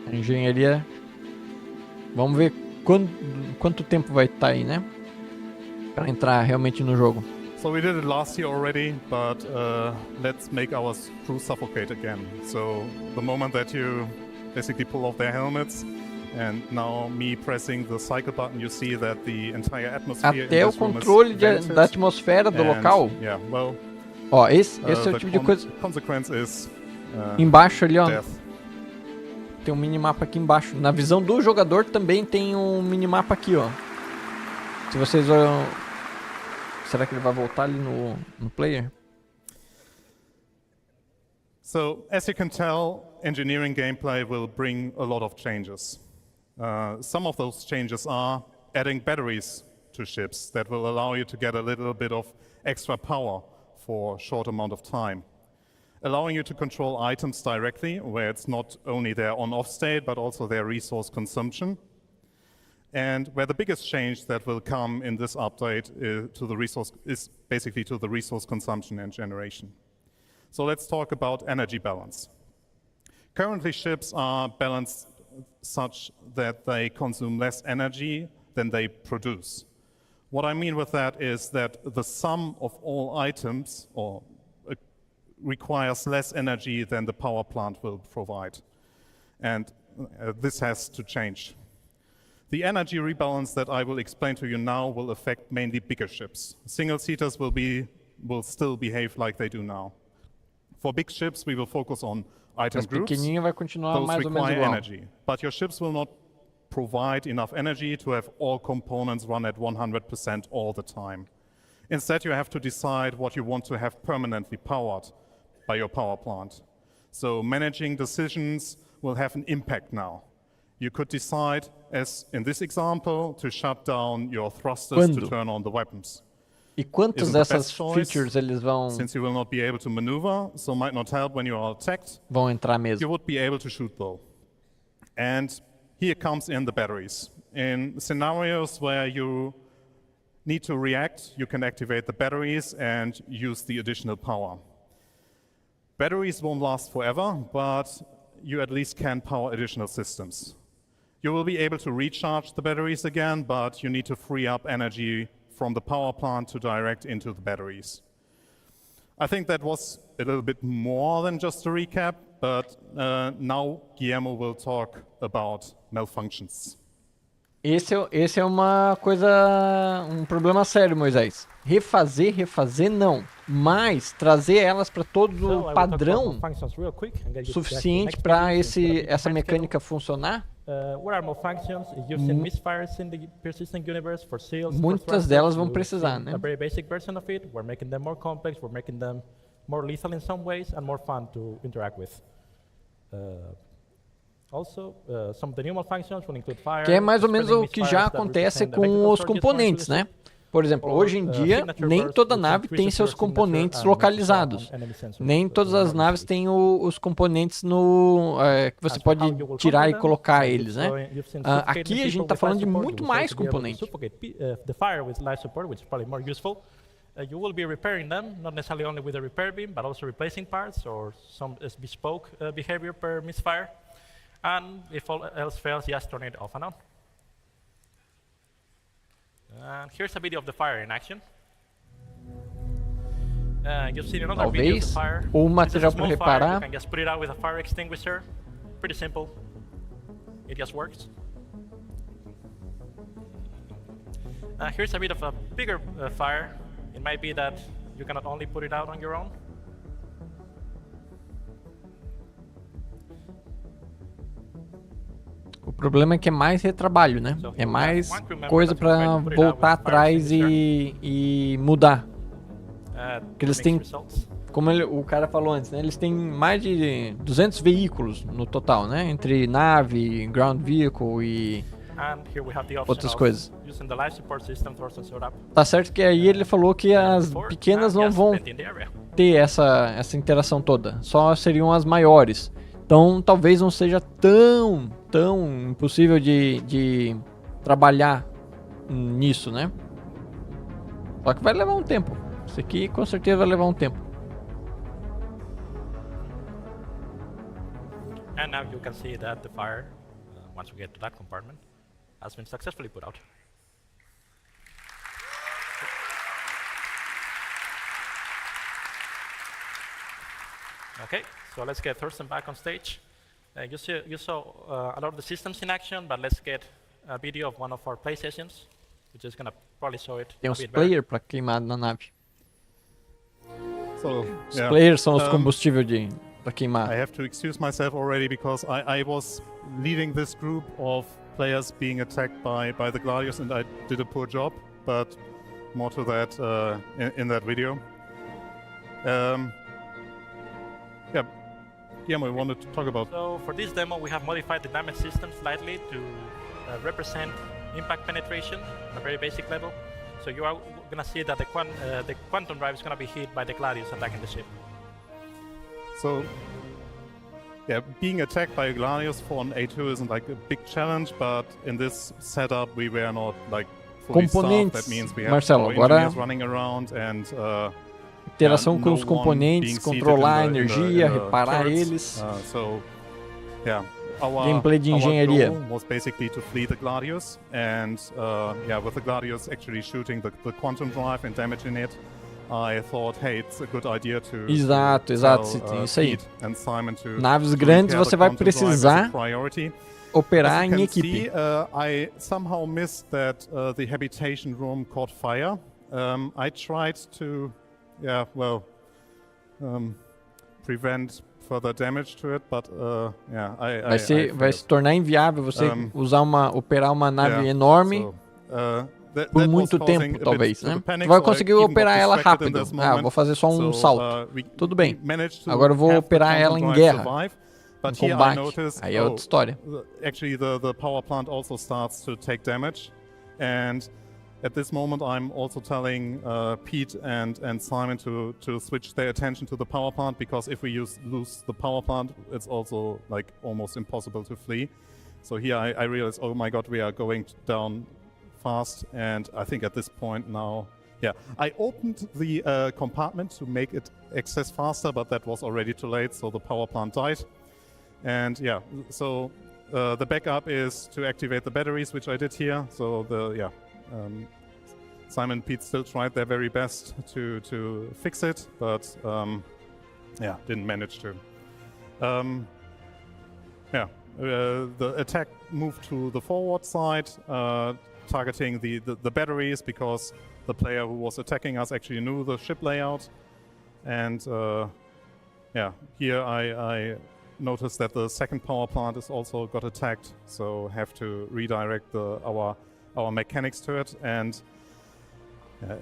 [SPEAKER 1] A engenharia. Vamos ver quanto tempo vai estar aí, né? Para entrar realmente no jogo.
[SPEAKER 4] So we did it last year already, but let's make our crew suffocate again. So the moment that you basically pull off their helmets, and now me pressing the cycle button, you see that the entire atmosphere
[SPEAKER 1] até o controle da atmosfera do local.
[SPEAKER 4] Yeah, well,
[SPEAKER 1] ó, esse é o tipo de coisa.
[SPEAKER 4] Consequence is,
[SPEAKER 1] embaixo ali, ó.
[SPEAKER 4] Death.
[SPEAKER 1] Tem um minimapa aqui embaixo. Na visão do jogador também tem um minimapa aqui, ó. Se vocês olham... Será que ele vai voltar ali no player?
[SPEAKER 4] So, as you can tell, engineering gameplay will bring a lot of changes. Some of those changes are adding batteries to ships that will allow you to get a little bit of extra power for a short amount of time. Allowing you to control items directly, where it's not only their on-off state, but also their resource consumption. And where the biggest change that will come in this update is basically to the resource consumption and generation. So let's talk about energy balance. Currently, ships are balanced such that they consume less energy than they produce. What I mean with that is that the sum of all items requires less energy than the power plant will provide. And this has to change. The energy rebalance that I will explain to you now will affect mainly bigger ships. Single-seaters will still behave like they do now. For big ships, we will focus on item
[SPEAKER 1] Mas
[SPEAKER 4] groups.
[SPEAKER 1] pequenininho vai continuar
[SPEAKER 4] Those
[SPEAKER 1] mais ou menos
[SPEAKER 4] require
[SPEAKER 1] igual.
[SPEAKER 4] energy, but your ships will not provide enough energy to have all components run at 100% all the time. Instead, you have to decide what you want to have permanently powered by your power plant. So managing decisions will have an impact now. You could decide, as in this example, to shut down your thrusters to turn on the weapons.
[SPEAKER 1] E quantas dessas features eles vão
[SPEAKER 4] Since you will not be able to maneuver, so might not help when you are attacked,
[SPEAKER 1] vão entrar mesmo?
[SPEAKER 4] you would be able to shoot though. And here comes in the batteries. In scenarios where you need to react, you can activate the batteries and use the additional power. Batteries won't last forever, but you at least can power additional systems. You will be able to recharge the batteries again, but you need to free up energy from the power plant to direct into the batteries. I think that was a little bit more than just a recap, but now Guillermo will talk about malfunctions.
[SPEAKER 1] Esse é uma coisa, um problema sério, Moisés. Refazer não, mas trazer elas para todo o padrão suficiente para essa mecânica funcionar. Muitas delas vão precisar, né?
[SPEAKER 19] More lethal in some ways and more fun to interact with. Some of the new malfunctions will include fire.
[SPEAKER 1] Que é mais ou menos o que já acontece com os componentes, né? Por exemplo, hoje em dia, nem toda nave tem seus componentes localizados. Nem todas as naves têm os componentes que você pode tirar e colocar eles, né? Aqui a gente está falando de muito mais componentes.
[SPEAKER 19] You will be repairing them, not necessarily only with a repair beam, but also replacing parts or some bespoke behavior per misfire. And if all else fails, just turn it off and on. And here's a video of the fire in action. You've seen another video of the fire.
[SPEAKER 1] Ou material
[SPEAKER 19] para
[SPEAKER 1] reparar.
[SPEAKER 19] You can just put it out with a fire extinguisher. Pretty simple. It just works. Here's a bit of a bigger fire. It might be that you cannot only put it out on your own.
[SPEAKER 1] O problema é que é mais retrabalho, né? É mais coisa para voltar atrás e mudar. Porque eles têm, como o cara falou antes, né? Eles têm mais de 200 veículos no total, né? Entre nave, ground vehicle e outras coisas. Tá certo que aí ele falou que as pequenas não vão ter essa interação toda, só seriam as maiores. Então talvez não seja tão impossível de trabalhar nisso, né? Só que vai levar um tempo. Isso aqui com certeza vai levar um tempo.
[SPEAKER 19] And now you can see that the fire, once we get to that compartment, has been successfully put out. Okay, so let's get Thorsten back on stage. You saw a lot of the systems in action, but let's get a video of one of our play sessions, which is going to probably show it.
[SPEAKER 1] Tem uns players para queimar na nave.
[SPEAKER 4] So,
[SPEAKER 1] os players são os combustíveis para queimar.
[SPEAKER 4] I have to excuse myself already because I was leading this group of players being attacked by the Gladius, and I did a poor job, but more to that in that video. Yeah, Guillermo, I wanted to talk about.
[SPEAKER 19] So for this demo, we have modified the damage system slightly to represent impact penetration on a very basic level. So you are going to see that the quantum drive is going to be hit by the Gladius attacking the ship.
[SPEAKER 4] So, yeah, being attacked by a Gladius for an A2 isn't like a big challenge, but in this setup we were not like fully staffed. That means we have
[SPEAKER 1] Marcelo,
[SPEAKER 4] engineers running around and
[SPEAKER 1] interação com os componentes, controlar a energia, reparar eles.
[SPEAKER 4] So, yeah,
[SPEAKER 1] gameplay de engenharia.
[SPEAKER 4] Our goal was basically to flee the Gladius, and yeah, with the Gladius actually shooting the quantum drive and damaging it, I thought, hey, it's a good idea to
[SPEAKER 1] Exato,
[SPEAKER 4] tell,
[SPEAKER 1] isso aí.
[SPEAKER 4] Pete and Simon to
[SPEAKER 1] Naves grandes
[SPEAKER 4] prepare
[SPEAKER 1] você
[SPEAKER 4] the
[SPEAKER 1] vai
[SPEAKER 4] content drive as a
[SPEAKER 1] precisar
[SPEAKER 4] priority.
[SPEAKER 1] operar
[SPEAKER 4] As you
[SPEAKER 1] em
[SPEAKER 4] can
[SPEAKER 1] equipe.
[SPEAKER 4] see, I somehow missed that the habitation room caught fire. I tried to, prevent further damage to it, but
[SPEAKER 1] Vai se tornar inviável você operar uma nave enorme por muito tempo, talvez, né? Tu vai conseguir operar ela rápido. Vou fazer só um salto. Tudo bem. Agora eu vou operar ela em guerra. Em combate. Aí é outra história.
[SPEAKER 4] Actually, the power plant also starts to take damage, and at this moment I'm also telling Pete and Simon to switch their attention to the power plant, because if we lose the power plant, it's also like almost impossible to flee. So here I realize, oh my god, we are going down fast, and I think at this point now, I opened the compartment to make it access faster, but that was already too late, so the power plant died. And so the backup is to activate the batteries, which I did here. So Simon and Pete still tried their very best to fix it, but didn't manage to. The attack moved to the forward side, targeting the batteries, because the player who was attacking us actually knew the ship layout. And here I noticed that the second power plant is also got attacked, so have to redirect our mechanics to it. And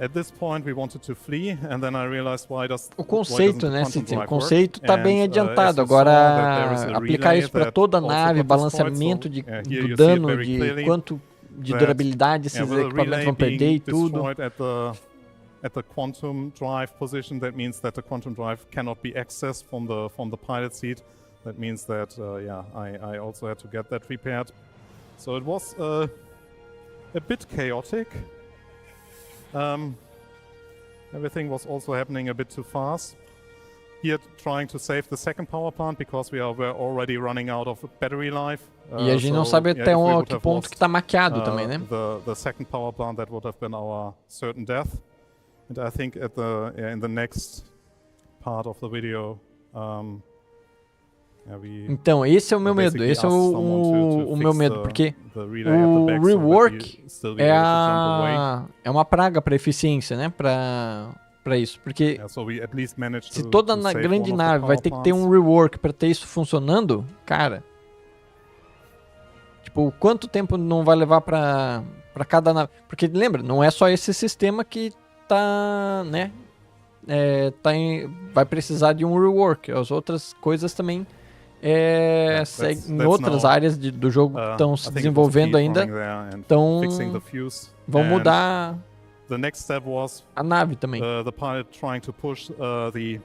[SPEAKER 4] at this point we wanted to flee, and then I realized
[SPEAKER 1] o conceito, né, City? O conceito está bem adiantado. Agora, aplicar isso para toda a nave, balanceamento do dano, de quanto de durabilidade esses equipamentos vão perder e tudo.
[SPEAKER 4] At the quantum drive position, that means that the quantum drive cannot be accessed from the pilot seat. That means that I also had to get that repaired. So it was a bit chaotic. Everything was also happening a bit too fast. Here, trying to save the second power plant, because we were already running out of battery life.
[SPEAKER 1] E a gente não sabe até que ponto que está maquiado também, né?
[SPEAKER 4] The second power plant, that would have been our certain death. And I think at in the next part of the video,
[SPEAKER 1] então, esse é o meu medo. Esse é o meu medo, porque o rework é uma praga para eficiência, né? Para isso, porque se toda grande nave vai ter que ter um rework para ter isso funcionando, cara, tipo, quanto tempo não vai levar para cada nave? Porque lembra, não é só esse sistema que tá, né? Vai precisar de um rework. As outras coisas também em outras áreas do jogo que estão se desenvolvendo ainda, então vão mudar
[SPEAKER 4] the next step was
[SPEAKER 1] a nave também.
[SPEAKER 4] The pilot trying to push the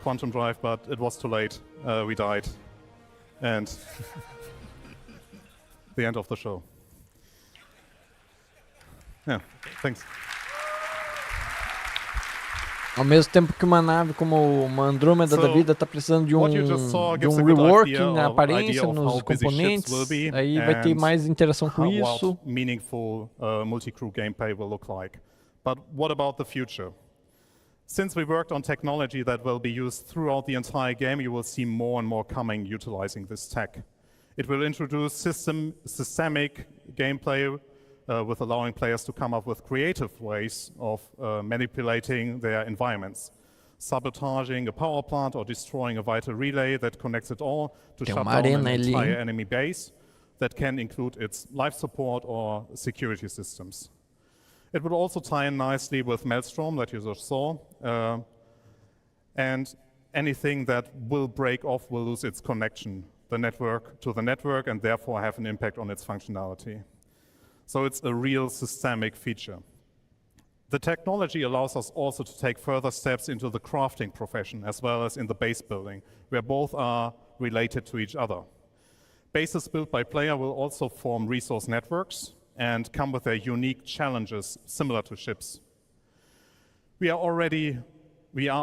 [SPEAKER 4] quantum drive, but it was too late. We died, and the end of the show. Yeah, thanks.
[SPEAKER 1] Ao mesmo tempo que uma nave como uma Andrômeda da vida está precisando de um rework na aparência, nos componentes, aí vai ter mais interação com isso.
[SPEAKER 4] Meaningful multi-crew gameplay will look like. But what about the future? Since we worked on technology that will be used throughout the entire game, you will see more and more coming utilizing this tech. It will introduce systemic gameplay with allowing players to come up with creative ways of manipulating their environments. Sabotaging a power plant or destroying a vital relay that connects it all to shut down an entire enemy base that can include its life support or security systems. It would also tie in nicely with Maelstrom that you just saw, and anything that will break off will lose its connection to the network and therefore have an impact on its functionality. So it's a real systemic feature. The technology allows us also to take further steps into the crafting profession as well as in the base building, where both are related to each other. Bases built by player will also form resource networks and come with their unique challenges similar to ships. We are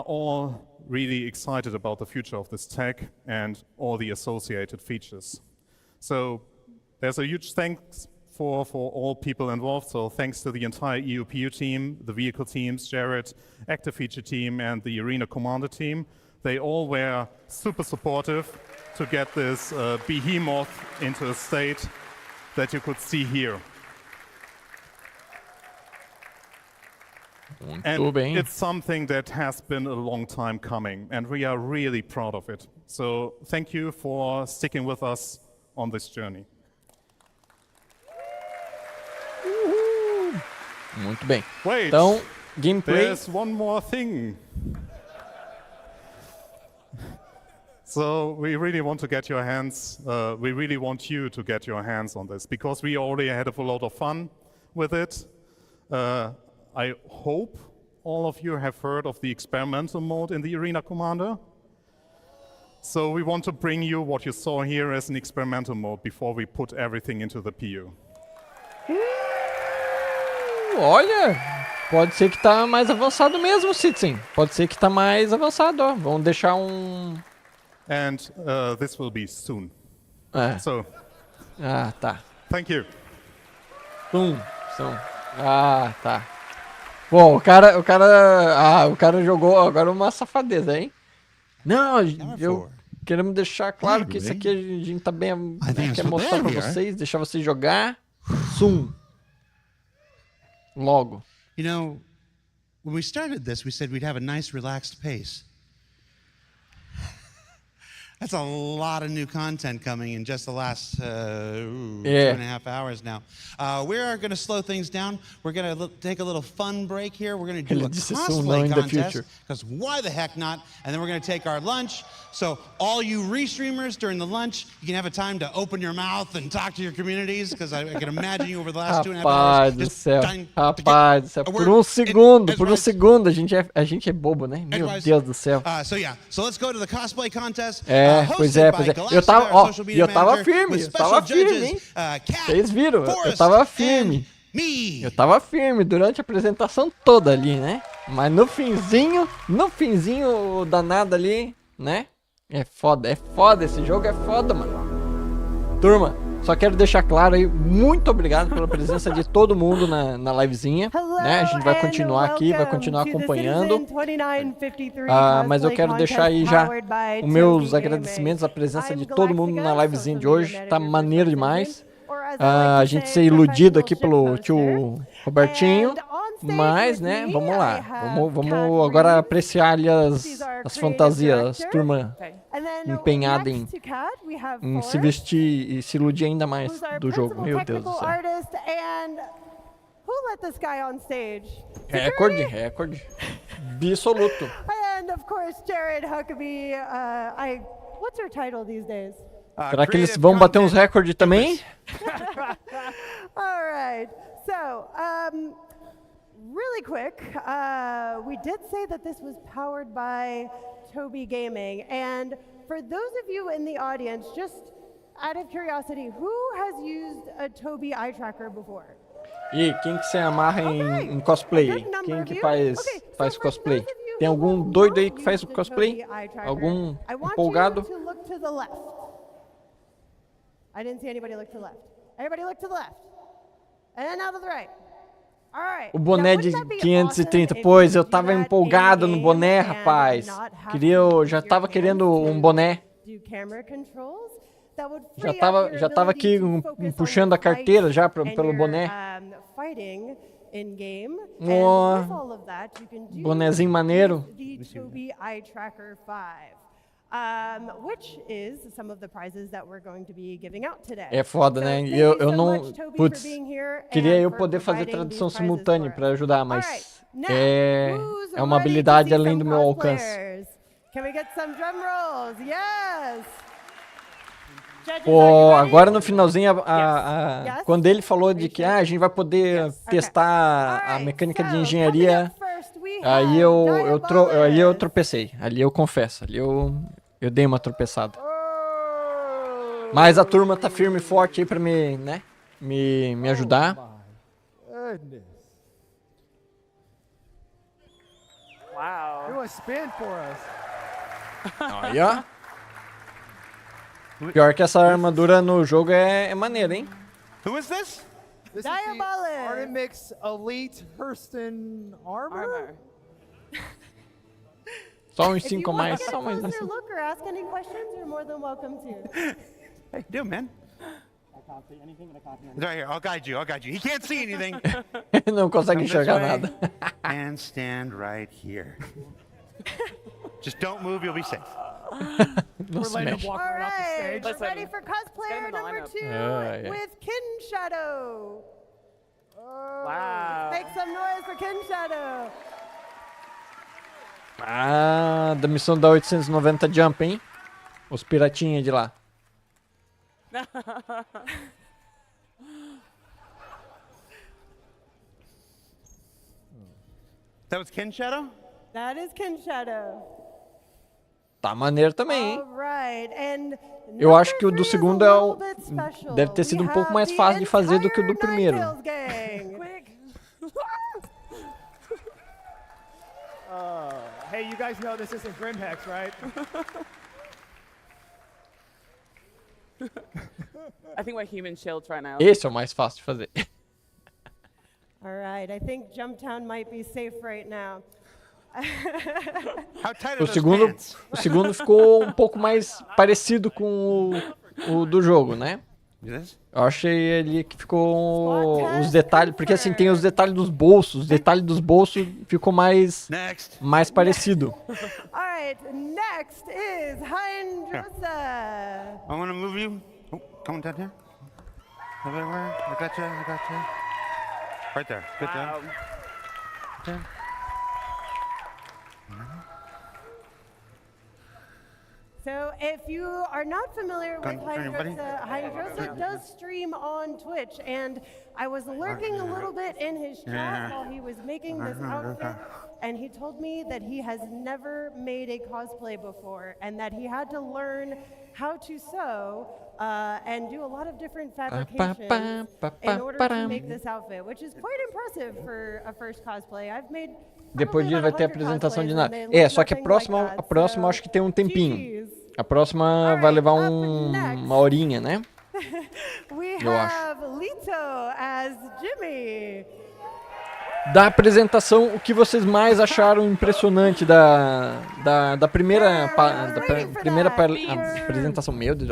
[SPEAKER 4] all really excited about the future of this tech and all the associated features. So there's a huge thanks for all people involved. So thanks to the entire EUPU team, the vehicle teams, Jared, active feature team, and the arena commander team. They all were super supportive to get this behemoth into a state that you could see here. And it's something that has been a long time coming, and we are really proud of it. So thank you for sticking with us on this journey.
[SPEAKER 1] Muito bem.
[SPEAKER 4] Wait,
[SPEAKER 1] então, gameplay.
[SPEAKER 4] There's one more thing. So we really want to get your hands, we really want you to get your hands on this, because we already had a lot of fun with it. I hope all of you have heard of the experimental mode in the Arena Commander. So we want to bring you what you saw here as an experimental mode before we put everything into the PU.
[SPEAKER 1] Olha, pode ser que tá mais avançado mesmo, Citizen. Pode ser que tá mais avançado, ó. Vamos deixar um...
[SPEAKER 4] And this will be soon. So,
[SPEAKER 1] ah, tá.
[SPEAKER 4] Thank you.
[SPEAKER 1] Ah, tá. Bom, o cara jogou agora uma safadeza, hein? Não, eu queremos deixar claro que isso aqui a gente tá bem, quer mostrar pra vocês, deixar vocês jogar. Logo.
[SPEAKER 2] You know, when we started this, we said we'd have a nice, relaxed pace. That's a lot of new content coming in just the last 2.5 hours now. We are going to slow things down. We're going to take a little fun break here. We're going to do a cosplay contest, because why the heck not? And then we're going to take our lunch. So all you restreamers during the lunch, you can have a time to open your mouth and talk to your communities, because I can imagine you over the last 2.5 hours.
[SPEAKER 1] Rapaz do céu, por um segundo, a gente é bobo, né? Meu Deus do céu.
[SPEAKER 2] So let's go to the cosplay contest.
[SPEAKER 1] Pois é. Eu tava firme, hein? Vocês viram, eu tava firme. Durante a apresentação toda ali, né? Mas no finzinho danado ali, né? É foda, esse jogo é foda, mano. Turma, só quero deixar claro aí, muito obrigado pela presença de todo mundo na livezinha, né? A gente vai continuar aqui, vai continuar acompanhando. Mas eu quero deixar aí já os meus agradecimentos à presença de todo mundo na livezinha de hoje. Tá maneiro demais. A gente ser iludido aqui pelo tio Robertinho. Mas, né, vamos lá. Vamos agora apreciar ali as fantasias, turma empenhada em se vestir e se iludir ainda mais do jogo. Meu Deus do céu. Recorde. Absoluto.
[SPEAKER 20] And of course, Jared Huckabee, what's your title these days?
[SPEAKER 1] Será que eles vão bater uns recordes também?
[SPEAKER 20] All right. So, really quick, we did say that this was powered by Tobii Gaming, and for those of you in the audience, just out of curiosity, who has used a Tobii eye tracker before?
[SPEAKER 1] E quem que se amarra em cosplay? Quem que faz cosplay? Tem algum doido aí que faz cosplay? Algum empolgado?
[SPEAKER 20] I didn't see anybody look to the left. Everybody look to the left. And now to the right.
[SPEAKER 1] O boné de 530, pois eu tava empolgado no boné, rapaz. Eu já tava querendo um boné. Já tava aqui puxando a carteira já pelo boné. Bonézinho maneiro. É foda, né? Eu não... Putz, queria eu poder fazer tradução simultânea para ajudar, mas é uma habilidade além do meu alcance. Pô, agora no finalzinho, quando ele falou de que a gente vai poder testar a mecânica de engenharia, aí eu tropecei, ali eu confesso, ali eu dei uma tropeçada. Mas a turma tá firme e forte aí pra me ajudar.
[SPEAKER 20] Wow.
[SPEAKER 21] Do a spin for us.
[SPEAKER 1] Aí, ó. Pior que essa armadura no jogo é maneira, hein?
[SPEAKER 2] Who is this?
[SPEAKER 21] This is the
[SPEAKER 20] Diabolis.
[SPEAKER 21] Artemix Elite Hurston armor.
[SPEAKER 1] Só uns
[SPEAKER 20] If you
[SPEAKER 1] 5 a
[SPEAKER 20] want
[SPEAKER 1] mais,
[SPEAKER 20] to get
[SPEAKER 1] só
[SPEAKER 20] a
[SPEAKER 1] mais
[SPEAKER 20] closer
[SPEAKER 1] assim.
[SPEAKER 20] look or ask any questions, you're more than welcome to.
[SPEAKER 2] Hey, do, man.
[SPEAKER 21] I can't see anything and I can't hear
[SPEAKER 2] It's right here. I'll guide you. I'll guide you. He can't see anything.
[SPEAKER 1] Não consegue
[SPEAKER 2] Come this
[SPEAKER 1] enxergar
[SPEAKER 2] way
[SPEAKER 1] nada.
[SPEAKER 2] And stand right here. Just don't move. You'll be safe.
[SPEAKER 1] Não se mexe.
[SPEAKER 20] All right, we're ready for cosplayer number 2
[SPEAKER 1] yeah.
[SPEAKER 20] with Kin Shadow.
[SPEAKER 22] Wow.
[SPEAKER 20] Make some noise for Kin Shadow.
[SPEAKER 1] Ah, da missão da 890 Jump, hein? Os piratinhas de lá.
[SPEAKER 2] That was Ken Shadow?
[SPEAKER 20] That is Kin Shadow.
[SPEAKER 1] Tá maneiro também, hein?
[SPEAKER 20] All right, and
[SPEAKER 1] Eu acho que o do segundo é o...
[SPEAKER 20] bit special.
[SPEAKER 1] deve ter sido
[SPEAKER 20] We
[SPEAKER 1] um pouco
[SPEAKER 20] have
[SPEAKER 1] mais
[SPEAKER 20] the
[SPEAKER 1] fácil de fazer do que o do
[SPEAKER 20] entire
[SPEAKER 1] primeiro.
[SPEAKER 20] Ninetales gang. Quick.
[SPEAKER 21] Hey, you guys know this isn't Grimhex, right?
[SPEAKER 22] I think we're human shields right now.
[SPEAKER 1] Esse é o mais fácil de fazer.
[SPEAKER 20] All right, I think Jumptown might be safe right now.
[SPEAKER 2] How tight are
[SPEAKER 1] O
[SPEAKER 2] those
[SPEAKER 1] segundo,
[SPEAKER 2] pants?
[SPEAKER 1] o segundo ficou um pouco mais parecido com o do jogo, né? Eu achei ali que ficou os detalhes, porque assim tem os detalhes dos bolsos, os detalhes dos bolsos ficou mais parecido.
[SPEAKER 20] All right, next is Hindrosa.
[SPEAKER 2] I want to move you. Oh, come down here. Over there. I got you. I got you. Right there. Good job. Good job.
[SPEAKER 20] So if you are not familiar with
[SPEAKER 2] Anybody?
[SPEAKER 20] Hindrosa does stream on Twitch, and I was lurking a little bit in his chat while he was making this outfit, and he told me that he has never made a cosplay before, and that he had to learn how to sew and do a lot of different fabrications in order to make this outfit, which is quite impressive for a first cosplay. I've made
[SPEAKER 1] Depois disso vai ter a apresentação de nada. É, só que a próxima eu acho que tem um tempinho. A próxima vai levar uma horinha, né?
[SPEAKER 20] We
[SPEAKER 1] Eu acho.
[SPEAKER 20] have Lito as Jimmy.
[SPEAKER 1] Da apresentação, o que vocês mais acharam impressionante da primeira apresentação, meu Deus,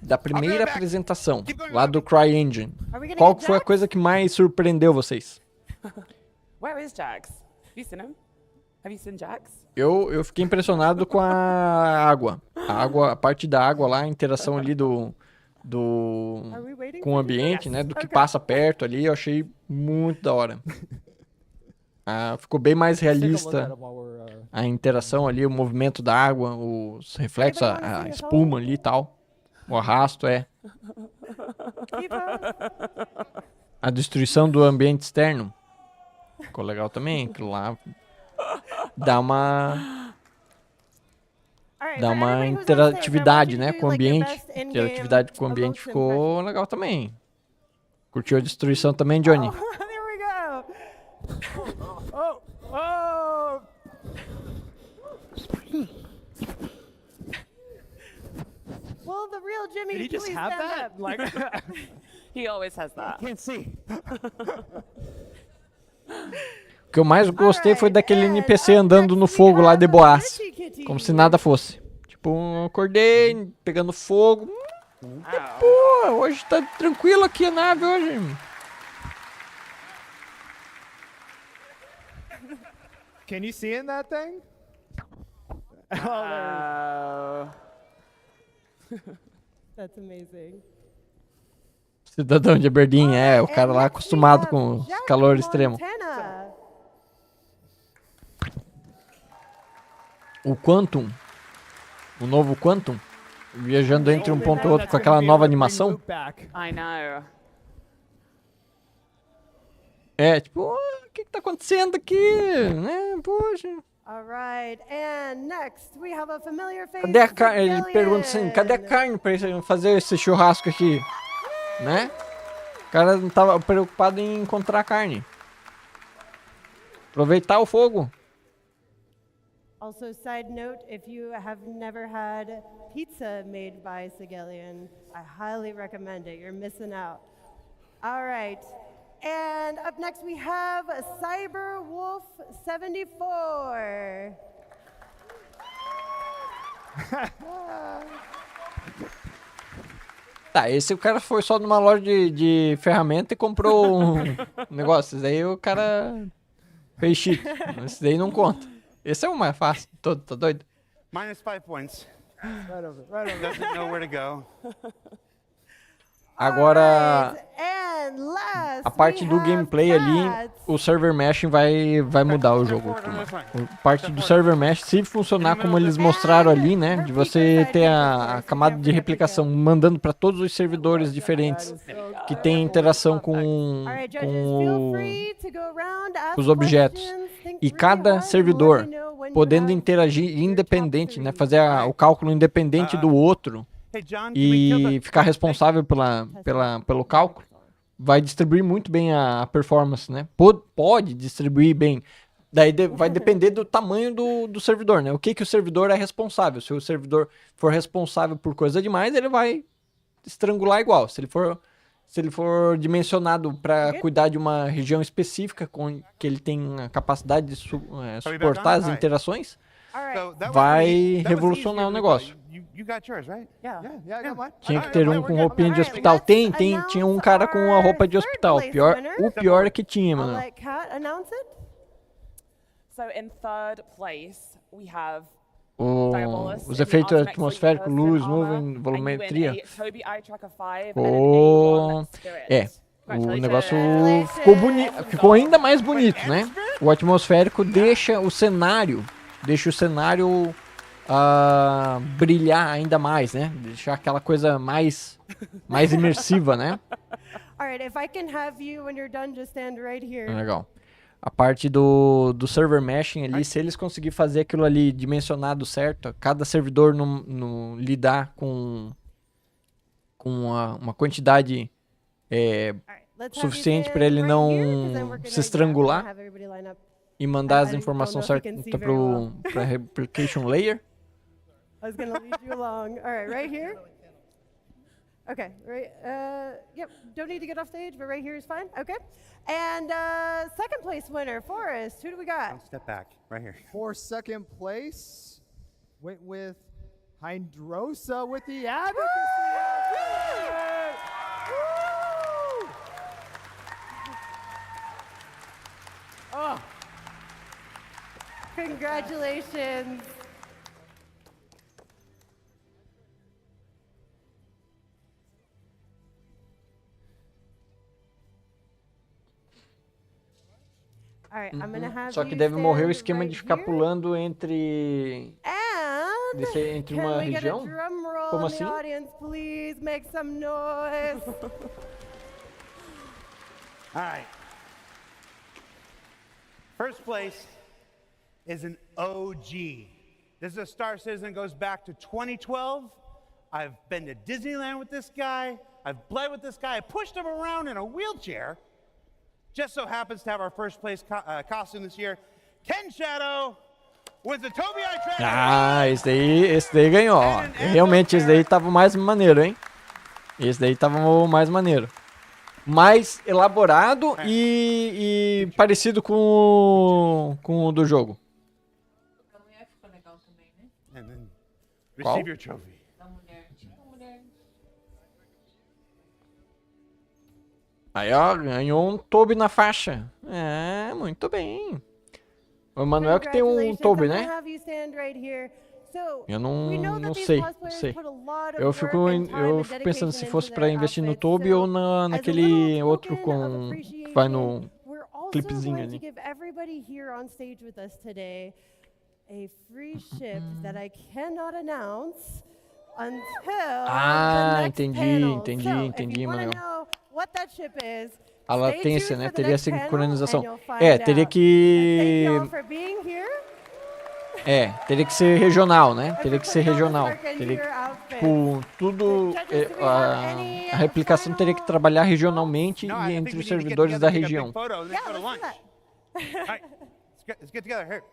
[SPEAKER 1] da primeira apresentação lá do CryEngine? Qual que foi a coisa que mais surpreendeu vocês?
[SPEAKER 22] Where is Jax? Have you seen him? Have you seen Jax?
[SPEAKER 1] Eu fiquei impressionado com a água, a parte da água lá, a interação ali com o ambiente, né, do que passa perto ali, eu achei muito da hora. Ficou bem mais realista a interação ali, o movimento da água, os reflexos, a espuma ali e tal, o arrasto, a destruição do ambiente externo. Ficou legal também, aquilo lá dá uma interatividade, né, com o ambiente. Interatividade com o ambiente ficou legal também. Curtiu a destruição também, Johnny?
[SPEAKER 20] There we go.
[SPEAKER 21] Oh!
[SPEAKER 20] Will the real Jimmy
[SPEAKER 22] Did he just
[SPEAKER 20] please
[SPEAKER 22] have
[SPEAKER 20] stand
[SPEAKER 22] that?
[SPEAKER 20] up?
[SPEAKER 22] Like, he always has that.
[SPEAKER 21] Can't see.
[SPEAKER 1] O que eu mais gostei foi daquele NPC andando no fogo lá de boas, como se nada fosse. Tipo, eu acordei, pegando fogo. Pô, hoje tá tranquilo aqui a nave hoje.
[SPEAKER 21] Can you see in that thing?
[SPEAKER 20] That's amazing.
[SPEAKER 1] Cidadão de Aberdeen, o cara lá acostumado com calor extremo. O Quantum, o novo Quantum, viajando entre um ponto e outro com aquela nova animação.
[SPEAKER 22] I know.
[SPEAKER 1] Tipo, o que tá acontecendo aqui, né? Poxa.
[SPEAKER 20] All right, and next we have a familiar face.
[SPEAKER 1] Cadê a carne? Ele pergunta assim, cadê a carne pra fazer esse churrasco aqui, né? O cara não tava preocupado em encontrar carne. Aproveitar o fogo.
[SPEAKER 20] Also, side note, if you have never had pizza made by Sigelian, I highly recommend it. You're missing out. All right. And up next we have Cyberwolf 74.
[SPEAKER 1] Tá, esse o cara foi só numa loja de ferramenta e comprou um negócio. Esse daí o cara fez chique. Esse daí não conta. Esse é o mais fácil. Tá doido?
[SPEAKER 2] -5 points. Right over. Doesn't know where to go.
[SPEAKER 1] Agora, a parte do gameplay ali, o server meshing vai mudar o jogo. A parte do server mesh, se funcionar como eles mostraram ali, né, de você ter a camada de replicação mandando para todos os servidores diferentes que tem interação com os objetos e cada servidor podendo interagir independente, né, fazer o cálculo independente do outro. E ficar responsável pelo cálculo, vai distribuir muito bem a performance, né? Pode distribuir bem. Daí vai depender do tamanho do servidor, né? O que o servidor é responsável. Se o servidor for responsável por coisa demais, ele vai estrangular igual. Se ele for dimensionado para cuidar de uma região específica que ele tem a capacidade de suportar as interações, vai revolucionar o negócio.
[SPEAKER 2] You got yours, right? Yeah, I got mine.
[SPEAKER 1] Tinha que ter um com roupinha de hospital. Tinha um cara com a roupa de hospital. O pior é que tinha, mano.
[SPEAKER 5] So in third place, we have
[SPEAKER 1] Os efeitos atmosféricos, luz, nuvem, volumetria. O negócio ficou bonito, ficou ainda mais bonito, né? O atmosférico deixa o cenário brilhar ainda mais, né? Deixar aquela coisa mais imersiva, né?
[SPEAKER 20] Alright, if I can have you when you're done, just stand right here.
[SPEAKER 1] Legal. A parte do server meshing ali, se eles conseguirem fazer aquilo ali dimensionado certo, cada servidor lidar com uma quantidade suficiente para ele não se estrangular e mandar as informações certas para replication layer.
[SPEAKER 20] I was going to lead you along. All right here. Okay, right. Yep, don't need to get off stage, but right here is fine. Okay. And second place winner, Forrest. Who do we got?
[SPEAKER 2] Step back, right here.
[SPEAKER 21] For second place, went with Hydrosa with the advocacy. Woo!
[SPEAKER 20] Oh. Congratulations.
[SPEAKER 1] Só que deve morrer o esquema de ficar pulando entre uma região? Como assim?
[SPEAKER 2] Alright. First place is an OG. This is a Star Citizen, goes back to 2012. I've been to Disneyland with this guy. I've played with this guy. I pushed him around in a wheelchair. Just so happens to have our first place costume this year. Ken Shadow with the Toby Eye Track.
[SPEAKER 1] Ah, esse daí ganhou, ó. Realmente, esse daí tava mais maneiro, hein? Esse daí tava mais maneiro. Mais elaborado e parecido com o do jogo. Qual?
[SPEAKER 2] Receive your trophy.
[SPEAKER 1] Aí, ó, ganhou um Toby na faixa. É, muito bem. O Emanuel que tem um Toby, né? Eu não sei. Eu fico pensando se fosse para investir no Toby ou naquele outro que vai no clipezinho ali. Ah, entendi, Emanuel. A latência, né? Teria a sincronização. Teria que... teria que ser regional, né? Teria que ser regional. A replicação teria que trabalhar regionalmente e entre os servidores da região.
[SPEAKER 2] Let's get together here.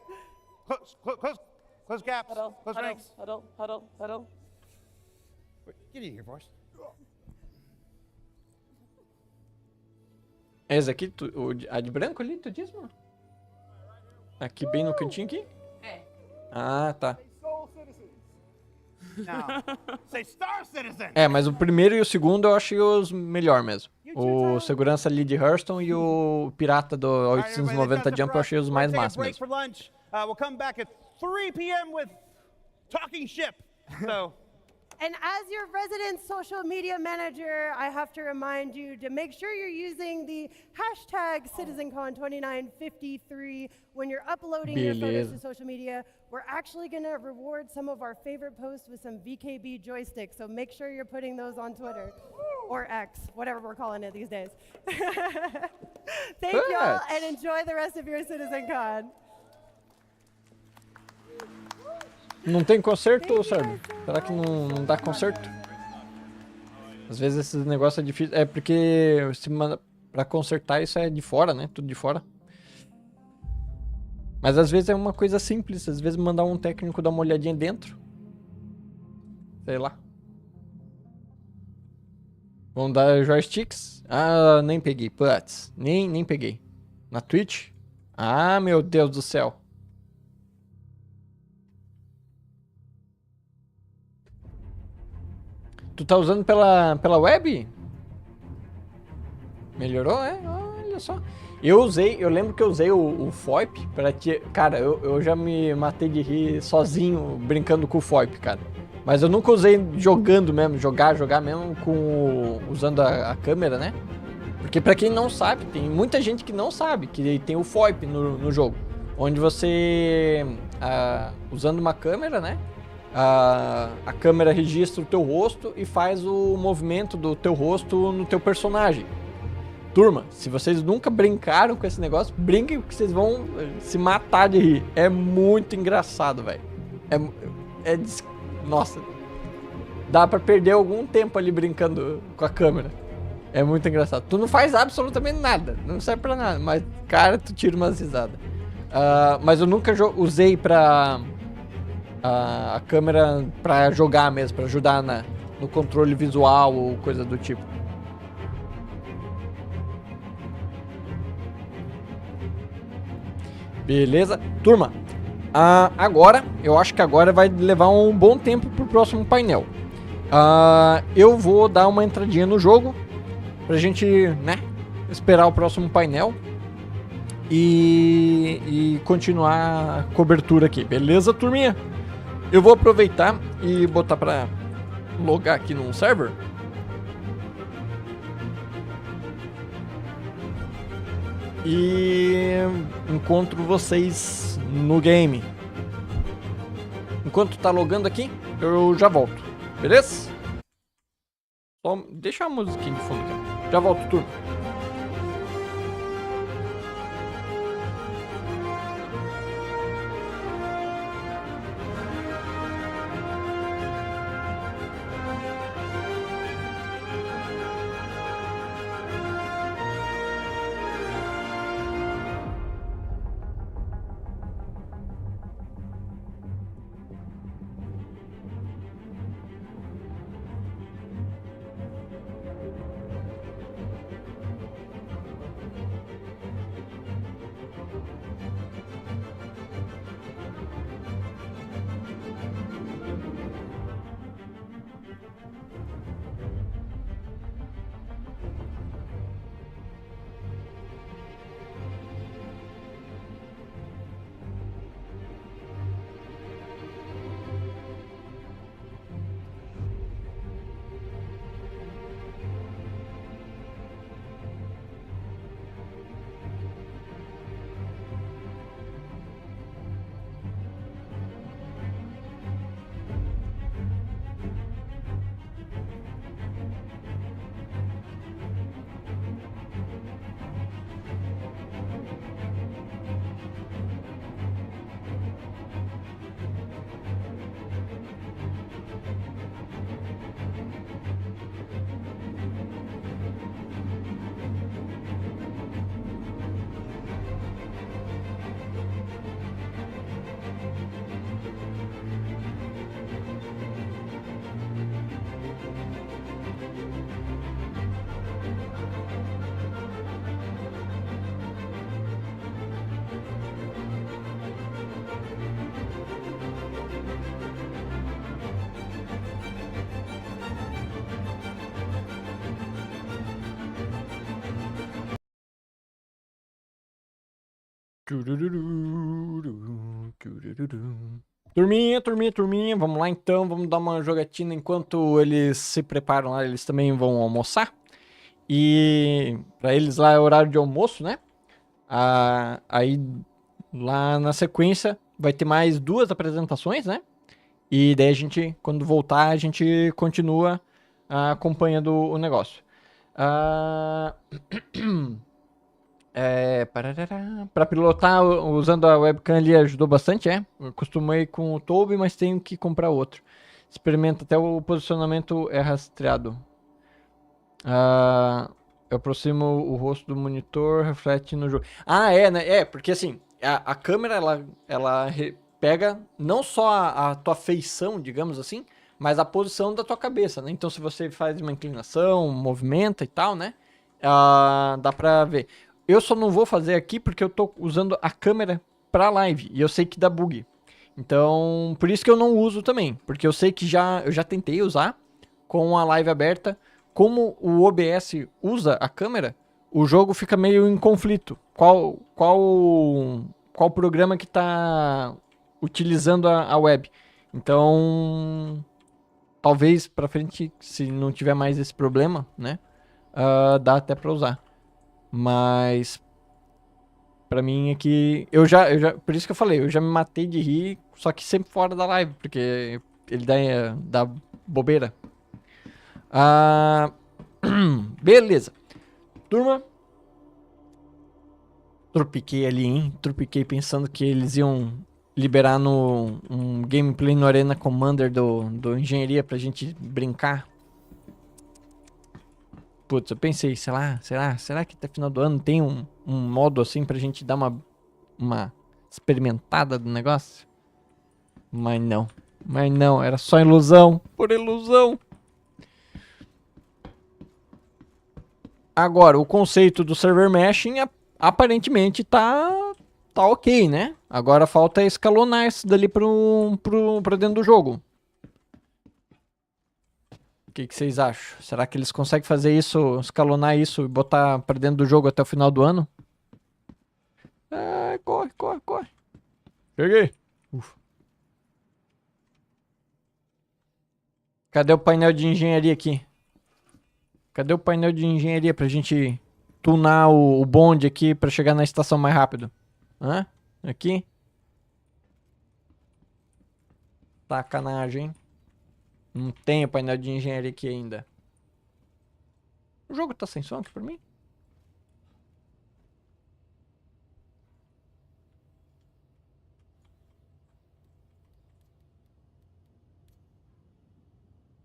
[SPEAKER 2] Close gaps. Close ranks.
[SPEAKER 5] Huddle.
[SPEAKER 2] Get in here, boys.
[SPEAKER 1] É esse aqui, a de branco ali, tu diz, mano? Aqui bem no cantinho aqui?
[SPEAKER 22] É.
[SPEAKER 1] Ah, tá.
[SPEAKER 2] Now, say Star Citizen.
[SPEAKER 1] É, mas o primeiro e o segundo eu achei os melhor mesmo. O segurança ali de Hurston e o pirata do 890 Jump eu achei os mais massa mesmo.
[SPEAKER 2] For lunch. We'll come back at 3 p.m. with Talking Ship. So.
[SPEAKER 20] And as your resident social media manager, I have to remind you to make sure you're using the hashtag CitizenCon2953 when you're uploading your photos to social media. We're actually going to reward some of our favorite posts with some VKB joysticks, so make sure you're putting those on Twitter or X, whatever we're calling it these days. Thank y'all, and enjoy the rest of your CitizenCon.
[SPEAKER 1] Não tem conserto, Sérgio? Será que não dá conserto? Às vezes esses negócios é difícil. É porque pra consertar isso é de fora, né? Tudo de fora. Mas às vezes é uma coisa simples. Às vezes mandar um técnico dar uma olhadinha dentro. Sei lá. Vamos dar joysticks? Ah, nem peguei. Putz, nem peguei. Na Twitch? Ah, meu Deus do céu. Tu tá usando pela web? Melhorou, é? Olha só. Eu lembro que eu usei o FOIP pra te... Cara, eu já me matei de rir sozinho brincando com o FOIP, cara. Mas eu nunca usei jogando mesmo, jogar mesmo usando a câmera, né? Porque pra quem não sabe, tem muita gente que não sabe que tem o FOIP no jogo. Onde você, usando uma câmera, né? A câmera registra o teu rosto e faz o movimento do teu rosto no teu personagem. Turma, se vocês nunca brincaram com esse negócio, brinquem porque vocês vão se matar de rir. É muito engraçado, velho. Nossa, dá pra perder algum tempo ali brincando com a câmera. É muito engraçado. Tu não faz absolutamente nada, não serve pra nada, mas, cara, tu tira umas risadas. Mas eu nunca usei a câmera pra jogar mesmo, pra ajudar no controle visual ou coisa do tipo. Beleza? Turma, agora, eu acho que agora vai levar um bom tempo pro próximo painel. Eu vou dar uma entradinha no jogo pra gente, né, esperar o próximo painel e continuar a cobertura aqui. Beleza, turminha? Eu vou aproveitar e botar pra logar aqui num server. E encontro vocês no game. Enquanto tá logando aqui, eu já volto. Beleza? Só deixa a musiquinha de fundo aqui. Já volto, turma. Turminha, vamos lá então, vamos dar uma jogatina enquanto eles se preparam lá, eles também vão almoçar. E pra eles lá é horário de almoço, né? Aí lá na sequência vai ter mais 2 apresentações, né? E daí a gente, quando voltar, a gente continua acompanhando o negócio. Para pilotar usando a webcam ali ajudou bastante, Eu costumei com o Toby, mas tenho que comprar outro. Experimenta até o posicionamento é rastreado. Eu aproximo o rosto do monitor, reflete no jogo. Né? Porque assim, a câmera ela pega não só a tua feição, digamos assim, mas a posição da tua cabeça, né? Então se você faz uma inclinação, movimenta e tal, né? Dá pra ver. Eu só não vou fazer aqui porque eu tô usando a câmera pra live e eu sei que dá bug. Então, por isso que eu não uso também, porque eu sei que eu já tentei usar com a live aberta. Como o OBS usa a câmera, o jogo fica meio em conflito. Qual programa que tá utilizando a web? Então, talvez pra frente, se não tiver mais esse problema, né? Dá até pra usar. Mas pra mim é que por isso que eu falei, eu já me matei de rir, só que sempre fora da live, porque ele dá bobeira. Beleza. Turma. Tropiquei ali, hein? Tropiquei pensando que eles iam liberar um gameplay no Arena Commander do Engenharia pra gente brincar. Putz, eu pensei, será que até final do ano tem um modo assim pra gente dar uma experimentada do negócio? Mas não, era só ilusão, por ilusão. Agora, o conceito do server meshing aparentemente tá ok, né? Agora falta escalonar isso dali pra dentro do jogo. O que vocês acham? Será que eles conseguem fazer isso, escalonar isso e botar pra dentro do jogo até o final do ano? Corre. Cheguei. Ufa. Cadê o painel de engenharia aqui? Cadê o painel de engenharia pra gente tunar o bonde aqui pra chegar na estação mais rápido? Aqui? Sacanagem, hein? Não tem o painel de engenharia aqui ainda. O jogo tá sem som aqui pra mim?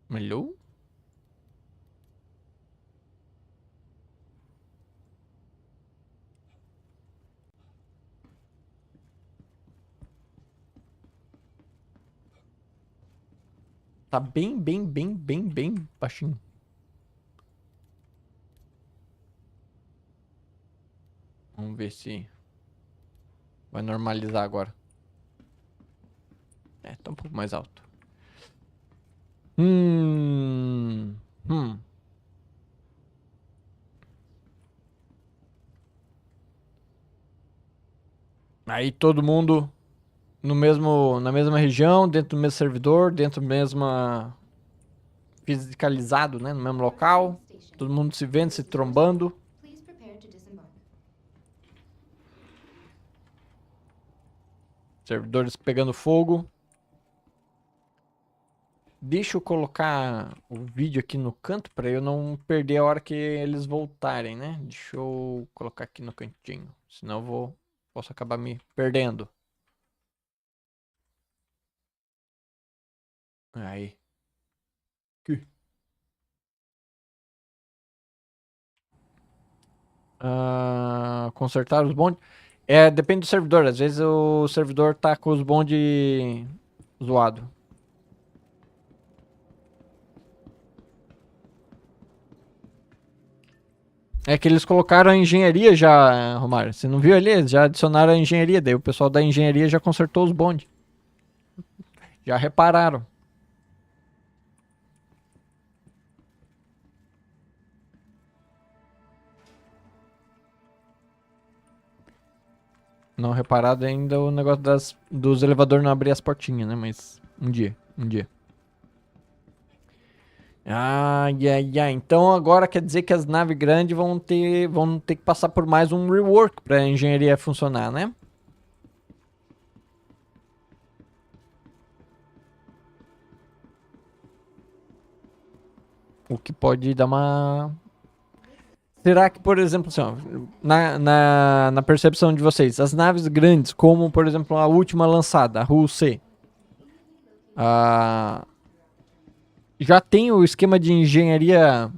[SPEAKER 1] Melhor? Tá bem baixinho. Vamos ver se vai normalizar agora. Tá um pouco mais alto. Aí todo mundo na mesma região, dentro do mesmo servidor, dentro do mesmo fisicalizado, né? No mesmo local. Todo mundo se vendo, se trombando. Servidores pegando fogo. Deixa eu colocar o vídeo aqui no canto para eu não perder a hora que eles voltarem, né? Deixa eu colocar aqui no cantinho. Senão posso acabar me perdendo. Aí. Aqui. Consertar os bondes. Depende do servidor. Às vezes o servidor tá com os bondes zoado. É que eles colocaram a engenharia já, Romário. Você não viu ali? Eles já adicionaram a engenharia. Daí o pessoal da engenharia já consertou os bondes. Já repararam. não reparado ainda o negócio dos elevadores não abrir as portinhas, né? Mas um dia. Ai, ai, ai. Então agora quer dizer que as naves grandes vão ter que passar por mais um rework para a engenharia funcionar, né? O que pode dar uma... Será que, por exemplo, assim, ó, na percepção de vocês, as naves grandes, como, por exemplo, a última lançada, a RU-C, já tem o esquema de engenharia,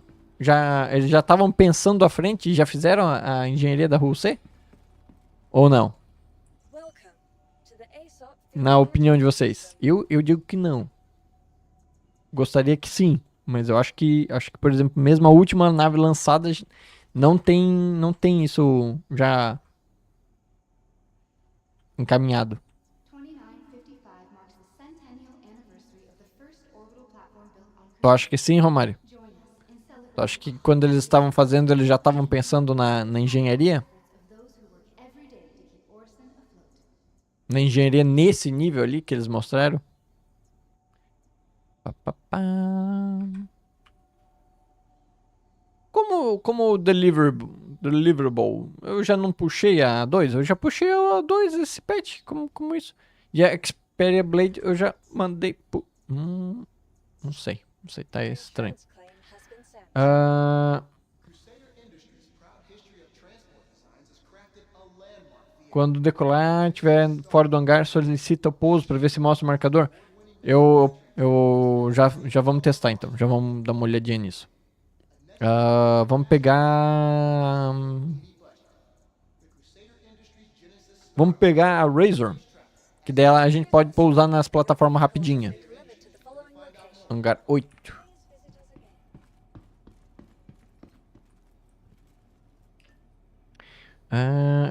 [SPEAKER 1] eles já estavam pensando à frente e já fizeram a engenharia da RU-C? Ou não? Na opinião de vocês. Eu digo que não. Gostaria que sim. Mas eu acho que, por exemplo, mesmo a última nave lançada não tem isso já encaminhado. Tu acha que sim, Romário? Tu acha que quando eles estavam fazendo, eles já estavam pensando na engenharia? Na engenharia nesse nível ali que eles mostraram? Como deliverable, eu já não puxei a 2, eu já puxei a 2 esse patch, como isso? E a Xperia Blade eu já mandei pro... não sei, tá estranho. Quando decolar, estiver fora do hangar, solicita o pouso para ver se mostra o marcador. Já vamos testar então, já vamos dar uma olhadinha nisso. Vamos pegar... Vamos pegar a Razor, que dela a gente pode pousar nas plataformas rapidinha. Hangar 8.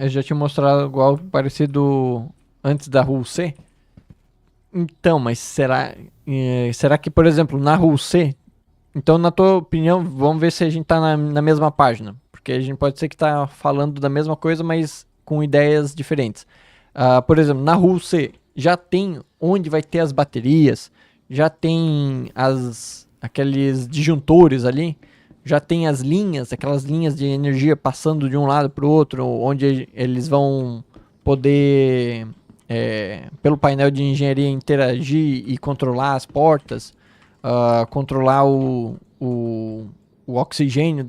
[SPEAKER 1] Eu já tinha mostrado algo parecido antes da RU-C. Então, mas será que, por exemplo, na RU-C... Então, na tua opinião, vamos ver se a gente tá na mesma página. Porque a gente pode ser que tá falando da mesma coisa, mas com ideias diferentes. Por exemplo, na RU-C já tem onde vai ter as baterias, já tem aqueles disjuntores ali, já tem as linhas, aquelas linhas de energia passando de um lado para o outro, onde eles vão poder, pelo painel de engenharia, interagir e controlar as portas. Controlar o oxigênio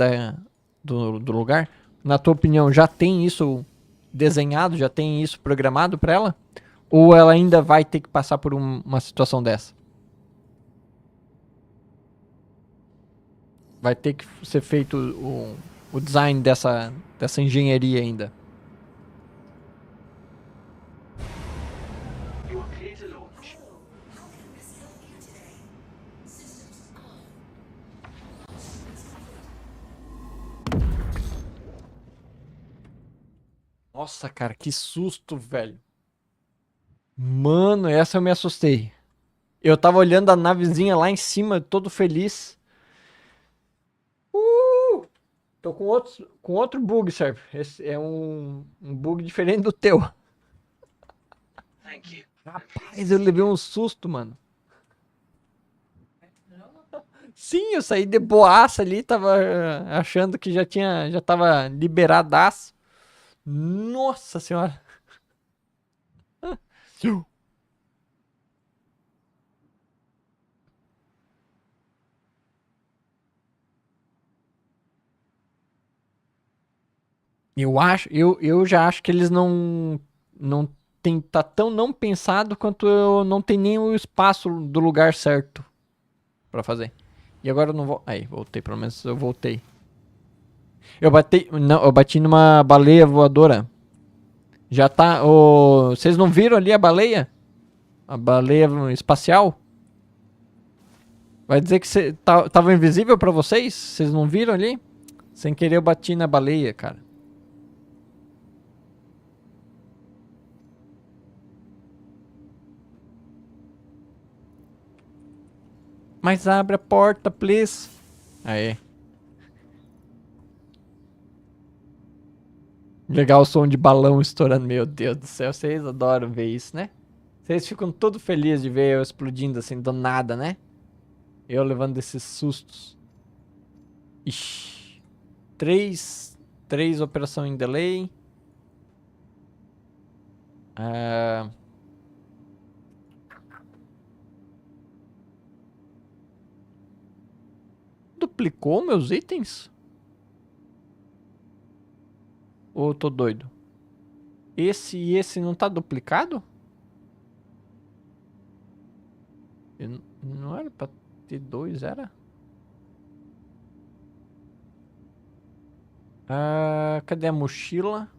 [SPEAKER 1] do lugar. Na tua opinião, já tem isso desenhado, já tem isso programado para ela? Ou ela ainda vai ter que passar por uma situação dessa? Vai ter que ser feito o design dessa engenharia ainda. Nossa, cara, que susto, velho. Mano, essa eu me assustei. Eu tava olhando a navezinha lá em cima, todo feliz. Tô com outro bug, serve. Esse é um bug diferente do teu. Rapaz, eu levei um susto, mano. Sim, eu saí de boaça ali, tava achando que já tava liberadaço. Nossa senhora. Eu já acho que eles não tem, tá tão não pensado quanto eu não tem nem o espaço do lugar certo pra fazer. E agora eu não vou. Aí, voltei, pelo menos eu voltei. Eu bati numa baleia voadora. Já tá. Vocês não viram ali a baleia? A baleia espacial? Vai dizer que tava invisível pra vocês? Vocês não viram ali? Sem querer eu bati na baleia, cara. Mas abre a porta, please. Aí. Legal o som de balão estourando. Meu Deus do céu, vocês adoram ver isso, né? Vocês ficam todo felizes de ver eu explodindo assim, do nada, né? Eu levando esses sustos. Ixi. Três operações em delay. Duplicou meus itens? Ou eu tô doido? Esse e esse não tá duplicado? Não era pra ter dois, era? Cadê a mochila?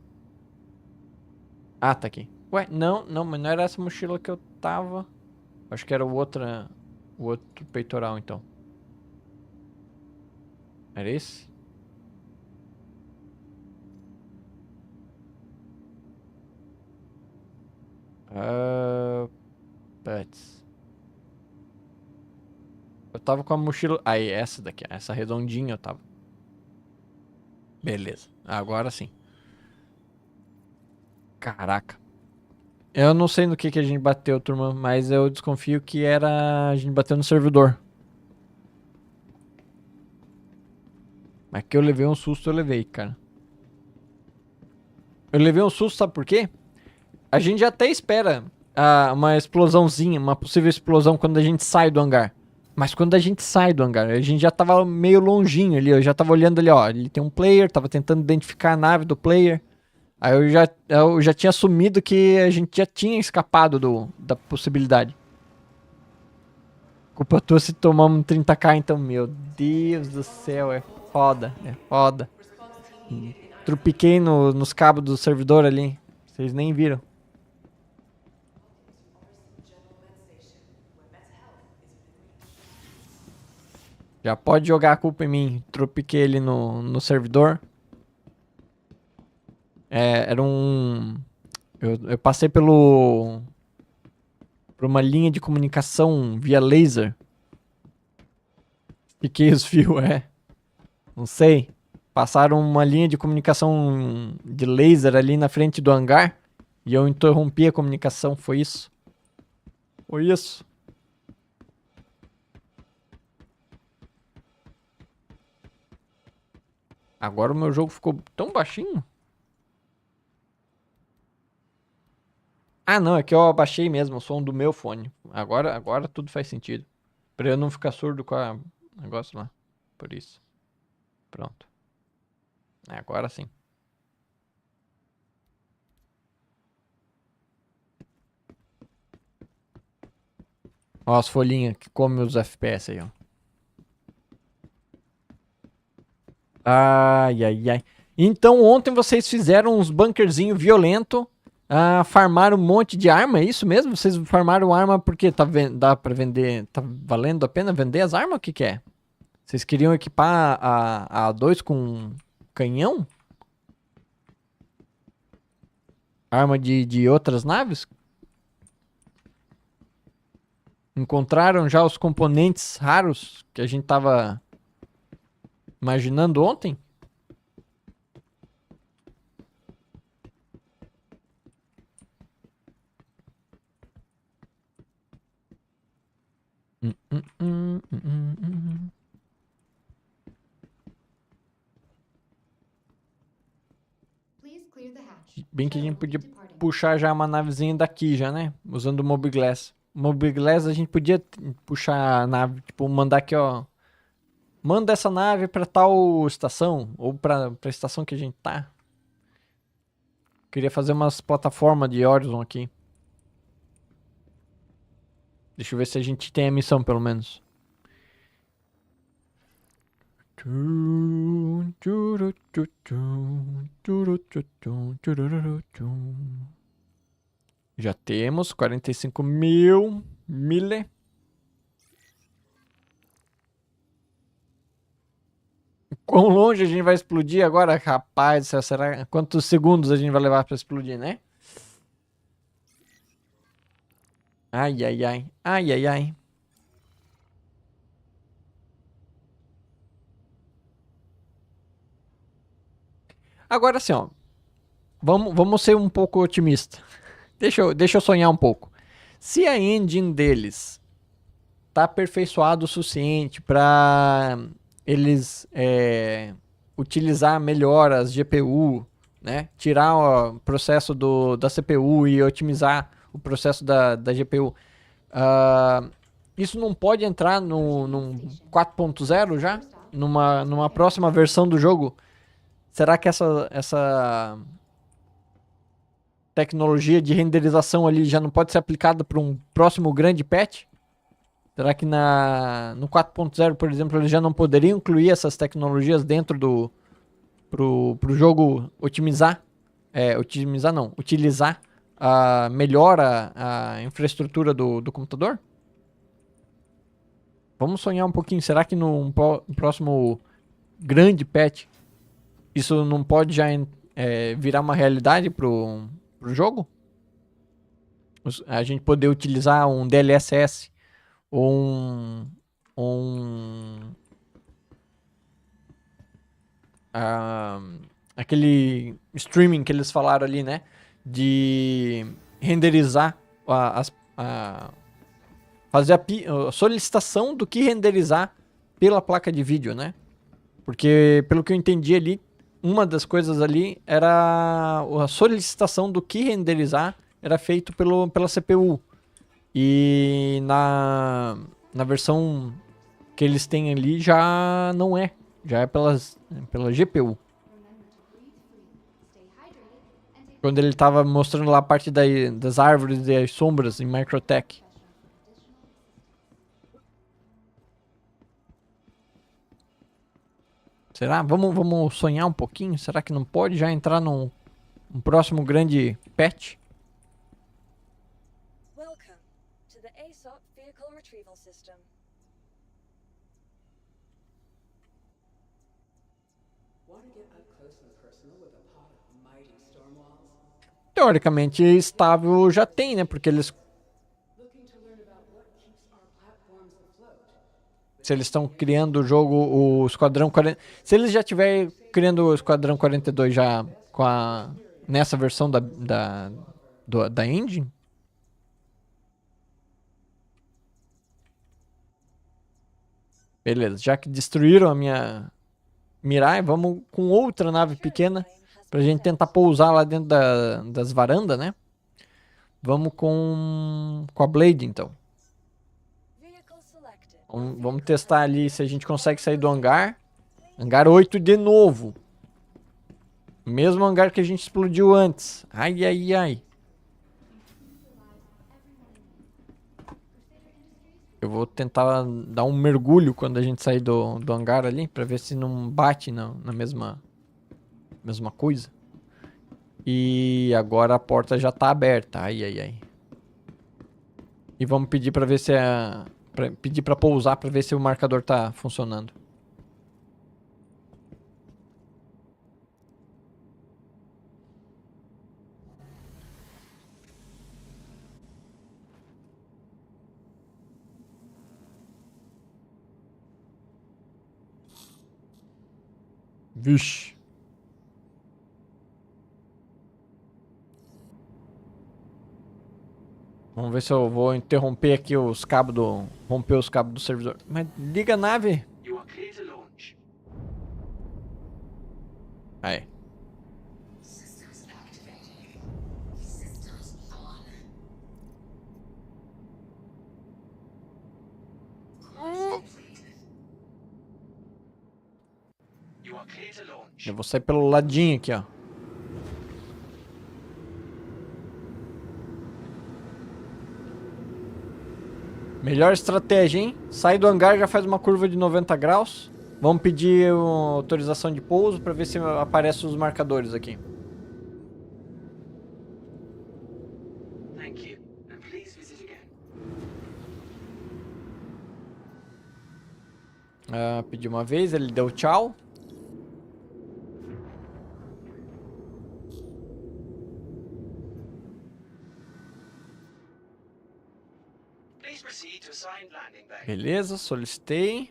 [SPEAKER 1] Ah, tá aqui. Ué, não, mas não era essa mochila que eu tava. Acho que era o outro peitoral, então. Era esse? Putz. Eu tava com a mochila... Aí, essa daqui. Essa redondinha eu tava. Beleza. Agora sim. Caraca. Eu não sei no que a gente bateu, turma, mas eu desconfio que era... A gente bateu no servidor. Mas que eu levei um susto, eu levei, cara. Eu levei um susto, sabe por quê? A gente já até espera uma explosãozinha, uma possível explosão quando a gente sai do hangar. Mas quando a gente sai do hangar, a gente já tava meio longinho ali, eu já tava olhando ali, ó. Ele tem um player, tava tentando identificar a nave do player. Aí eu já tinha assumido que a gente já tinha escapado da possibilidade. Culpa tua se tomamos um 30k, então, meu Deus do céu, é foda, é foda. Trupiquei nos cabos do servidor ali, vocês nem viram. Já pode jogar a culpa em mim. Tropiquei ele no servidor. Era um... Eu passei por uma linha de comunicação via laser. Piquei os fios, Não sei. Passaram uma linha de comunicação de laser ali na frente do hangar. E eu interrompi a comunicação. Foi isso. Foi isso. Agora o meu jogo ficou tão baixinho. Ah, não, é que eu abaixei mesmo o som do meu fone. Agora tudo faz sentido. Pra eu não ficar surdo com o negócio lá. Por isso. Pronto. Agora sim. Ó as folhinhas que comem os FPS aí, ó. Ai, ai, ai. Então ontem vocês fizeram uns bunkerzinho violento. Farmaram um monte de arma, é isso mesmo? Vocês farmaram arma porque dá pra vender, tá valendo a pena vender as armas? O que que é? Vocês queriam equipar a A2 com canhão? Arma de outras naves? Encontraram já os componentes raros que a gente tava imaginando ontem? Bem que a gente podia puxar já uma navezinha daqui já, né? Usando o Mobiglass. Mobiglass a gente podia puxar a nave, tipo, mandar aqui, ó. Manda essa nave pra tal estação, ou pra estação que a gente tá. Queria fazer umas plataformas de Horizon aqui. Deixa eu ver se a gente tem a missão, pelo menos. Já temos 45 mil mile. Quão longe a gente vai explodir agora? Rapaz, será quantos segundos a gente vai levar pra explodir, né? Ai, ai, ai. Ai, ai, ai. Agora sim, ó. vamos ser um pouco otimista. Deixa eu sonhar um pouco. Se a engine deles tá aperfeiçoado o suficiente para eles utilizar melhor as GPU, né? Tirar o processo da CPU e otimizar o processo da GPU. Isso não pode entrar num 4.0 já? Numa próxima versão do jogo? Será que essa tecnologia de renderização ali já não pode ser aplicada para um próximo grande patch? Será que no 4.0, por exemplo, eles já não poderiam incluir essas tecnologias dentro pro jogo utilizar melhor a infraestrutura do computador? Vamos sonhar um pouquinho. Será que no próximo grande patch isso não pode já virar uma realidade pro jogo? A gente poder utilizar um DLSS ou aquele streaming que eles falaram ali, né? De renderizar fazer a solicitação do que renderizar pela placa de vídeo, né? Porque, pelo que eu entendi ali, uma das coisas ali era a solicitação do que renderizar era feito pela CPU. E na versão que eles têm ali já não é. Já é pela GPU. Quando ele estava mostrando lá a parte das árvores e das sombras em Microtech. Será? Vamos sonhar um pouquinho? Será que não pode já entrar num próximo grande patch?
[SPEAKER 6] Welcome to the ASOP Vehicle Retrieval System.
[SPEAKER 1] Teoricamente estável já tem, né? Porque se eles estão criando o jogo, o Esquadrão 40... Se eles já estiverem criando o Esquadrão 42 já nessa versão da engine... Beleza, já que destruíram a minha Mirai, vamos com outra nave pequena pra gente tentar pousar lá dentro das varandas, né? Vamos com a Blade, então. Vamos testar ali se a gente consegue sair do hangar. Hangar 8 de novo. Mesmo hangar que a gente explodiu antes. Ai, ai, ai. Eu vou tentar dar um mergulho quando a gente sair do hangar ali, pra ver se não bate na mesma coisa. E agora a porta já tá aberta. Ai, ai, ai. E vamos pedir pra ver se pedir pra pousar pra ver se o marcador tá funcionando. Vixe. Vamos ver se eu vou interromper aqui os cabos romper os cabos do servidor. Mas liga a nave. Aí. Eu vou sair pelo ladinho aqui, ó. Melhor estratégia, hein? Sai do hangar, já faz uma curva de 90 graus. Vamos pedir autorização de pouso para ver se aparecem os marcadores aqui. Pedi uma vez, ele deu tchau. Beleza, solicitei.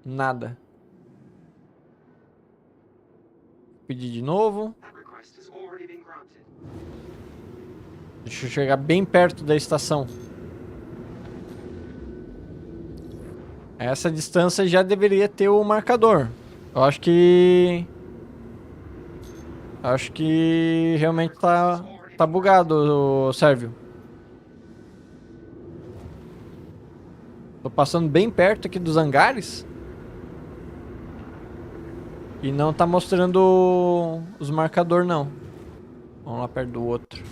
[SPEAKER 1] Nada. Pedir de novo. Deixa eu chegar bem perto da estação. Essa distância já deveria ter o marcador. Eu acho que realmente tá bugado o Sérvio. Tô passando bem perto aqui dos hangares. E não tá mostrando os marcadores, não. Vamos lá perto do outro.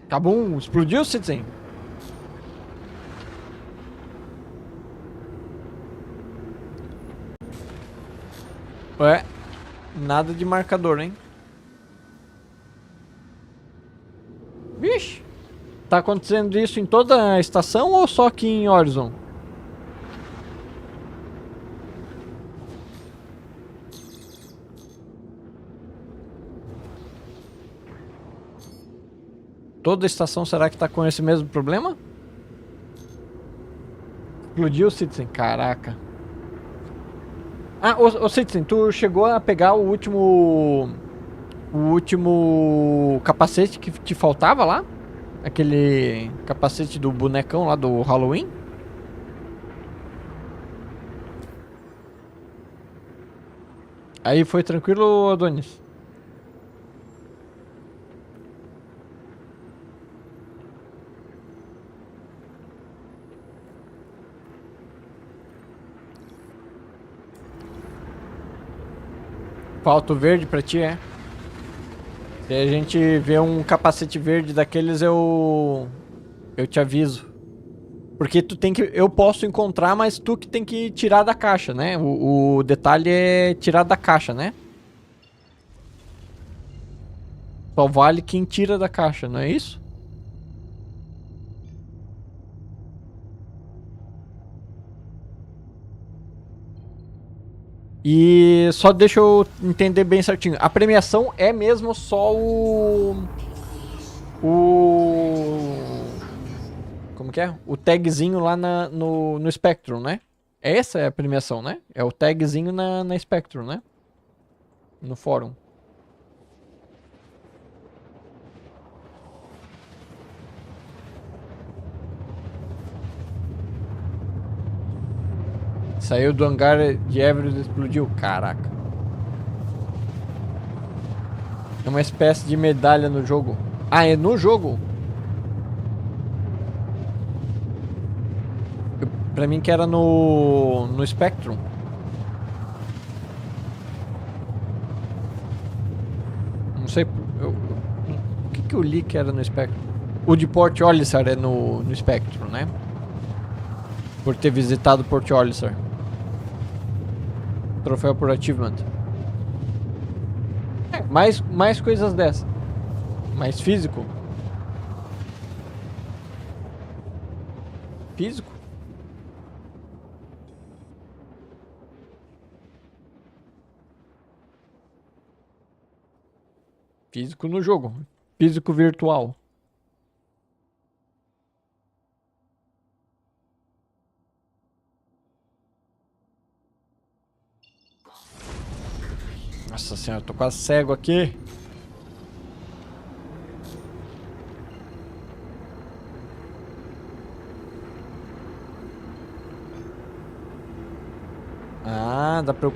[SPEAKER 1] Acabou. Explodiu, Citizen? Ué, nada de marcador, hein? Vixe! Tá acontecendo isso em toda a estação ou só aqui em Horizon? Toda a estação será que tá com esse mesmo problema? Explodiu o Citizen, caraca. Ah, ô Citizen, tu chegou a pegar o último capacete que te faltava lá? Aquele capacete do bonecão lá do Halloween? Aí foi tranquilo, Adonis? Falta o verde pra ti, é? Se a gente vê um capacete verde daqueles, eu te aviso. Porque tu tem que... Eu posso encontrar, mas tu que tem que tirar da caixa, né? O detalhe é tirar da caixa, né? Só vale quem tira da caixa, não é isso? E só deixa eu entender bem certinho. A premiação é mesmo só como que é? O tagzinho lá no Spectrum, né? Essa é a premiação, né? É o tagzinho na Spectrum, né? No fórum. Saiu do hangar de Everest e explodiu. Caraca. É uma espécie de medalha no jogo. Ah, é no jogo? Pra mim que era no Spectrum. Não sei. O que eu li que era no Spectrum? O de Port Olisar é no Spectrum, né? Por ter visitado Port Olisar. Troféu por achievement. Mais coisas dessas. Mais físico. Físico? Físico no jogo. Físico virtual. Nossa senhora, tô quase cego aqui. Ah, dá pra eu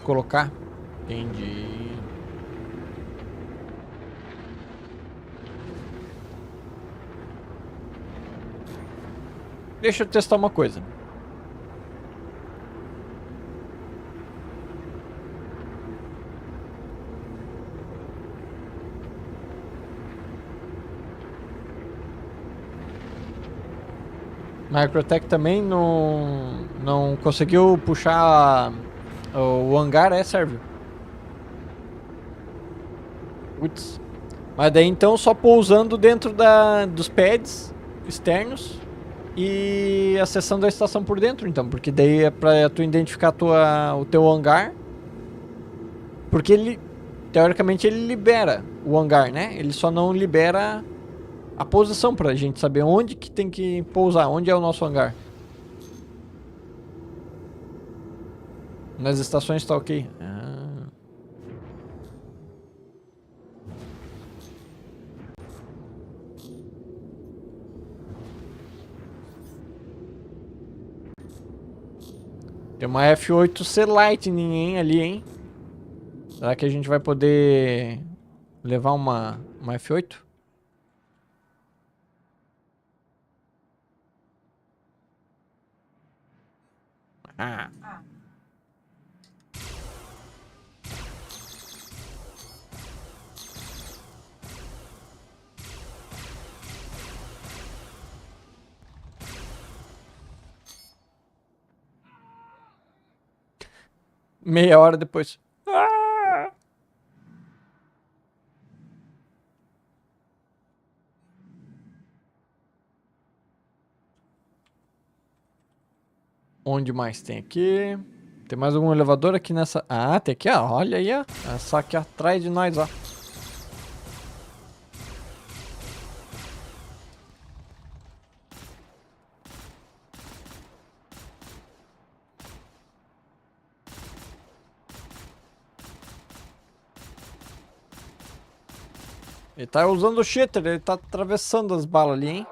[SPEAKER 1] colocar? Entendi. Deixa eu testar uma coisa. Microtech também não conseguiu puxar o hangar, Sérvio? Putz. Mas daí então só pousando dentro dos pads externos e acessando a estação por dentro, então. Porque daí é pra tu identificar o teu hangar. Porque ele, teoricamente, ele libera o hangar, né? Ele só não libera a posição pra gente saber onde que tem que pousar, onde é o nosso hangar. Nas estações tá ok. Ah. Tem uma F8C Lightning, hein, ali, hein? Será que a gente vai poder levar uma F8? Ah. Meia hora depois. Ah! Onde mais tem aqui? Tem mais algum elevador aqui nessa... Ah, tem aqui, ó. Olha aí, ó. É só aqui atrás de nós, ó. Ele tá usando o cheater, ele tá atravessando as balas ali, hein?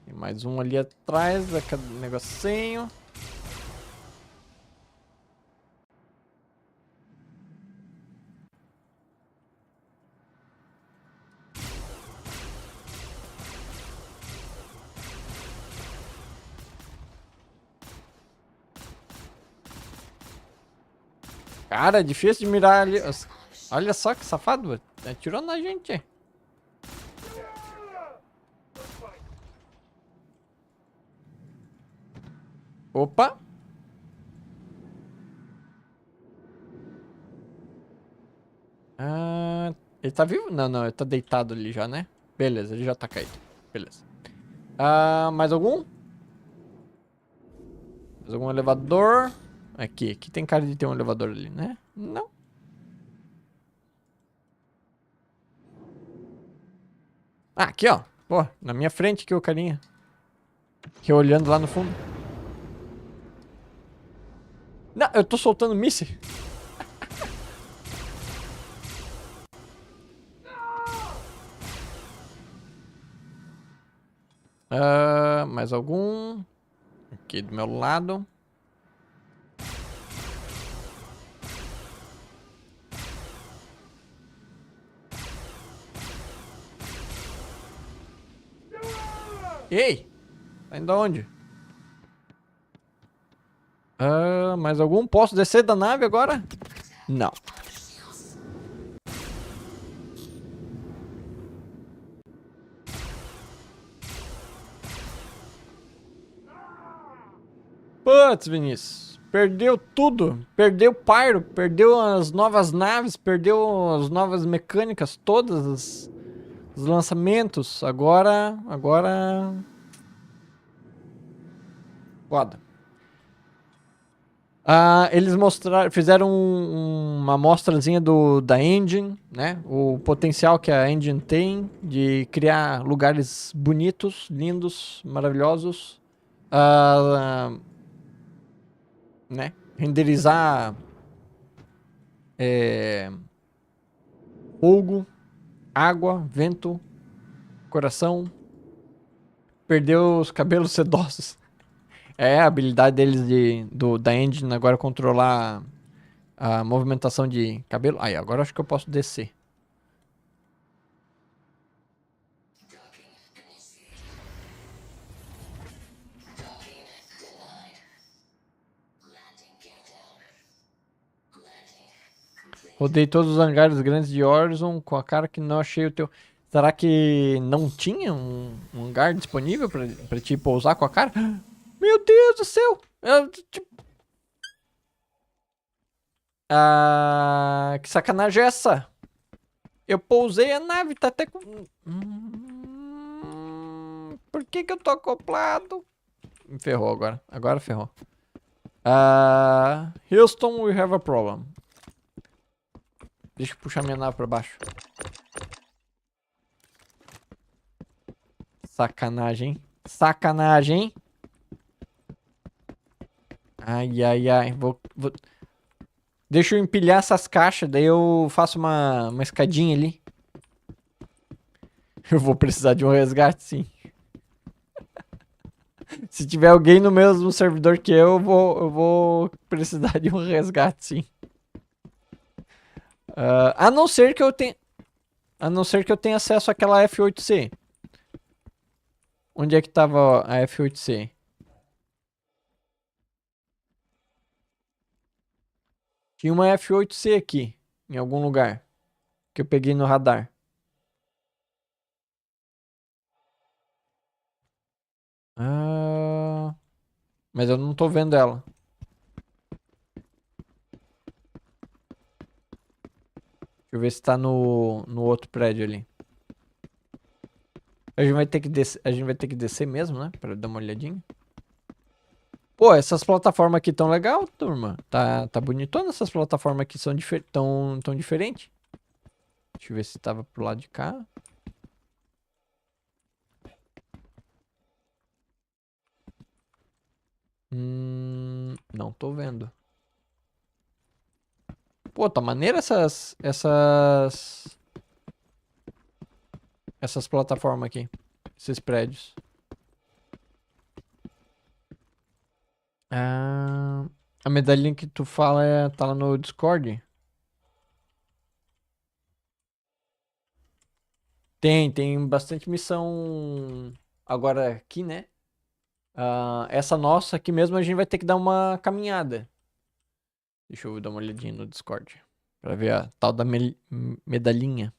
[SPEAKER 1] Tem mais um ali atrás, aquele negocinho. Cara, é difícil de mirar ali. Olha só que safado, velho. Atirou na gente. Opa. Ah, ele tá vivo? Não, não, ele tá deitado ali já, né? Beleza, ele já tá caído. Beleza. Ah, mais algum? Mais algum elevador? Aqui tem cara de ter um elevador ali, né? Não. Ah, aqui, ó. Pô, na minha frente aqui o carinha. Aqui olhando lá no fundo. Não, eu tô soltando míssil. Mais algum? Aqui do meu lado. Ei! Tá indo aonde? Mais algum? Posso descer da nave agora? Não. Putz, Vinícius. Perdeu tudo. Perdeu o pyro. Perdeu as novas naves. Perdeu as novas mecânicas. Todas os lançamentos. Agora... Foda. Eles fizeram uma amostrazinha da engine, né? O potencial que a engine tem de criar lugares bonitos, lindos, maravilhosos. Né? Renderizar fogo, água, vento, coração. Perdeu os cabelos sedosos. É a habilidade deles da engine agora controlar a movimentação de cabelo. Aí, agora acho que eu posso descer. Rodei todos os hangares grandes de Horizon com a cara que não achei o teu... Será que não tinha um hangar disponível pra te pousar com a cara? Meu Deus do céu! Que sacanagem é essa? Eu pousei a nave, tá até com... Por que eu tô acoplado? Me ferrou agora. Agora ferrou. Houston, we have a problem. Deixa eu puxar minha nave pra baixo. Sacanagem, hein? Sacanagem, hein? Ai, ai, ai. Deixa eu empilhar essas caixas, daí eu faço uma escadinha ali. Eu vou precisar de um resgate, sim. Se tiver alguém no mesmo servidor que eu vou precisar de um resgate, sim. A não ser que eu tenha acesso àquela F8C. Onde é que tava a F8C? Tinha uma F8C aqui, em algum lugar, que eu peguei no radar. Mas eu não tô vendo ela. Deixa eu ver se tá no outro prédio ali. A gente vai ter que descer mesmo, né? Pra dar uma olhadinha. Pô, essas plataformas aqui tão legal, turma. Tá bonitona essas plataformas aqui, são tão diferentes. Deixa eu ver se tava pro lado de cá. Não tô vendo. Pô, tá maneira essas plataformas aqui. Esses prédios. A medalhinha que tu fala tá lá no Discord? Tem bastante missão agora aqui, né? Essa nossa aqui mesmo a gente vai ter que dar uma caminhada. Deixa eu dar uma olhadinha no Discord. Pra ver a tal da medalhinha.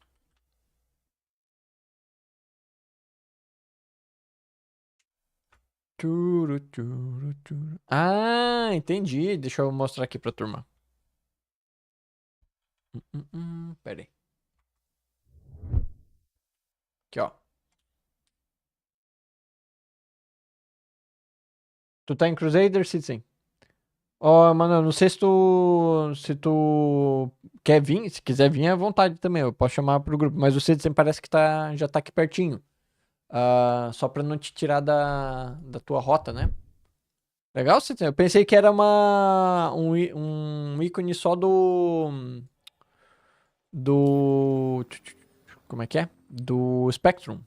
[SPEAKER 1] Entendi. Deixa eu mostrar aqui pra turma. Pera aí. Aqui, ó. Tu tá em Crusader, Citizen? Ó, mano, não sei se tu quer vir. Se quiser vir, é à vontade também. Eu posso chamar pro grupo. Mas o Citizen parece que já tá aqui pertinho. Só pra não te tirar da tua rota, né? Legal, Citizen. Eu pensei que era um ícone só do... Como é que é? Do Spectrum.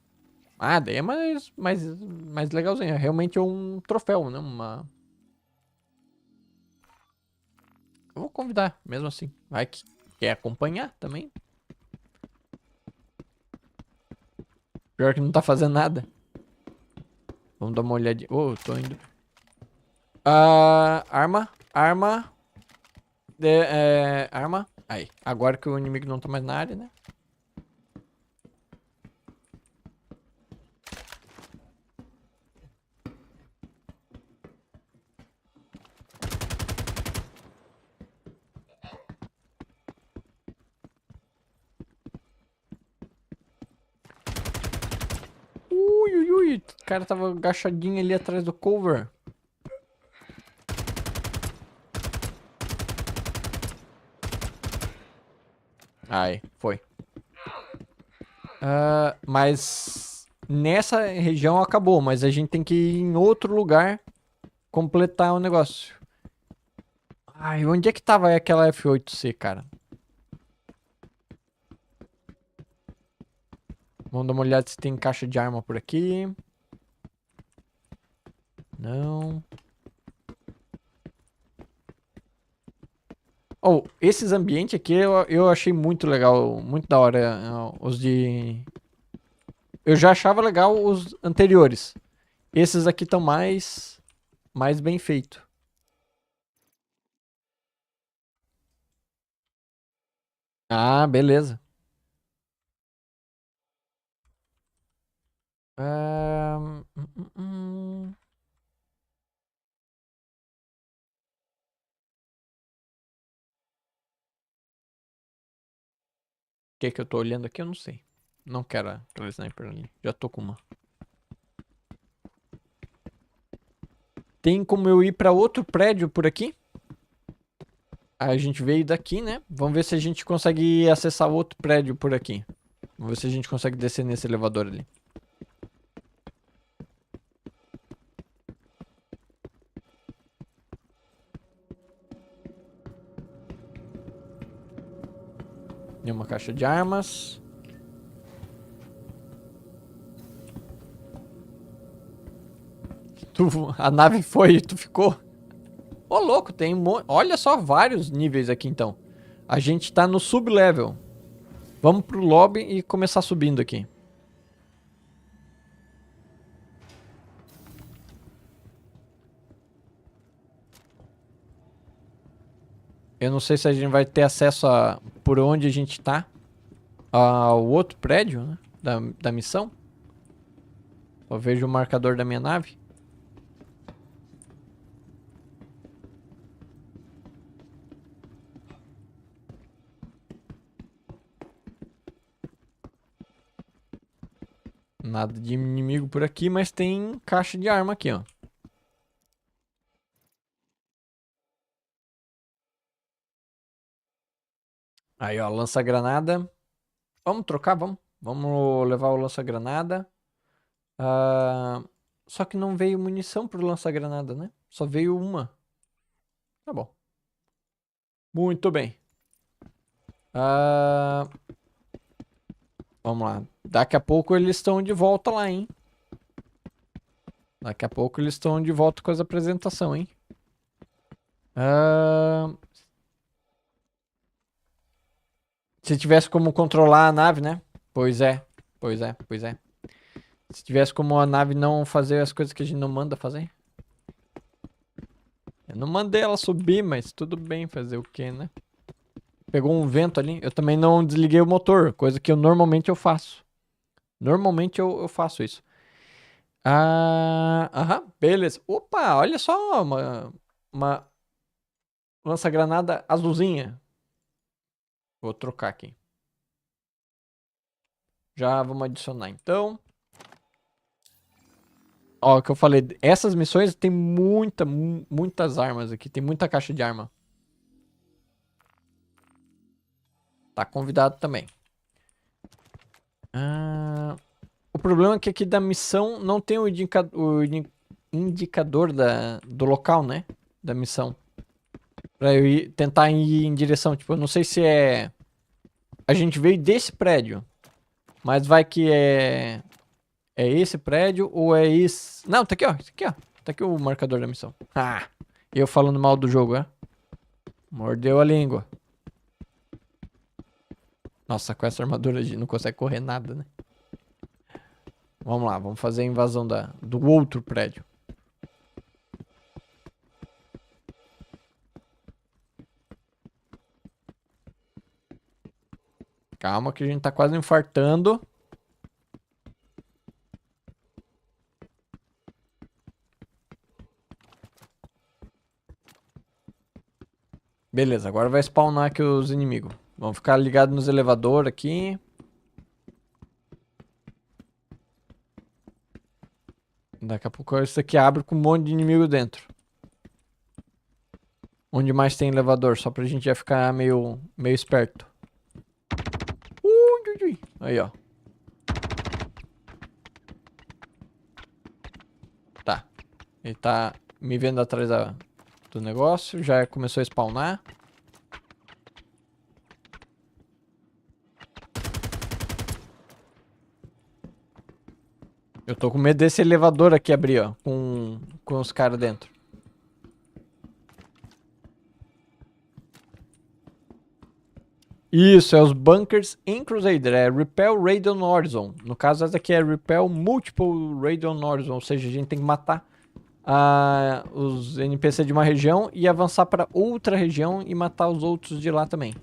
[SPEAKER 1] Daí é mais legalzinho. É realmente um troféu, né? Eu vou convidar, mesmo assim. Vai que quer acompanhar também. Pior que não tá fazendo nada. Vamos dar uma olhadinha. Tô indo. Arma. Arma. Arma. Aí. Agora que o inimigo não tá mais na área, né? Ui. O cara tava agachadinho ali atrás do cover. Aí, foi. Mas nessa região acabou, mas a gente tem que ir em outro lugar completar o negócio. Onde é que tava aquela F8C, cara? Vamos dar uma olhada se tem caixa de arma por aqui. Não. Esses ambientes aqui eu achei muito legal, muito da hora. Os de... Eu já achava legal os anteriores. Esses aqui estão mais bem feitos. Beleza. O que eu tô olhando aqui? Eu não sei. Não quero aquela sniper ali. Já tô com uma. Tem como eu ir pra outro prédio por aqui? A gente veio daqui, né? Vamos ver se a gente consegue acessar outro prédio por aqui. Vamos ver se a gente consegue descer nesse elevador ali. Nenhuma caixa de armas. A nave foi e tu ficou. Ô, louco, tem um monte. Olha só, vários níveis aqui então. A gente tá no sub-level. Vamos pro lobby e começar subindo aqui. Eu não sei se a gente vai ter acesso a por onde a gente tá. Ao outro prédio, né? Da missão. Eu vejo o marcador da minha nave. Nada de inimigo por aqui, mas tem caixa de arma aqui, ó. Aí, ó, lança-granada. Vamos trocar, vamos. Vamos levar o lança-granada. Só que não veio munição pro lança-granada, né? Só veio uma. Tá bom. Muito bem. Vamos lá. Daqui a pouco eles estão de volta lá, hein? Daqui a pouco eles estão de volta com as apresentações, hein? Se tivesse como controlar a nave, né? Pois é. Pois é, pois é. Se tivesse como a nave não fazer as coisas que a gente não manda fazer. Eu não mandei ela subir, mas tudo bem, fazer o que, né? Pegou um vento ali. Eu também não desliguei o motor, coisa que normalmente eu faço. Normalmente eu faço isso. Aham, beleza. Opa, olha só, uma lança-granada azulzinha. Vou trocar aqui. Já vamos adicionar, então. Ó, o que eu falei, essas missões tem muitas armas aqui, tem muita caixa de arma. Tá convidado também. O problema é que aqui da missão não tem o indicador do local, né? Da missão. Pra eu tentar ir em direção, tipo, eu não sei se é... A gente veio desse prédio, mas vai que é... É esse prédio ou é esse... Não, tá aqui, ó. Tá aqui, ó. Tá aqui o marcador da missão. Eu falando mal do jogo, é? Mordeu a língua. Nossa, com essa armadura a gente não consegue correr nada, né? Vamos lá, vamos fazer a invasão do outro prédio. Calma que a gente tá quase infartando. Beleza, agora vai spawnar aqui os inimigos. Vamos ficar ligados nos elevadores aqui. Daqui a pouco isso aqui abre com um monte de inimigo dentro. Onde mais tem elevador, só pra gente já ficar meio esperto. Aí, ó. Tá. Ele tá me vendo atrás do negócio. Já começou a spawnar. Eu tô com medo desse elevador aqui abrir, ó. Com os caras dentro. Isso, é os bunkers em Crusader. É Repel Radiant Horizon. No caso, essa aqui é Repel Multiple Radiant Horizon. Ou seja, a gente tem que matar os NPC de uma região e avançar para outra região e matar os outros de lá também.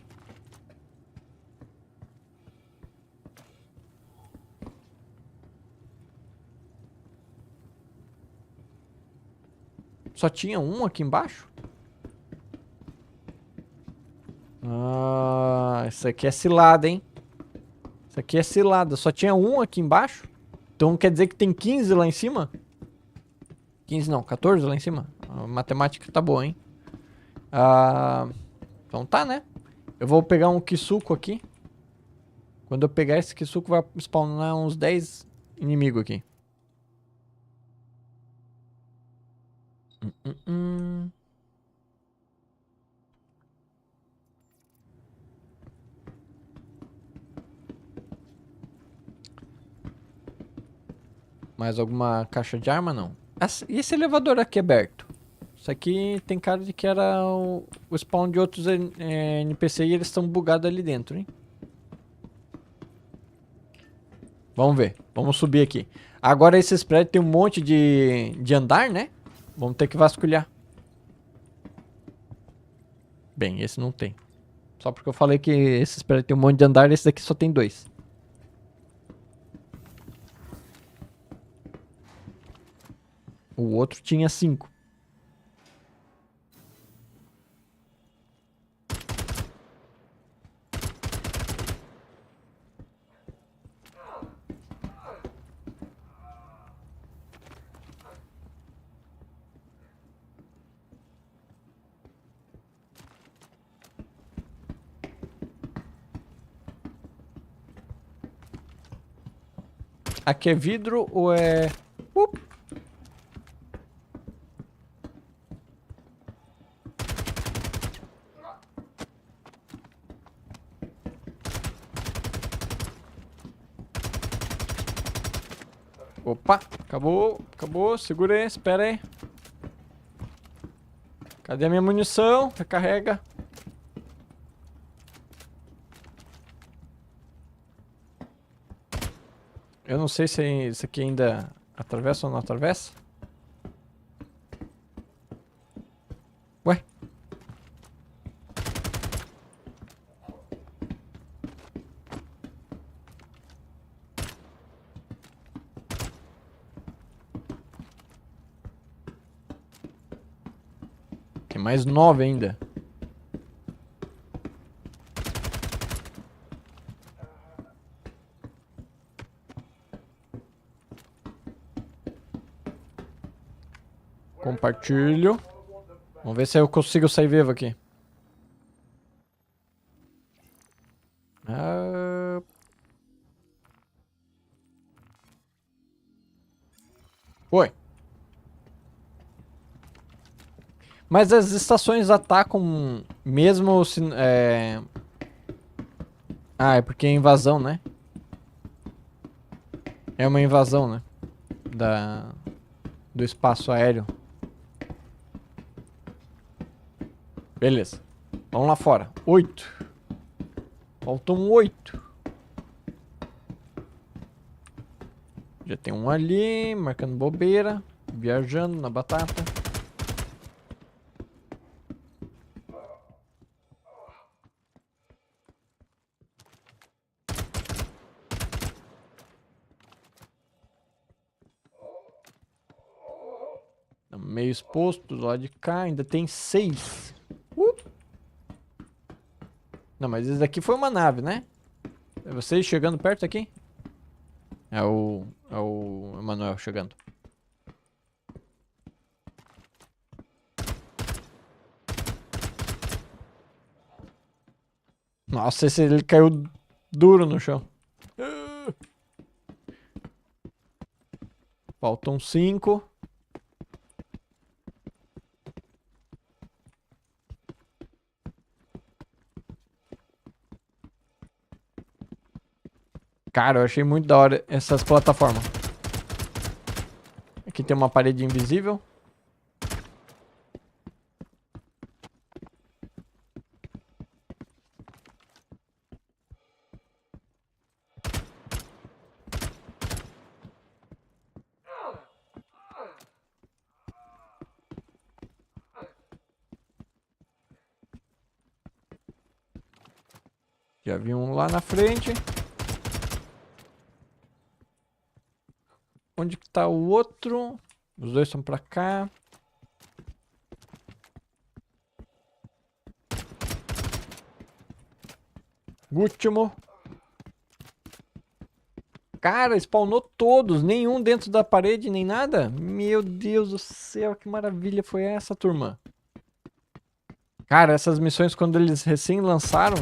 [SPEAKER 1] Só tinha um aqui embaixo? Isso aqui é cilada, hein? Isso aqui é cilada. Só tinha um aqui embaixo? Então quer dizer que tem 15 lá em cima? 15 não, 14 lá em cima. A matemática tá boa, hein? Então tá, né? Eu vou pegar um Kisuko aqui. Quando eu pegar esse Kisuko, vai spawnar uns 10 inimigos aqui. Mais alguma caixa de arma? Não. E esse elevador aqui aberto? Isso aqui tem cara de que era o spawn de outros NPC e eles estão bugados ali dentro, hein? Vamos ver. Vamos subir aqui. Agora esses prédios tem um monte de andar, né? Vamos ter que vasculhar. Bem, esse não tem. Só porque eu falei que esses prédios tem um monte de andar, esse daqui só tem 2. O outro tinha 5. Aqui é vidro ou é... Opa, acabou, segura aí, espera aí. Cadê a minha munição? Recarrega. Eu não sei se isso aqui ainda atravessa ou não atravessa. Ué? Tem mais 9 ainda. Compartilho. Vamos ver se eu consigo sair vivo aqui. Oi. Mas as estações atacam mesmo se... Ah, é porque é invasão, né? É uma invasão, né? Do espaço aéreo. Beleza. Vamos lá fora. 8. Faltam 8. Já tem um ali, marcando bobeira. Viajando na batata. Meio exposto do lado de cá. Ainda tem 6. Não, mas esse daqui foi uma nave, né? É vocês chegando perto aqui? É o Emanuel chegando. Nossa, ele caiu duro no chão. Faltam 5. Cara, eu achei muito da hora essas plataformas. Aqui tem uma parede invisível. Já vi um lá na frente. Onde que tá o outro? Os dois são pra cá. Último. Cara, spawnou todos. Nenhum dentro da parede, nem nada. Meu Deus do céu, que maravilha foi essa, turma. Cara, essas missões quando eles recém lançaram...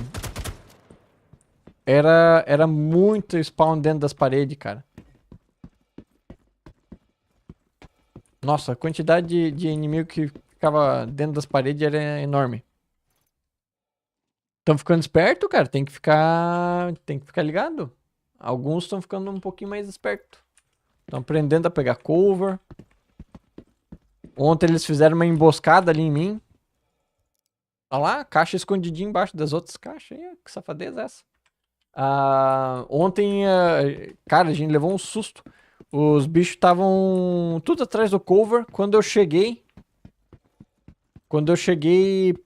[SPEAKER 1] Era muito spawn dentro das paredes, cara. Nossa, a quantidade de inimigo que ficava dentro das paredes era enorme. Estão ficando esperto, cara. Tem que ficar ligado. Alguns estão ficando um pouquinho mais esperto. Estão aprendendo a pegar cover. Ontem eles fizeram uma emboscada ali em mim. Olha lá, caixa escondidinha embaixo das outras caixas. Que safadeza é essa? Ontem, cara, a gente levou um susto. Os bichos estavam tudo atrás do cover. Quando eu cheguei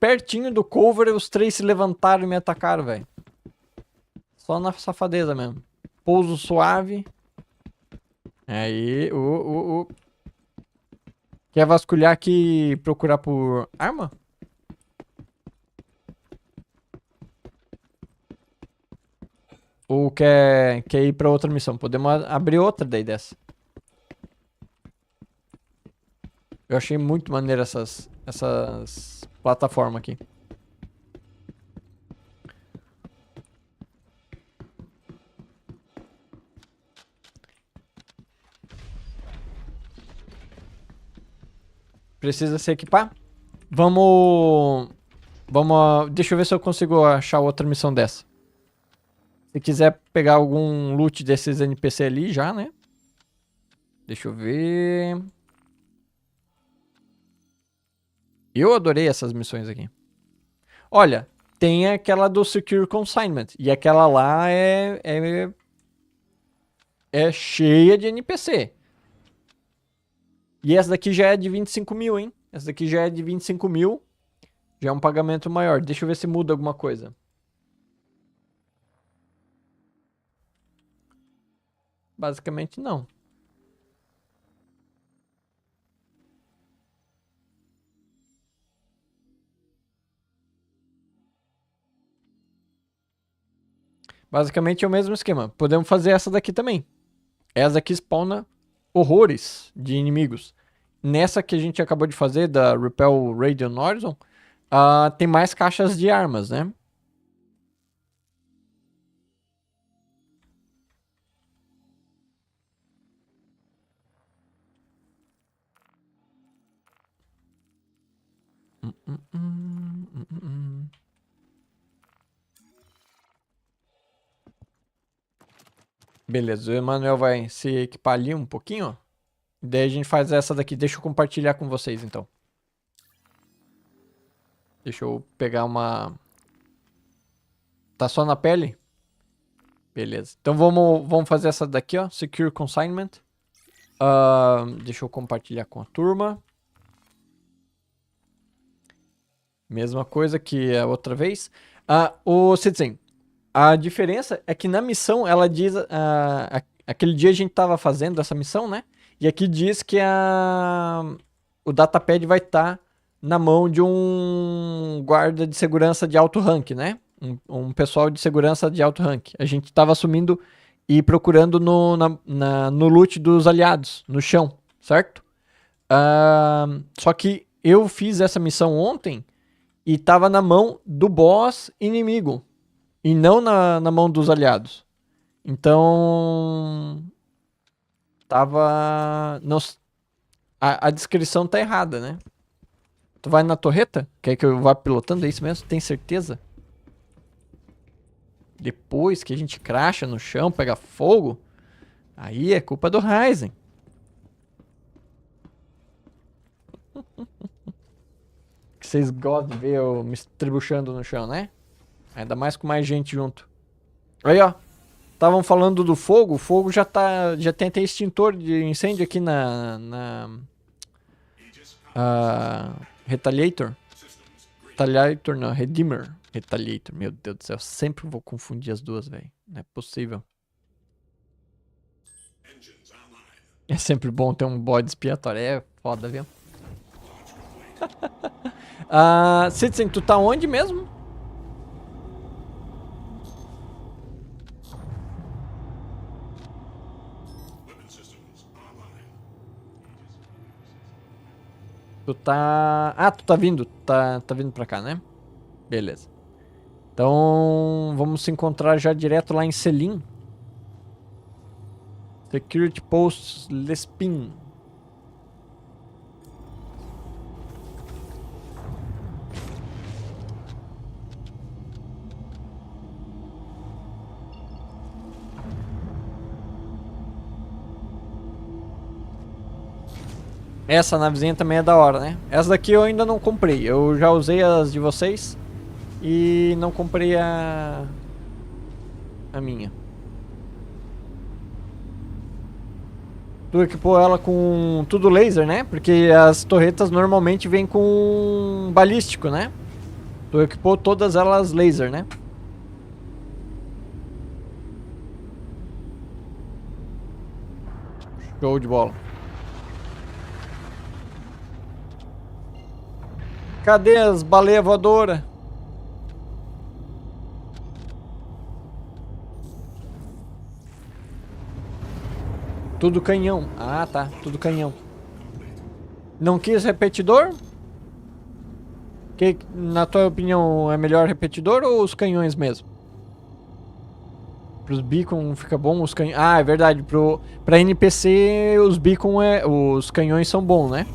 [SPEAKER 1] pertinho do cover, os 3 se levantaram e me atacaram, velho. Só na safadeza mesmo. Pouso suave. Aí, Quer vasculhar aqui e procurar por arma? Ou quer ir pra outra missão? Podemos abrir outra daí dessa. Eu achei muito maneiro essas plataformas aqui. Precisa se equipar? Vamos... Deixa eu ver se eu consigo achar outra missão dessa. Se quiser pegar algum loot desses NPC ali já, né? Deixa eu ver... Eu adorei essas missões aqui. Olha, tem aquela do Secure Consignment. E aquela lá é cheia de NPC. E essa daqui já é de 25 mil, hein? Essa daqui já é de 25 mil. Já é um pagamento maior. Deixa eu ver se muda alguma coisa. Basicamente não. Basicamente é o mesmo esquema. Podemos fazer essa daqui também. Essa daqui spawna horrores de inimigos. Nessa que a gente acabou de fazer, da Repel Radiant Horizon, tem mais caixas de armas, né? Beleza, o Emanuel vai se equipar ali um pouquinho, ó. Daí a gente faz essa daqui. Deixa eu compartilhar com vocês, então. Deixa eu pegar uma... Tá só na pele? Beleza. Então vamos fazer essa daqui, ó. Secure Consignment. Deixa eu compartilhar com a turma. Mesma coisa que a outra vez. O Citizen, a diferença é que na missão ela diz... aquele dia a gente tava fazendo essa missão, né? E aqui diz que o datapad vai estar na mão de um guarda de segurança de alto rank, né? Um pessoal de segurança de alto rank. A gente estava assumindo e procurando no loot dos aliados, no chão, certo? Só que eu fiz essa missão ontem e estava na mão do boss inimigo e não na mão dos aliados. Então... A descrição tá errada, né? Tu vai na torreta? Quer que eu vá pilotando? É isso mesmo? Tem certeza? Depois que a gente cracha no chão, pega fogo, aí é culpa do Heisen. Que vocês gostam de ver eu me estribuchando no chão, né? Ainda mais com mais gente junto. Aí, ó. Estavam falando do fogo. O fogo já tem até extintor de incêndio aqui na Retaliator. Retaliator não, Redeemer. Retaliator, meu Deus do céu. Sempre vou confundir as duas, velho. Não é possível. É sempre bom ter um bode expiatório. É foda, viu? Citizen, tu tá onde mesmo? Tu tá... tu tá vindo. Tá vindo pra cá, né? Beleza. Então, vamos se encontrar já direto lá em Selim. Security Post Lespin. Essa navezinha também é da hora, né? Essa daqui eu ainda não comprei. Eu já usei as de vocês e não comprei a minha. Tu equipou ela com tudo laser, né? Porque as torretas normalmente vêm com balístico, né? Tu equipou todas elas laser, né? Show de bola. Cadê as baleias voadoras? Tudo canhão. Ah, tá. Tudo canhão. Não quis repetidor? Que, na tua opinião, é melhor repetidor ou os canhões mesmo? Pros beacon fica bom os canhões. Ah, é verdade. Pra NPC os beacon os canhões são bons, né?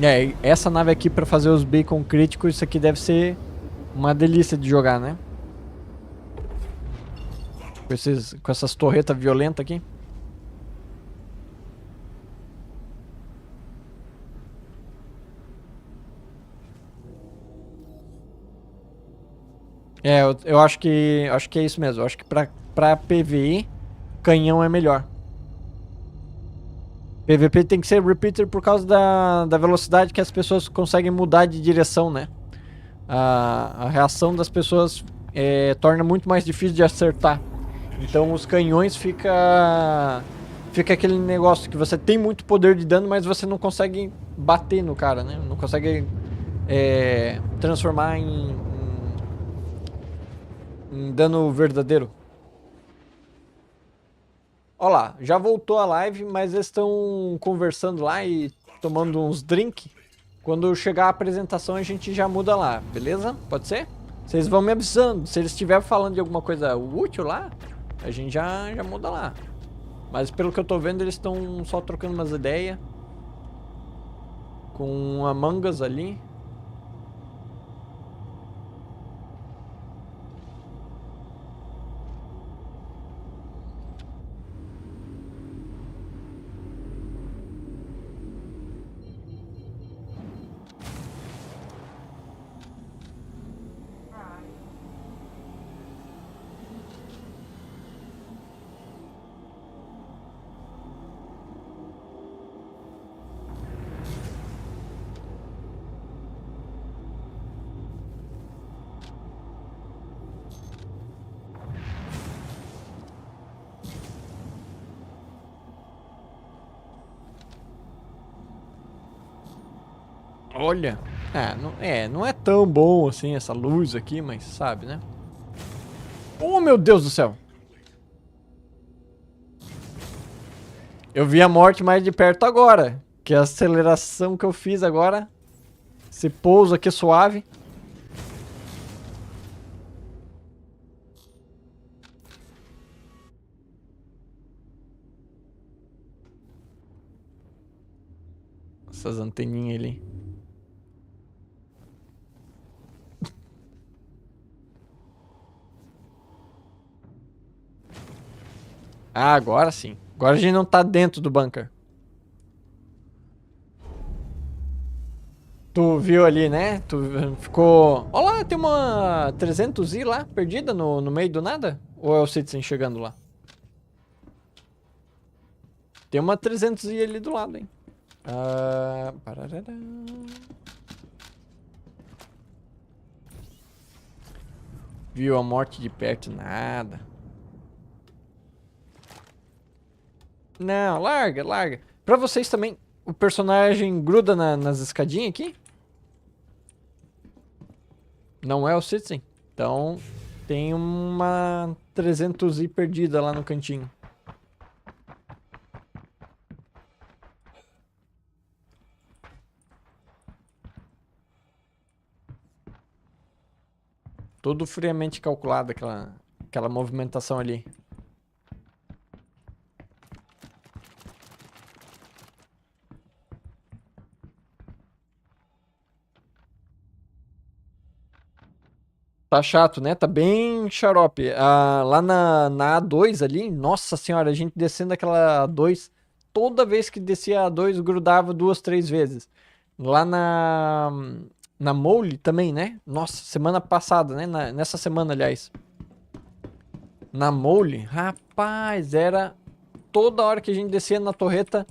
[SPEAKER 1] É, essa nave aqui pra fazer os beacon críticos, isso aqui deve ser uma delícia de jogar, né? Com essas torretas violentas aqui. É, eu acho que é isso mesmo. Eu acho que pra PvE, canhão é melhor. PVP tem que ser repeater por causa da velocidade que as pessoas conseguem mudar de direção, né? A reação das pessoas torna muito mais difícil de acertar. Então os canhões fica aquele negócio que você tem muito poder de dano, mas você não consegue bater no cara, né? Não consegue transformar em dano verdadeiro. Olha lá, já voltou a live, mas eles estão conversando lá e tomando uns drink. Quando chegar a apresentação a gente já muda lá, beleza? Pode ser? Vocês vão me avisando. Se eles estiverem falando de alguma coisa útil lá, a gente já muda lá. Mas pelo que eu tô vendo, eles estão só trocando umas ideias. Com a mangas ali. Olha, não é tão bom assim essa luz aqui, mas sabe, né? Oh, meu Deus do céu! Eu vi a morte mais de perto agora, que a aceleração que eu fiz agora, esse pouso aqui suave. Essas anteninhas ali. Ah, agora sim. Agora a gente não tá dentro do bunker. Tu viu ali, né? Tu ficou... Olha lá, tem uma 300i lá, perdida no meio do nada? Ou é o Citizen chegando lá? Tem uma 300i ali do lado, hein? Parará. Viu a morte de perto? Nada. Não, larga, larga. Pra vocês também, o personagem gruda nas escadinhas aqui? Não é o Citizen? Então, tem uma 300i perdida lá no cantinho. Tudo friamente calculado, aquela movimentação ali. Tá chato, né? Tá bem xarope. Lá na A2 ali, nossa senhora, a gente descendo aquela A2 toda vez que descia a 2 grudava 2, 3 vezes. Lá na Mole também, né? Nossa, semana passada, né? Nessa semana, aliás. Na Mole, rapaz, era toda hora que a gente descia na torreta,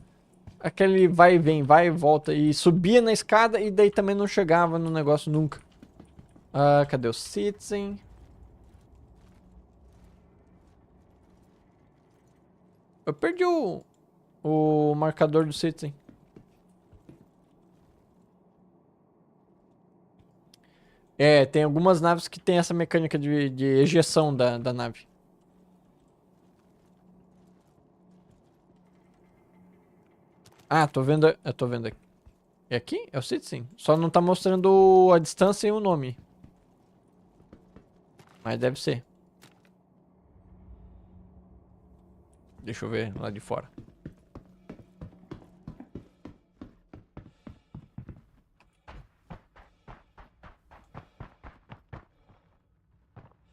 [SPEAKER 1] aquele vai e vem, vai e volta. E subia na escada e daí também não chegava no negócio nunca. Ah, cadê o Citizen? Eu perdi o marcador do Citizen. É, tem algumas naves que tem essa mecânica de ejeção da nave. Ah, tô vendo aqui. É aqui? É o Citizen? Só não tá mostrando a distância e o nome. Mas deve ser. Deixa eu ver lá de fora.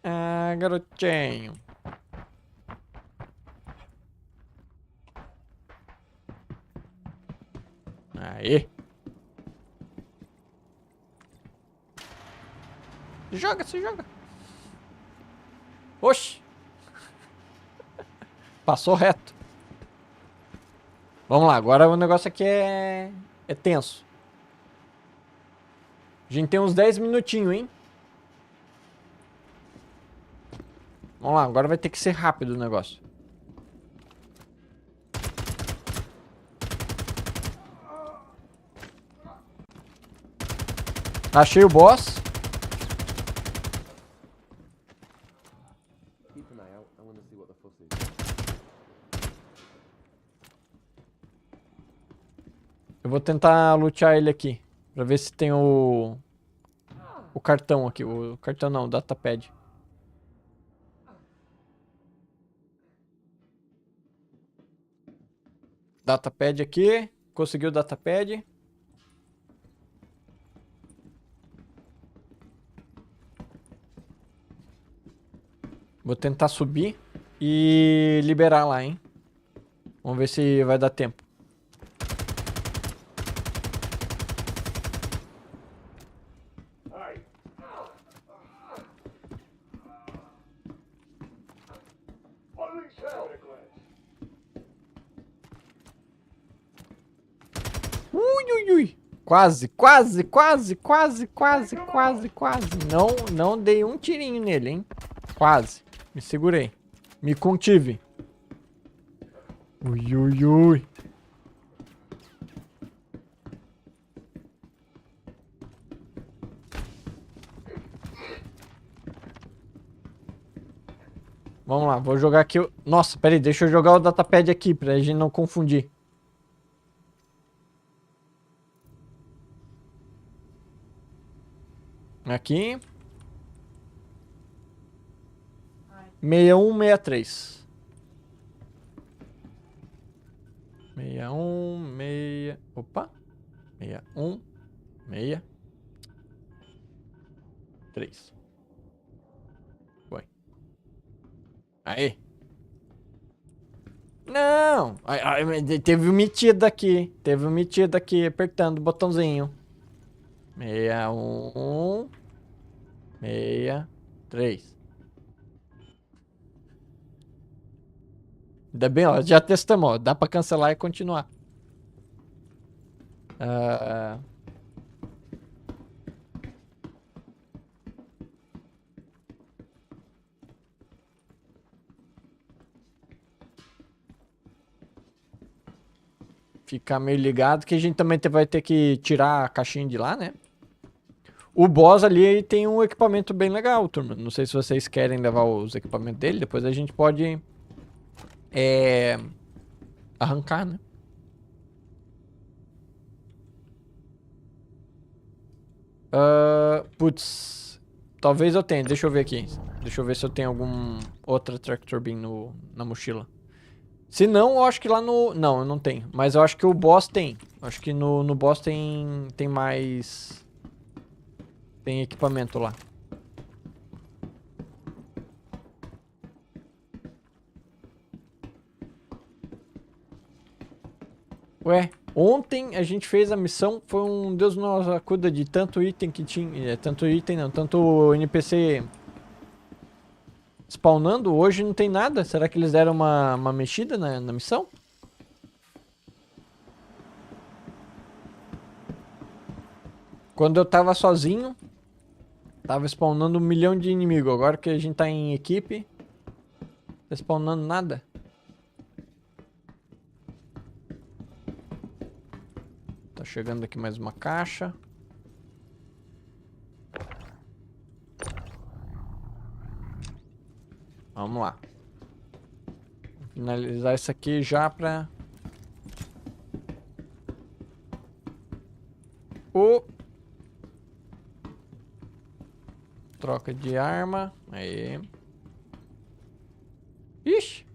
[SPEAKER 1] Ah, garotinho. Aí. Se joga. Oxi. Passou reto. Vamos lá, agora o negócio aqui é tenso. A gente tem uns 10 minutinhos, hein? Vamos lá, agora vai ter que ser rápido o negócio. Achei o boss. Eu vou tentar lutear ele aqui. Pra ver se tem o cartão aqui. O cartão não, o datapad. Datapad aqui. Conseguiu o datapad. Vou tentar subir e liberar lá, hein? Vamos ver se vai dar tempo. Ui. Quase. Não dei um tirinho nele, hein? Quase. Me segurei. Me contive. Ui. Vamos lá, vou jogar aqui o... Nossa, peraí, deixa eu jogar o datapad aqui pra gente não confundir. Aqui. 6163. 61, opa. 6163. Foi. Aí. Não! Teve um metido aqui. Apertando o botãozinho. 6163. Ainda bem, ó, já testamos, ó, dá pra cancelar e continuar. Ficar meio ligado que a gente também vai ter que tirar a caixinha de lá, né? O boss ali tem um equipamento bem legal, turma. Não sei se vocês querem levar os equipamentos dele, depois a gente pode arrancar, né? Putz, talvez eu tenha, deixa eu ver aqui. Deixa eu ver se eu tenho algum outra Tractor Beam na mochila. Se não, eu acho que lá no... Não, eu não tenho. Mas eu acho que o boss tem. Acho que no boss tem mais... Tem equipamento lá. Ué, ontem a gente fez a missão, foi um Deus nos acuda de tanto item que tinha, tanto item não, tanto NPC spawnando, hoje não tem nada. Será que eles deram uma mexida na missão? Quando eu tava sozinho, tava spawnando 1 milhão de inimigos. Agora que a gente tá em equipe, tá spawnando nada. Tá chegando aqui mais uma caixa. Vamos lá. Vou finalizar isso aqui já pra... Troca de arma. Aí. Ixi.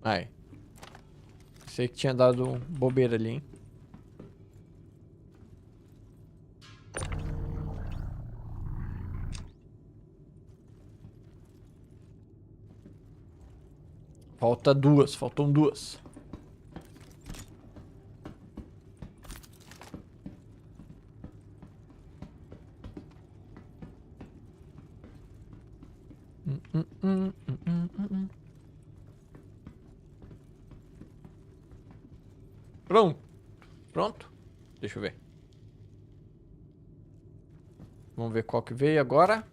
[SPEAKER 1] Aí. Sei que tinha dado bobeira ali, hein. Faltam duas. Pronto. Deixa eu ver. Vamos ver qual que veio agora.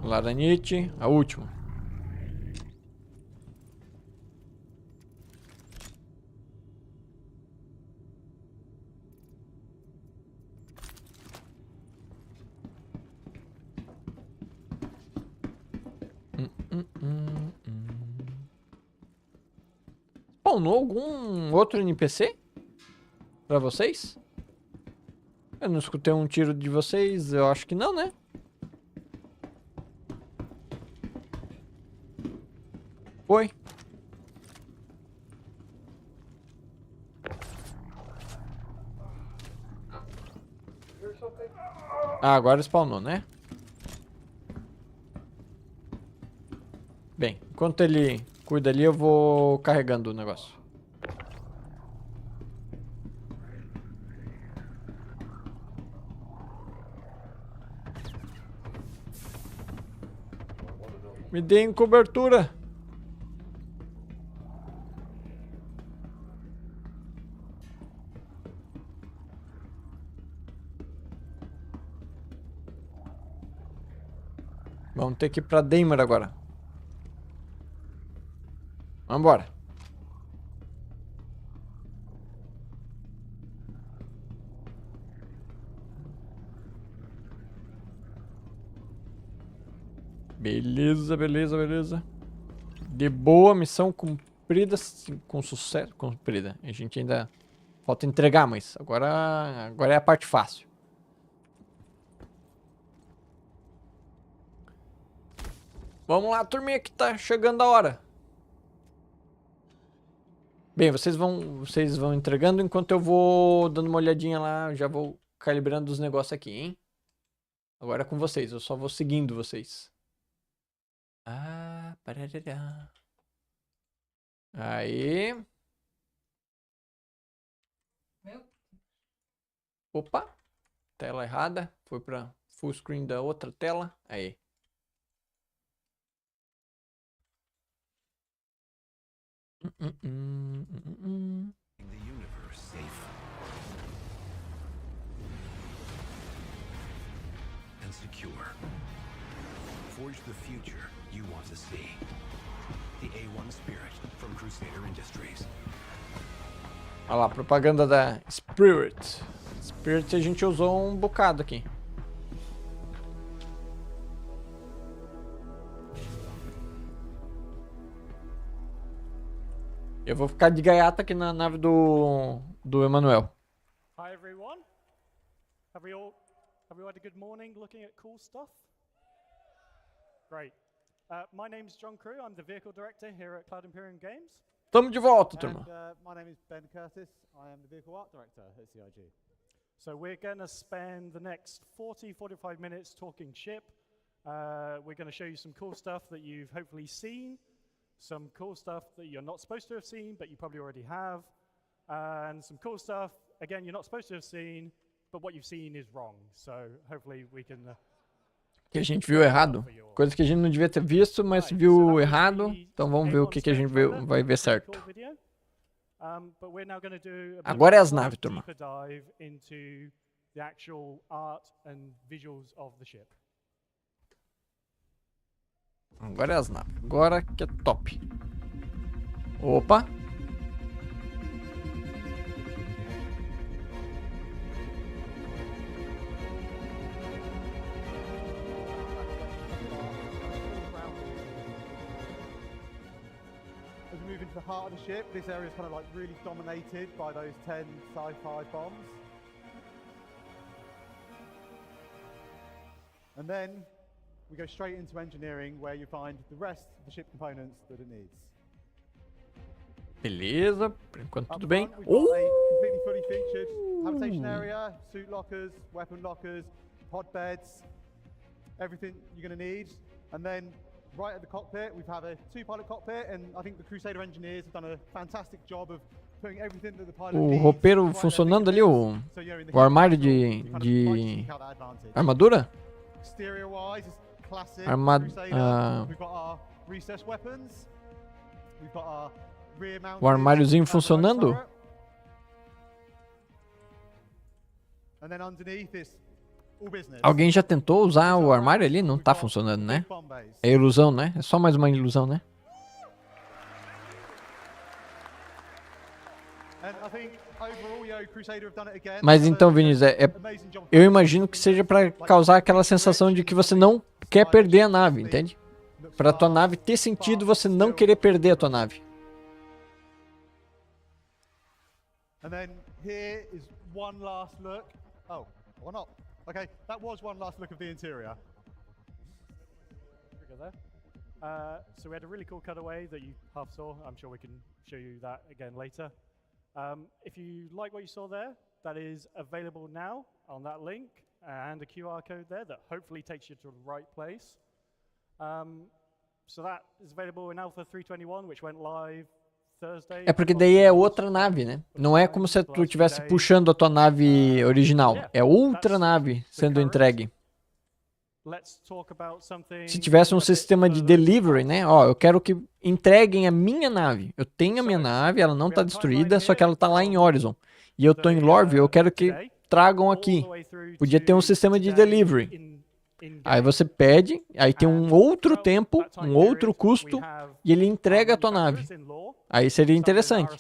[SPEAKER 1] Laranite, a última. Spawnou algum outro NPC? Pra vocês? Eu não escutei um tiro de vocês, eu acho que não, né? Foi. Ah, agora spawnou, né? Bem, enquanto ele cuida ali, eu vou carregando o negócio. Me deem cobertura. Vamos ter que ir pra Daimler agora. Vambora. Beleza, beleza, beleza. De boa, missão cumprida, com sucesso. Cumprida. A gente ainda falta entregar, mas agora é a parte fácil. Vamos lá, turminha, que tá chegando a hora. Bem, vocês vão entregando enquanto eu vou dando uma olhadinha lá. Já vou calibrando os negócios aqui, hein? Agora é com vocês, eu só vou seguindo vocês. Ah, parará. Aí. Opa, tela errada. Foi pra full screen da outra tela. Aí.
[SPEAKER 9] The universe safe and secure. Forge the future you want to see. The A1 Spirit from Crusader Industries.
[SPEAKER 1] Olha lá, propaganda da Spirit. Spirit a gente usou um bocado aqui. Eu vou ficar de gaiata aqui na nave do Emanuel.
[SPEAKER 14] Hi everyone. Have we had a good morning looking at cool stuff? Great. My name is John Crew. I'm the vehicle director here at Cloud Imperium Games.
[SPEAKER 1] Tamo de volta, turma.
[SPEAKER 10] My name is Ben Curtis. I am the vehicle art director at CIG.
[SPEAKER 14] So we're going to spend the next 45 minutes talking ship. We're going to show you some cool stuff that you've hopefully seen, some cool stuff that you're not supposed to have seen, but you probably already have, and some cool stuff, again, you're not supposed to have seen, but what you've seen is wrong. So hopefully we can...
[SPEAKER 1] Que a gente viu errado. Coisas que a gente não devia ter visto, mas viu errado. Então vamos ver o que a gente vai ver certo. Agora é as naves, turma. Agora é as naves. Agora que é top. Opa!
[SPEAKER 21] As we move into the heart of the ship, this area is kind of like really dominated by those 10 sci-fi bombs. And then we go straight into engineering, where you find the rest of the ship components that it needs.
[SPEAKER 1] Beleza, por enquanto tudo bem.
[SPEAKER 21] Completely fully featured habitation area, suit lockers, weapon lockers, pod beds, everything you're going to need. And then right at the cockpit, we have a two-pilot cockpit, and I think the Crusader engineers have done a fantastic job of putting everything that the pilot
[SPEAKER 1] O
[SPEAKER 21] needs
[SPEAKER 1] roupeiro
[SPEAKER 21] right
[SPEAKER 1] funcionando
[SPEAKER 21] there.
[SPEAKER 1] ali,
[SPEAKER 21] So, you know, in the
[SPEAKER 1] o armário
[SPEAKER 21] heat battle,
[SPEAKER 1] de
[SPEAKER 21] you kind of like to seek out that advantage.
[SPEAKER 1] armadura?
[SPEAKER 21] Exterior-wise, it's classic
[SPEAKER 1] Armad-
[SPEAKER 21] Crusader. We've got our recessed weapons. We've got our rear-mounted
[SPEAKER 1] O armáriozinho funcionando?
[SPEAKER 21] turret. And then underneath is all business.
[SPEAKER 1] Alguém já tentou usar o armário ali? Não tá funcionando, né? É ilusão, né? É só mais uma ilusão, né?
[SPEAKER 21] And I think overall, you know, Crusader have done it again.
[SPEAKER 1] Mas então, Vinícius, eu imagino que seja pra causar aquela sensação de que você não quer perder a nave, entende? Pra tua nave ter sentido, você não querer perder a tua nave.
[SPEAKER 21] And then here is one last look. Oh, or not. Okay, that was one last look of the interior.
[SPEAKER 14] We go there. So we had a really cool cutaway that you half saw. I'm sure we can show you that again later. If you like what you saw there, that is available now on that link and a QR code there that hopefully takes you to the right place. So that is available in Alpha 321, which went live Thursday.
[SPEAKER 1] É porque daí é outra nave, né? Não é como se tu estivesse puxando a tua nave original. É outra nave sendo entregue. Se tivesse um sistema de delivery, né? Ó, eu quero que entreguem a minha nave. Eu tenho a minha nave, ela não tá destruída, só que ela tá lá em Horizon. E eu tô em Lorville, eu quero que tragam aqui. Podia ter um sistema de delivery. Aí você pede, aí tem um outro tempo, um outro custo, e ele entrega a tua nave. Aí seria interessante.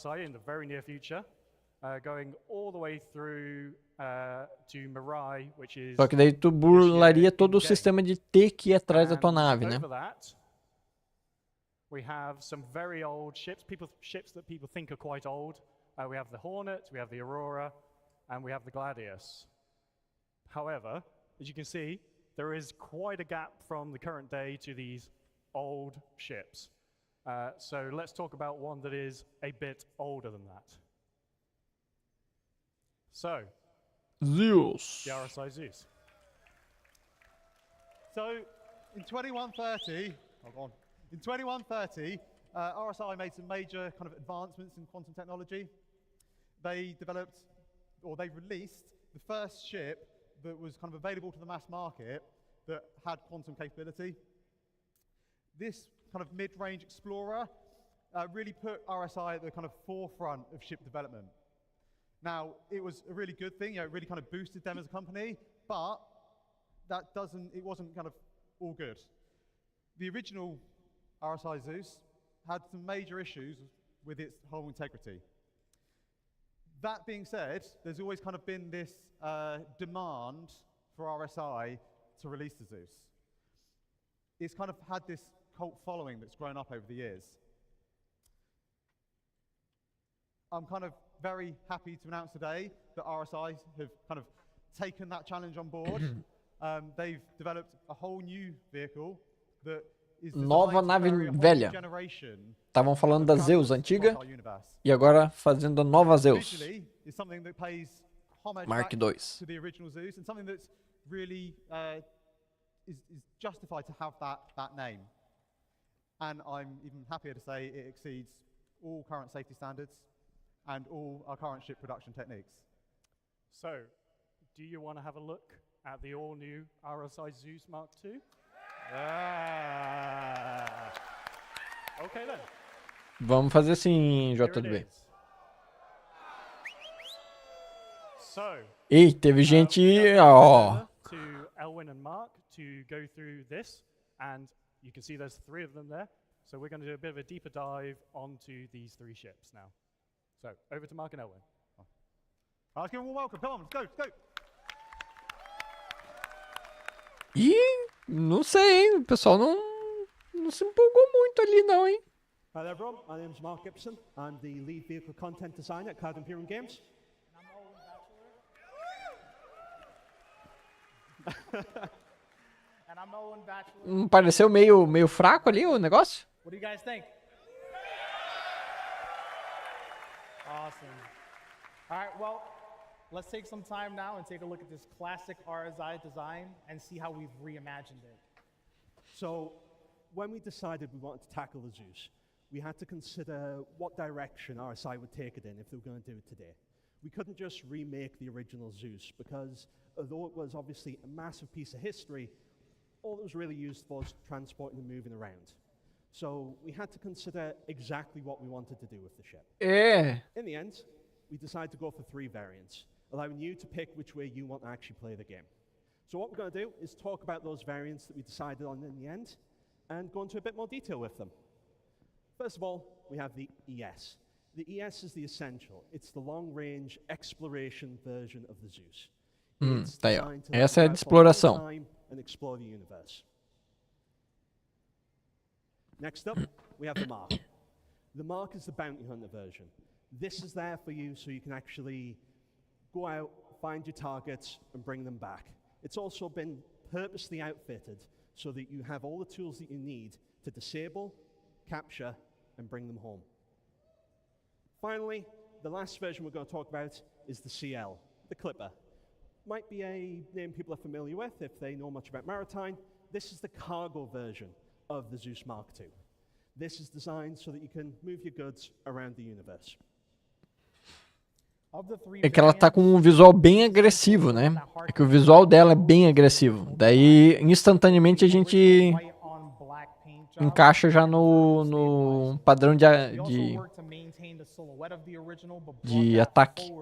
[SPEAKER 1] Só que daí tu burlaria todo o sistema de ter que ir atrás da tua nave, né?
[SPEAKER 14] We have some very old ships, ships that people think are quite old. We have the Hornet, we have the Aurora, and we have the Gladius. However, as you can see, there is quite a gap from the current day to these old ships. So let's talk about one that is a bit older than that. So,
[SPEAKER 1] Zeus.
[SPEAKER 14] The RSI Zeus.
[SPEAKER 21] So, in 2130, in 2130, RSI made some major kind of advancements in quantum technology. They developed, or they released, the first ship that was kind of available to the mass market that had quantum capability. This kind of mid-range explorer really put RSI at the kind of forefront of ship development. Now, it was a really good thing, you know, it really kind of boosted them as a company, but it wasn't kind of all good. The original RSI Zeus had some major issues with its hull integrity. That being said, there's always kind of been this demand for RSI to release the Zeus. It's kind of had this cult following that's grown up over the years. I'm kind of very happy to announce today that RSI have kind of taken that challenge on board. They've developed a whole new vehicle that is
[SPEAKER 1] Nova nave velha. Estavam falando da Zeus antiga e agora fazendo a nova Zeus. Mark II.
[SPEAKER 21] To the original Zeus, and something that's really is justified to have that name. And I'm even happier to say it exceeds all current safety standards and all our current ship production techniques.
[SPEAKER 14] So, do you want to have a look at the all-new RSI Zeus Mark II? Okay then.
[SPEAKER 1] Vamos fazer assim, JB.
[SPEAKER 14] So,
[SPEAKER 1] Ei, teve gente, ó.
[SPEAKER 14] To Elwin and Mark to go through this, and you can see there's 3 of them there. So we're going to do a bit of a deeper dive onto these 3 ships now. So, over to Mark and Elwin.
[SPEAKER 21] Let's give them a welcome. Come on, let's go, let's go.
[SPEAKER 1] Ih, não sei, hein? O pessoal não se empolgou muito ali não, hein?
[SPEAKER 11] Hi there, everyone. My name's Mark Gibson. I'm the lead vehicle content designer at Cloud Imperium Games.
[SPEAKER 10] And I'm Owen Bachelor.
[SPEAKER 1] Não pareceu meio fraco ali o negócio?
[SPEAKER 10] What do you guys think? Awesome. All right, well, let's take some time now and take a look at this classic RSI design and see how we've reimagined it.
[SPEAKER 11] So, when we decided we wanted to tackle the Zeus, we had to consider what direction RSI would take it in if they were going to do it today. We couldn't just remake the original Zeus because although it was obviously a massive piece of history, all it was really used for was transporting and moving around. So we had to consider exactly what we wanted to do with the ship. In the end, we decided to go for 3 variants, allowing you to pick which way you want to actually play the game. So what we're going to do is talk about those variants that we decided on in the end and go into a bit more detail with them. First of all, we have the ES. The ES is the essential. It's the long-range exploration version of the Zeus.
[SPEAKER 1] Tá aí, ó. Essa é a de exploração.
[SPEAKER 11] And explore the universe. Next up, we have the Mark. The Mark is the bounty hunter version. This is there for you so you can actually go out, find your targets, and bring them back. It's also been purposely outfitted so that you have all the tools that you need to disable, capture, and bring them home. Finally, the last version we're going to talk about is the CL, the clipper. Might be a name people are familiar with if they know much about maritime. This is the cargo version of the Zeus Mark II. This is designed so that you can move your goods around the universe.
[SPEAKER 1] É que ela tá com um visual bem agressivo, né? É que o visual dela é bem agressivo. Daí, instantaneamente, a gente encaixa já no padrão de ataque.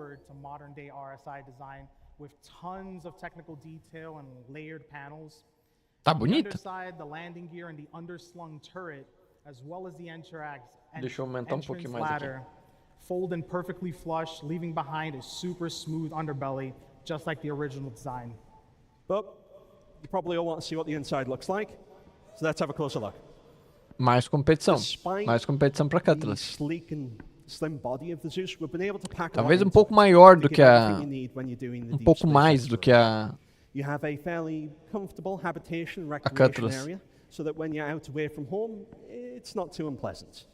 [SPEAKER 1] Tá bonita. Deixa eu aumentar um pouquinho mais aqui.
[SPEAKER 10] Fold in perfectly flush, leaving behind a super smooth underbelly, just like the original design.
[SPEAKER 11] But you probably all want to see what the inside looks like, so let's have a closer look.
[SPEAKER 1] Mais competição para Cutlass. Talvez um pouco maior do que um pouco mais do que a Cutlass.
[SPEAKER 11] So that when you're out away from home, it's not too unpleasant.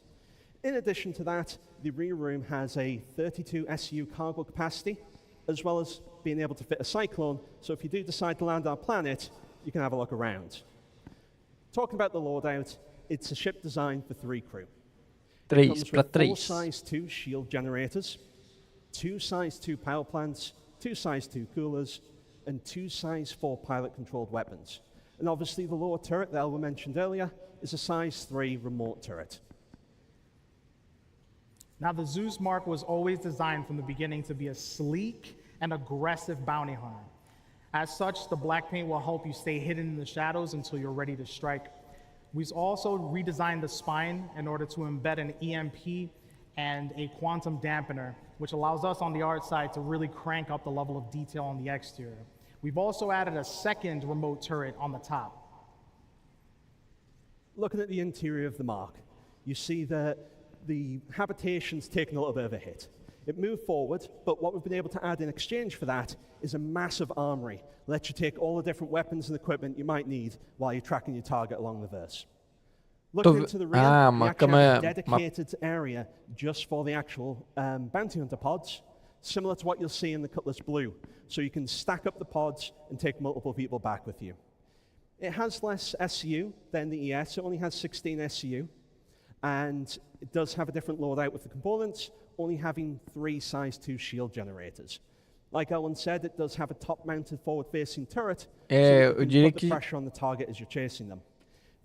[SPEAKER 11] In addition to that, the rear room has a 32 SU cargo capacity, as well as being able to fit a Cyclone, so if you do decide to land on our planet, you can have a look around. Talking about the loadout, it's a ship designed for 3 crew. It comes with 4 size 2 shield generators, 2 size 2 power plants, 2 size 2 coolers, and 2 size 4 pilot-controlled weapons. And obviously the lower turret that Elwin mentioned earlier is a size 3 remote turret.
[SPEAKER 10] Now, the Zeus Mark was always designed from the beginning to be a sleek and aggressive bounty hunter. As such, the black paint will help you stay hidden in the shadows until you're ready to strike. We've also redesigned the spine in order to embed an EMP and a quantum dampener, which allows us on the art side to really crank up the level of detail on the exterior. We've also added a second remote turret on the top.
[SPEAKER 11] Looking at the interior of the Mark, you see that the habitation's taken a little bit of a hit. It moved forward, but what we've been able to add in exchange for that is a massive armory. Lets you take all the different weapons and equipment you might need while you're tracking your target along the verse. Looking into the rear, we actually have a dedicated area just for the actual bounty hunter pods, similar to what you'll see in the Cutlass Blue. So you can stack up the pods and take multiple people back with you. It has less SCU than the ES. It only has 16 SCU. And it does have a different loadout with the components, only having 3 size 2 shield generators. Like Owen said, it does have a top-mounted forward-facing turret, so you can put the pressure on the target as you're chasing them.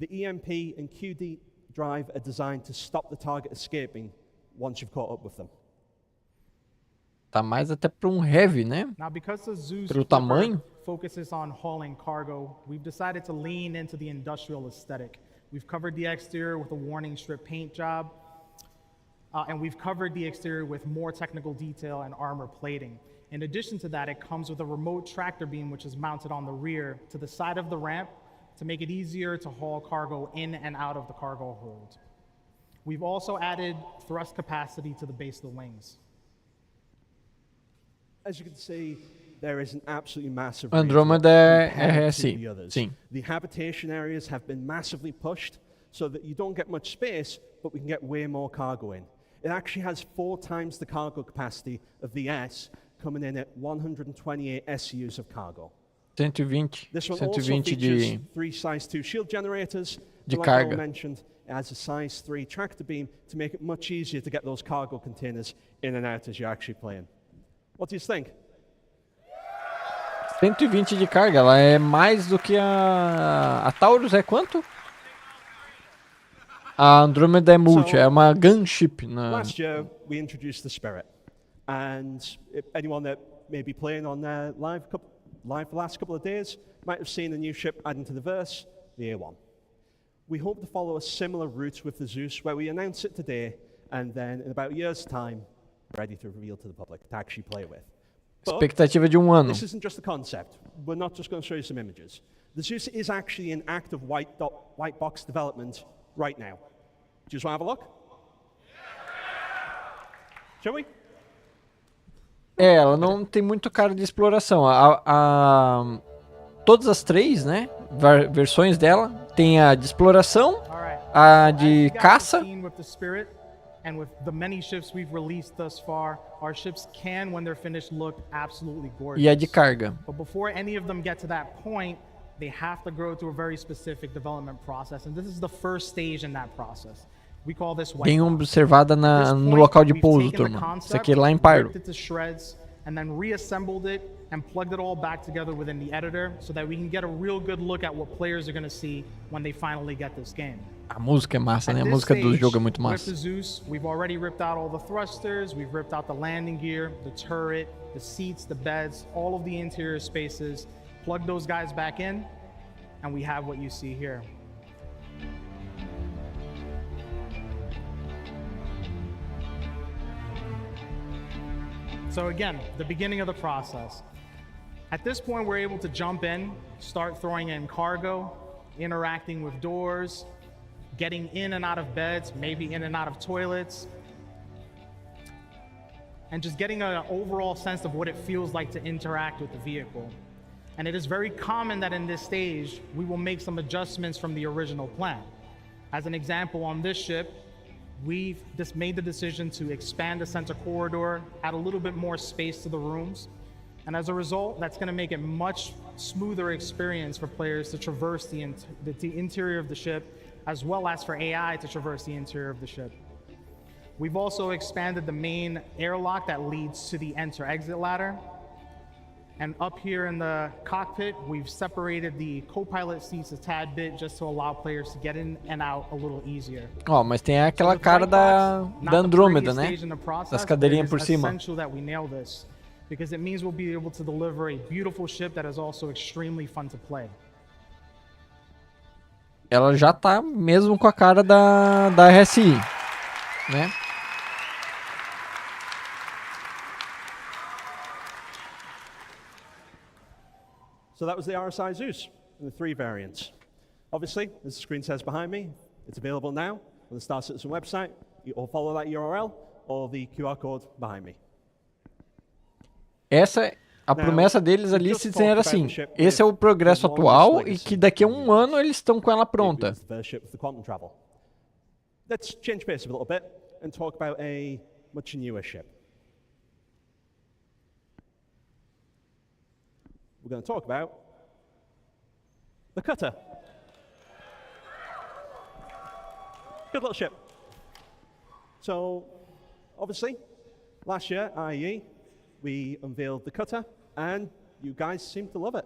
[SPEAKER 11] The EMP and QD drive are designed to stop the target escaping once you've caught up with them.
[SPEAKER 1] Tá mais até para heavy, né?
[SPEAKER 10] Now, because the Zeus
[SPEAKER 1] Pelo tamanho.
[SPEAKER 10] focuses on hauling cargo, we've decided to lean into the industrial aesthetic. We've covered the exterior with a warning strip paint job, and we've covered the exterior with more technical detail and armor plating. In addition to that, it comes with a remote tractor beam which is mounted on the rear to the side of the ramp to make it easier to haul cargo in and out of the cargo hold. We've also added thrust capacity to the base of the wings.
[SPEAKER 11] As you can see, there is an absolutely massive
[SPEAKER 1] Andromeda é RSI. Sim.
[SPEAKER 11] The habitation areas have been massively pushed so that you don't get much space, but we can get way more cargo in. It actually has 4 times the cargo capacity of the S, coming in at 128 SUs of cargo.
[SPEAKER 1] 120.
[SPEAKER 11] This one
[SPEAKER 1] 120
[SPEAKER 11] also features
[SPEAKER 1] de
[SPEAKER 11] 3 size 2 shield generators. Like
[SPEAKER 1] carga.
[SPEAKER 11] I mentioned, it has a size 3 tractor beam to make it much easier to get those cargo containers in and out as you're actually playing. What do you think?
[SPEAKER 1] 120 de carga, ela é mais do que a Taurus é quanto? A Andromeda é multi, é uma gunship.
[SPEAKER 11] Last year, we introduced the Spirit. And anyone that may be playing on live the last couple of days might have seen a new ship adding to the verse, the A1. We hope to follow a similar route with the Zeus, where we announce it today, and then in about a year's time, ready to reveal to the public, to actually play with.
[SPEAKER 1] Expectativa de ano.
[SPEAKER 11] This isn't just a concept. We're not just going to show you some images. The Zeus is actually in active white box development right now. Do you just want to have a look? Shall we?
[SPEAKER 1] Ela não tem muito cara de exploração. Todas as 3, né, versões dela, tem a de exploração, a de caça.
[SPEAKER 10] And with the many ships we've released thus far, our ships can, when they're finished, look absolutely gorgeous.
[SPEAKER 1] E a de carga.
[SPEAKER 10] But before any of them get to that point, they have to go through a very specific development process. And this is the first stage in that process. We call this white
[SPEAKER 1] Bem
[SPEAKER 10] box.
[SPEAKER 1] observada no local de pouso, turma. Isso aqui é lá em Pyro.
[SPEAKER 10] Ripped it to shreds, and then reassembled it and plugged it all back together within the editor so that we can get a real good look at what players are going to see when they finally get this game.
[SPEAKER 1] A música é massa, né? A música do jogo é muito
[SPEAKER 10] With
[SPEAKER 1] massa.
[SPEAKER 10] the Zeus, we've already ripped out all the thrusters, we've ripped out the landing gear, the turret, the seats, the beds, all of the interior spaces, plugged those guys back in, and we have what you see here. So again, the beginning of the process. At this point, we're able to jump in, start throwing in cargo, interacting with doors, getting in and out of beds, maybe in and out of toilets, and just getting an overall sense of what it feels like to interact with the vehicle. And it is very common that in this stage, we will make some adjustments from the original plan. As an example, on this ship, we've just made the decision to expand the center corridor, add a little bit more space to the rooms. And as a result, that's going to make it much smoother experience for players to traverse the interior of the ship, as well as for AI to traverse the interior of the ship. We've also expanded the main airlock that leads to the enter-exit ladder. And up here in the cockpit, we've separated the co-pilot seats a tad bit just to allow players to get in and out a little easier.
[SPEAKER 1] Ó, mas tem aquela cara da Andrômeda, né? Das cadeirinhas por cima.
[SPEAKER 10] Essential that we nail this, because it means we'll be able to deliver a beautiful ship that is also extremely fun to play.
[SPEAKER 1] Ela já tá mesmo com a cara da RSI, né?
[SPEAKER 11] So that was the RSI Zeus in the 3 variants. Obviously, as the screen says behind me, it's available now on the Star Citizen website. You all follow that URL or the QR code behind me.
[SPEAKER 1] Essa, a promessa deles ali, Citizen, era assim: esse é o progresso atual e que daqui a um ano eles estão com ela pronta.
[SPEAKER 11] Let's change pace a little bit and talk about a much newer ship. We're going to talk about the cutter. Good little ship. So, obviously, last year, IE, we unveiled the cutter, and you guys seem to love it.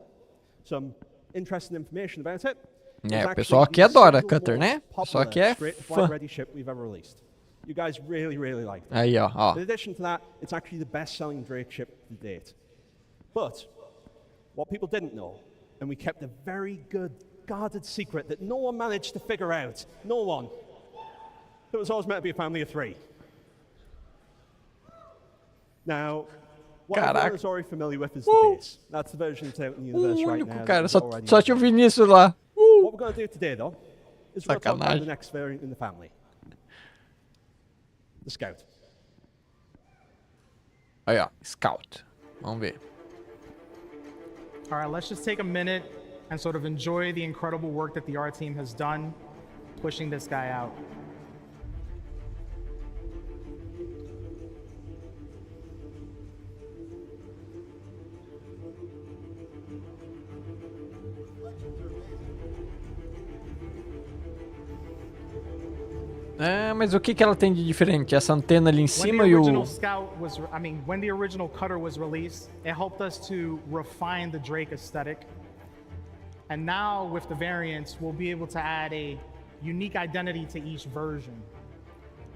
[SPEAKER 11] Some interesting information about it.
[SPEAKER 1] É, o pessoal aqui adora Cutter, né? O pessoal aqui é fã.
[SPEAKER 11] Ready ship we've ever released. You guys really, really liked it.
[SPEAKER 1] Aí, ó.
[SPEAKER 11] In addition to that, it's actually the best-selling Drake ship to date. But what people didn't know, and we kept a very good guarded secret that no one managed to figure out, no one, it was always meant to be a family of 3. Now, what everyone is already familiar with is the base. That's the version that's out in the universe right now.
[SPEAKER 1] Cara, só tinha o Vinícius lá.
[SPEAKER 11] What we're going to do today, though, is we're going to talk about the next variant in the family. The Scout.
[SPEAKER 1] Aí, ó. Scout. Vamos ver.
[SPEAKER 10] All right, let's just take a minute and sort of enjoy the incredible work that the art team has done pushing this guy out.
[SPEAKER 1] Ah, mas o que ela tem de diferente? Essa antena ali em cima e o...
[SPEAKER 10] When the original cutter was released, it helped us to refine the Drake aesthetic. And now with the variants, we'll be able to add a unique identity to each version.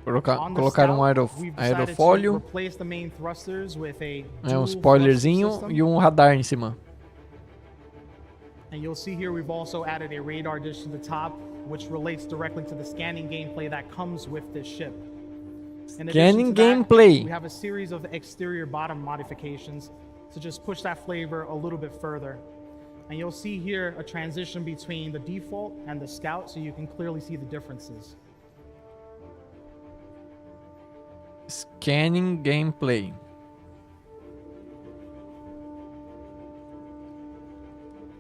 [SPEAKER 1] Colocar um aerofólio.
[SPEAKER 10] Replace the main thrusters with a
[SPEAKER 1] spoilerzinho e um radar em cima.
[SPEAKER 10] And you'll see here we've also added a radar dish to the top, which relates directly to the scanning gameplay that comes with this ship.
[SPEAKER 1] Scanning gameplay.
[SPEAKER 10] We have a series of exterior bottom modifications to just push that flavor a little bit further. And you'll see here a transition between the default and the Scout, so you can clearly see the differences.
[SPEAKER 1] Scanning gameplay.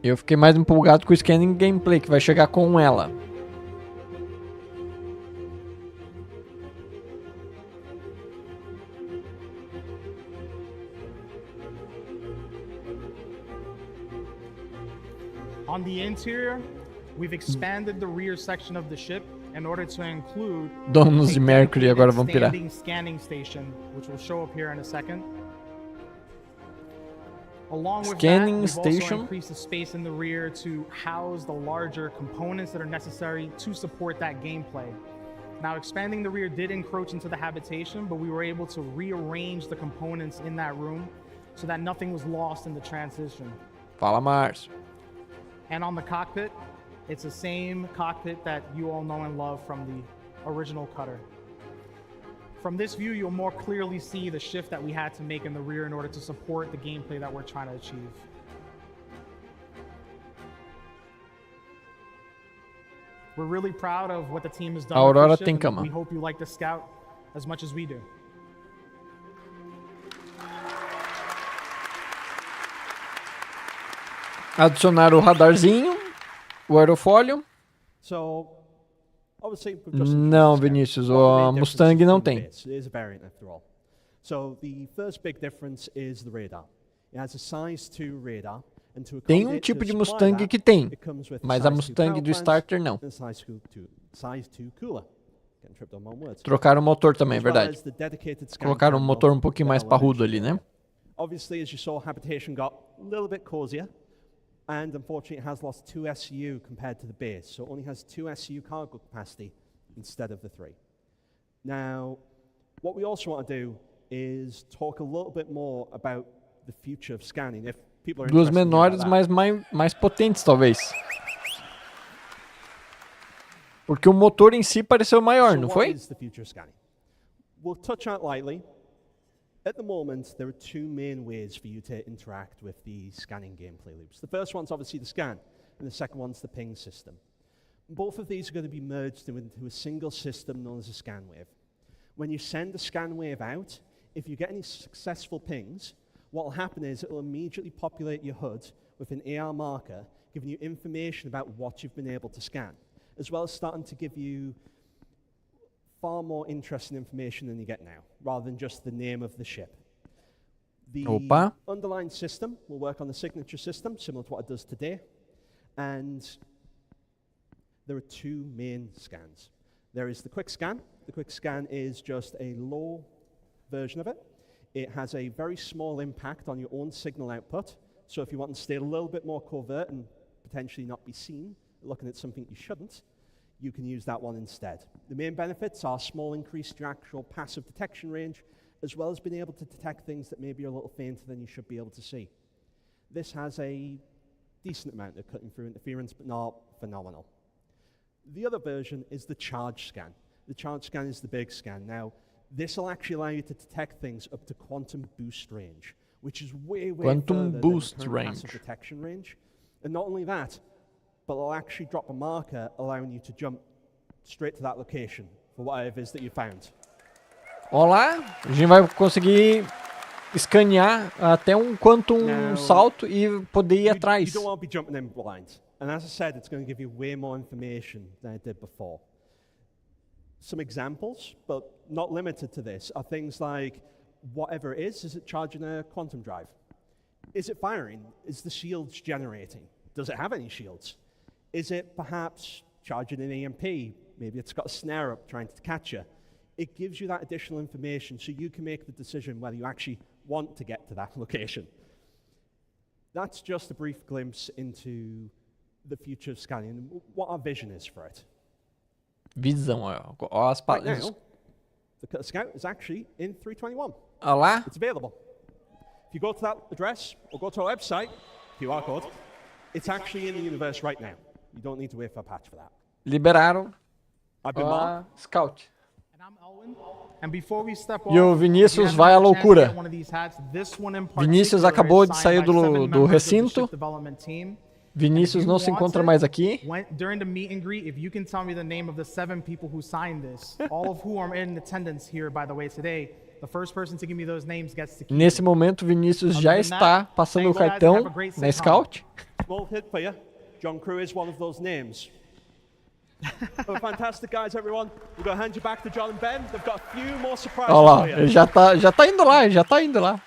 [SPEAKER 1] Eu fiquei mais empolgado com o Scanning gameplay, que vai chegar com ela.
[SPEAKER 10] On the interior, we've expanded the rear section of the ship in order to include
[SPEAKER 1] Donos de Mercury agora vão pirar.
[SPEAKER 10] Scanning station, which will show up here in a second. Along with
[SPEAKER 1] Scanning
[SPEAKER 10] that, we've
[SPEAKER 1] station.
[SPEAKER 10] also increased the space in the rear to house the larger components that are necessary to support that gameplay. Now, expanding the rear did encroach into the habitation, but we were able to rearrange the components in that room so that nothing was lost in the transition.
[SPEAKER 1] Fala, Márcio.
[SPEAKER 10] And on the cockpit, it's the same cockpit that you all know and love from the original cutter. From this view, you'll more clearly see the shift that we had to make in the rear in order to support the gameplay that we're trying to achieve. We're really proud of what the team has done.
[SPEAKER 1] Aurora
[SPEAKER 10] with this
[SPEAKER 1] tem
[SPEAKER 10] ship,
[SPEAKER 1] cama.
[SPEAKER 10] and we hope you like the Scout as much as we do.
[SPEAKER 1] Adicionar o radarzinho, o aerofólio.
[SPEAKER 11] So, obviously, we've just
[SPEAKER 1] Não, Vinícius, a Mustang não tem.
[SPEAKER 11] It is a variant after all. So the first big difference is the radar. It has a size 2 radar. And to
[SPEAKER 1] Tem
[SPEAKER 11] accommodate
[SPEAKER 1] tipo de
[SPEAKER 11] to
[SPEAKER 1] Mustang
[SPEAKER 11] supply
[SPEAKER 1] que
[SPEAKER 11] that,
[SPEAKER 1] tem,
[SPEAKER 11] it comes with
[SPEAKER 1] mas a
[SPEAKER 11] size 2
[SPEAKER 1] Mustang
[SPEAKER 11] power
[SPEAKER 1] do
[SPEAKER 11] plants
[SPEAKER 1] starter não.
[SPEAKER 11] and size 2 cooler. Getting tripped on my own words.
[SPEAKER 1] Trocaram o motor também,
[SPEAKER 11] As well
[SPEAKER 1] verdade.
[SPEAKER 11] as the dedicated scan
[SPEAKER 1] Colocaram um
[SPEAKER 11] terminal
[SPEAKER 1] motor um pouquinho mais
[SPEAKER 11] that I'll
[SPEAKER 1] parrudo
[SPEAKER 11] mention
[SPEAKER 1] ali, né?
[SPEAKER 11] Obviously, as you saw, habitation got a little bit cozier, and unfortunately, it has lost 2 SU compared to the base, so it only has 2 SU cargo capacity instead of the 3. Now, what we also want to do is talk a little bit more about the future of scanning. If people are
[SPEAKER 1] Duas
[SPEAKER 11] interested in hearing
[SPEAKER 1] menores,
[SPEAKER 11] about
[SPEAKER 1] mas
[SPEAKER 11] that.
[SPEAKER 1] mais potentes, talvez. Porque o motor em si pareceu maior,
[SPEAKER 11] So
[SPEAKER 1] não
[SPEAKER 11] what
[SPEAKER 1] foi?
[SPEAKER 11] is the future of scanning? We'll touch on it lightly. At the moment, there are 2 main ways for you to interact with the scanning gameplay loops. The first one's obviously the scan, and the second one's the ping system. Both of these are going to be merged into a single system known as a scan wave. When you send a scan wave out, if you get any successful pings, what will happen is it will immediately populate your HUD with an AR marker, giving you information about what you've been able to scan, as well as starting to give you far more interesting information than you get now, rather than just the name of the ship. The
[SPEAKER 1] Opa.
[SPEAKER 11] underlying system will work on the signature system, similar to what it does today. And there are two main scans. There is the quick scan. The quick scan is just a low version of it. It has a very small impact on your own signal output. So if you want to stay a little bit more covert and potentially not be seen looking at something you shouldn't, you can use that one instead. The main benefits are small increase to your actual passive detection range, as well as being able to detect things that maybe are a little fainter than you should be able to see. This has a decent amount of cutting through interference, but not phenomenal. The other version is the charge scan. The charge scan is the big scan. Now, this will actually allow you to detect things up to quantum boost range, which is way
[SPEAKER 1] Quantum
[SPEAKER 11] further
[SPEAKER 1] boost
[SPEAKER 11] than the current
[SPEAKER 1] range.
[SPEAKER 11] passive detection range. And not only that, but it'll actually drop a marker allowing you to jump straight to that location for whatever it is that you found.
[SPEAKER 1] Olá, a gente vai conseguir escanear até quantum salto e poder ir atrás.
[SPEAKER 11] You don't want to be jumping in blind. And as I said, it's going to give you way more information than it did before. Some examples, but not limited to this, are things like whatever it is it charging a quantum drive? Is it firing? Is the shields generating? Does it have any shields? Is it perhaps charging an EMP? Maybe it's got a snare up trying to catch you. It gives you that additional information so you can make the decision whether you actually want to get to that location. That's just a brief glimpse into the future of scanning and what our vision is for it.
[SPEAKER 1] Visão, ó as
[SPEAKER 11] Right
[SPEAKER 1] palavras.
[SPEAKER 11] now, the Curta Scout is actually in 321.
[SPEAKER 1] Olá.
[SPEAKER 11] It's available. If you go to that address or go to our website, QR code, it's actually in the universe right now. You don't need to wait for a patch for that.
[SPEAKER 1] Liberaram
[SPEAKER 11] I've been
[SPEAKER 1] a
[SPEAKER 11] Mark.
[SPEAKER 1] Scout.
[SPEAKER 10] And before we step
[SPEAKER 1] E o
[SPEAKER 10] off,
[SPEAKER 1] Vinícius
[SPEAKER 10] if you
[SPEAKER 1] vai à
[SPEAKER 10] haven't had a chance to
[SPEAKER 1] loucura.
[SPEAKER 10] get one of these hats, this one in
[SPEAKER 1] Vinícius
[SPEAKER 10] particular
[SPEAKER 1] acabou
[SPEAKER 10] is
[SPEAKER 1] de
[SPEAKER 10] signed
[SPEAKER 1] sair
[SPEAKER 10] by
[SPEAKER 1] do
[SPEAKER 10] 7 members of the
[SPEAKER 1] recinto.
[SPEAKER 10] ship development team.
[SPEAKER 1] Vinícius não se encontra mais aqui.
[SPEAKER 10] During the meet and greet, if you can tell me the name of the 7 people who signed this, all of who are in attendance here, by the way, today, the first person to give me those names gets to keep
[SPEAKER 1] Nesse
[SPEAKER 10] it.
[SPEAKER 1] momento, Vinícius já está passando o cartão na Scout.
[SPEAKER 11] Small hit for you. John Crew is one of those names. Oh, fantastic guys, everyone. We're going to hand you back to John and Ben. They've got a few more surprises
[SPEAKER 1] Olha lá,
[SPEAKER 11] for you.
[SPEAKER 1] ele já tá indo lá, já tá indo lá.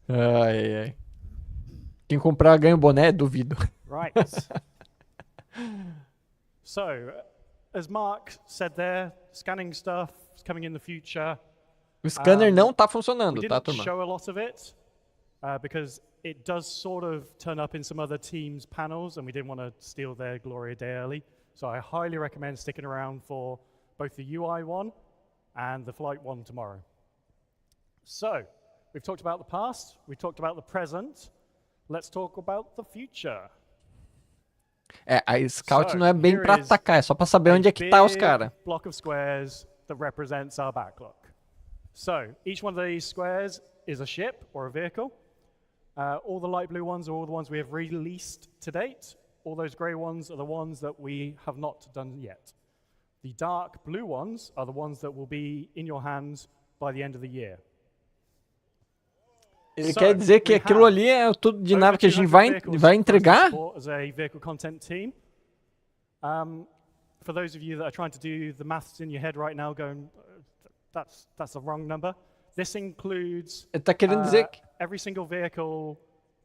[SPEAKER 1] Ai, ai. Quem comprar ganha o boné, duvido.
[SPEAKER 15] Right. So, as Mark said there, scanning stuff is coming in the future.
[SPEAKER 1] O scanner não tá funcionando,
[SPEAKER 15] we
[SPEAKER 1] tá,
[SPEAKER 15] didn't
[SPEAKER 1] turma?
[SPEAKER 15] show a lot of it because it does sort of turn up in some other teams' panels, and we didn't want to steal their glory a day early. So I highly recommend sticking around for both the UI one and the flight one tomorrow. So, we've talked about the past, we've talked about the present. Let's talk about the future.
[SPEAKER 1] É, a Scout não é bem pra atacar, é só pra saber onde é que tá os caras.
[SPEAKER 15] Block of squares that represents our backlog. So, each one of these squares is a ship or a vehicle. All the light blue ones are all the ones we have released to date. All those grey ones are the ones that we have not done yet. The dark blue ones are the ones that will be in your hands by the end of the year.
[SPEAKER 1] Ele quer dizer que aquilo ali é tudo de nave que a gente vai entregar?
[SPEAKER 15] As a vehicle content team. For those of you that are trying to do the maths in your head right now, going, that's a wrong number. This includes
[SPEAKER 1] Ele tá querendo dizer que
[SPEAKER 15] every single vehicle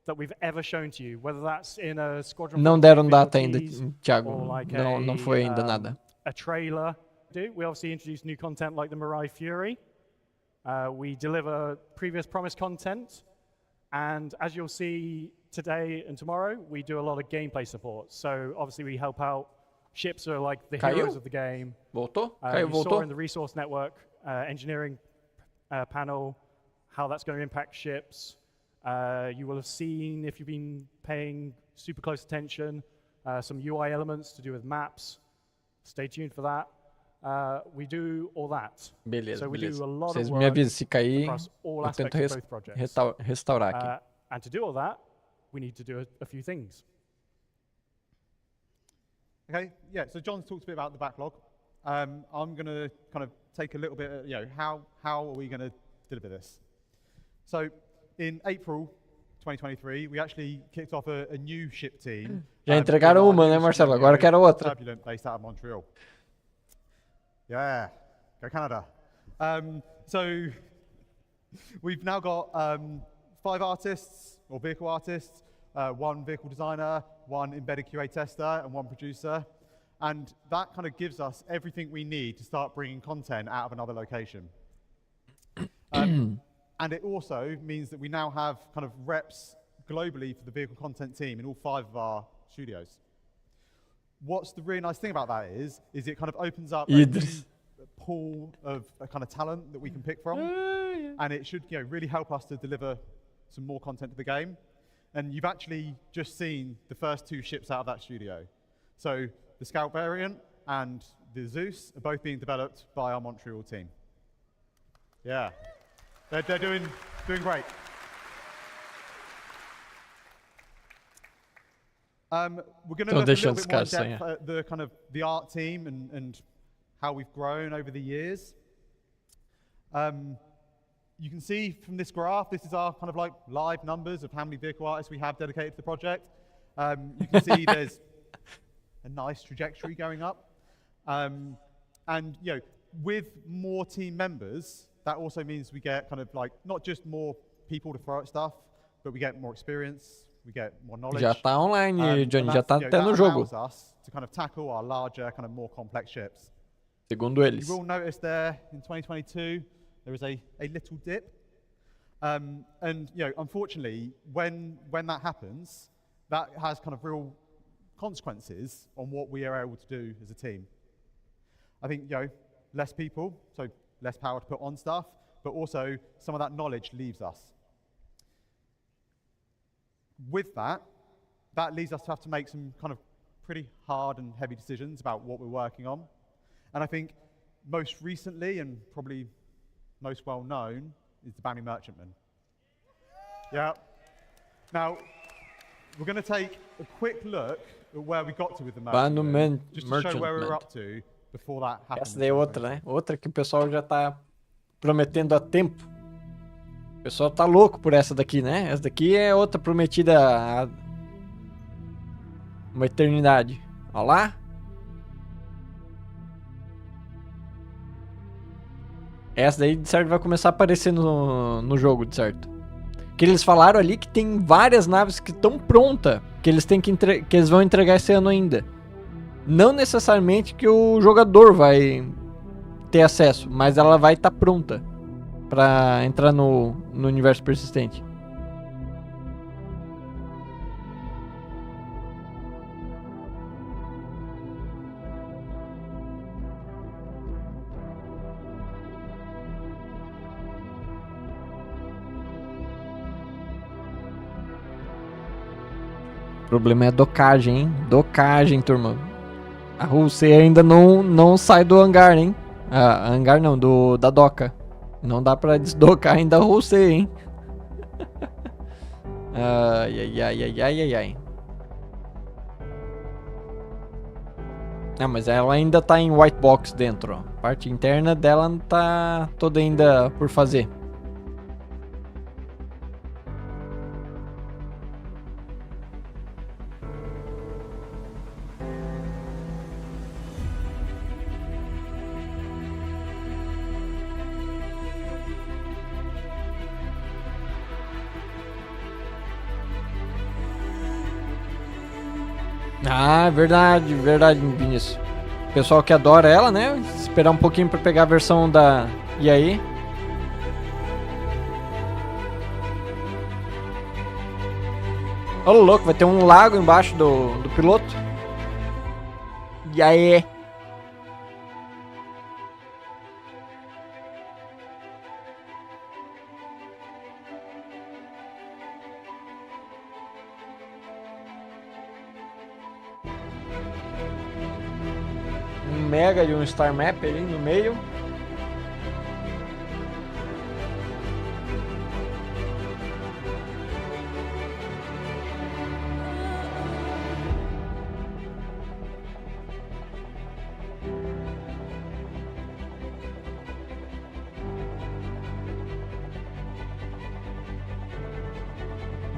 [SPEAKER 15] that we've ever shown to you, whether that's in a squadron.
[SPEAKER 1] não deram data ainda, Thiago.
[SPEAKER 15] Like
[SPEAKER 1] não foi ainda nada.
[SPEAKER 15] A trailer. We obviously introduce new content like the Mirai Fury. We deliver previous promised content, and as you'll see today and tomorrow, we do a lot of gameplay support. So obviously we help out ships are like the heroes of the game.
[SPEAKER 1] Voltou?
[SPEAKER 15] You
[SPEAKER 1] Voltou?
[SPEAKER 15] saw in the resource network engineering panel how that's going to impact ships. You will have seen, if you've been paying super close attention, some UI elements to do with maps. Stay tuned for that. We do all that.
[SPEAKER 1] Beleza,
[SPEAKER 15] so we
[SPEAKER 1] beleza.
[SPEAKER 15] do a lot
[SPEAKER 1] Vocês
[SPEAKER 15] of
[SPEAKER 1] me
[SPEAKER 15] work
[SPEAKER 1] avisam se cair,
[SPEAKER 15] across all
[SPEAKER 1] eu tento
[SPEAKER 15] aspects of both projects.
[SPEAKER 1] restaurar aqui.
[SPEAKER 15] And to do all that, we need to do a few things.
[SPEAKER 21] Okay, yeah, so John's talked a bit about the backlog. I'm going to kind of take a little bit, how are we going to deliver this? So in April 2023, we actually kicked off a new ship team.
[SPEAKER 1] Já entregaram uma, né, Marcelo? Agora quero outra.
[SPEAKER 21] Turbulent, based out of Montreal. Yeah, go Canada. So we've now got 5 artists, or vehicle artists, 1 vehicle designer, 1 embedded QA tester, and 1 producer. And that kind of gives us everything we need to start bringing content out of another location. And it also means that we now have kind of reps globally for the vehicle content team in all 5 of our studios. What's the really nice thing about that is it kind of opens up a pool of a kind of talent that we can pick from, and it should really help us to deliver some more content to the game. And you've actually just seen the first 2 ships out of that studio. So the Scout variant and the Zeus are both being developed by our Montreal team. Yeah, they're doing great. We're going to look a little bit more in depth at the kind of the art team and how we've grown over the years. You can see from this graph, this is our kind of like live numbers of how many vehicle artists we have dedicated to the project. You can see there's a nice trajectory going up. And with more team members, that also means we get kind of like not just more people to throw at stuff, but we get more experience, we get more knowledge.
[SPEAKER 1] Já tá online, Johnny, já tá até no jogo.
[SPEAKER 21] That allows us to kind of tackle our larger, kind of more complex ships.
[SPEAKER 1] Segundo eles.
[SPEAKER 21] You will notice there in 2022 there is a little dip, and unfortunately, when that happens, that has kind of real consequences on what we are able to do as a team. I think less people, so less power to put on stuff, but also some of that knowledge leaves us. With that leads us to have to make some kind of pretty hard and heavy decisions about what we're working on. And I think most recently, and probably most well known, is the Bounty Merchantman. Yeah. Now, we're going to take a quick look at where we got to with the Merchantman, just to show where we were up to before that happened.
[SPEAKER 1] Essa daí é outra, né? Outra que o pessoal já tá prometendo há tempo. O pessoal tá louco por essa daqui, né? Essa daqui é outra prometida há uma eternidade. Olha lá. Essa daí, de certo, vai começar a aparecer no jogo, de certo. Que eles falaram ali que tem várias naves que estão prontas, que eles têm que eles vão entregar esse ano ainda. Não necessariamente que o jogador vai ter acesso, mas ela vai estar pronta para entrar no universo persistente. O problema é a docagem, hein? Docagem, turma. A Rússia ainda não sai do hangar, hein? Hangar não, da doca. Não dá pra desdocar ainda a Rússia, hein? Ai. Ah, mas ela ainda tá em white box dentro, ó. A parte interna dela não tá toda ainda por fazer. Ah, verdade, Vinícius. Pessoal que adora ela, né? Esperar um pouquinho pra pegar a versão da... E aí? Ô, louco, vai ter um lago embaixo do piloto. E aí? Mega de um Star Map ali no meio.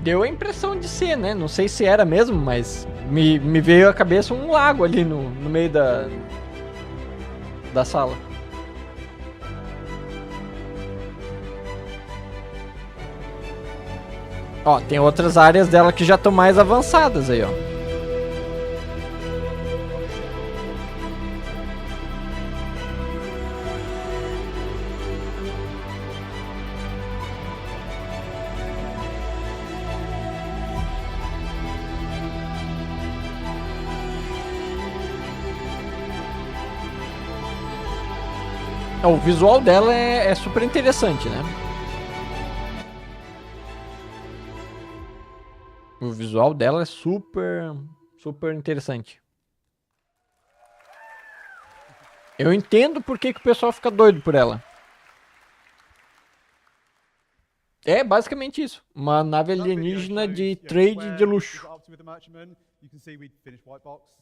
[SPEAKER 1] Deu a impressão de ser, né? Não sei se era mesmo, mas me veio à cabeça um lago ali no meio da sala. Ó, tem outras áreas dela que já estão mais avançadas aí, ó. O visual dela é super interessante, né? O visual dela é super interessante. Eu entendo por que o pessoal fica doido por ela. É basicamente isso. Uma nave alienígena de trade de luxo.
[SPEAKER 21] You can see we'd finished white box.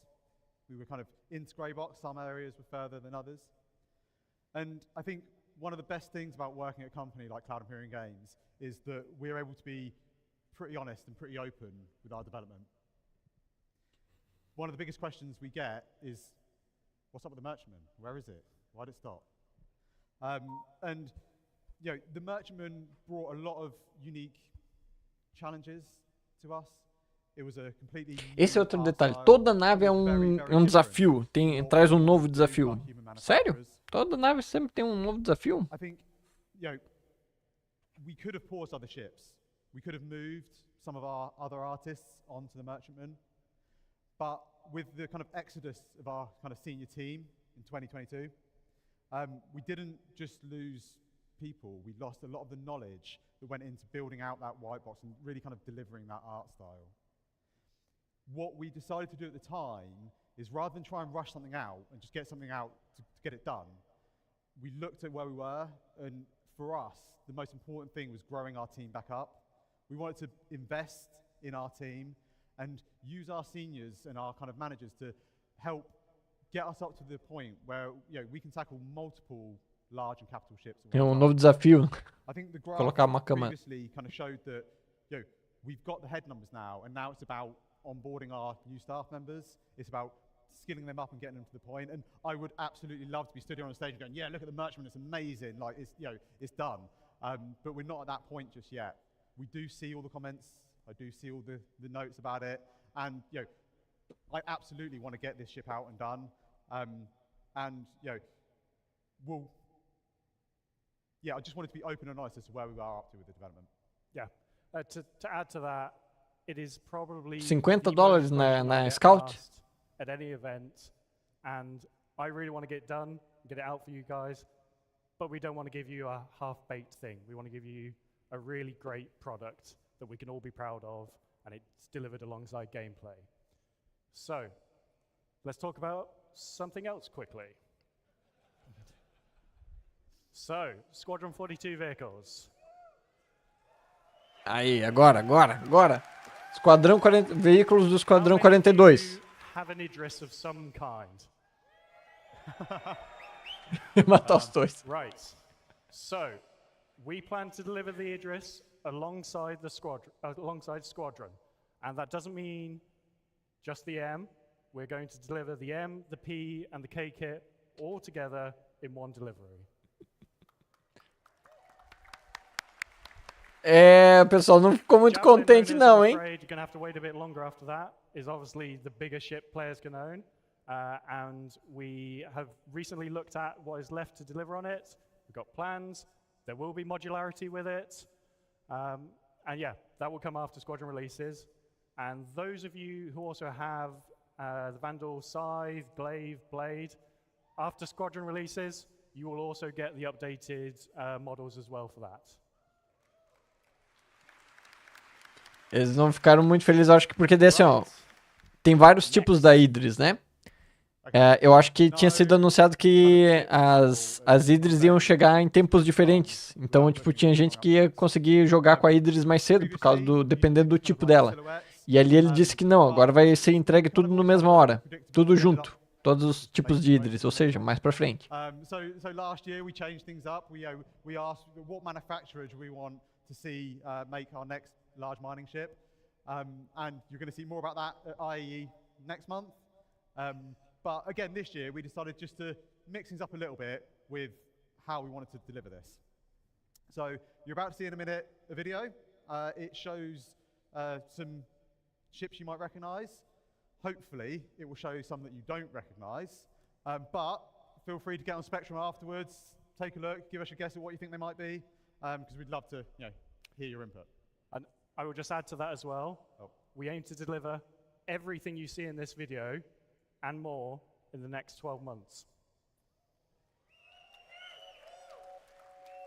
[SPEAKER 21] We were kind of into grey box. Some areas were further than others. And I think one of the best things about working at a company like Cloud Imperium Games is that we're able to be pretty honest and pretty open with our development. One of the biggest questions we get is, what's up with the merchantman? Where is it? Why did it stop? And you know, the merchantman brought a lot of unique challenges to us.
[SPEAKER 1] Esse é outro detalhe. Toda nave é um desafio. Traz um novo desafio. Sério? Toda nave sempre tem um novo desafio?
[SPEAKER 21] I think, you know, we could have paused other ships. We could have moved some of our other artists onto the merchantman. But with the kind of exodus of our kind of senior team in 2022, we didn't just lose people. We lost a lot of the knowledge that went into building out that white box and really kind of delivering that art style. What we decided to do at the time is rather than try and rush something out and just get something out to get it done, we looked at where we were, and for us, the most important thing was growing our team back up. We wanted to invest in our team and use our seniors and our kind of managers to help get us up to the point where, you know, we can tackle multiple large and capital ships.
[SPEAKER 1] É um novo desafio.
[SPEAKER 21] I think the
[SPEAKER 1] Colocar uma cama.
[SPEAKER 21] previously kind of showed that, you know, we've got the head numbers now, and now it's about onboarding our new staff members. It's about skilling them up and getting them to the point. And I would absolutely love to be stood here on the stage and going, yeah, look at the merchantman, it's amazing. Like, it's, you know, it's done. But we're not at that point just yet. We do see all the comments. I do see all the notes about it. And, you know, I absolutely want to get this ship out and done. And, you know, I just wanted to be open and honest as to where we are up to with the development.
[SPEAKER 14] Yeah. To add to that, it is probably
[SPEAKER 1] $50 na Scout.
[SPEAKER 14] At any event, and I really want to get it done, get it out for you guys, but we don't want to give you a half-baked thing. We want to give you a really great product that we can all be proud of, and it's delivered alongside gameplay. So, let's talk about something else quickly. So, Squadron 42 vehicles.
[SPEAKER 1] Aí, agora. Esquadrão 40, veículos do Esquadrão 42.
[SPEAKER 14] Have an Idris of some kind.
[SPEAKER 1] Matar os dois.
[SPEAKER 14] Right. So, we plan to deliver the Idris alongside the Squadron, and that doesn't mean just the M. We're going to deliver the M, the P, and the K kit all together in one delivery.
[SPEAKER 1] O pessoal não ficou muito contente não, hein?
[SPEAKER 14] You're going to have to wait a bit longer after that. Is obviously the bigger ship players can own, and we have recently looked at what is left to deliver on it. We've got plans. There will be modularity with it, and yeah, that will come after Squadron releases. And those of you who also have the Vandal Scythe, Glaive, Blade, after Squadron releases, you will also get the updated models as well for that.
[SPEAKER 1] Eles não ficaram muito felizes, acho que porque desse, ó, tem vários tipos da Idris, né? Eu acho que tinha sido anunciado que as Idris iam chegar em tempos diferentes. Então, tipo, tinha gente que ia conseguir jogar com a Idris mais cedo, por causa dependendo do tipo dela. E ali ele disse que não, agora vai ser entregue tudo na mesma hora, tudo junto, todos os tipos de Idris, ou seja, mais pra frente.
[SPEAKER 21] So last year we changed things up. We asked what manufacturer do we want to see make our next large mining ship, and you're going to see more about that at IEE next month. But again, this year we decided just to mix things up a little bit with how we wanted to deliver this. So you're about to see in a minute a video it shows some ships you might recognize. Hopefully, it will show you some that you don't recognize. But feel free to get on Spectrum afterwards, take a look, give us a guess at what you think they might be, because we'd love to hear your input.
[SPEAKER 14] And I will just add to that as well. We aim to deliver everything you see in this video and more in the next 12 months.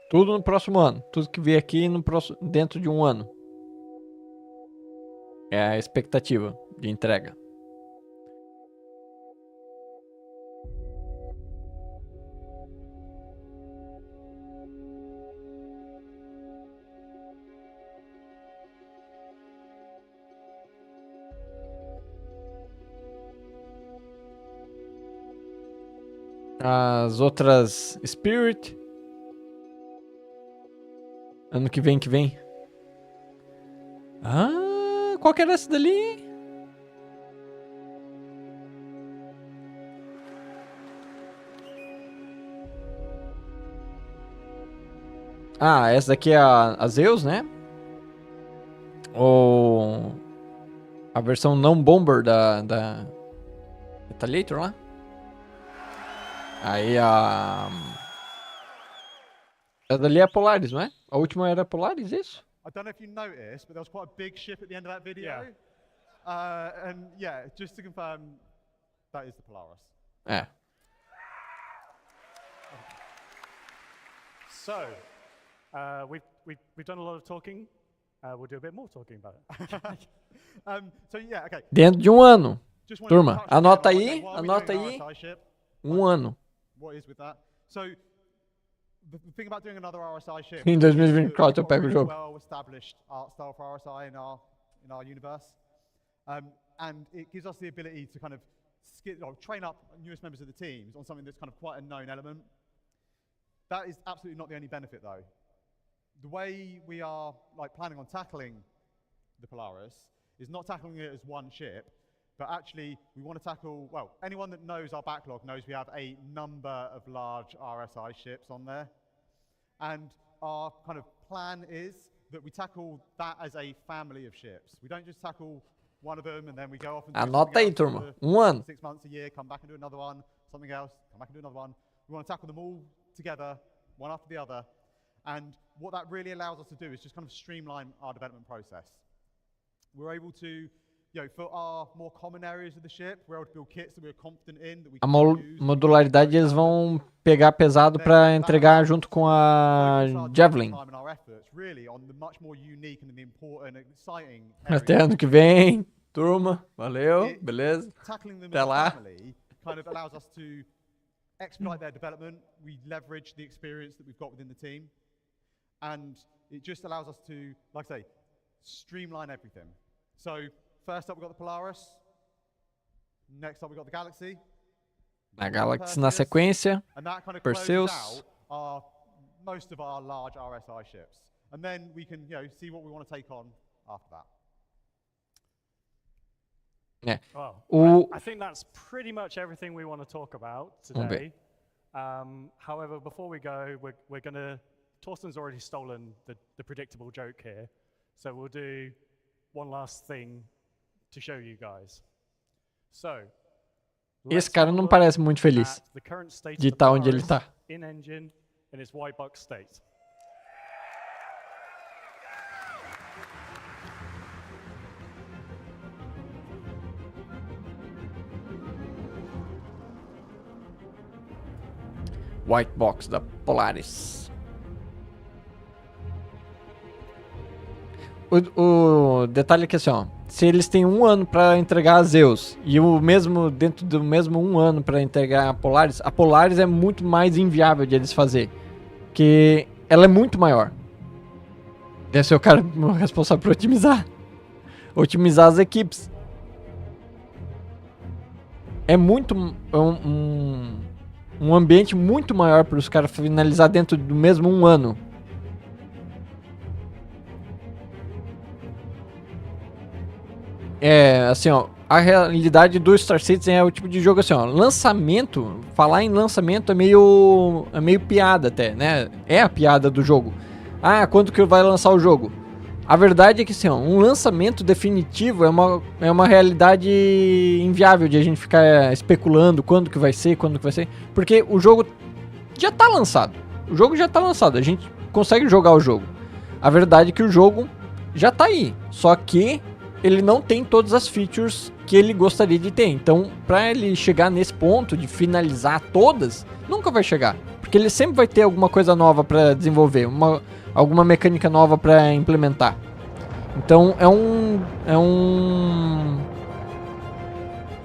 [SPEAKER 1] Tudo no próximo ano. Tudo que vier aqui dentro de um ano. É a expectativa de entrega. As outras Spirit. Ano que vem. Ah, qual que era essa dali? Ah, essa daqui é a Zeus, né? Ou a versão não bomber da Retaliator lá. Aí essa dali é a Polaris, não é? A última era a Polaris, isso?
[SPEAKER 21] I don't know if you noticed, but there was quite a big ship at the end of that video.
[SPEAKER 14] Yeah.
[SPEAKER 21] And yeah, just to confirm, that is the Polaris.
[SPEAKER 1] É.
[SPEAKER 14] So, we've done a lot of talking. We'll do a bit more talking about it.
[SPEAKER 21] So yeah, okay.
[SPEAKER 1] Dentro de um ano. Turma, anota aí. Um ano.
[SPEAKER 21] What is with that? So, the thing about doing another RSI ship.
[SPEAKER 1] Em 2024 eu pego o jogo.
[SPEAKER 21] Well-established art style for RSI in our universe, and it gives us the ability to kind of train up newest members of the teams on something that's kind of quite a known element. That is absolutely not the only benefit, though. The way we are planning on tackling the Polaris is not tackling it as one ship, but actually we want to tackle, well, anyone that knows our backlog knows we have a number of large RSI ships on there. And our kind of plan is that we tackle that as a family of ships. We don't just tackle one of them and then we go off and do
[SPEAKER 1] Anota aí, turma. Um ano.
[SPEAKER 21] 6 months, a year, come back and do another one, something else, come back and do another one. We want to tackle them all together, one after the other. And what that really allows us to do is just kind of streamline our development process. We're able to, for our more common areas of the ship, we're able to build kits that we're confident in, that we
[SPEAKER 1] A
[SPEAKER 21] can use.
[SPEAKER 1] modularidade eles vão pegar pesado para entregar junto com a Javelin. Até ano que vem, turma. Valeu, beleza? Até lá.
[SPEAKER 21] Kind of allows us to expedite their development. We leverage the experience that we've got within the team, and it just allows us to, like I say, streamline everything. So first up, we've got the Polaris. Next up, we've got the Galaxy.
[SPEAKER 1] A Galaxy na sequência.
[SPEAKER 21] And that kind of
[SPEAKER 1] Perseus.
[SPEAKER 21] Out most of our large RSI ships. And then we can, see what we want to take on after that.
[SPEAKER 1] É.
[SPEAKER 14] Well, I think that's pretty much everything we want to talk about today. However, before we go, we're going to... Torsten's already stolen the predictable joke here. So we'll do one last thing to show you guys. So,
[SPEAKER 1] esse cara não parece muito feliz de estar onde ele está.
[SPEAKER 14] In engine in its white box state.
[SPEAKER 1] White box da Polaris. O detalhe é que assim, ó, se eles têm um ano para entregar a Zeus e o mesmo dentro do mesmo um ano para entregar a Polaris é muito mais inviável de eles fazer, porque ela é muito maior. Deve ser o cara responsável por otimizar as equipes. É muito um ambiente muito maior para os caras finalizar dentro do mesmo um ano. É, assim, ó, a realidade do Star Citizen é o tipo de jogo assim, ó, lançamento, falar em lançamento é meio piada até, né? É a piada do jogo. Ah, quando que vai lançar o jogo? A verdade é que assim, ó, um lançamento definitivo é uma realidade inviável de a gente ficar especulando quando que vai ser, porque o jogo já tá lançado. O jogo já tá lançado, a gente consegue jogar o jogo. A verdade é que o jogo já tá aí, só que ele não tem todas as features que ele gostaria de ter. Então, para ele chegar nesse ponto de finalizar todas, nunca vai chegar, porque ele sempre vai ter alguma coisa nova para desenvolver, alguma mecânica nova para implementar. Então, é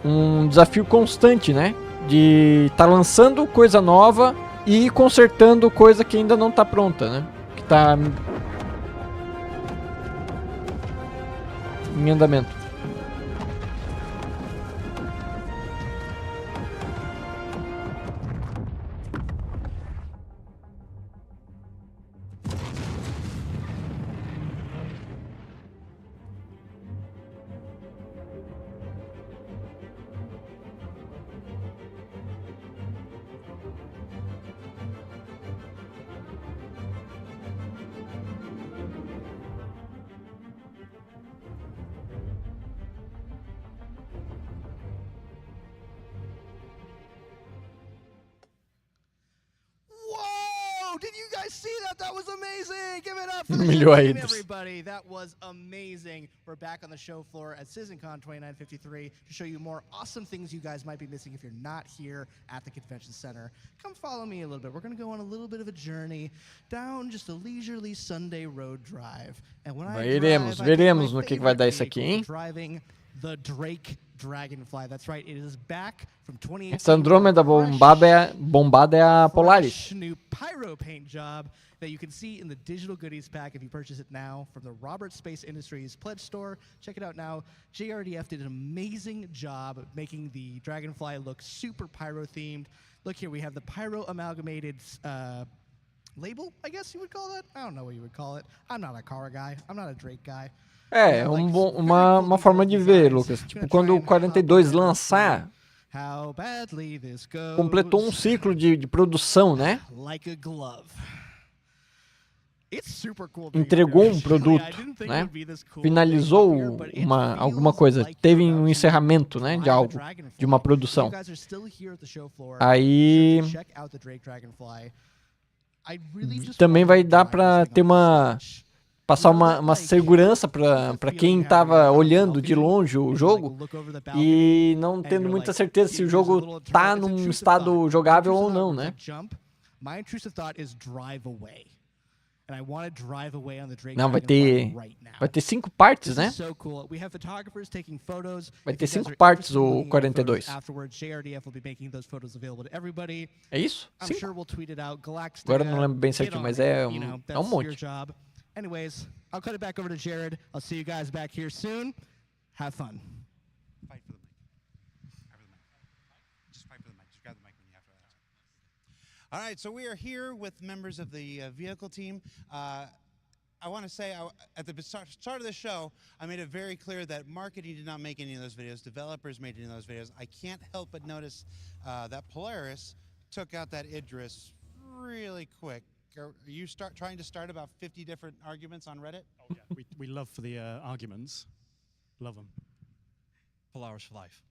[SPEAKER 1] um desafio constante, né? De estar lançando coisa nova e ir consertando coisa que ainda não está pronta, né? Que está em andamento.
[SPEAKER 3] Did you guys see that? That was amazing! Give it up for the
[SPEAKER 1] Melhores.
[SPEAKER 3] team, everybody. That was amazing. We're back on the show floor at CitizenCon 2953 to show you more awesome things you guys might be missing if you're not here at the convention center. Come follow me a little bit. We're going to go on a little bit of a journey down just a leisurely Sunday road drive. And when
[SPEAKER 1] Veremos no que vai dar isso aqui, hein?
[SPEAKER 3] Driving the Drake Dragonfly. That's right. It is back from 2018.
[SPEAKER 1] Essa Andrômeda bombada é a Polaris.
[SPEAKER 3] New pyro paint job that you can see in the digital goodies pack if you purchase it now from the Robert Space Industries pledge store. Check it out now. JRDF did an amazing job of making the Dragonfly look super pyro themed. Look here, we have the pyro amalgamated label, I guess you would call that. I don't know what you would call it. I'm not a car guy. I'm not a Drake guy.
[SPEAKER 1] É, uma forma de ver, Lucas. Tipo, quando o 42 lançar, completou um ciclo de produção, né? Entregou um produto, né? Finalizou alguma coisa. Teve um encerramento, né? De algo, de uma produção. Aí também vai dar para ter passar uma segurança para quem estava olhando de longe o jogo e não tendo muita certeza se o jogo tá num estado jogável ou não, né? Não, vai ter 5 partes, né? Vai ter 5 partes o 42. É isso? 5? Agora eu não lembro bem certinho, mas é um monte.
[SPEAKER 3] Anyways, I'll cut it back over to Jared. I'll see you guys back here soon. Have fun.
[SPEAKER 2] Fight for the mic. Fight for the mic. Just fight for the mic. Just grab the mic when you have to answer. All right, so we are here with members of the vehicle team. I want to say, at the start of the show, I made it very clear that marketing did not make any of those videos. Developers made any of those videos. I can't help but notice that Polaris took out that Idris really quick. Are you trying to start about 50 different arguments on Reddit?
[SPEAKER 12] Oh yeah, we love for the arguments. Love them. Polaris for life.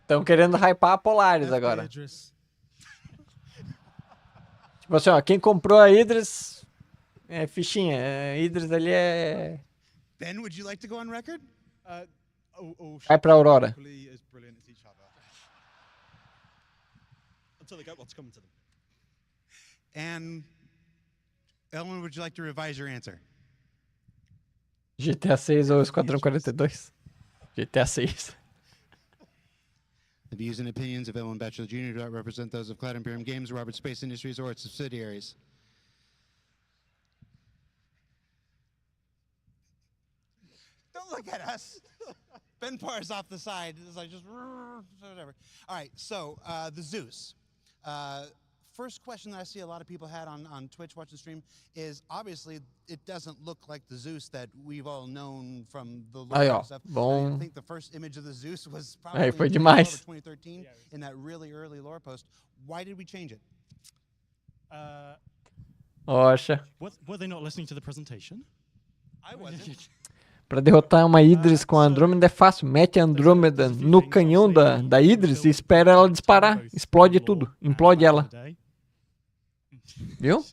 [SPEAKER 1] Estão querendo hypar a Polaris agora. Tipo assim, ó, quem comprou a Idris é fichinha. A Idris ali é...
[SPEAKER 2] Ben, would you like to go on record?
[SPEAKER 1] Vai pra Aurora.
[SPEAKER 11] Until they get what's coming to them.
[SPEAKER 2] And Elwin, would you like to revise your answer?
[SPEAKER 1] GTA 6 ou Esquadrão 42? GTA 6.
[SPEAKER 2] The views and opinions of Elwin Bachelor Jr. do not represent those of Cloud Imperium Games, Robert Space Industries, or its subsidiaries. Don't look at us. Ben Parr's off the side. It's like just whatever. All right, so the Zeus. First question that I see a lot of people had on Twitch watching the stream is obviously it doesn't look like the Zeus that we've all known from the lore and stuff. I think the first image of the Zeus was probably in 2013 in that really early lore post. Why did we change it?
[SPEAKER 1] Oxa.
[SPEAKER 12] Were they not listening to the presentation?
[SPEAKER 1] Pra derrotar uma Idris com a Andrômeda é fácil. Mete a Andrômeda no canhão da Idris e espera ela disparar. Explode tudo. Implode ela. Viu?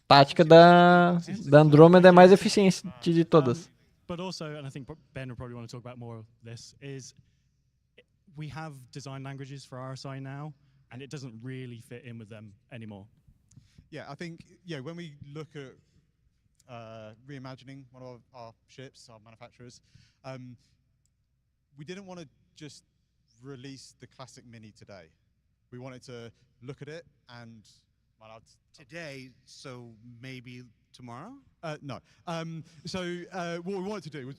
[SPEAKER 1] Tática da Andrômeda é mais eficiente de todas.
[SPEAKER 12] But also, and I think Ben will probably want to talk about more of this, is we have design languages for RSI now, and it doesn't really fit in with them anymore.
[SPEAKER 21] Yeah, I think when we look at reimagining one of our ships, our manufacturers, we didn't want to just release the classic Mini today. We wanted to look at it and
[SPEAKER 2] today, so maybe tomorrow?
[SPEAKER 21] No. What we wanted to do was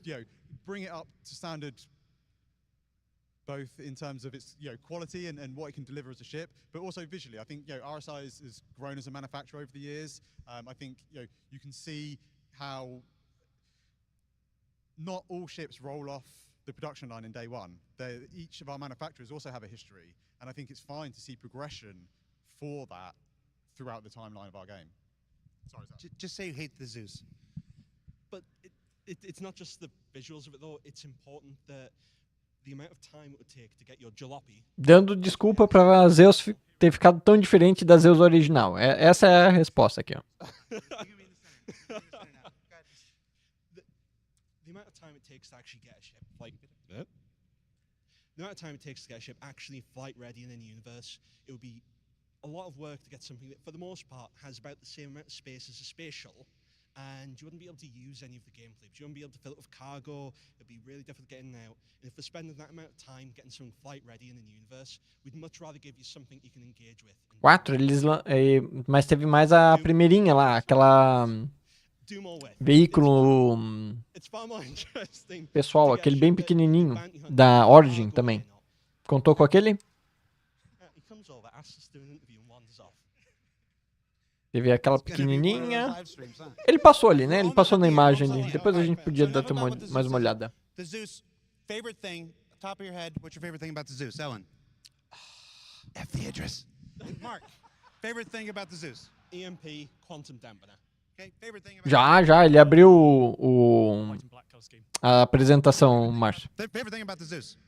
[SPEAKER 21] bring it up to standard, both in terms of its quality and what it can deliver as a ship, but also visually. I think RSI has grown as a manufacturer over the years. I think you can see how not all ships roll off the production line in day one. Each of our manufacturers also have a history, and I think it's fine to see progression for that throughout the timeline of our game. Sorry,
[SPEAKER 2] just say you hate the Zeus.
[SPEAKER 11] But it's not just the visuals of it though. It's important that the amount of time it would take to get your jalopy.
[SPEAKER 1] Dando desculpa pra Zeus ter ficado tão diferente da Zeus original. Essa é a resposta aqui, ó.
[SPEAKER 11] The amount of time it takes to actually get a ship, the amount of time it takes to get a ship actually flight ready in the universe, it would be a lot of work to get something that, for the most part, has about the same amount of space as a space shuttle, and you wouldn't be able to use any of the game flips. You wouldn't be able to fill it with cargo. It'd be really difficult getting out. And if we're spending that amount of time getting something flight ready in the universe, we'd much rather give you something you can engage with.
[SPEAKER 1] 4, mas teve mais a primeirinha lá, aquela veículo pessoal, aquele bem pequenininho da Origin também. Contou com aquele? Teve aquela pequenininha. Ele passou ali, né? Ele passou na imagem ali. Depois a gente podia dar mais uma olhada.
[SPEAKER 2] The Zeus, favorite thing, top of your head, what's your favorite thing about the Zeus? Ellen? F the Idris. Mark, favorite thing about the Zeus?
[SPEAKER 11] EMP, quantum dampener.
[SPEAKER 2] Okay, favorite thing about
[SPEAKER 1] Já, ele abriu a apresentação, Márcio.
[SPEAKER 2] Favorite thing about the Zeus?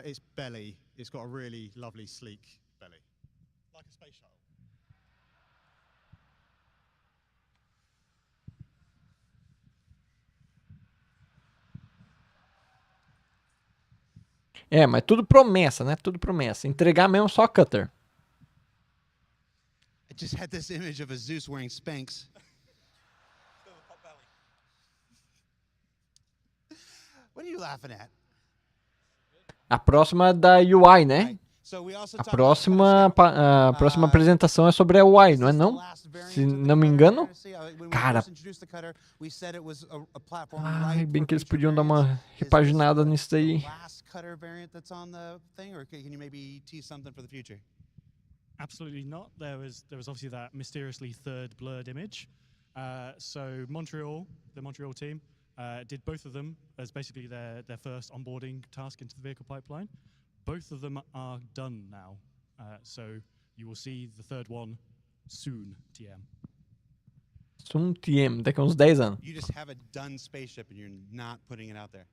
[SPEAKER 21] Its belly. It's got a really lovely, sleek belly. Like a space shuttle.
[SPEAKER 1] Mas tudo promessa, né? Tudo promessa. Entregar mesmo só Cutter.
[SPEAKER 2] I just had this image of a Zeus wearing Spanx. What are you laughing at?
[SPEAKER 1] A próxima da UI, né? A próxima apresentação é sobre a UI, não é não? Se não me engano. Cara. Ai, bem que eles podiam dar uma repaginada nisso aí.
[SPEAKER 12] Absolutely not. There was obviously that mysteriously third blurred image. So Montreal, the Montreal team, did both of them as basically their first onboarding task into the vehicle pipeline. Both of them are done now. So you will see the third one soon, TM.
[SPEAKER 1] Soon, TM. Daqui a uns 10 anos.
[SPEAKER 2] You just have a done spaceship and you're not putting it out there.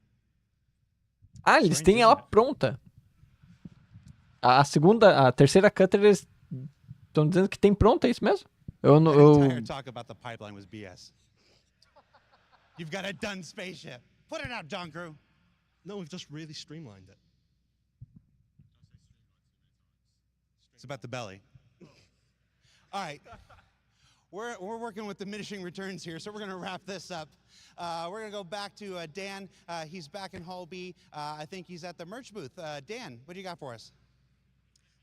[SPEAKER 1] Ah, eles têm ela pronta. A terceira Cutter, eles estão dizendo que tem pronta, é isso mesmo?
[SPEAKER 2] The entire talk about the pipeline was BS. You've got a done spaceship. Put it out, John Crew.
[SPEAKER 11] No, we've just really streamlined it.
[SPEAKER 2] It's about the belly. All right. We're working with diminishing returns here, so we're going to wrap this up. We're going to go back to Dan. He's back in Hall B. I think he's at the merch booth. Dan, what do you got for us?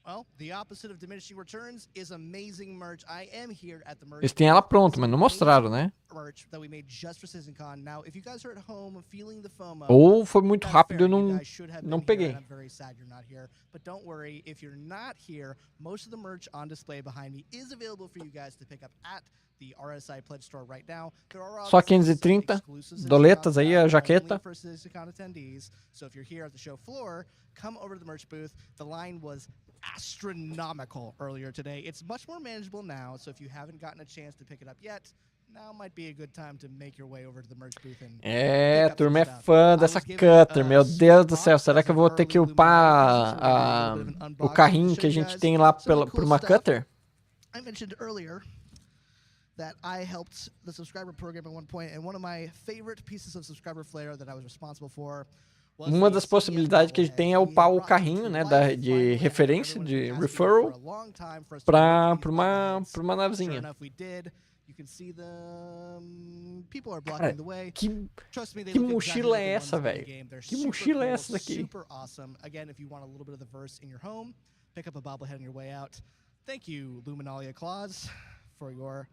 [SPEAKER 3] Well, the opposite of diminishing returns is amazing merch. I am here at the merch.
[SPEAKER 1] Eles têm ela pronta, mas não mostraram, né?
[SPEAKER 3] Merch that we made just for CitizenCon. Now, if you guys are at home feeling the FOMO,
[SPEAKER 1] Ou foi muito rápido, eu não peguei.
[SPEAKER 3] I'm very sad you're not here, but don't worry. If you're not here, most of the merch on display behind me is available for you guys to pick up at the RSI Pledge Store right now.
[SPEAKER 1] Só 530 doletas aí, a jaqueta.
[SPEAKER 3] For CitizenCon attendees. So if you're here at the show floor, come over to the merch booth. The line was astronomical earlier today. It's much more manageable now, so if you haven't gotten a chance to pick it up yet,
[SPEAKER 1] É, a turma é fã dessa cutter, meu Deus do céu. Será que eu vou ter que upar o carrinho que a gente tem lá por uma cutter?
[SPEAKER 3] I mentioned earlier that I helped the subscriber program at one point, and one of my favorite pieces of subscriber flair that I was responsible for.
[SPEAKER 1] Uma das possibilidades que a gente tem é upar o carrinho, né, de referência, de referral, para uma navezinha. Cara, que mochila é essa, velho? Que mochila é essa daqui?
[SPEAKER 3] Pick up a bobblehead on your way out. Thank you, Luminalia Claus, for your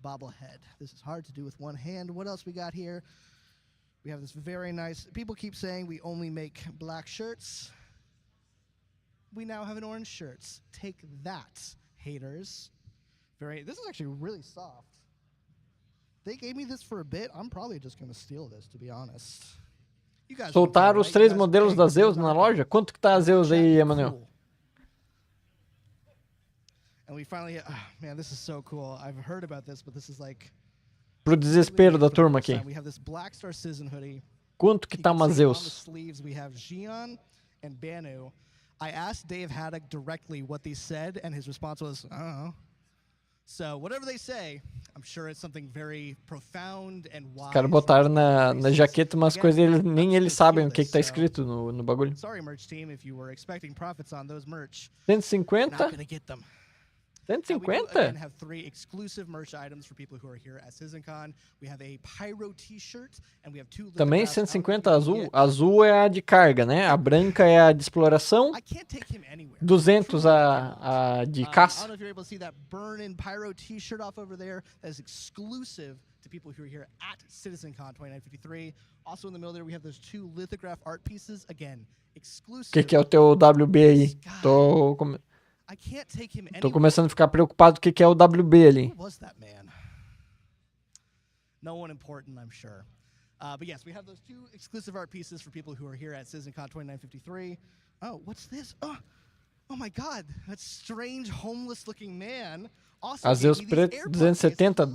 [SPEAKER 3] bobblehead. This is hard to do with one hand. What else we got here? We have this very nice... People keep saying we only make black shirts. We now have an orange shirts. Take that, haters. This is actually really soft. They gave me this for a bit. I'm probably just going to steal this, to be honest.
[SPEAKER 1] Soltaram os 3 modelos da Zeus na loja? Quanto que tá a Zeus aí, Emanuel?
[SPEAKER 3] And we finally, man, this is so cool. I've heard about this, but this is like...
[SPEAKER 1] Pro desespero da turma aqui.
[SPEAKER 3] We have this Black Star Citizen hoodie.
[SPEAKER 1] Quanto que tá uma Zeus?
[SPEAKER 3] On the sleeves we have Xion and Banu. I asked Dave Haddock directly what these said, and his response was, I don't know. So whatever they say, I'm sure it's something very profound and wise.
[SPEAKER 1] Os caras botaram na jaqueta umas coisas, nem eles sabem o que tá escrito no bagulho.
[SPEAKER 3] Sorry, merch team, if you were expecting profits on those merch.
[SPEAKER 1] 150?
[SPEAKER 3] Not gonna get them.
[SPEAKER 1] 150?
[SPEAKER 3] We have 3 exclusive merch items for people who are here at CitizenCon. We have a Pyro T-shirt and we have 2
[SPEAKER 1] Também 150 azul. Azul é a de carga, né? A branca é a de exploração. 200 a de caça.
[SPEAKER 3] I don't know if you're able to see that burn-in Pyro T-shirt off over there. That is exclusive to people who are here at CitizenCon 2953. Also in the middle there we have those 2 lithograph art pieces. Again, exclusive.
[SPEAKER 1] O que é o teu WB aí? Tô começando a ficar preocupado com o que é o WB ali.
[SPEAKER 3] Who was that man? No one important, I'm sure. But yes, we have those 2 exclusive art pieces for people who are here at CitizenCon 2953. Oh, what's this? Oh my God, that strange homeless-looking man. Also
[SPEAKER 1] Azeus preto, $270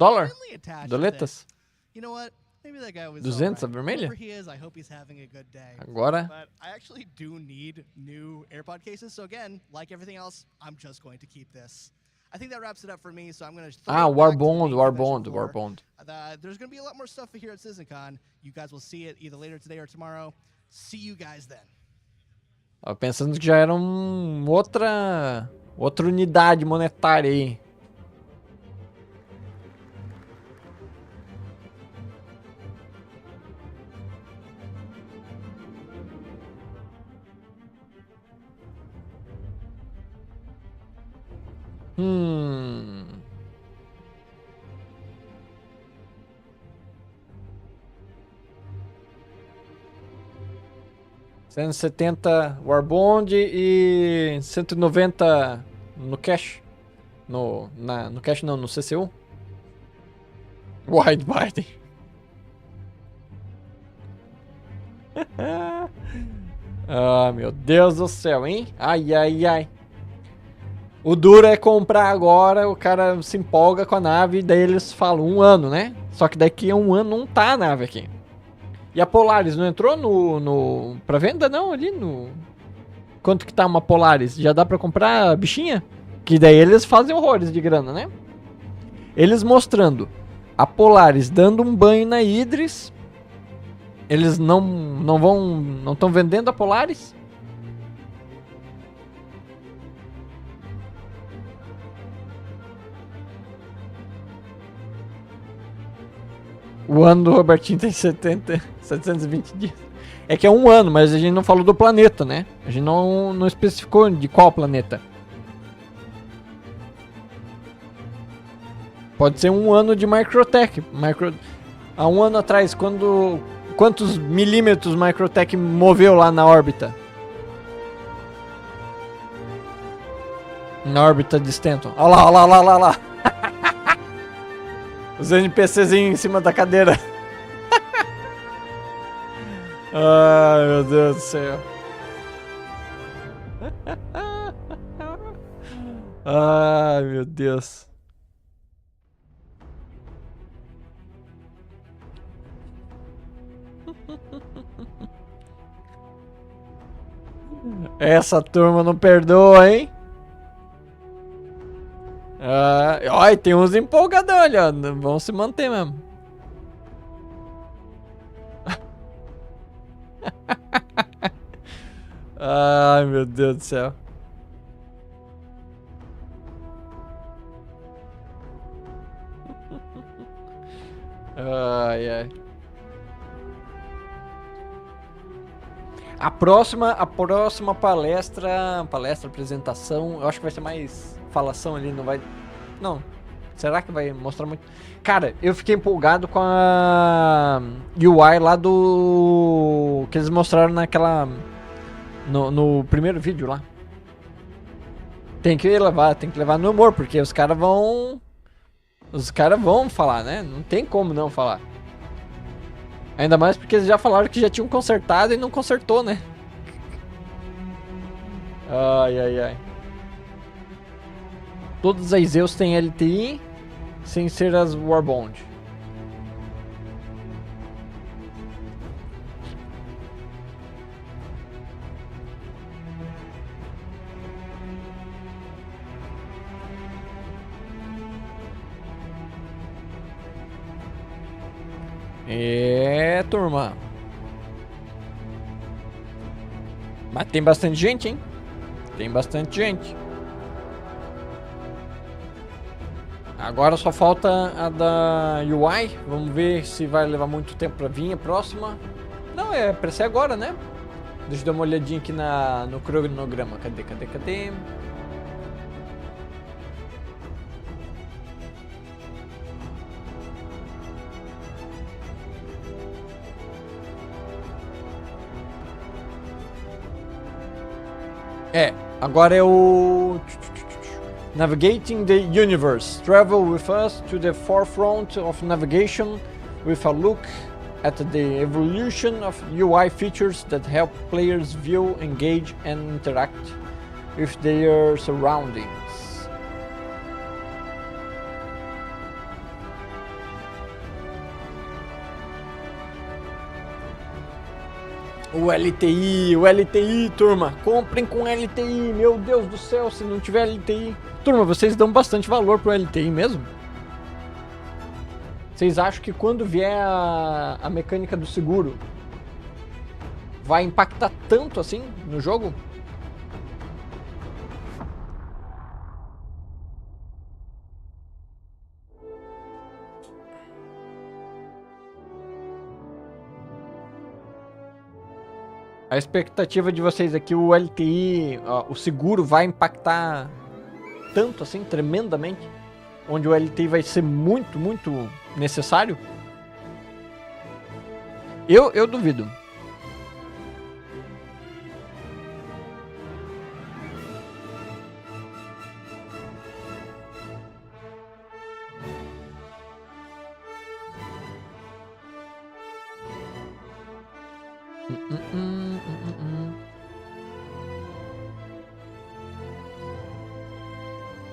[SPEAKER 1] doletas.
[SPEAKER 3] You know what? Maybe that guy was
[SPEAKER 1] 200 a vermelha?
[SPEAKER 3] Whoever he is, I hope he's having a good day.
[SPEAKER 1] Agora.
[SPEAKER 3] But I actually do need new AirPod cases, so again, like everything else, I'm just going to keep this. I think that wraps it up for me, so I'm going to
[SPEAKER 1] Warbond.
[SPEAKER 3] There's going to be a lot more stuff here at CitizenCon. You guys will see it either later today or tomorrow. See you guys then.
[SPEAKER 1] Pensando que já era outra unidade monetária aí. $170 Warbond e 190 no cash. No cash não, no CCU. Wide Biden. Ah, meu Deus do céu, hein? Ai. O duro é comprar agora, o cara se empolga com a nave e daí eles falam 1 ano, né? Só que daqui a 1 ano não tá a nave aqui. E a Polaris não entrou pra venda não, ali no... Quanto que tá uma Polaris? Já dá pra comprar a bichinha? Que daí eles fazem horrores de grana, né? Eles mostrando a Polaris dando um banho na Idris. Eles não estão vendendo a Polaris? O ano do Robertinho tem 720 dias. É que é 1 ano, mas a gente não falou do planeta, né? A gente não especificou de qual planeta. Pode ser 1 ano de Microtech. Há 1 ano atrás, quantos milímetros Microtech moveu lá na órbita? Na órbita de Stanton. Olha lá. Os NPCs em cima da cadeira. Ai, meu Deus do céu. Ai, meu Deus. Essa turma não perdoa, hein? Olha, tem uns empolgadão ali, ó. Vão se manter mesmo. Ai, meu Deus do céu. Ai, ai. A próxima palestra, apresentação, eu acho que vai ser mais falação ali, não vai... Não, será que vai mostrar muito? Cara, eu fiquei empolgado com a UI lá do... que eles mostraram naquela... No primeiro vídeo lá. Tem que levar no humor, porque os caras vão... falar, né? Não tem como não falar. Ainda mais porque eles já falaram que já tinham consertado e não consertou, né? Ai, ai, ai. Todas as Zeus têm LTI, sem ser as Warbond. Turma. Mas tem bastante gente, hein? Tem bastante gente. Agora só falta a da UI. Vamos ver se vai levar muito tempo pra vir a próxima. Não, é pra ser agora, né? Deixa eu dar uma olhadinha aqui no cronograma. Cadê? Agora é o... Navigating the Universe. Travel with us to the forefront of navigation with a look at the evolution of UI features that help players view, engage and interact with their surroundings. O LTI, turma. Comprem com LTI, meu Deus do céu, se não tiver LTI. Turma, vocês dão bastante valor pro LTI mesmo? Vocês acham que quando vier a mecânica do seguro, vai impactar tanto assim no jogo? A expectativa de vocês aqui, o LTI, o seguro vai impactar tanto assim, tremendamente? Onde o LTI vai ser muito, muito necessário? Eu duvido.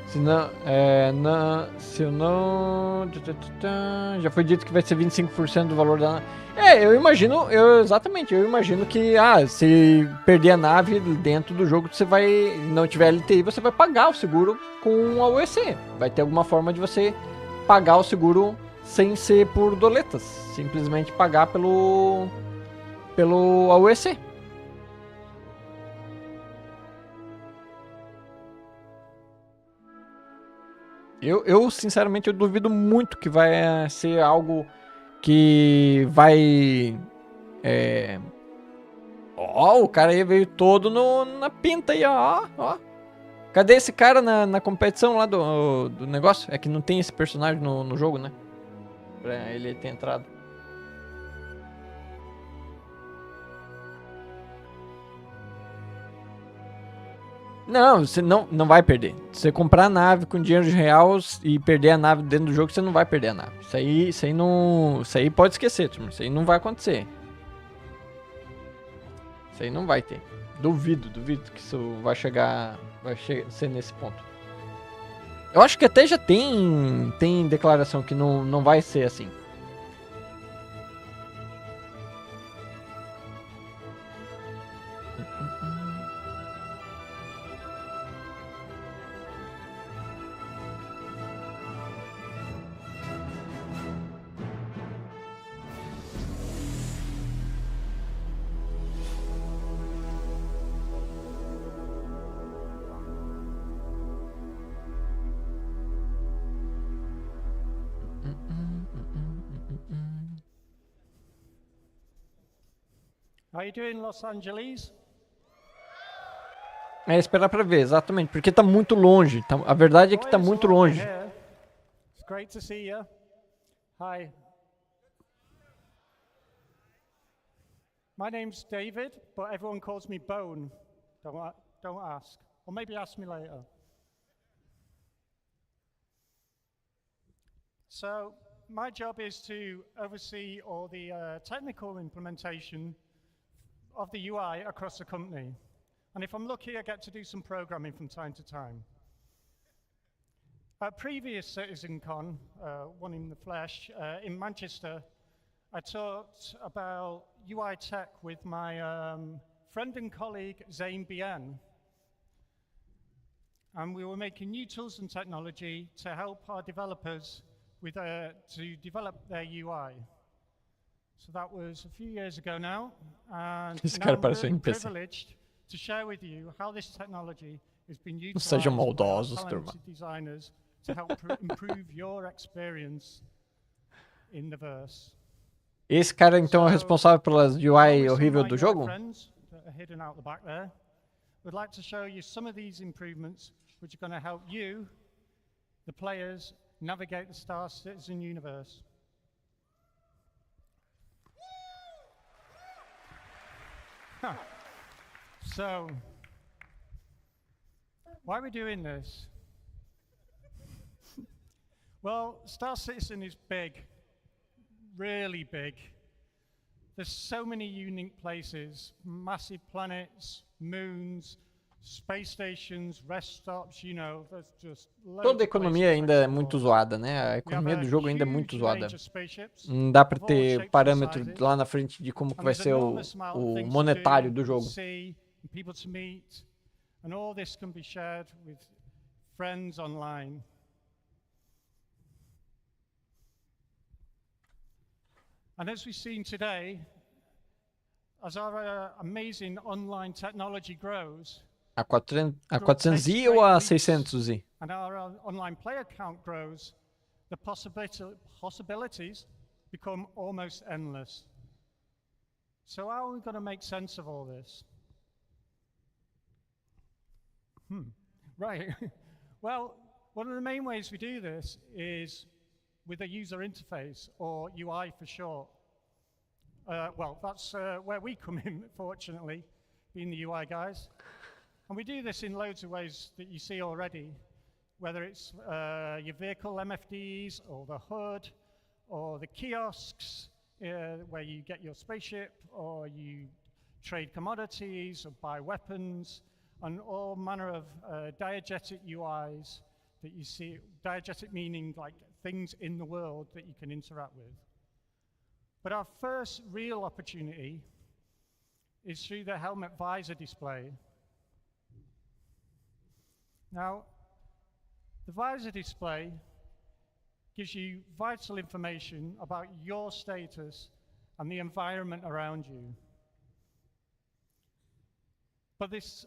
[SPEAKER 1] Se não... Já foi dito que vai ser 25% do valor da... eu imagino que, se perder a nave dentro do jogo, você vai, não tiver LTI, você vai pagar o seguro com a UEC. Vai ter alguma forma de você pagar o seguro sem ser por doletas. Simplesmente pagar pelo AUEC. Eu sinceramente, eu duvido muito que vai ser algo que vai... o cara aí veio todo na pinta aí, ó. Cadê esse cara na competição lá do negócio? É que não tem esse personagem no jogo, né? Pra ele ter entrado. Não, você não vai perder. Se você comprar a nave com dinheiro de real e perder a nave dentro do jogo, você não vai perder a nave. Isso aí pode esquecer, turma. Isso aí não vai acontecer. Isso aí não vai ter. Duvido que isso vai ser nesse ponto. Eu acho que até já tem declaração que não vai ser assim.
[SPEAKER 14] How are you doing, Los Angeles?
[SPEAKER 1] É esperar pra ver, exatamente, porque tá muito longe. A verdade é que tá muito longe.
[SPEAKER 14] It's great to see you. Hi. My name's David, but everyone calls me Bone. Don't ask. Or maybe ask me later. So, my job is to oversee all the technical implementation of the UI across the company. And if I'm lucky, I get to do some programming from time to time. At previous CitizenCon, one in the flesh, in Manchester, I talked about UI tech with my friend and colleague, Zain Bien. And we were making new tools and technology to help our developers to develop their UI. So that was a few years ago now, and now I'm really privileged to share with you how this technology has been utilized by talented designers to help improve your experience in the verse.
[SPEAKER 1] Esse cara então é responsável pelas UI horrível do jogo?
[SPEAKER 14] Hidden out the back there. We'd like to show you some of these improvements which are going to help you, the players, navigate the Star Citizen universe. Huh. So, why are we doing this? Well, Star Citizen is big, really big. There's so many unique places, massive planets, moons, space stations, rest stops, you know, there's just
[SPEAKER 1] Toda a economia ainda é muito zoada, né? A economia do jogo ainda é muito zoada. Não dá pra ter parâmetro lá na frente de como que vai ser o monetário do jogo.
[SPEAKER 14] People to meet, and all this can be shared with friends online. And as we've seen today, as our amazing online technology grows,
[SPEAKER 1] A 400i ou a 600i?
[SPEAKER 14] and our online player count grows, the possibilities become almost endless. So how are we going to make sense of all this? Right. Well, one of the main ways we do this is with a user interface, or UI for short. Well, that's where we come in, fortunately, being the UI guys. And we do this in loads of ways that you see already, whether it's your vehicle MFDs, or the hood, or the kiosks, where you get your spaceship, or you trade commodities, or buy weapons, and all manner of diegetic UIs that you see, diegetic meaning like things in the world that you can interact with. But our first real opportunity is through the helmet visor display. Now, the visor display gives you vital information about your status and the environment around you. But this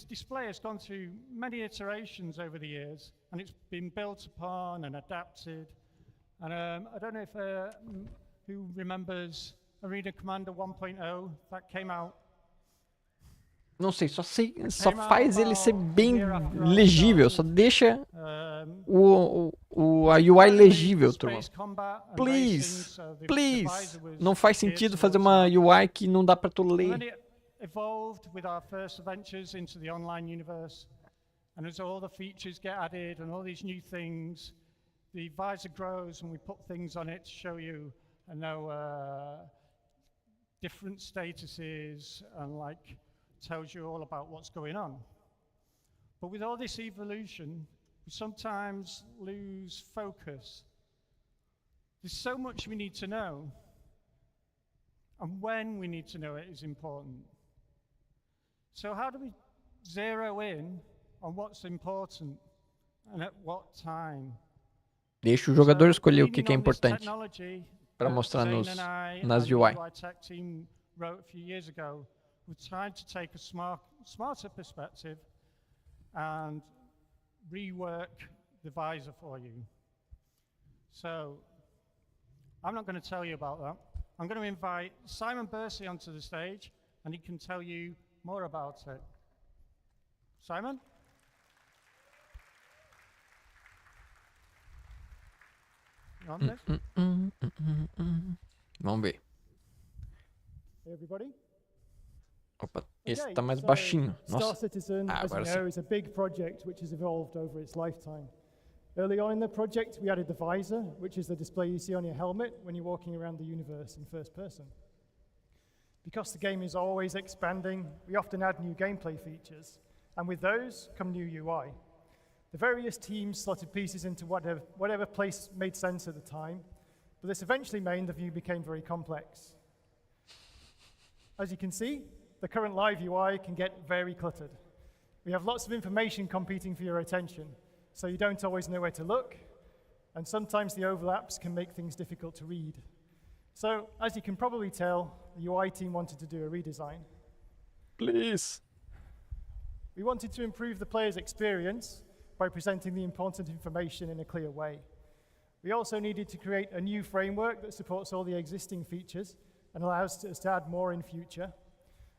[SPEAKER 14] display has gone through many iterations over the years, and it's been built upon and adapted. And I don't know if who remembers Arena Commander 1.0 that came out.
[SPEAKER 1] Não sei, só faz ele ser bem legível, só deixa a UI legível, turma. Please, não faz sentido fazer uma UI que não dá pra tu ler.
[SPEAKER 14] Evolved with our first ventures into the online universe, and as all the features get added and all these new things, the visor grows and we put things on it to show you, different statuses and like tells you all about what's going on. But with all this evolution, we sometimes lose focus. There's so much we need to know, and when we need to know it is important.
[SPEAKER 7] So how do we zero in on what's important and at what time?
[SPEAKER 1] Deixa o jogador escolher o que é importante para mostrar nas UI.
[SPEAKER 7] Tech team wrote a few years ago. We tried to take a smarter perspective and rework the visor for you. So I'm not going to tell you about that. I'm going to invite Simon Bursey onto the stage, and he can tell you more about it. Simon? You on this?
[SPEAKER 1] Vamos ver.
[SPEAKER 7] Hey, everybody.
[SPEAKER 1] Opa, esse tá mais baixinho.
[SPEAKER 7] Star
[SPEAKER 1] Nossa.
[SPEAKER 7] Citizen, as you
[SPEAKER 1] Agora
[SPEAKER 7] know,
[SPEAKER 1] sim.
[SPEAKER 7] is a big project which has evolved over its lifetime. Early on in the project, we added the visor, which is the display you see on your helmet when you're walking around the universe in first person. Because the game is always expanding, we often add new gameplay features, and with those come new UI. The various teams slotted pieces into whatever place made sense at the time, but this eventually meant the view became very complex. As you can see, the current live UI can get very cluttered. We have lots of information competing for your attention, so you don't always know where to look, and sometimes the overlaps can make things difficult to read. So, as you can probably tell, the UI team wanted to do a redesign.
[SPEAKER 1] Please.
[SPEAKER 7] We wanted to improve the player's experience by presenting the important information in a clear way. We also needed to create a new framework that supports all the existing features and allows us to add more in future.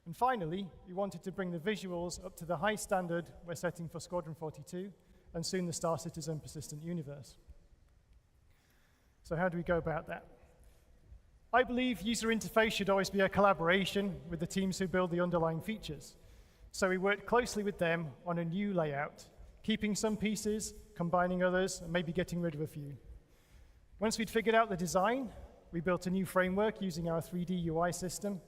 [SPEAKER 7] And finally, we wanted to bring the visuals up to the high standard we're setting for Squadron 42 and soon the Star Citizen persistent universe. So how do we go about that? I believe user interface should always be a collaboration with the teams who build the underlying features. So we worked closely with them on a new layout, keeping some pieces, combining others, and maybe getting rid of a few. Once we'd figured out the design, we built a new framework using our 3D UI system,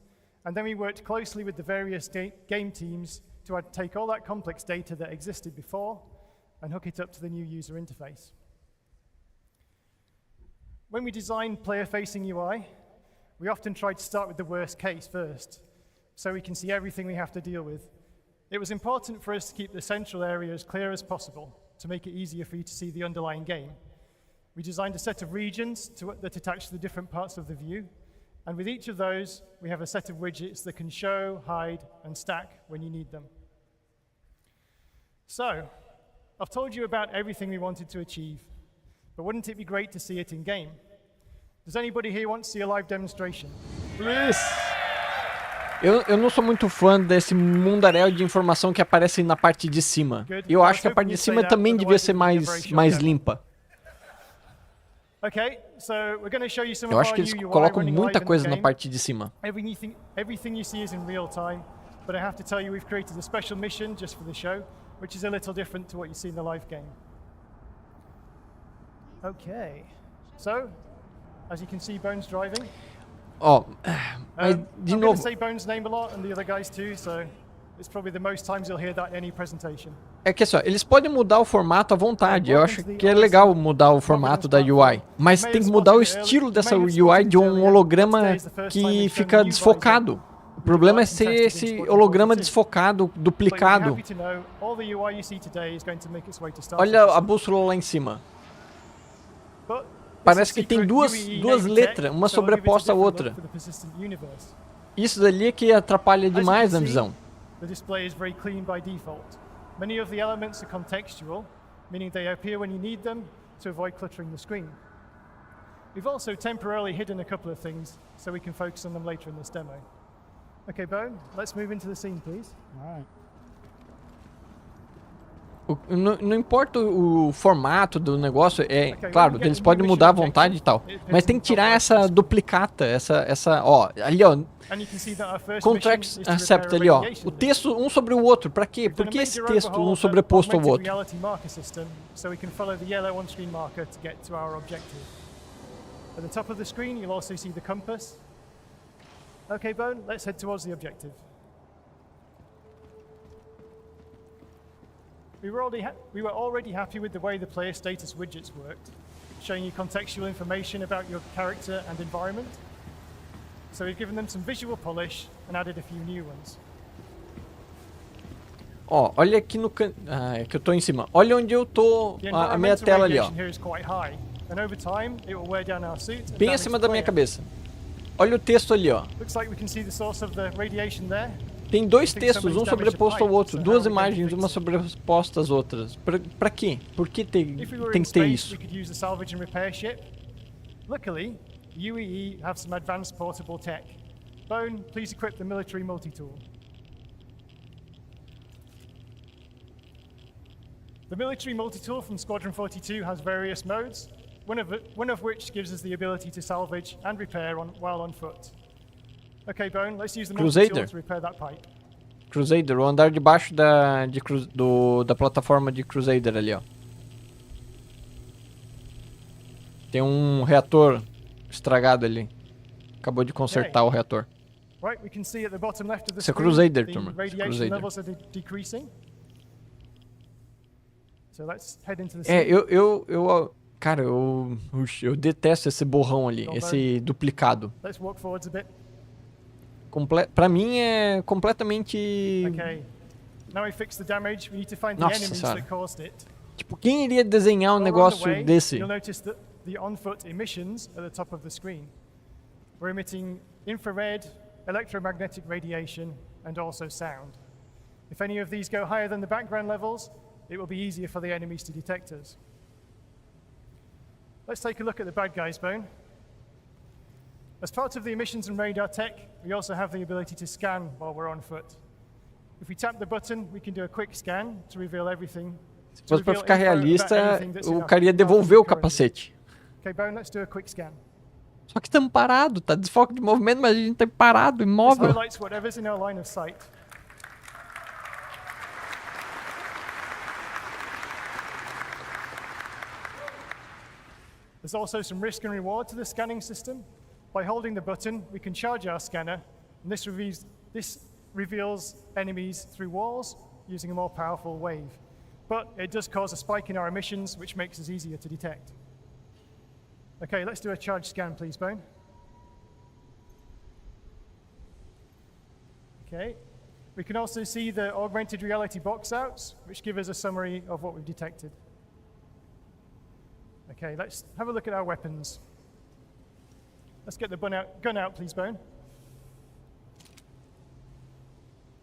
[SPEAKER 7] and then we worked closely with the various game teams to take all that complex data that existed before and hook it up to the new user interface. When we designed player-facing UI, we often tried to start with the worst case first, so we can see everything we have to deal with. It was important for us to keep the central area as clear as possible to make it easier for you to see the underlying game. We designed a set of regions that attach to the different parts of the view, and with each of those, we have a set of widgets that can show, hide, and stack when you need them. So, I've told you about everything we wanted to achieve, but wouldn't it be great to see it in game? Does anybody here want to see a live demonstration?
[SPEAKER 1] Please. Eu não sou muito fã desse mundaréu de informação que aparece na parte de cima. Eu acho que a parte de cima também devia ser mais limpa.
[SPEAKER 7] Okay, so we're going to show you some
[SPEAKER 1] Eu
[SPEAKER 7] of
[SPEAKER 1] acho
[SPEAKER 7] our
[SPEAKER 1] que eles
[SPEAKER 7] new UI
[SPEAKER 1] colocam
[SPEAKER 7] running
[SPEAKER 1] muita
[SPEAKER 7] live in the
[SPEAKER 1] coisa na
[SPEAKER 7] game.
[SPEAKER 1] parte de cima.
[SPEAKER 7] Everything you see is in real time, but I have to tell you we've created a special mission just for the show, which is a little different to what you see in the live game. Okay, so as you can see, Bones driving.
[SPEAKER 1] Ó, mas de
[SPEAKER 7] I'm going
[SPEAKER 1] novo.
[SPEAKER 7] to say Bones' name a lot, and the other guys too, so it's probably the most times you'll hear that in any presentation.
[SPEAKER 1] É que assim, ó, eles podem mudar o formato à vontade. Eu acho que é legal mudar o formato da UI. Mas tem que mudar o estilo dessa UI de um holograma que fica desfocado. O problema é ser esse holograma desfocado, duplicado. Olha a bússola lá em cima. Parece que tem duas letras, uma sobreposta à outra. Isso dali é que atrapalha demais a visão.
[SPEAKER 7] The display is very clean by default. Many of the elements are contextual, meaning they appear when you need them to avoid cluttering the screen. We've also temporarily hidden a couple of things so we can focus on them later in this demo. Okay, Bone, let's move into the scene, please. All right.
[SPEAKER 1] Não importa o formato do negócio, claro, eles podem mudar à vontade e tal, mas tem que tirar essa duplicata, ó, ali ó, contract accept ali ó, o texto um sobre o outro, pra quê? Por que esse texto um sobreposto ao outro?
[SPEAKER 7] At the top of the screen, you'll also see the compass. Okay, Bone, let's head towards the objective. We were already happy with the way the player status widgets worked, showing you contextual information about your character and environment. So we've given them some visual polish and added a few new ones.
[SPEAKER 1] Ó, olha aqui no canto. Ah, é que eu tô em cima. Olha onde eu tô, a minha tela ali, ó. Bem acima da minha cabeça. Olha o texto ali, ó. Tem dois textos, um sobreposto ao outro. Duas imagens, uma sobreposta às outras. Pra quê? Por que tem que ter isso?
[SPEAKER 7] Luckily, UEE have some advanced portable tech. Bone, please equip the military multi-tool. The military multi-tool from Squadron 42 has various modes, one of which gives us the ability to salvage and repair while on foot. Okay, Bone, let's use the multi-tool to repair that pipe.
[SPEAKER 1] Crusader, o andar de baixo da plataforma de Crusader ali, ó. Tem um reator estragado ali. Acabou de consertar o reator. Isso é Crusader, turma. Crusader. Cara, eu detesto esse borrão ali, esse duplicado. Pra mim é completamente... Nossa senhora. Tipo, quem iria desenhar um negócio desse?
[SPEAKER 7] The on-foot emissions at the top of the screen. We're emitting infrared, electromagnetic radiation, and also sound. If any of these go higher than the background levels, it will be easier for the enemies to detect us. Let's take a look at the bad guys, Bone. As part of the emissions and radar tech, we also have the ability to scan while we're on foot. If we tap the button, we can do a quick scan to reveal everything.
[SPEAKER 1] Se fosse pra ficar realista, o cara ia devolver o capacete.
[SPEAKER 7] Okay, Bone, let's do a quick scan.
[SPEAKER 1] Só que estamos parados, tá desfoque de movimento, mas a gente tá parado, imóvel.
[SPEAKER 7] This highlights whatever's in our line of sight. There's also some risk and reward to the scanning system. By holding the button, we can charge our scanner, and this reveals enemies through walls using a more powerful wave. But it does cause a spike in our emissions, which makes us easier to detect. Okay, let's do a charge scan, please, Bone. Okay. We can also see the augmented reality box outs, which give us a summary of what we've detected. Okay, let's have a look at our weapons. Let's get the gun out, please, Bone.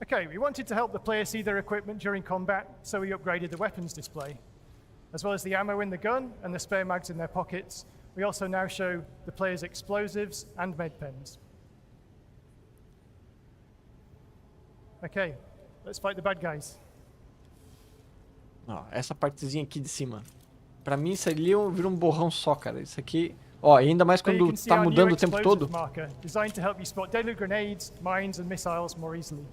[SPEAKER 7] Okay, we wanted to help the player see their equipment during combat, so we upgraded the weapons display. As well as the ammo in the gun and the spare mags in their pockets, we also now show the player's explosives and med pens. Okay, let's fight the bad guys.
[SPEAKER 1] Ó, essa partezinha aqui de cima. Pra mim isso ali vira um borrão só, cara. Isso aqui, ó, ainda mais quando tá mudando o tempo todo.
[SPEAKER 7] Designed to help you spot deadly grenades, mines and missiles more easily.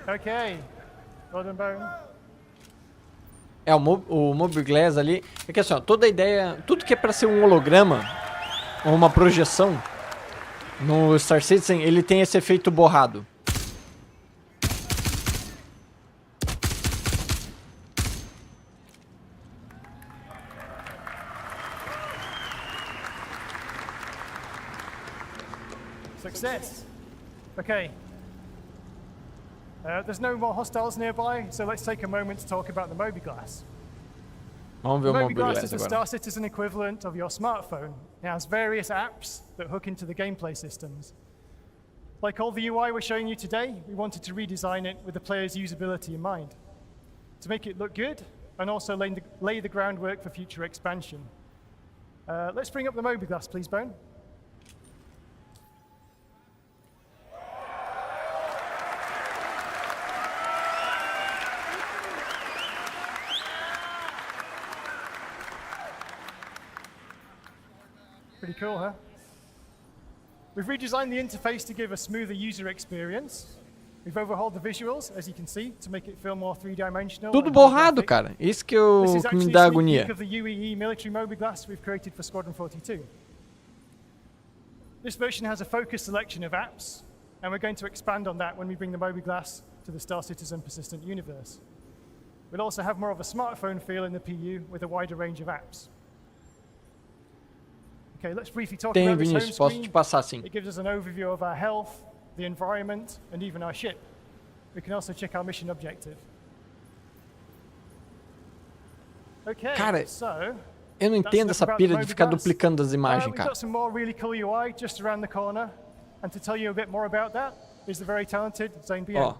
[SPEAKER 7] Okay. Golden Bone.
[SPEAKER 1] É, o Mobile Glass ali. É que assim, ó, toda a ideia. Tudo que é pra ser um holograma ou uma projeção no Star Citizen, ele tem esse efeito borrado.
[SPEAKER 7] Success. Okay. There's no more hostiles nearby, so let's take a moment to talk about the Mobiglass.
[SPEAKER 1] Vamos ver o
[SPEAKER 7] Mobiglass is the
[SPEAKER 1] agora.
[SPEAKER 7] Star Citizen equivalent of your smartphone. It has various apps that hook into the gameplay systems. Like all the UI we're showing you today, we wanted to redesign it with the player's usability in mind, to make it look good and also lay the groundwork for future expansion. Let's bring up the Mobiglass, please, Bone. Pretty cool, huh? We've redesigned the interface to give a smoother user experience. We've overhauled the visuals, as you can see, to make it feel more three-dimensional.
[SPEAKER 1] Tudo borrado, cara. Isso que me dá agonia.
[SPEAKER 7] This is actually a sneak peek of the UEE military Mobiglass we've created for Squadron 42. This version has a focused selection of apps, and we're going to expand on that when we bring the mobi-glass to the Star Citizen persistent universe. We'll also have more of a smartphone feel in the PU with a wider range of apps. Okay, let's briefly talk about this home
[SPEAKER 1] Vinícius, posso te
[SPEAKER 7] screen.
[SPEAKER 1] passar sim.
[SPEAKER 7] It gives us an overview of our health, the environment, and even our ship. We can also check our mission objective. Okay,
[SPEAKER 1] Cara,
[SPEAKER 7] so
[SPEAKER 1] eu não entendo essa pira de ficar duplicando as imagens,
[SPEAKER 7] we've
[SPEAKER 1] cara.
[SPEAKER 7] got some more really cool UI just around the corner. And to tell you a bit more about that is the very talented Zane BM.
[SPEAKER 1] Ó,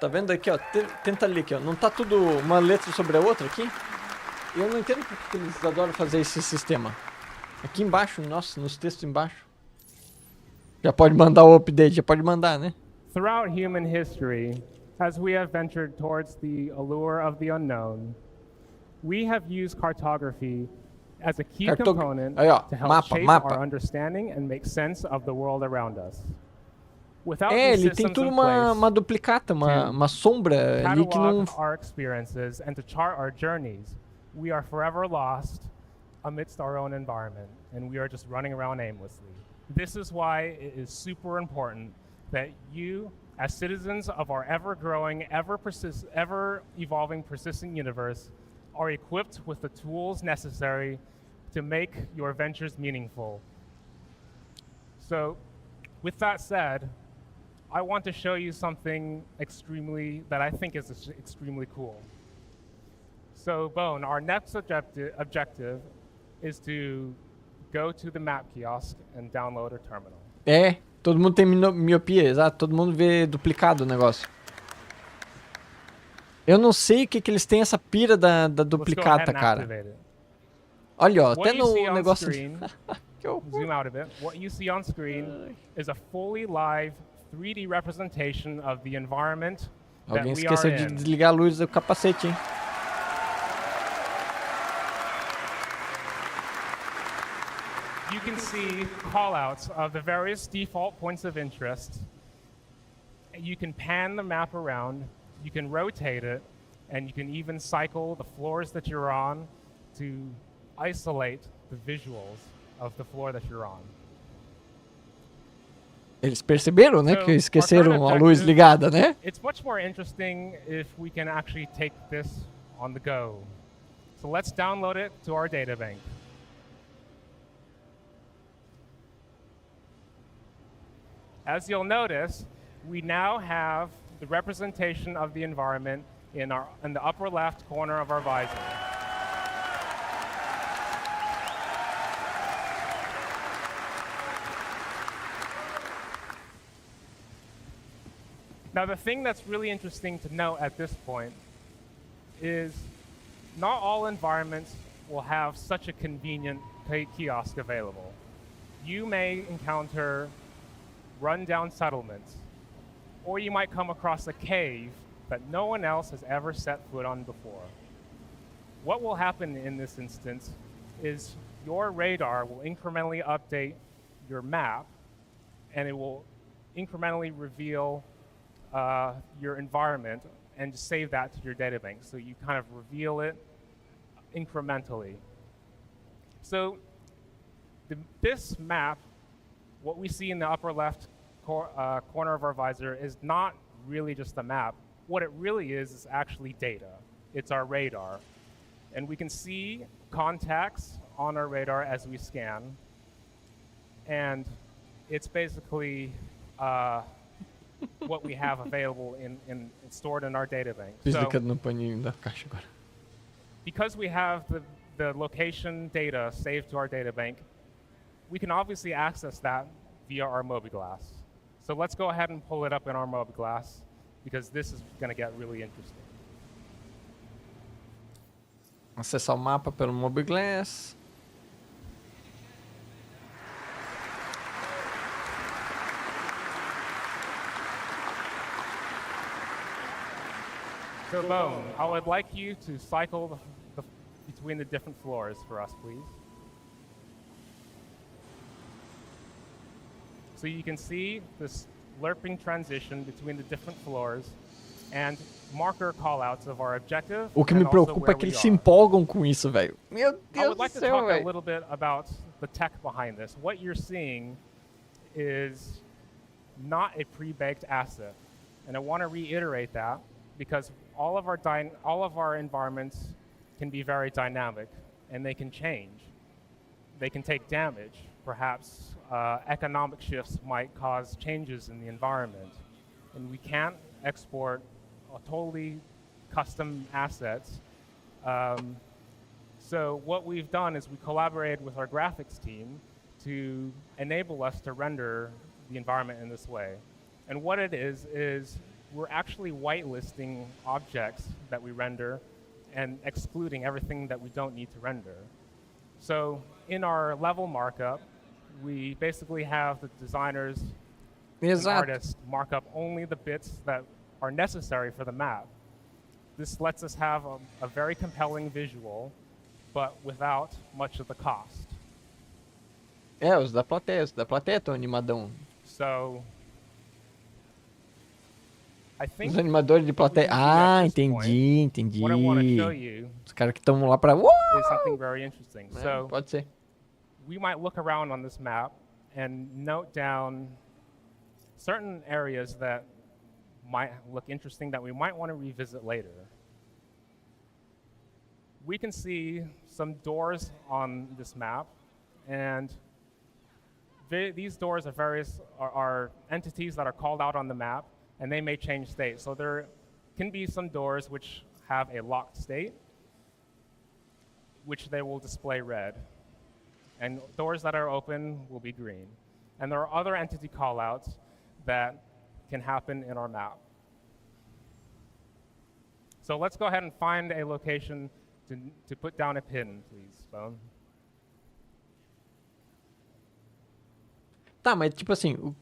[SPEAKER 1] tá vendo aqui, ó? Tenta ler aqui, ó. Não tá tudo uma letra sobre a outra aqui? Eu não entendo porque eles adoram fazer esse sistema. Aqui embaixo, nossa, nos textos embaixo. Já pode mandar o update, já pode mandar, né?
[SPEAKER 8] Throughout human history, as we have ventured towards the allure of the unknown, we have used cartography as a key component
[SPEAKER 1] aí, ó,
[SPEAKER 8] to help
[SPEAKER 1] mapa,
[SPEAKER 8] shape
[SPEAKER 1] mapa.
[SPEAKER 8] our understanding and make sense of the world around us. Without
[SPEAKER 1] É,
[SPEAKER 8] these
[SPEAKER 1] ele tem
[SPEAKER 8] systems
[SPEAKER 1] tudo
[SPEAKER 8] in place
[SPEAKER 1] uma duplicata, uma sombra ali que não...
[SPEAKER 8] catalog our experiences and to chart our journeys, we are forever lost amidst our own environment, and we are just running around aimlessly. This is why it is super important that you, as citizens of our ever-growing, ever-evolving, persistent universe, are equipped with the tools necessary to make your ventures meaningful. So, with that said, I want to show you something that I think is extremely cool. So, Bone, our next objective is to go to the map kiosk and download a terminal.
[SPEAKER 1] É, todo mundo tem miopia, exato. Todo mundo vê duplicado o negócio. Eu não sei o que eles têm essa pira da duplicata, cara. Olha, ó, até no negócio...
[SPEAKER 8] Zoom out a bit. What you see on screen is a fully live 3D representation of the environment that
[SPEAKER 1] Alguém
[SPEAKER 8] we are
[SPEAKER 1] esqueceu de
[SPEAKER 8] in.
[SPEAKER 1] desligar a luz do capacete, hein?
[SPEAKER 8] You can see callouts of the various default points of interest. You can pan the map around, you can rotate it, and you can even cycle the floors that you're on to isolate the visuals of the floor that you're on.
[SPEAKER 1] Eles perceberam, né, que esqueceram a luz ligada, né?
[SPEAKER 8] It's much more interesting if we can actually take this on the go. So let's download it to our databank. As you'll notice, we now have the representation of the environment in the upper left corner of our visor. Now, the thing that's really interesting to note at this point is not all environments will have such a convenient kiosk available. You may encounter run-down settlements, or you might come across a cave that no one else has ever set foot on before. What will happen in this instance is your radar will incrementally update your map, and it will incrementally reveal your environment and save that to your databank. So you kind of reveal it incrementally. So this map, what we see in the upper left corner of our visor is not really just a map. What it really is actually data. It's our radar. And we can see contacts on our radar as we scan. And it's basically what we have available in stored in our databank. So, because we have the location data saved to our databank, we can obviously access that via our mobi-glass. So let's go ahead and pull it up in our mobi-glass, because this is going to get really interesting.
[SPEAKER 1] Acessar o mapa pelo mobi-glass.
[SPEAKER 8] So Bone, I would like you to cycle between the different floors for us, please. So you can see this lerping transition between the different floors and marker callouts of our objective.
[SPEAKER 1] O que me preocupa é que eles se empolgam com isso, velho. Meu
[SPEAKER 8] I
[SPEAKER 1] Deus
[SPEAKER 8] would
[SPEAKER 1] do
[SPEAKER 8] like to
[SPEAKER 1] céu,
[SPEAKER 8] talk a
[SPEAKER 1] velho.
[SPEAKER 8] little bit about the tech behind this. What you're seeing is not a pre-baked asset. And I want to reiterate that because all of our environments can be very dynamic and they can change. They can take damage. Perhaps economic shifts might cause changes in the environment. And we can't export totally custom assets. So what we've done is we collaborated with our graphics team to enable us to render the environment in this way. And what it is we're actually whitelisting objects that we render and excluding everything that we don't need to render. So in our level markup, we basically have the designers and artists mark up only the bits that are necessary for the map. This lets us have a very compelling visual, but without much of the cost.
[SPEAKER 1] Os da plateia estão animadão.
[SPEAKER 8] So, I think
[SPEAKER 1] os animadores de plateia. Ah, entendi.
[SPEAKER 8] What I want to show you
[SPEAKER 1] os caras que estão lá pra.
[SPEAKER 8] is something very interesting. So,
[SPEAKER 1] pode ser.
[SPEAKER 8] We might look around on this map and note down certain areas that might look interesting that we might want to revisit later. We can see some doors on this map, and these doors are entities that are called out on the map, and they may change state. So there can be some doors which have a locked state, which they will display red. And doors that are open will be green. And there are other entity callouts that can happen in our map. So let's go ahead and find a location to put down a pin, please, Bone.
[SPEAKER 1] Tá, mas tipo assim,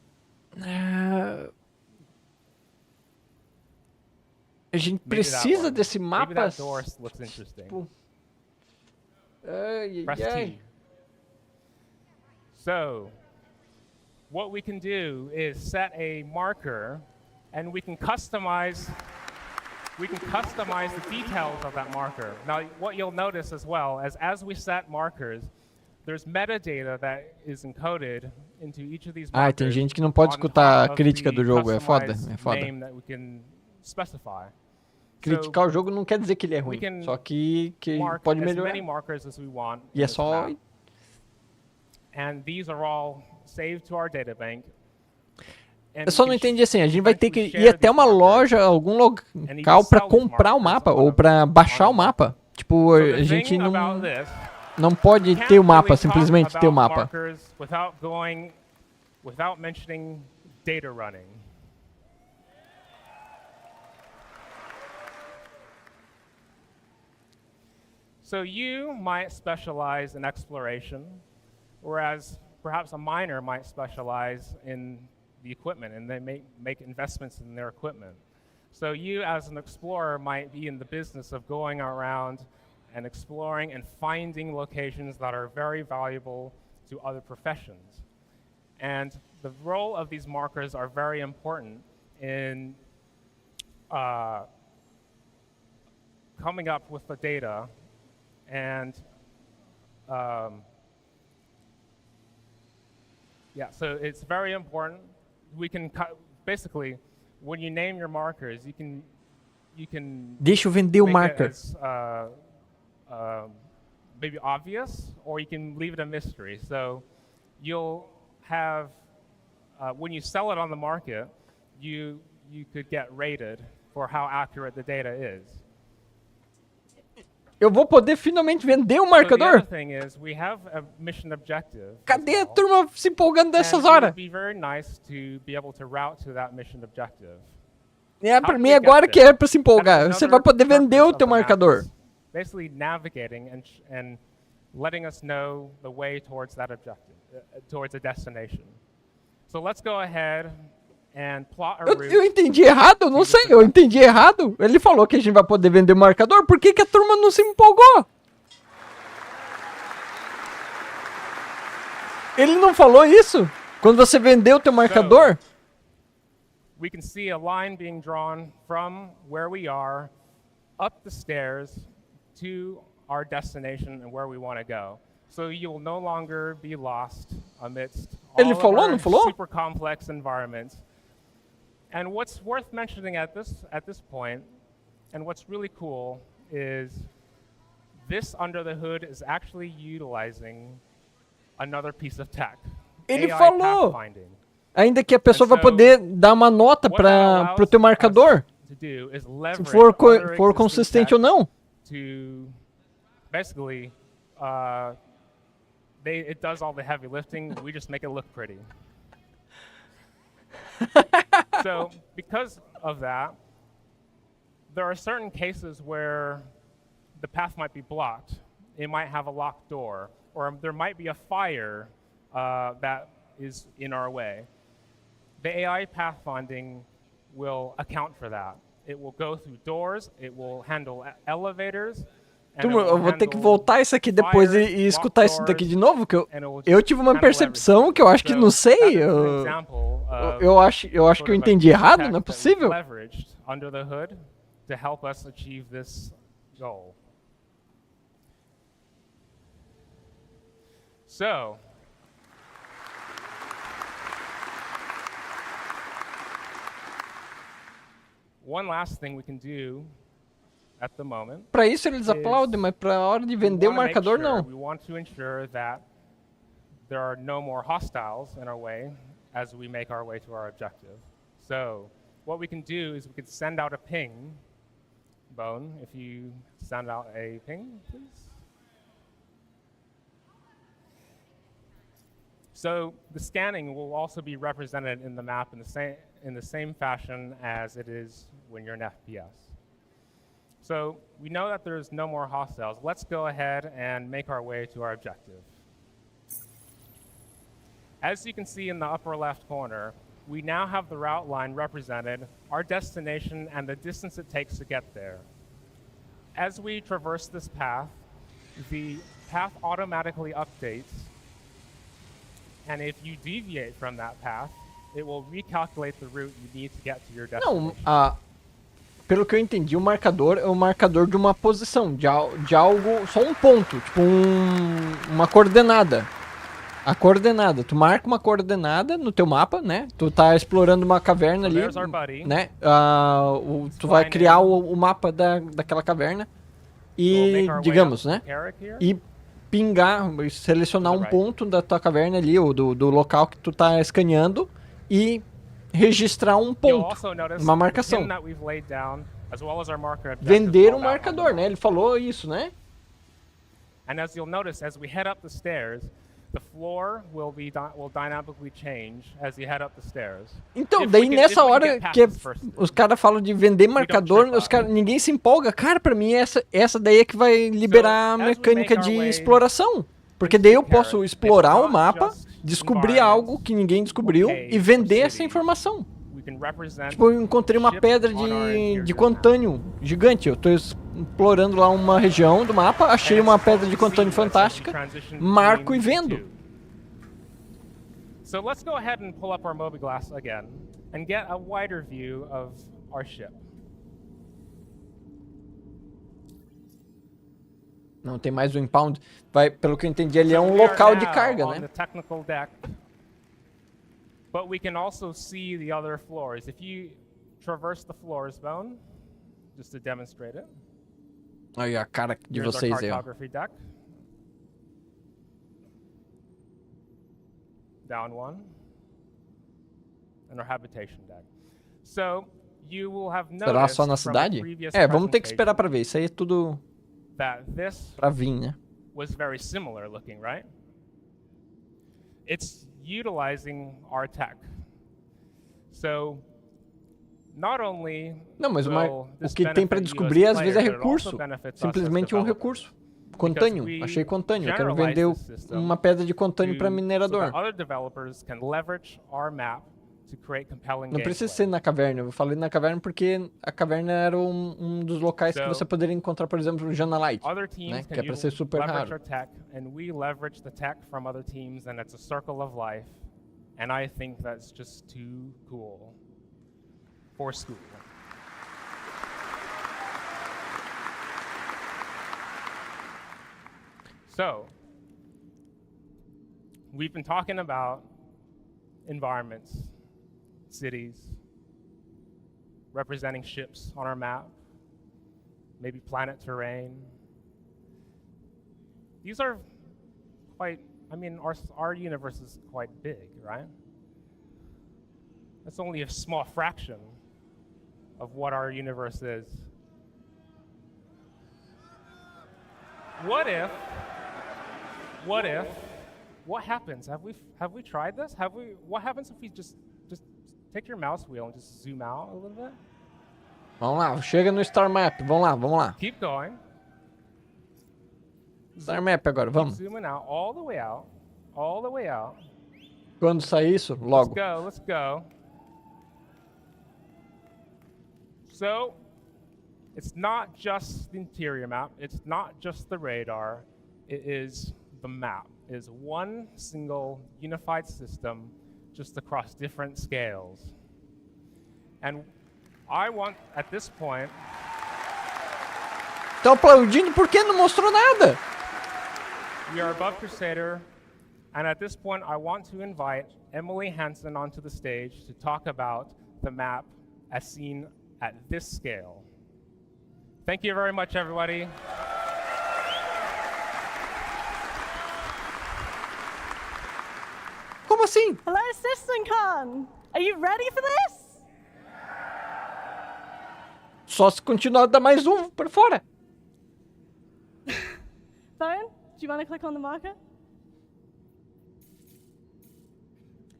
[SPEAKER 1] a gente precisa desse mapa.
[SPEAKER 8] Maybe that door looks interesting.
[SPEAKER 1] Tipo,
[SPEAKER 8] Press T. So, what we can do is set a marker, and we can customize the details of that marker. Now, what you'll notice as well is as we set markers, there's metadata that is encoded into each of these markers.
[SPEAKER 1] Tem gente que não pode escutar a crítica do jogo, é foda.
[SPEAKER 8] Name that we can specify.
[SPEAKER 1] Criticar o jogo não quer dizer que ele é ruim, só que pode melhorar.
[SPEAKER 8] As many markers as we want.
[SPEAKER 1] E é só.
[SPEAKER 8] And these are all saved to our databank.
[SPEAKER 1] Eu só não entendi assim, a gente vai ter que ir até uma loja, algum local pra comprar o mapa ou pra baixar o mapa. Tipo, a gente não pode ter o mapa, simplesmente ter o mapa.
[SPEAKER 8] Without mentioning data running. So you might specialize in exploration, whereas perhaps a miner might specialize in the equipment, and they may make investments in their equipment. So you, as an explorer, might be in the business of going around and exploring and finding locations that are very valuable to other professions. And the role of these markers are very important in coming up with the data and so it's very important. We can basically, when you name your markers, you can
[SPEAKER 1] Deixa eu vender o marker.
[SPEAKER 8] As, maybe obvious, or you can leave it a mystery. So you'll have when you sell it on the market, you could get rated for how accurate the data is.
[SPEAKER 1] Eu vou poder finalmente vender o marcador? Cadê a turma se empolgando dessas horas? Pra mim agora que é pra se empolgar. Você vai poder vender o teu marcador.
[SPEAKER 8] Basically navigating and letting us know the way towards that objective, towards a destination. So let's go ahead and plot a route.
[SPEAKER 1] Eu entendi errado? Não sei, eu entendi errado. Ele falou que a gente vai poder vender o marcador, por que a turma não se empolgou? Ele não falou isso? Quando você vendeu o teu marcador?
[SPEAKER 8] We can see a line being drawn from where we are up the stairs to our destination and where we want to go. So you'll no longer be lost amidst
[SPEAKER 1] Ele
[SPEAKER 8] all of
[SPEAKER 1] falou,
[SPEAKER 8] our
[SPEAKER 1] não falou?
[SPEAKER 8] super complex environments. And what's worth mentioning at this point, and what's really cool, is this under the hood is actually utilizing another pice of tech.
[SPEAKER 1] Ele
[SPEAKER 8] AI
[SPEAKER 1] falou.
[SPEAKER 8] pathfinding.
[SPEAKER 1] Ainda que a pessoa vai poder dar uma nota para o teu marcador.
[SPEAKER 8] To do is
[SPEAKER 1] Se
[SPEAKER 8] leverage
[SPEAKER 1] for,
[SPEAKER 8] other
[SPEAKER 1] for
[SPEAKER 8] existing
[SPEAKER 1] consistente
[SPEAKER 8] tech
[SPEAKER 1] ou não.
[SPEAKER 8] to basically, it does all the heavy lifting. We just make it look pretty. So because of that, there are certain cases where the path might be blocked. It might have a locked door, or there might be a fire that is in our way. The AI pathfinding will account for that. It will go through doors, it will handle elevators.
[SPEAKER 1] Turma, eu vou ter que voltar isso aqui depois e escutar isso daqui de novo, que eu tive uma percepção que eu acho que não sei. Eu acho que eu entendi errado, não é possível?
[SPEAKER 8] Leveraged under the hood to help us achieve this goal. So, one last thing we can do at the moment.
[SPEAKER 1] Para isso eles aplaudem, mas para a hora de vender o marcador não.
[SPEAKER 8] We want to ensure that there are no more hostiles in our way as we make our way to our objective. So, what we can do is we can send out a ping. Bone, if you send out a ping, please. So the scanning will also be represented in the map in the same fashion as it is when you're in FPS. So we know that there's no more hostiles. Let's go ahead and make our way to our objective. As you can see in the upper left corner, we now have the route line represented, our destination, and the distance it takes to get there. As we traverse this path, the path automatically updates. And if you deviate from that path, it will recalculate the route you need to get to your destination.
[SPEAKER 1] Não, pelo que eu entendi, o marcador é o marcador de uma posição, de algo, só um ponto, tipo uma coordenada. A coordenada, tu marca uma coordenada no teu mapa, né? Tu tá explorando uma caverna ali, né? Tu vai criar o mapa daquela caverna e, digamos, né? E pingar, selecionar um ponto da tua caverna ali, ou do local que tu tá escaneando e registrar um ponto, uma marcação. Vender um marcador, né? Ele falou isso, né?
[SPEAKER 8] And as you'll notice, as we head up the stairs, the floor will dynamically change as you head up the stairs.
[SPEAKER 1] Então, daí nessa hora que os caras falam de vender marcador, ninguém se empolga. Cara, pra mim essa daí é que vai liberar a mecânica de exploração. Porque daí eu posso explorar o mapa, descobrir algo que ninguém descobriu e vender essa informação. Tipo, eu encontrei uma pedra de quantânio gigante. Eu tô explorando lá uma região do mapa, achei uma pedra de quantânio fantástica, marco e vendo.
[SPEAKER 8] So let's go ahead and pull up our mobiglass again and get a wider view of our ship.
[SPEAKER 1] Não tem mais o impound. Pelo que eu entendi, ele é um local de carga, né?
[SPEAKER 8] But we can also see the other floors. If you traverse the floors, Bone, just to demonstrate it.
[SPEAKER 1] Aí a cara de vocês aí, ó.
[SPEAKER 8] Cartography deck. Down one. And our habitation deck. So, you will have noticed.
[SPEAKER 1] Será só na cidade? Vamos ter que esperar pra ver. Isso aí é tudo pra vir, né?
[SPEAKER 8] Was very similar looking, right? It's utilizing our tech. So, not only
[SPEAKER 1] não, mas o que tem para descobrir às vezes é recurso. Simplesmente um recurso. Quantânio. Achei quantânio. Eu quero vender uma pedra de quantânio para minerador. Não precisa ser na caverna. Eu falei na caverna porque a caverna era um dos locais que você poderia encontrar, por exemplo, o Janalite, né? Que é para ser super raro.
[SPEAKER 8] And I think that's just too cool for school. So, we've been talking about environments, cities, representing ships on our map, maybe planet terrain. These are quite, I mean, our universe is quite big, right? That's only a small fraction of what our universe is. What happens? Have we tried this? What happens if we just take your mouse wheel and just zoom out a little bit?
[SPEAKER 1] Vamos lá, chega no Star Map, vamos lá.
[SPEAKER 8] Keep going.
[SPEAKER 1] Star Map agora, vamos.
[SPEAKER 8] Keep zooming out, all the way out, all the way out.
[SPEAKER 1] Quando sair isso, logo.
[SPEAKER 8] Let's go. So, it's not just the interior map, it's not just the radar, it is the map. It is one single unified system just across different scales. And I want, at this point...
[SPEAKER 1] Estão aplaudindo porque não mostrou nada.
[SPEAKER 8] We are above Crusader, and at this point I want to invite Emily Hansen onto the stage to talk about the map as seen at this scale. Thank you very much, everybody.
[SPEAKER 1] Como assim?
[SPEAKER 13] Hello, CitizenCon! Are you ready for this?
[SPEAKER 1] Só se continuar dar mais um por fora.
[SPEAKER 13] Phone, do you want to click on the marker?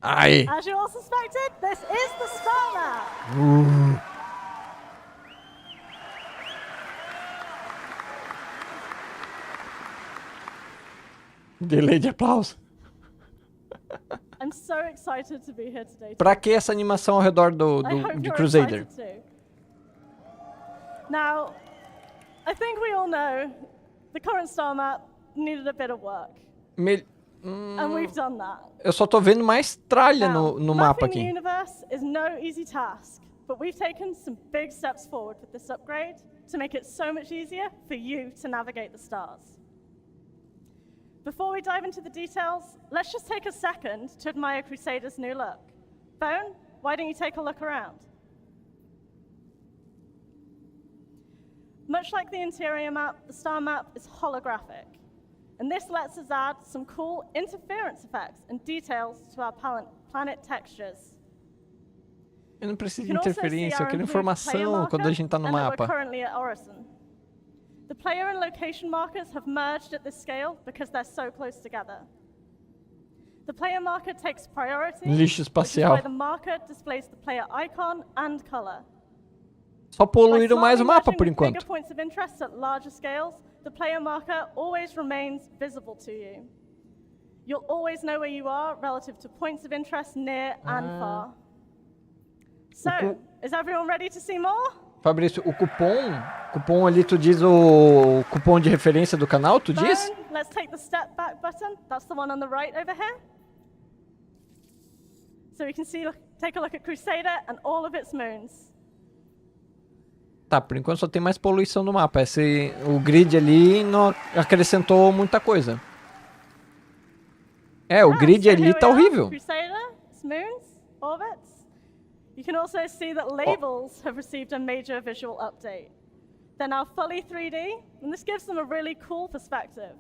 [SPEAKER 1] Ai.
[SPEAKER 13] As you all suspected, this is the star map.
[SPEAKER 1] Delay de aplauso.
[SPEAKER 13] I'm so excited to be here today.
[SPEAKER 1] Pra que essa animação ao redor de Crusader?
[SPEAKER 13] Now, I think we all know the current star map needed a bit of work. And we've done that.
[SPEAKER 1] Eu só tô vendo mais tralha no mapa aqui.
[SPEAKER 13] Mapping the universe is no easy task, but we've taken some big steps forward with this upgrade to make it so much easier for you to navigate the stars. Before we dive into the details, let's just take a second to admire Crusader's new look. Bone, why don't you take a look around? Much like the interior map, the star map is holographic. And this lets us add some cool interference effects and details to our planet textures.
[SPEAKER 1] Eu não preciso de interferência, eu quero informação quando a gente tá no mapa.
[SPEAKER 13] The player and location markers have merged at this scale because they're so close together. The player marker takes priority,
[SPEAKER 1] Lixo espacial.
[SPEAKER 13] which is why the marker displays the player icon and color.
[SPEAKER 1] Só poluíram mais o mapa por enquanto.
[SPEAKER 13] Bigger points of interest at larger scales, the player marker always remains visible to you. You'll always know where you are relative to points of interest near and far. So, is everyone ready to see more?
[SPEAKER 1] Fabrício, o cupom ali, tu diz o cupom de referência do canal, tu diz?
[SPEAKER 13] Let's take the step back button. That's the one on the right over here. So we can see, take a look at Crusader and all of its moons.
[SPEAKER 1] Tá, por enquanto só tem mais poluição no mapa. O grid ali não acrescentou muita coisa. O grid ali tá horrível.
[SPEAKER 13] Crusader, its moons, orbits. You can also see that labels have received a major visual update. They're now fully 3D, and this gives them a really cool perspective.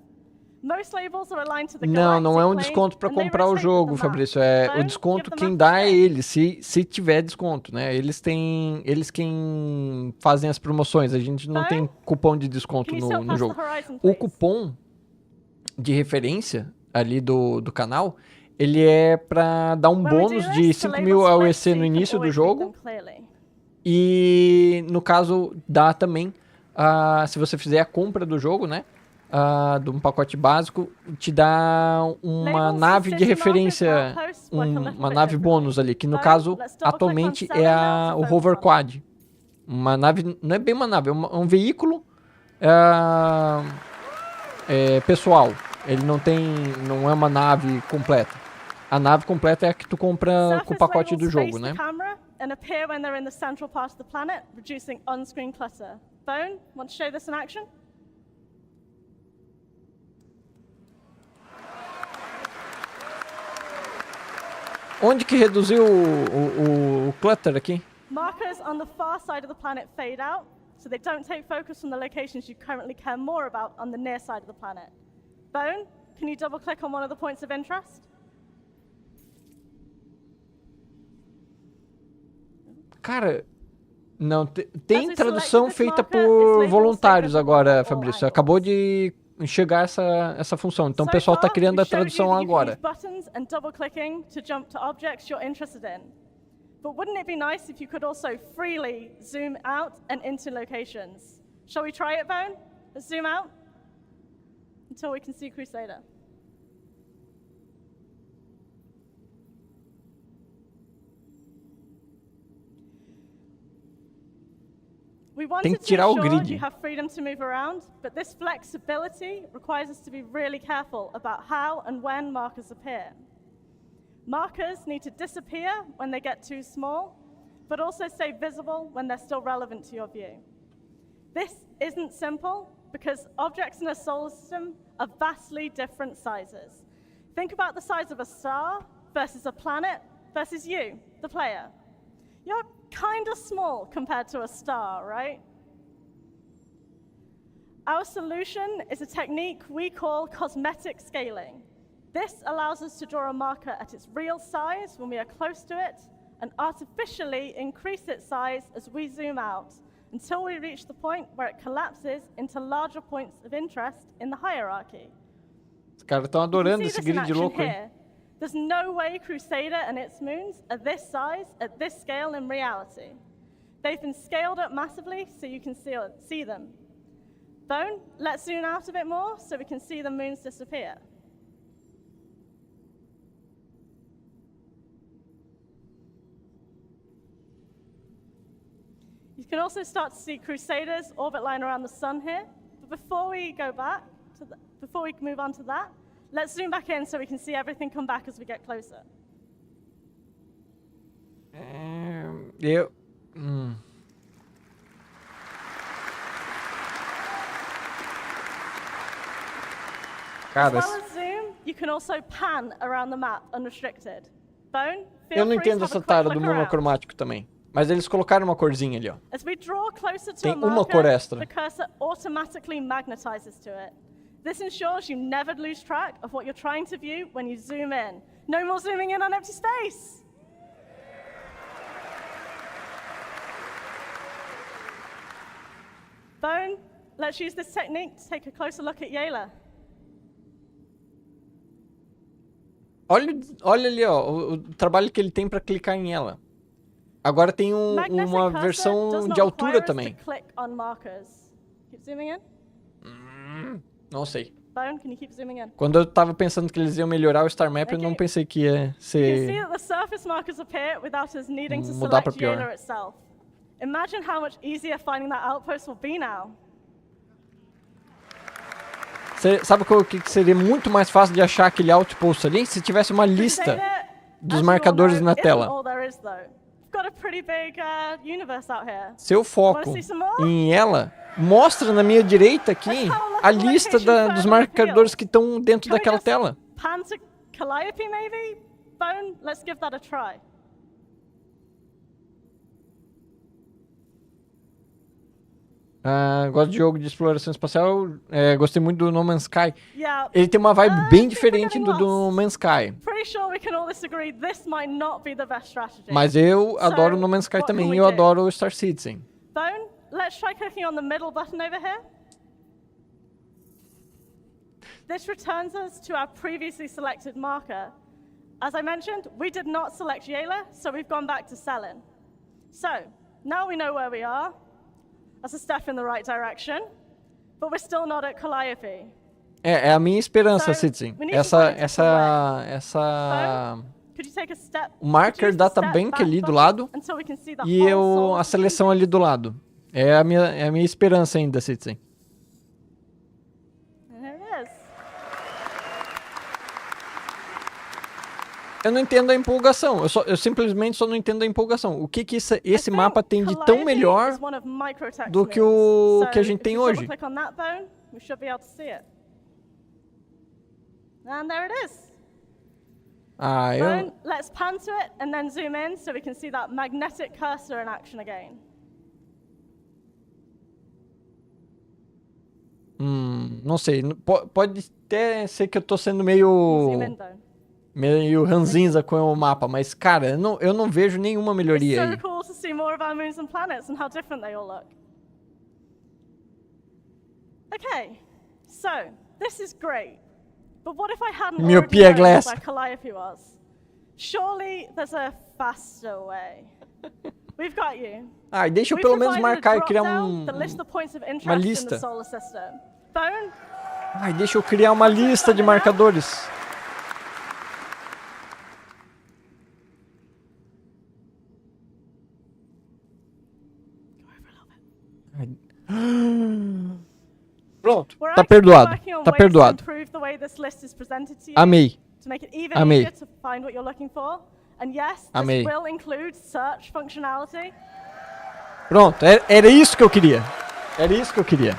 [SPEAKER 13] Most labels are aligned to the
[SPEAKER 1] Não é um desconto para comprar o jogo, Fabrício. O desconto quem dá é eles, se tiver desconto, né? Eles quem fazem as promoções. A gente não tem cupom de desconto no jogo. O cupom de referência ali do canal, ele é para dar um bônus de 5.000 AUEC no início do jogo. E no caso dá também, se você fizer a compra do jogo, né? De um pacote básico, te dá uma nave de referência, uma nave bônus ali, que no caso atualmente é o Hover Quad. Uma nave, não é bem uma nave, é um veículo pessoal. Ele não é uma nave completa. A nave completa é a que tu compra com o pacote do jogo, né?
[SPEAKER 13] And appear when they're in the central part of the planet, reducing on-screen clutter. Bone, want to show this in action?
[SPEAKER 1] Onde que reduziu o clutter aqui?
[SPEAKER 13] Markers on the far side of the planet fade out, so they don't take focus from the locations you currently care more about on the near side of the planet. Bone, can you double click on one of the points of interest?
[SPEAKER 1] Cara, não, tem tradução feita por voluntários agora, Fabrício. Acabou de chegar essa função, então o pessoal está criando a tradução agora.
[SPEAKER 13] But wouldn't it be nice if you could also freely zoom out and into locations? Shall we try it, Bone? Let's zoom out until we can see Crusader. We wanted to ensure you have freedom to move around, but this flexibility requires us to be really careful about how and when markers appear. Markers need to disappear when they get too small, but also stay visible when they're still relevant to your view. This isn't simple because objects in a solar system are vastly different sizes. Think about the size of a star versus a planet versus you, the player. You're kind of small compared to a star, right? Our solution is a technique we call cosmetic scaling. This allows us to draw a marker at its real size when we are close to it and artificially increase its size as we zoom out until we reach the point where it collapses into larger points of interest in the hierarchy.
[SPEAKER 1] Os caras estão adorando esse grid louco aí.
[SPEAKER 13] There's no way Crusader and its moons are this size at this scale in reality. They've been scaled up massively so you can see them. Bone, let's zoom out a bit more so we can see the moons disappear. You can also start to see Crusader's orbit line around the sun here. But before we go back to before we move on to that, let's zoom back in so we can see everything come back as we get closer. As well as zoom, you can also pan around the map unrestricted. Bone,
[SPEAKER 1] Eu não entendo essa tara do monocromático também. Mas eles colocaram uma corzinha ali, ó. Tem uma cor extra.
[SPEAKER 13] The cursor automatically magnetizes to it. This ensures you never lose track of what you're trying to view when you zoom in. No more zooming in on empty space. Bone, let's use this technique to take a closer look at Yayla.
[SPEAKER 1] Olha ali, ó, o trabalho que ele tem para clicar em ela. Agora tem uma versão de altura também. Não sei. Quando eu tava pensando que eles iam melhorar o Star Map, eu não pensei que ia ser mudar para pior.
[SPEAKER 13] Imagine how much easier finding that outpost will be now.
[SPEAKER 1] Sabe o que seria muito mais fácil de achar aquele outpost ali? Se tivesse uma lista dos marcadores na tela. Se eu foco em ela, mostra na minha direita aqui a lista dos marcadores que estão dentro daquela tela. Gosto de jogo de exploração espacial, gostei muito do No Man's Sky. Ele tem uma vibe bem diferente do No Man's Sky. Mas eu adoro No Man's Sky também e eu adoro o Star Citizen.
[SPEAKER 13] Bone, let's try clicking on the middle button over here. This returns us to our previously selected marker. As I mentioned, we did not select Yayla, so we've gone back to Selin. So, now we know where we are. That's a step in the right direction, but we're still not at Calliope.
[SPEAKER 1] É a minha esperança, Citizen. O marker data bank ali do lado e a seleção ali do lado. É a minha esperança ainda, Citizen. Eu não entendo a empolgação. Eu simplesmente só não entendo a empolgação. O que esse mapa tem de tão melhor do que o que a gente tem hoje?
[SPEAKER 13] Bone, let's pan to it and then zoom in so we can see that magnetic cursor in action again.
[SPEAKER 1] Não sei. Pode até ser que eu tô sendo meio ranzinza com o mapa, mas, cara, eu não vejo nenhuma melhoria aí.
[SPEAKER 13] It's so cool to see more of our moons and planets and how different they all look. Okay, so this is great. But what if I hadn't already known where Calliope was? Surely there's a faster way. We've got you.
[SPEAKER 1] Deixa eu pelo menos marcar e criar uma lista. Deixa eu criar uma lista de marcadores. Pronto, tá perdoado. Tá perdoado. Amei. Amei. Amei. Pronto, era isso que eu queria. Era isso que eu queria.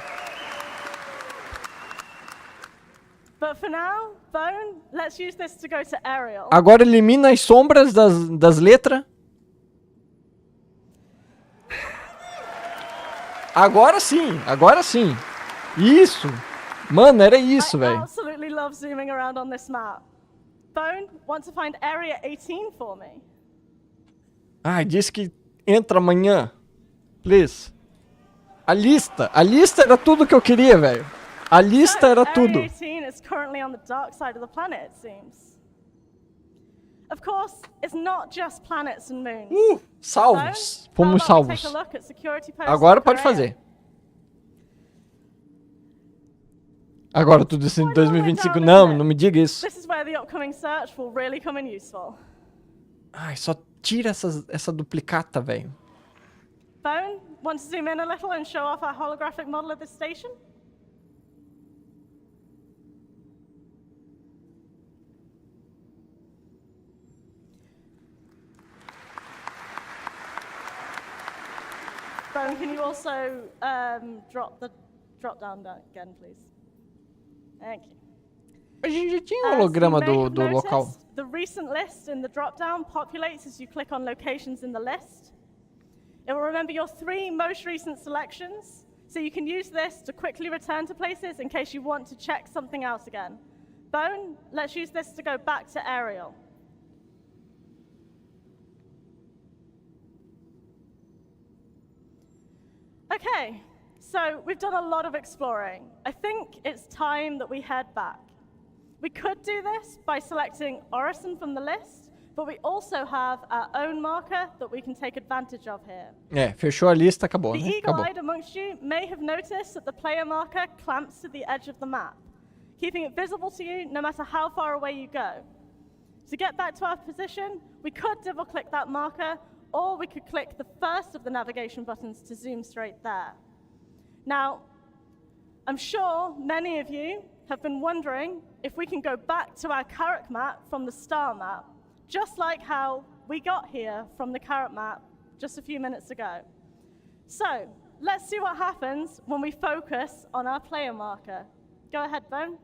[SPEAKER 1] Agora elimina as sombras das letras. Agora sim, agora sim. Isso. Mano, era isso, velho.
[SPEAKER 13] Absolutely love zooming around on this map. Bone, want to find area 18 for me?
[SPEAKER 1] Disse que entra amanhã. Please. A lista era tudo que eu queria, velho. A lista era tudo.
[SPEAKER 13] Area 18 is currently on the dark side of the planet, it seems. Of course, it's not just planets and moons.
[SPEAKER 1] Salvos. Fomos salvos. Agora pode fazer. Agora tudo isso em 2025. Não me diga isso. Só tira essa duplicata, velho.
[SPEAKER 13] Bone, want to zoom in a little and show off our holographic model of this station? Bone, can you also drop down again, please? Thank you.
[SPEAKER 1] A gente já tinha um holograma do local.
[SPEAKER 13] The recent list in the drop-down populates as you click on locations in the list. It will remember your 3 most recent selections, so you can use this to quickly return to places in case you want to check something else again. Bone, let's use this to go back to Ariel. Okay, so we've done a lot of exploring. I think it's time that we head back. We could do this by selecting Orison from the list, but we also have our own marker that we can take advantage of here.
[SPEAKER 1] Fechou a lista, acabou,
[SPEAKER 13] The
[SPEAKER 1] né?
[SPEAKER 13] eagle-eyed amongst you may have noticed that the player marker clamps to the edge of the map, keeping it visible to you no matter how far away you go. To get back to our position, we could double-click that marker, or we could click the first of the navigation buttons to zoom straight there. Now, I'm sure many of you have been wondering if we can go back to our Carrick map from the star map, just like how we got here from the Carrick map just a few minutes ago. So, let's see what happens when we focus on our player marker. Go ahead, Bone.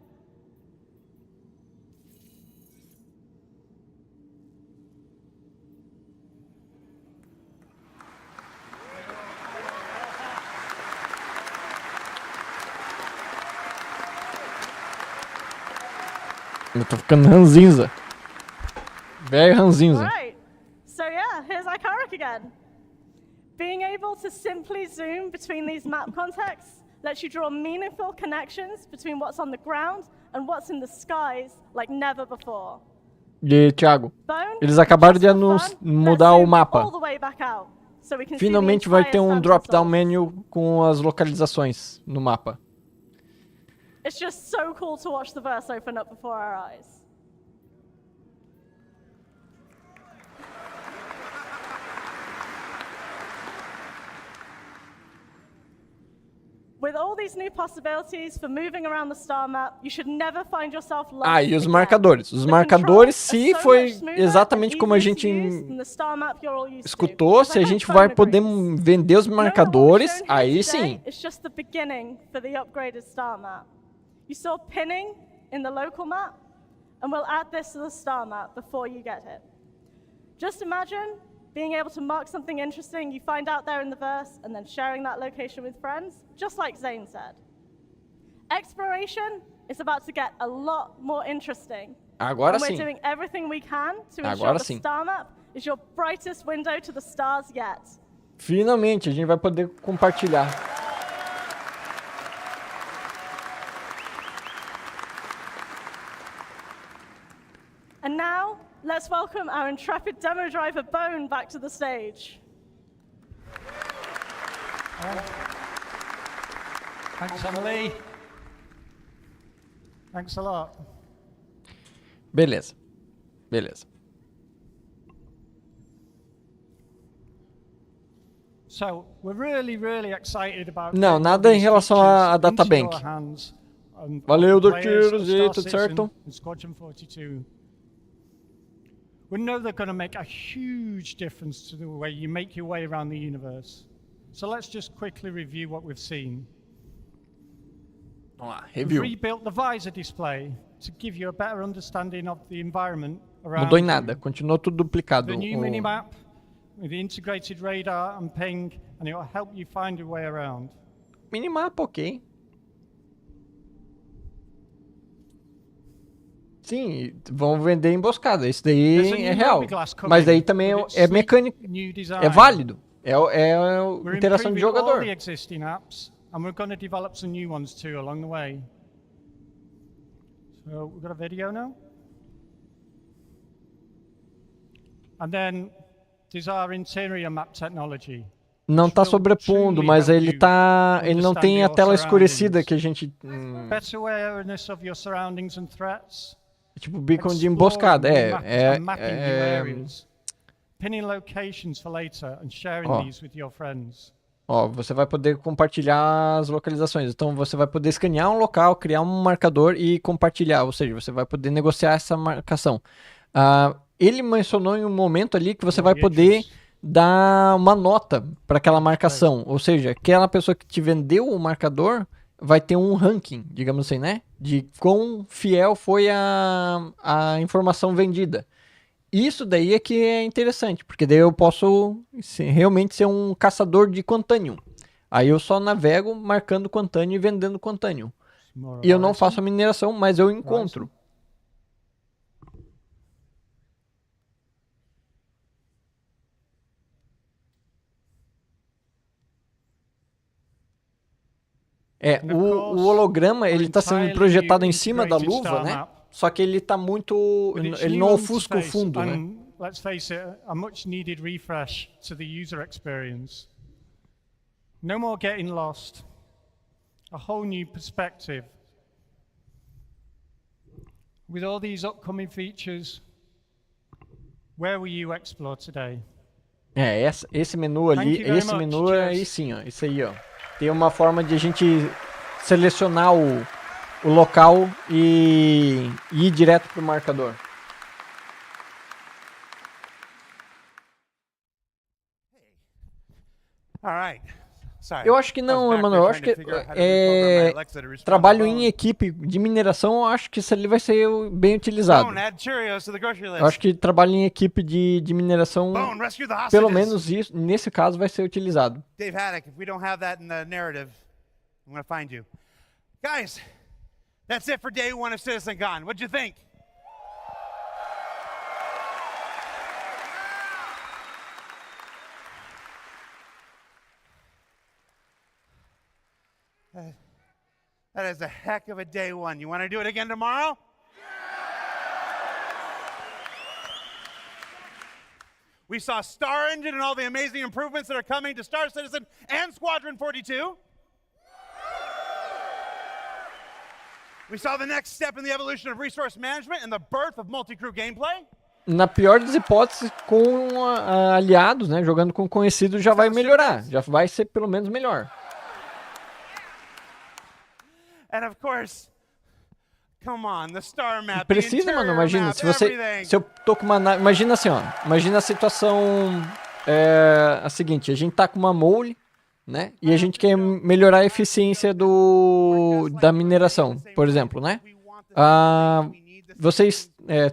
[SPEAKER 1] Eu tô ficando ranzinza. Velho ranzinza.
[SPEAKER 13] Right. So yeah, here's our Carrick again. Being able to simply zoom between these map contexts lets you draw meaningful connections between what's on the ground and what's in the skies like never before.
[SPEAKER 1] E Thiago, eles acabaram de mudar o mapa. Finalmente vai ter um drop-down menu com as localizações no mapa.
[SPEAKER 13] It's just so cool to watch the verse open up before our eyes. With all these new possibilities for moving around the star map, you should never find yourself lost.
[SPEAKER 1] E os marcadores. Os marcadores, se foi exatamente como a gente escutou, se a gente vai poder vender os marcadores, aí sim.
[SPEAKER 13] It's just the beginning for the upgraded star map. You saw pinning in the local map, and we'll add this to the star map before you get it. Just imagine being able to mark something interesting you find out there in the verse and then sharing that location with friends, just like Zane said. Exploration is about to get a lot more interesting.
[SPEAKER 1] Agora
[SPEAKER 13] and we're
[SPEAKER 1] sim.
[SPEAKER 13] doing everything we can to ensure
[SPEAKER 1] Agora
[SPEAKER 13] the
[SPEAKER 1] sim.
[SPEAKER 13] star map is your brightest window to the stars yet.
[SPEAKER 1] Finalmente, a gente vai poder compartilhar.
[SPEAKER 13] And now, let's welcome our intrepid demo driver, Bone, back to the stage.
[SPEAKER 7] Thanks, Emily. Thanks a lot.
[SPEAKER 1] Beleza. Beleza.
[SPEAKER 7] So, we're really excited about
[SPEAKER 1] Não, nada em relação à databank. Valeu, Doutor Z, tudo certo?
[SPEAKER 7] Squadron 42. We know they're going to make a huge difference to the way you make your way around the universe. So let's just quickly review what we've seen.
[SPEAKER 1] Vamos lá,
[SPEAKER 7] We've
[SPEAKER 1] review.
[SPEAKER 7] rebuilt the visor display to give you a better understanding of the environment around
[SPEAKER 1] Mudou em
[SPEAKER 7] you.
[SPEAKER 1] nada, continuou tudo duplicado.
[SPEAKER 7] The new minimap with the integrated radar and ping, and it will help you find your way around.
[SPEAKER 1] Minimapa, ok. Sim, vão vender emboscada. Isso daí é real. Mas daí também é mecânico. É válido. É a interação de jogador.
[SPEAKER 7] The existing apps, and we're going to develop some new ones too along the way. So we've got a video now. And then there's our interior map technology.
[SPEAKER 1] Não está sobrepondo, mas ele não tem a tela escurecida que a gente
[SPEAKER 7] Better awareness of your surroundings and threats.
[SPEAKER 1] tipo beacon de emboscada.
[SPEAKER 7] Pinning locations for later and sharing these with your friends.
[SPEAKER 1] Ó, você vai poder compartilhar as localizações. Então você vai poder escanear um local, criar um marcador e compartilhar. Ou seja, você vai poder negociar essa marcação. Ele mencionou em um momento ali que você vai poder dar uma nota para aquela marcação. Ou seja, aquela pessoa que te vendeu o marcador vai ter um ranking, digamos assim, né? De quão fiel foi a informação vendida. Isso daí é que é interessante, porque daí eu posso realmente ser um caçador de Quantanium. Aí eu só navego marcando Quantanium e vendendo Quantanium. E eu não faço a mineração, mas eu encontro. O holograma, ele está sendo projetado em cima da luva, né? Só que ele está muito... Ele não ofusca o fundo, né?
[SPEAKER 7] Let's face it, a much needed refresh to the user experience. No more getting lost. A whole new perspective. With all these upcoming features, where will you explore today?
[SPEAKER 1] Esse menu ali, esse menu aí sim, ó. Isso aí, ó. Tem uma forma de a gente selecionar o local e ir direto pro marcador. Eu acho que não, Emanuel. Eu acho que trabalho em equipe de mineração, eu acho que isso ali vai ser bem utilizado. Eu acho que trabalho em equipe de mineração, pelo menos isso, nesse caso, vai ser utilizado.
[SPEAKER 2] Dave Haddock, if we don't have that in the narrative, I'm going to find you. Guys, that's it for day one of CitizenCon. What'd you think? That is a heck of a day one. You want to do it again tomorrow? We saw Star Engine and all the amazing improvements that are coming to Star Citizen and Squadron 42. We saw the next step in the evolution of resource management and the birth of multi-crew gameplay.
[SPEAKER 1] Na pior das hipóteses, com aliados, né, jogando com conhecidos, já vai melhorar. Já vai ser pelo menos melhor.
[SPEAKER 2] And of course, come on, the star map.
[SPEAKER 1] Precisa, mano, imagina, se eu tô com uma nave, imagina assim, ó, imagina a situação a seguinte, a gente tá com uma mole, né, e a gente quer melhorar a eficiência da mineração, por exemplo, né, vocês,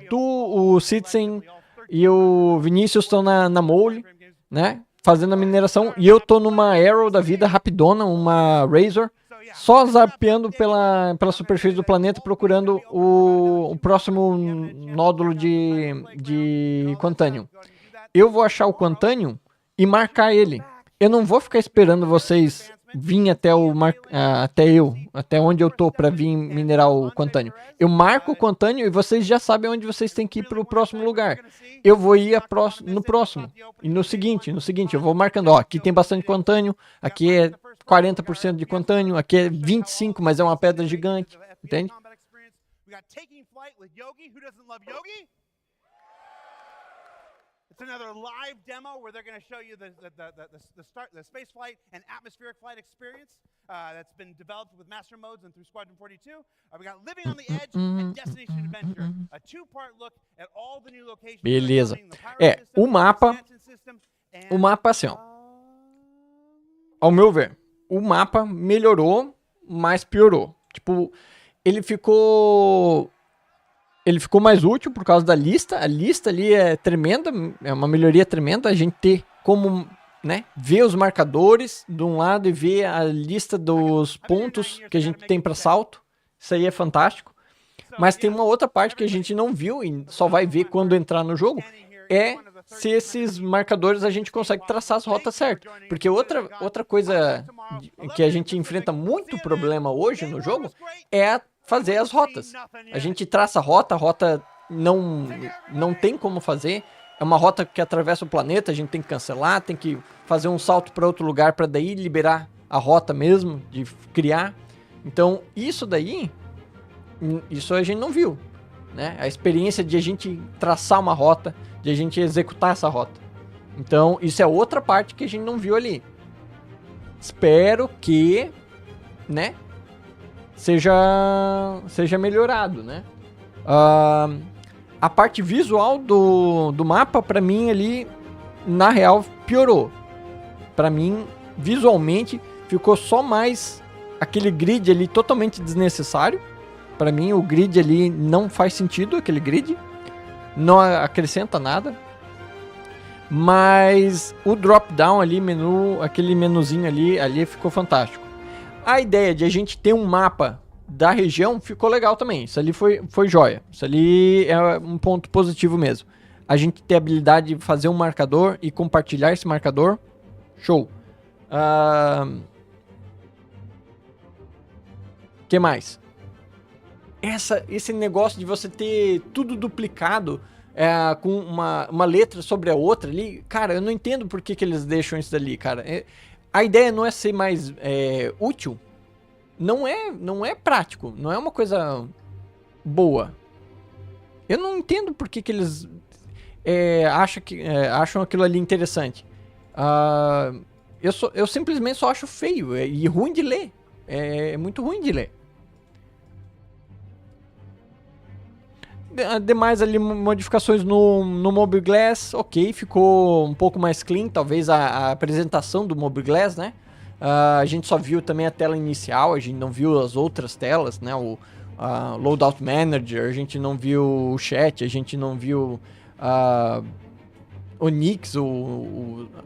[SPEAKER 1] tu, o Citizen e o Vinícius estão na mole, né? Fazendo a mineração. E eu tô numa Arrow da vida rapidona, uma Razor, só zapeando pela superfície do planeta, procurando o próximo nódulo de Quantanium. Eu vou achar o Quantanium e marcar ele. Eu não vou ficar esperando vocês vir até até onde eu tô para vir minerar o Quantanium. Eu marco o Quantanium e vocês já sabem onde vocês têm que ir para o próximo lugar. Eu vou ir no próximo e no seguinte, eu vou marcando, ó, aqui tem bastante Quantanium, aqui é 40% de Quantanium, aqui é 25, mas é uma pedra gigante, entende?
[SPEAKER 2] It's another live demo where they're going to show you the space flight and atmospheric flight experience that's been developed with master modes and through Squadron 42. We got Living on the Edge and Destination Adventure, a two-part look at all the new locations.
[SPEAKER 1] Beleza. O mapa assim, ó. Ao meu ver, o mapa melhorou, mas piorou. Tipo, ele ficou mais útil por causa da lista. A lista ali é tremenda, é uma melhoria tremenda. A gente ter como, né, ver os marcadores de um lado e ver a lista dos pontos que a gente tem para salto. Isso aí é fantástico. Mas tem uma outra parte que a gente não viu e só vai ver quando entrar no jogo. É se esses marcadores a gente consegue traçar as rotas certas. Porque outra coisa que a gente enfrenta muito problema hoje no jogo é fazer as rotas. A gente traça a rota não tem como fazer. É uma rota que atravessa o planeta, a gente tem que cancelar, tem que fazer um salto para outro lugar para daí liberar a rota mesmo, de criar. Então, isso a gente não viu, né? A experiência de a gente traçar uma rota, de a gente executar essa rota. Então, isso é outra parte que a gente não viu ali. Espero que, né, seja melhorado, né? A parte visual do mapa, pra mim, ali, na real, piorou. Pra mim, visualmente, ficou só mais aquele grid ali totalmente desnecessário. Pra mim, o grid ali não faz sentido, aquele grid. Não acrescenta nada. Mas o drop-down ali, aquele menuzinho ali ficou fantástico. A ideia de a gente ter um mapa da região ficou legal também. Isso ali foi joia. Isso ali é um ponto positivo mesmo. A gente ter a habilidade de fazer um marcador e compartilhar esse marcador. Show. Que mais? Esse negócio de você ter tudo duplicado com uma letra sobre a outra ali. Cara, eu não entendo por que eles deixam isso dali, cara. A ideia não é ser mais útil. Não é prático. Não é uma coisa boa. Eu não entendo por que eles acham aquilo ali interessante. Eu simplesmente só acho feio e ruim de ler. É muito ruim de ler. Demais ali, modificações no Mobile Glass, ok, ficou um pouco mais clean, talvez a apresentação do Mobile Glass, né? A gente só viu também a tela inicial, a gente não viu as outras telas, né? O Loadout Manager, a gente não viu o chat, a gente não viu o Nix,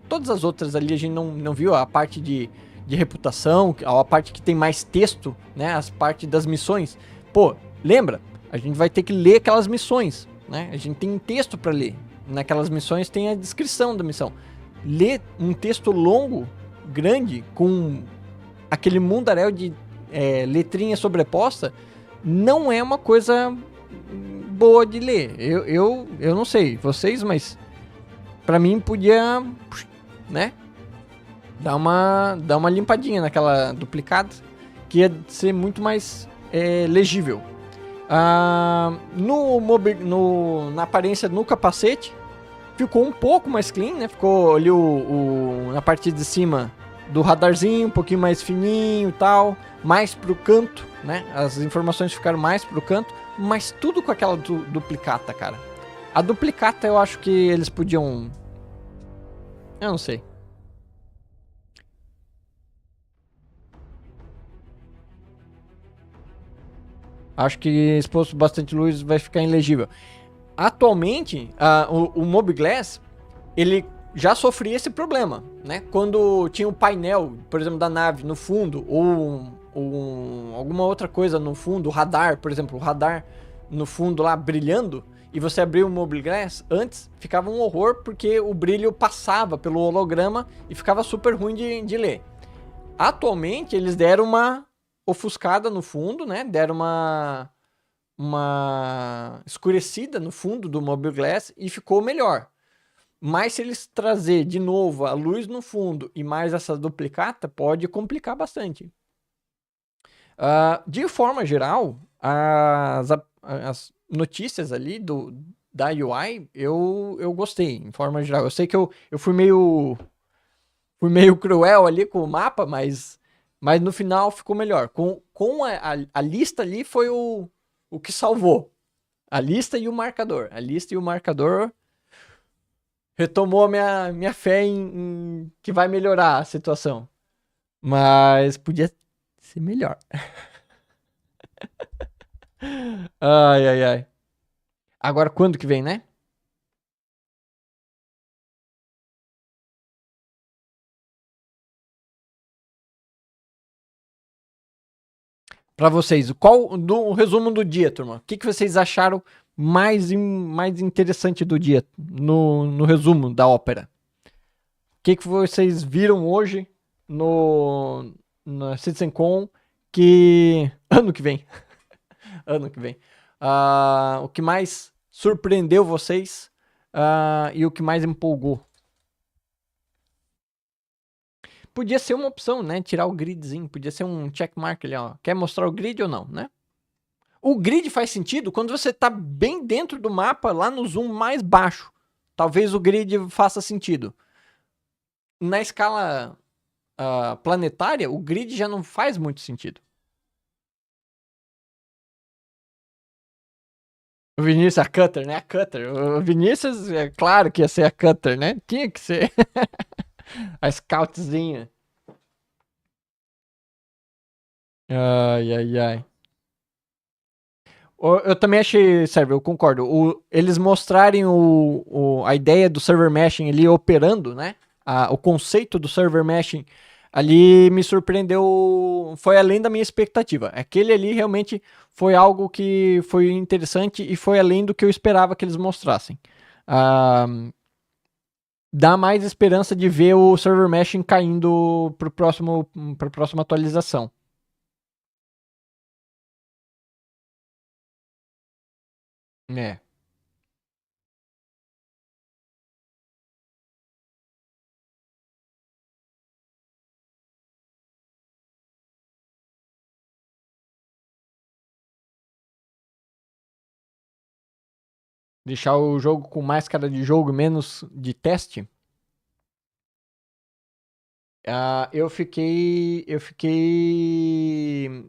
[SPEAKER 1] todas as outras ali a gente não viu, a parte de reputação, a parte que tem mais texto, né? As partes das missões. Pô, lembra? A gente vai ter que ler aquelas missões, né? A gente tem texto para ler. Naquelas missões tem a descrição da missão. Ler um texto longo, grande, com aquele mundaréu de letrinha sobreposta, não é uma coisa boa de ler. Eu não sei vocês, mas para mim podia, né? Dar uma limpadinha naquela duplicada, que ia ser muito mais legível. Na aparência no capacete ficou um pouco mais clean, né? Ficou ali na parte de cima do radarzinho, um pouquinho mais fininho e tal, mais pro canto, né? As informações ficaram mais pro canto, mas tudo com aquela duplicata, cara. A duplicata eu acho que eles podiam... Eu não sei. Acho que exposto bastante luz vai ficar ilegível. Atualmente, o Mobiglass, ele já sofria esse problema, né? Quando tinha um painel, por exemplo, da nave no fundo, ou alguma outra coisa no fundo, o radar, por exemplo, o radar no fundo lá brilhando, e você abria o Mobiglass, antes ficava um horror porque o brilho passava pelo holograma e ficava super ruim de ler. Atualmente, eles deram uma ofuscada no fundo, né? Deram uma escurecida no fundo do Mobiglass e ficou melhor. Mas se eles trazer de novo a luz no fundo e mais essa duplicata, pode complicar bastante. De forma geral, as notícias ali da UI, eu gostei, em forma geral. Eu sei que eu fui meio cruel ali com o mapa, mas no final ficou melhor. Com a lista ali foi o que salvou. A lista e o marcador. A lista e o marcador retomou a minha fé em que vai melhorar a situação. Mas podia ser melhor. Ai, ai, ai. Agora, quando que vem, né? Pra vocês, o resumo do dia, turma? O que vocês acharam mais interessante do dia no resumo da ópera? O que vocês viram hoje na CitizenCon que... ano que vem. Ano que vem. O que mais surpreendeu vocês e o que mais empolgou? Podia ser uma opção, né? Tirar o gridzinho. Podia ser um checkmark ali, ó. Quer mostrar o grid ou não, né? O grid faz sentido quando você tá bem dentro do mapa, lá no zoom mais baixo. Talvez o grid faça sentido. Na escala planetária, o grid já não faz muito sentido. O Vinícius, a Cutter, né? A Cutter. O Vinícius, é claro que ia ser a Cutter, né? Tinha que ser. A scoutzinha. Ai, ai, ai. Eu também achei, sério, eu concordo. Eles mostrarem a ideia do server meshing ali operando, né? O conceito do server meshing ali me surpreendeu, foi além da minha expectativa. Aquele ali realmente foi algo que foi interessante e foi além do que eu esperava que eles mostrassem. Dá mais esperança de ver o server meshing caindo para a próxima atualização. É. Deixar o jogo com mais cara de jogo, menos de teste. Eu fiquei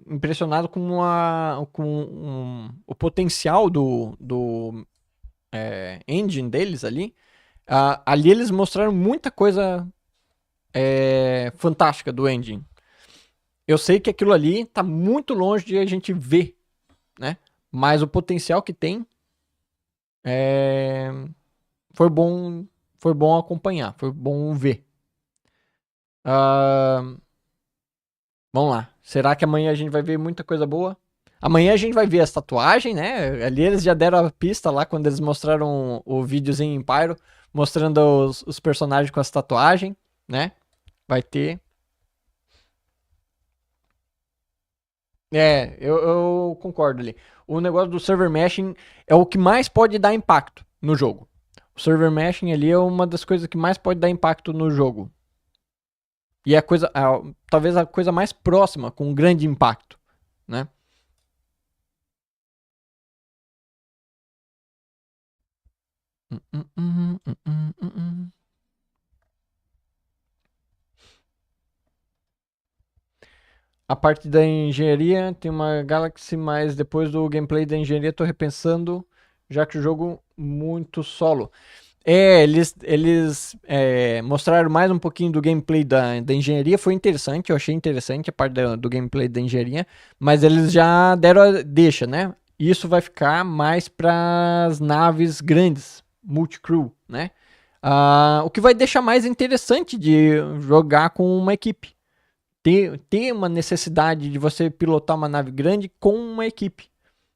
[SPEAKER 1] impressionado com o potencial do engine deles ali. Ali eles mostraram muita coisa fantástica do engine. Eu sei que aquilo ali tá muito longe de a gente ver, né? Mas o potencial que tem foi bom acompanhar, foi bom ver. Vamos lá. Será que amanhã a gente vai ver muita coisa boa? Amanhã a gente vai ver as tatuagens, né? Ali eles já deram a pista lá quando eles mostraram o videozinho em Pyro, mostrando os personagens com as tatuagens, né? Vai ter. Eu concordo ali. O negócio do server meshing é o que mais pode dar impacto no jogo. O server meshing ali é uma das coisas que mais pode dar impacto no jogo. E é talvez a coisa mais próxima, com um grande impacto, né? A parte da engenharia tem uma Galaxy, mas depois do gameplay da engenharia tô repensando, já que o jogo muito solo. Eles mostraram mais um pouquinho do gameplay da engenharia, foi interessante, eu achei interessante a parte do gameplay da engenharia, mas eles já deram a deixa, né? Isso vai ficar mais para as naves grandes, multicrew, né? O que vai deixar mais interessante de jogar com uma equipe. Ter uma necessidade de você pilotar uma nave grande com uma equipe,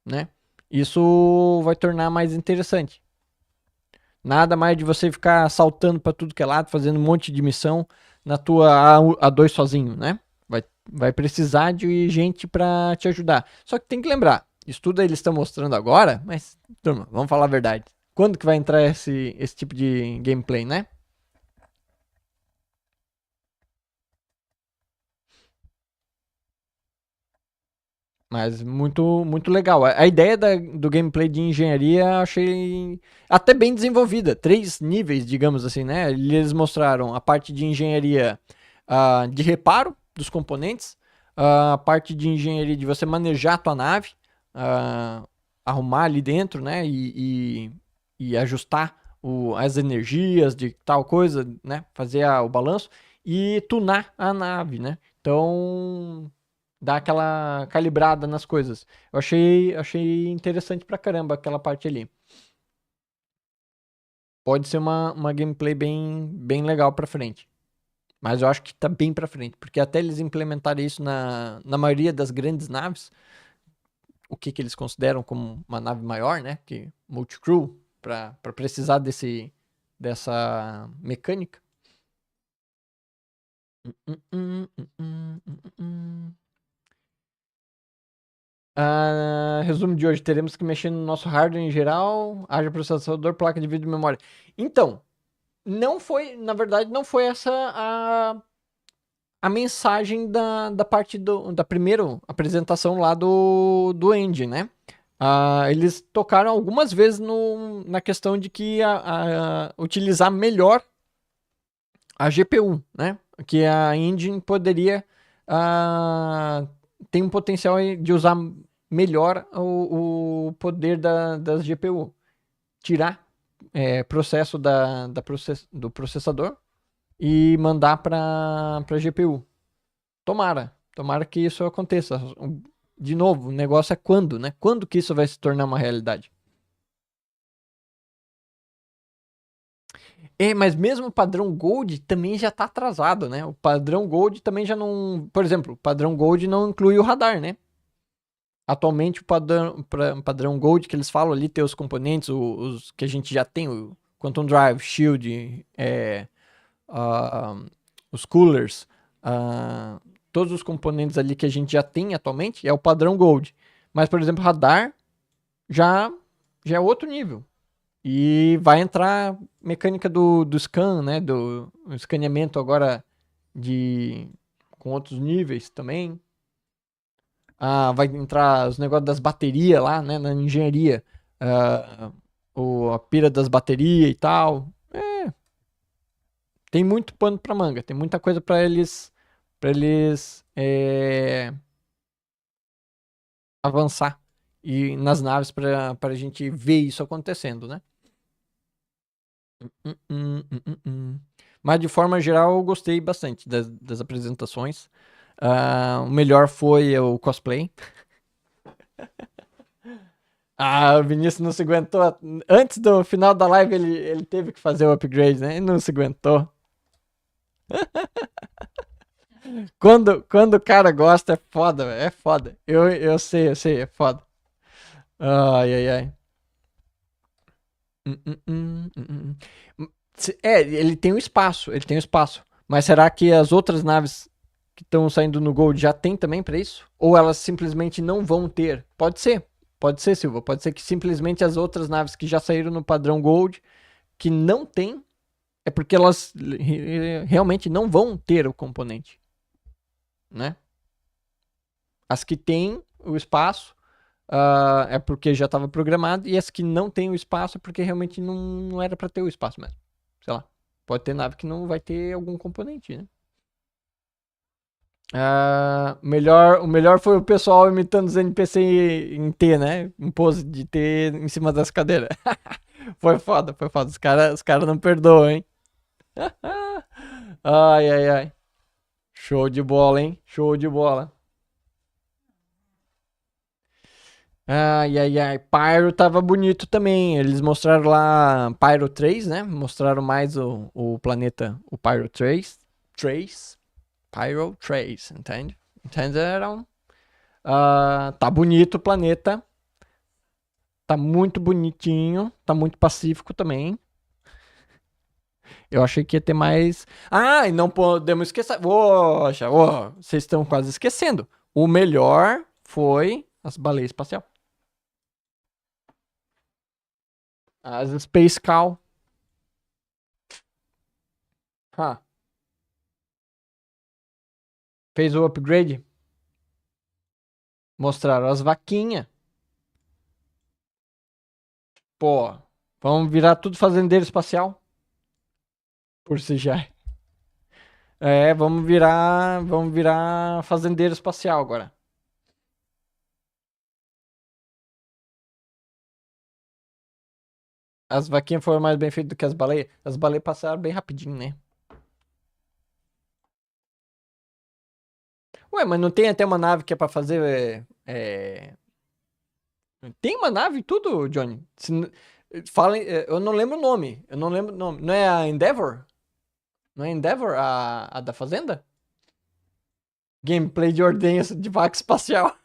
[SPEAKER 1] né? Isso vai tornar mais interessante. Nada mais de você ficar saltando para tudo que é lado, fazendo um monte de missão na tua A2 sozinho, né? Vai precisar de gente para te ajudar. Só que tem que lembrar, isso tudo eles estão mostrando agora, mas, turma, vamos falar a verdade. Quando que vai entrar esse tipo de gameplay, né? Mas muito legal. A ideia do gameplay de engenharia eu achei até bem desenvolvida. 3 níveis, digamos assim, né? Eles mostraram a parte de engenharia de reparo dos componentes, a parte de engenharia de você manejar a tua nave, arrumar ali dentro, né? E ajustar as energias de tal coisa, né? Fazer o balanço e tunar a nave, né? Então dar aquela calibrada nas coisas. Eu achei interessante pra caramba aquela parte ali. Pode ser uma gameplay bem legal pra frente. Mas eu acho que tá bem pra frente. Porque até eles implementarem isso na maioria das grandes naves, o que eles consideram como uma nave maior, né? Que multicrew, pra precisar dessa mecânica. Resumo de hoje, teremos que mexer no nosso hardware em geral, haja processador, placa de vídeo e memória. Então, na verdade, não foi essa a mensagem da parte da primeira apresentação lá do Engine, né? Eles tocaram algumas vezes na questão de que utilizar melhor a GPU, né? Que a Engine poderia tem um potencial de usar melhor o poder das GPU. Tirar processo do processador e mandar para GPU. Tomara que isso aconteça. De novo, o negócio é quando, né? Quando que isso vai se tornar uma realidade? Mas mesmo o padrão Gold também já está atrasado, né? O padrão Gold também já não... Por exemplo, o padrão Gold não inclui o radar, né? Atualmente o padrão Gold que eles falam ali tem os componentes, os que a gente já tem, o Quantum Drive, Shield, os coolers, todos os componentes ali que a gente já tem atualmente é o padrão Gold. Mas, por exemplo, radar já é outro nível. E vai entrar mecânica do scan, né? Do escaneamento agora com outros níveis também. Vai entrar os negócios das baterias lá, né? Na engenharia. A pira das baterias e tal. Tem muito pano pra manga. Tem muita coisa pra eles avançar. E nas naves pra gente ver isso acontecendo, né? Mas de forma geral eu gostei bastante das apresentações. O melhor foi o cosplay. O Vinícius não se aguentou. Antes do final da live ele teve que fazer o upgrade, né? Ele não se aguentou. Quando o cara gosta é foda, véio, é foda. Eu sei, é foda. Ai. Ele tem um espaço, Mas será que as outras naves que estão saindo no Gold já tem também pra isso? Ou elas simplesmente não vão ter? Pode ser, Silva. Pode ser que simplesmente as outras naves que já saíram no padrão Gold, que não tem, é porque elas realmente não vão ter o componente, né? As que tem o espaço é porque já estava programado, e as que não tem o espaço é porque realmente não era para ter o espaço mesmo. Sei lá, pode ter nave que não vai ter algum componente, né? O melhor foi o pessoal imitando os NPC em T, né? Em pose de T em cima das cadeiras. Foi foda, foi foda. Os cara não perdoam, hein? Ai, ai, ai. Show de bola, hein? Show de bola. Ai, ai, ai. Pyro tava bonito também. Eles mostraram lá Pyro 3, né? Mostraram mais o planeta, o Pyro 3. Pyro 3, entende? Entenderam? Tá bonito o planeta. Tá muito bonitinho. Tá muito pacífico também. Eu achei que ia ter mais. Ah, e não podemos esquecer. Poxa, vocês estão quase esquecendo. O melhor foi as baleias espacial. As Space Cow. Fez o upgrade. Mostraram as vaquinhas. Pô, vamos virar tudo fazendeiro espacial. Por si já. Vamos virar fazendeiro espacial agora. As vaquinhas foram mais bem feitas do que as baleias. As baleias passaram bem rapidinho, né? Ué, mas não tem até uma nave que é pra fazer. Tem uma nave e tudo, Johnny? Eu não lembro o nome. Eu não lembro o nome. Não é a Endeavor? Não é Endeavor a da Fazenda? Gameplay de ordenha de vaca espacial.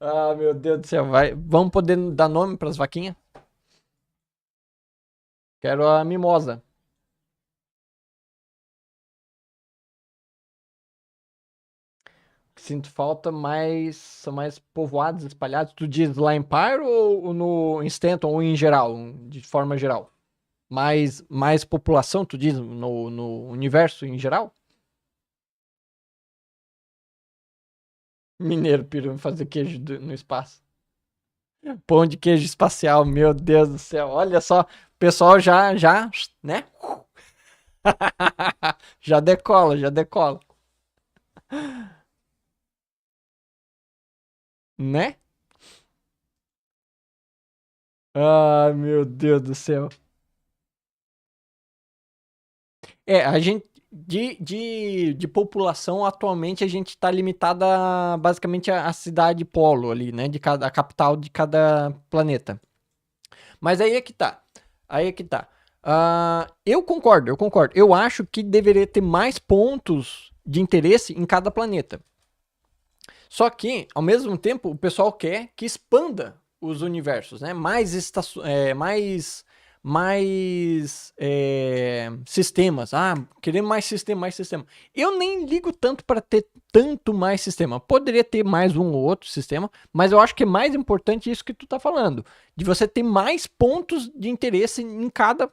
[SPEAKER 1] Ah, meu Deus do céu. Vamos poder dar nome pras vaquinhas? Quero a mimosa. Sinto falta são mais povoados, espalhados. Tu diz lá em Pyro ou no Stanton ou em geral, de forma geral? Mais população, tu diz, no universo em geral? Mineiro pirando fazer queijo no espaço. Pão de queijo espacial, meu Deus do céu. Olha só, o pessoal já, né? Já decola, já decola. Né? Ai, meu Deus do céu. A gente. De população, atualmente, a gente tá limitada basicamente a cidade polo ali, né? A capital de cada planeta. Mas aí é que tá. Eu concordo. Eu acho que deveria ter mais pontos de interesse em cada planeta. Só que, ao mesmo tempo, o pessoal quer que expanda os universos, né? Mais sistemas. Queremos mais sistema. Eu nem ligo tanto para ter tanto mais sistema. Poderia ter mais um ou outro sistema, mas eu acho que é mais importante isso que tu tá falando, de você ter mais pontos de interesse em cada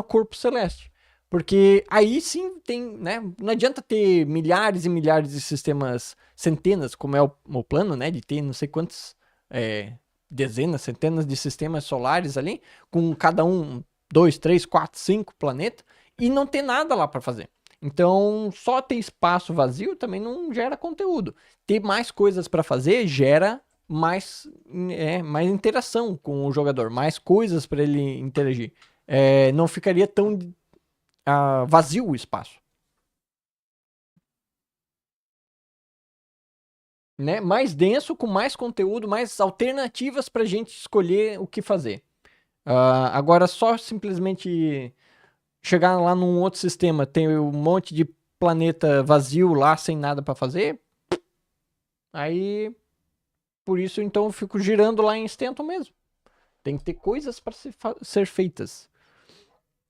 [SPEAKER 1] corpo celeste. Porque aí sim tem, né? Não adianta ter milhares e milhares de sistemas, centenas, como é o plano, né? De ter não sei quantos dezenas, centenas de sistemas solares ali, com cada um 2, 3, 4, 5 planetas, e não ter nada lá para fazer. Então, só ter espaço vazio também não gera conteúdo. Ter mais coisas para fazer gera mais interação com o jogador, mais coisas para ele interagir. Não ficaria tão vazio o espaço. Né? Mais denso, com mais conteúdo, mais alternativas pra gente escolher o que fazer. Agora, só simplesmente chegar lá num outro sistema, tem um monte de planeta vazio lá, sem nada pra fazer, aí, por isso, então, eu fico girando lá em Stanton mesmo. Tem que ter coisas pra ser feitas.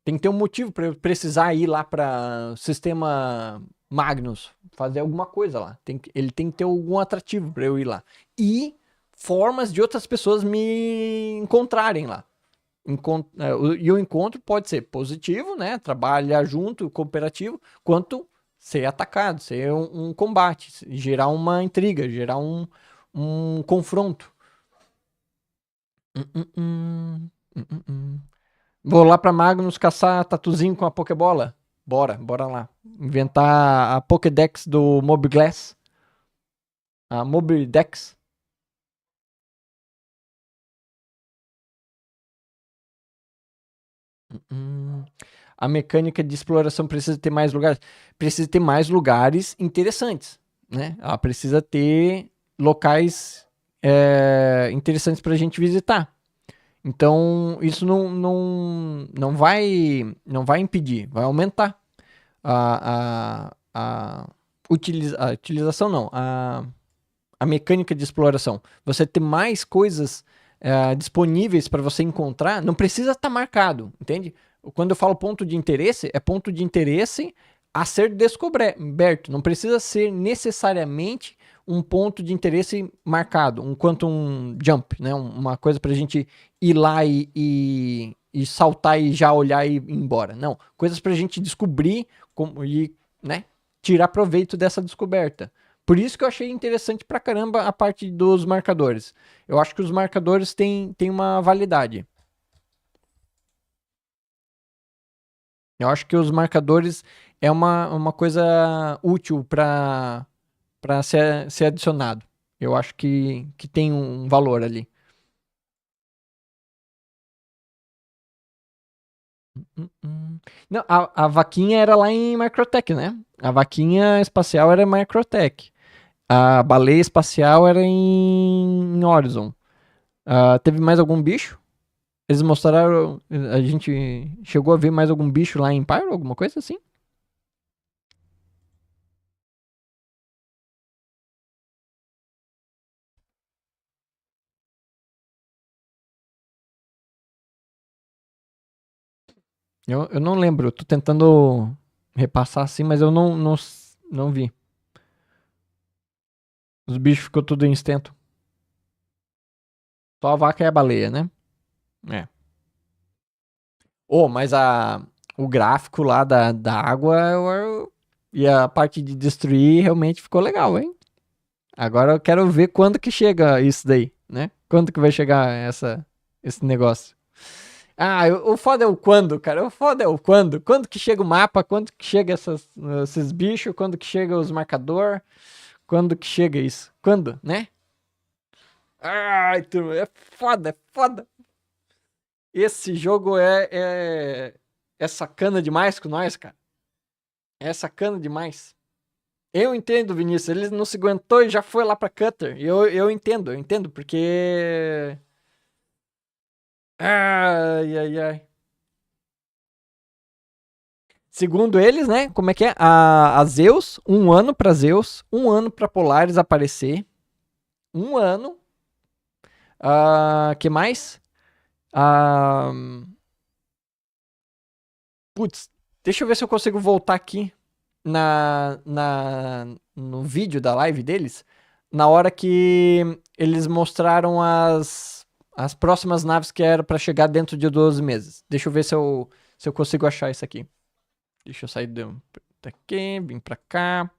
[SPEAKER 1] Tem que ter um motivo pra eu precisar ir lá pra sistema Magnus, fazer alguma coisa lá. Ele tem que ter algum atrativo para eu ir lá. E formas de outras pessoas me encontrarem lá. E o encontro pode ser positivo, né? Trabalhar junto, cooperativo, quanto ser atacado, ser um combate, gerar uma intriga, gerar um confronto. Vou lá pra Magnus caçar tatuzinho com a Pokébola. Bora lá. Inventar a Pokédex do Mobiglass. A Mobidex. A mecânica de exploração precisa ter mais lugares? Precisa ter mais lugares interessantes, né? Ela precisa ter locais interessantes para a gente visitar. Então, isso não vai impedir, vai aumentar a utilização, não, a mecânica de exploração. Você ter mais coisas disponíveis para você encontrar, não precisa estar marcado, entende? Quando eu falo ponto de interesse, é ponto de interesse a ser descoberto. Não precisa ser necessariamente um ponto de interesse marcado, um quantum jump, né? Uma coisa pra gente ir lá e saltar e já olhar e ir embora. Não, coisas pra gente descobrir e, né, tirar proveito dessa descoberta. Por isso que eu achei interessante pra caramba a parte dos marcadores. Eu acho que os marcadores têm uma validade. Eu acho que os marcadores é uma coisa útil para ser adicionado. Eu acho que tem um valor ali. Não, a vaquinha era lá em Microtech, né? A vaquinha espacial era em Microtech. A baleia espacial era em Horizon. Teve mais algum bicho? Eles mostraram. A gente chegou a ver mais algum bicho lá em Pyro? Alguma coisa assim? Eu não lembro. Eu tô tentando repassar assim, mas eu não vi. Os bichos ficou tudo em extinto. Só a vaca e a baleia, né? É. Mas o gráfico lá da água e a parte de destruir realmente ficou legal, hein? Agora eu quero ver quando que chega isso daí, né? Quando que vai chegar esse negócio. O foda é o quando, cara. O foda é o quando. Quando que chega o mapa, quando que chega esses bichos, quando que chega os marcador, quando que chega isso. Quando, né? Ai, turma, é foda, é foda. Esse jogo é sacana demais com nós, cara. É sacana demais. Eu entendo, Vinícius. Ele não se aguentou e já foi lá pra Cutter. Eu entendo, porque. Ai, ai, ai. Segundo eles, né? Como é que é? A Zeus, 1 ano pra Zeus, 1 ano pra Polaris aparecer. 1 ano. Que mais? Putz, deixa eu ver se eu consigo voltar aqui no vídeo da live deles. Na hora que eles mostraram as próximas naves que era pra chegar dentro de 12 meses. Deixa eu ver se eu consigo achar isso aqui. Deixa eu sair daqui, vim pra cá.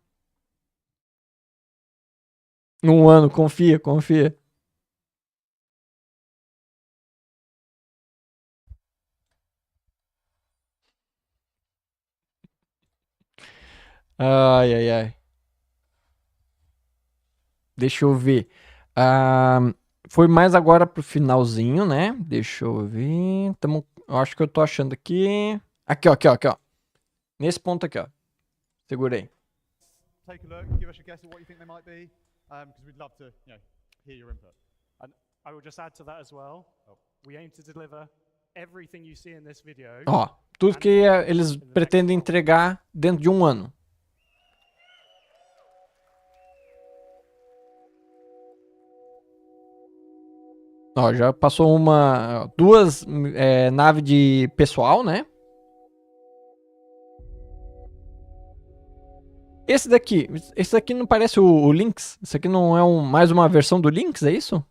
[SPEAKER 1] 1 ano, confia. Ai, ai, ai. Deixa eu ver. Foi mais agora pro finalzinho, né? Deixa eu ver. Eu acho que eu tô achando aqui. Aqui, ó. Nesse ponto aqui, ó. Segurei.
[SPEAKER 21] Take a look, give us a guess at what you think they might be, because we'd love to, hear your input.
[SPEAKER 12] And I will just add to that as well. We aim to deliver everything you see in this video.
[SPEAKER 1] Ó, tudo que eles pretendem entregar dentro de 1 ano. Ó, já passou duas naves de pessoal, né? Esse daqui não parece o Lynx? Esse aqui não é mais uma versão do Lynx, é isso?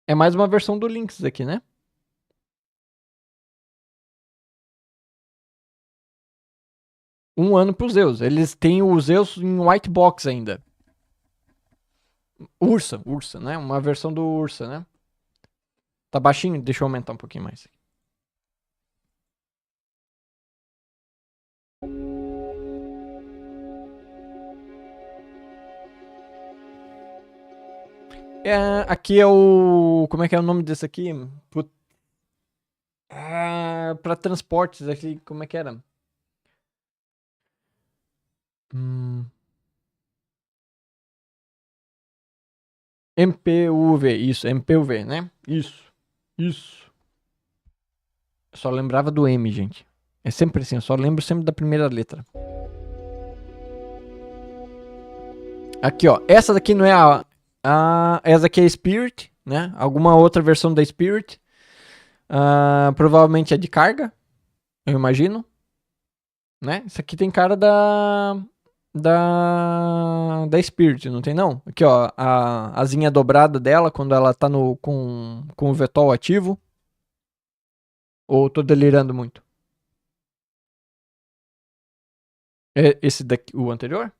[SPEAKER 1] É mais uma versão do Lynx aqui, né? Um ano pro Zeus. Eles têm o Zeus em white box ainda. Ursa, né? Uma versão do Ursa, né? Tá baixinho? Deixa eu aumentar um pouquinho mais. Aqui é o... Como é que é o nome desse aqui? Pra transportes aqui, como é que era? MPUV, isso, MPUV, né? Isso. Eu só lembrava do M, gente. É sempre assim, eu só lembro sempre da primeira letra. Aqui, ó. Essa daqui não é essa daqui é Spirit, né? Alguma outra versão da Spirit. Provavelmente é de carga, eu imagino. Né? Isso aqui tem cara da Spirit, não tem não? Aqui, ó, a asinha dobrada dela quando ela tá com o VTOL ativo. Ou tô delirando muito? É esse daqui, o anterior?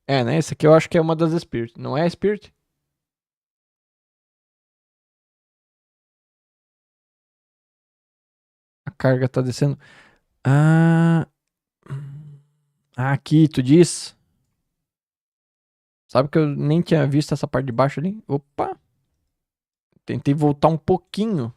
[SPEAKER 1] É, né? Esse aqui eu acho que é uma das Spirit. Não é a Spirit? A carga tá descendo. Aqui, tu diz? Sabe que eu nem tinha visto essa parte de baixo ali? Opa! Tentei voltar um pouquinho.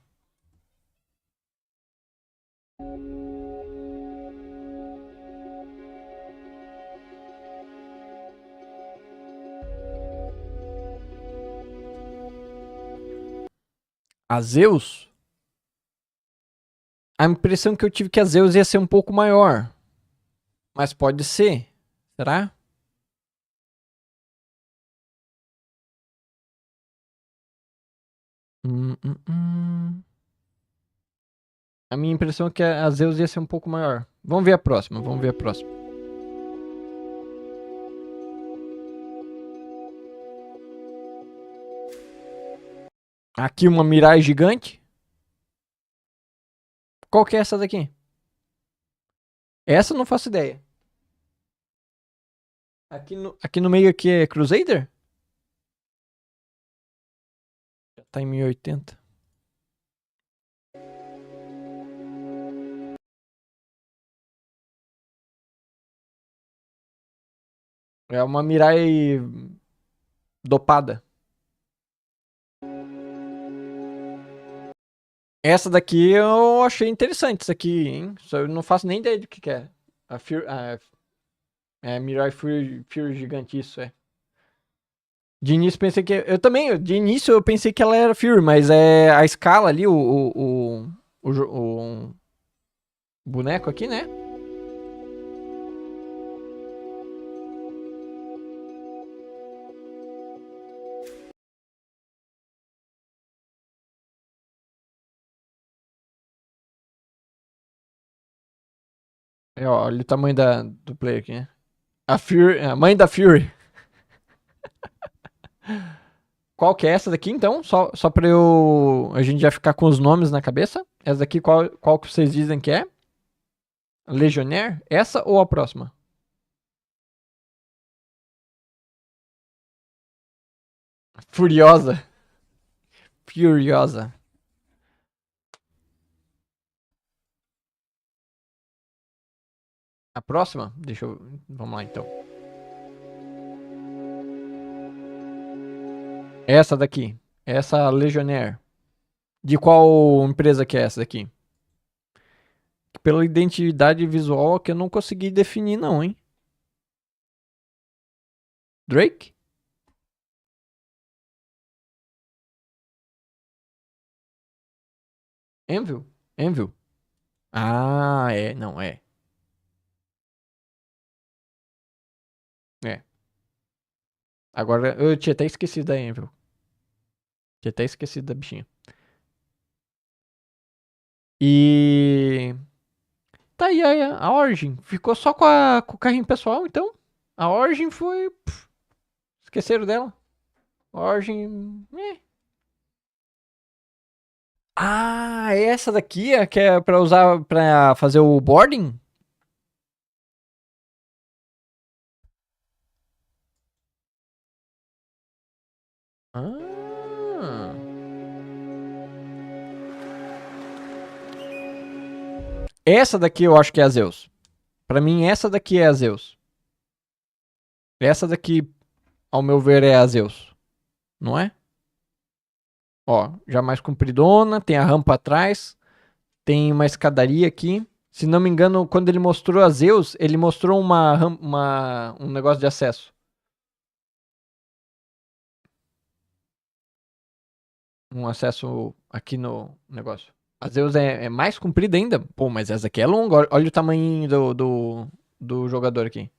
[SPEAKER 1] A Zeus? A impressão que eu tive que a Zeus ia ser um pouco maior. Mas pode ser. Será? A minha impressão é que a Zeus ia ser um pouco maior. Vamos ver a próxima, vamos ver a próxima. Aqui uma Mirai gigante. Qual que é essa daqui? Essa eu não faço ideia. Aqui no meio aqui é Crusader? Já tá em 1080. É uma Mirai dopada. Essa daqui eu achei interessante, isso aqui, hein? Só eu não faço nem ideia do que é. É Mirai Fury gigante, isso é. De início pensei que... Eu também, de início eu pensei que ela era Fury, mas é a escala ali, o boneco aqui, né? Olha o tamanho do player aqui, né? A Fury, a mãe da Fury. Qual que é essa daqui, então? Só pra a gente já ficar com os nomes na cabeça. Essa daqui, qual que vocês dizem que é? Legionnaire? Essa ou a próxima? Furiosa. Furiosa. A próxima? Vamos lá, então. Essa daqui. Essa Legionnaire. De qual empresa que é essa daqui? Pela identidade visual que eu não consegui definir não, hein? Drake? Envil? Ah, é. Não, é. É. Agora, eu tinha até esquecido da Envil. Tinha até esquecido da bichinha. E... Tá aí a Origin. Ficou só com o carrinho pessoal, então. A Origin foi... esqueceram dela. Origin... Essa daqui é que é pra usar pra fazer o boarding? Essa daqui eu acho que é a Zeus. Pra mim, essa daqui é a Zeus. Essa daqui, ao meu ver, é a Zeus. Não é? Ó, já mais compridona, tem a rampa atrás. Tem uma escadaria aqui. Se não me engano, quando ele mostrou a Zeus, ele mostrou um negócio de acesso. Um acesso aqui no negócio. A Zeus é mais comprida ainda? Pô, mas essa aqui é longa. Olha o tamanho do jogador aqui.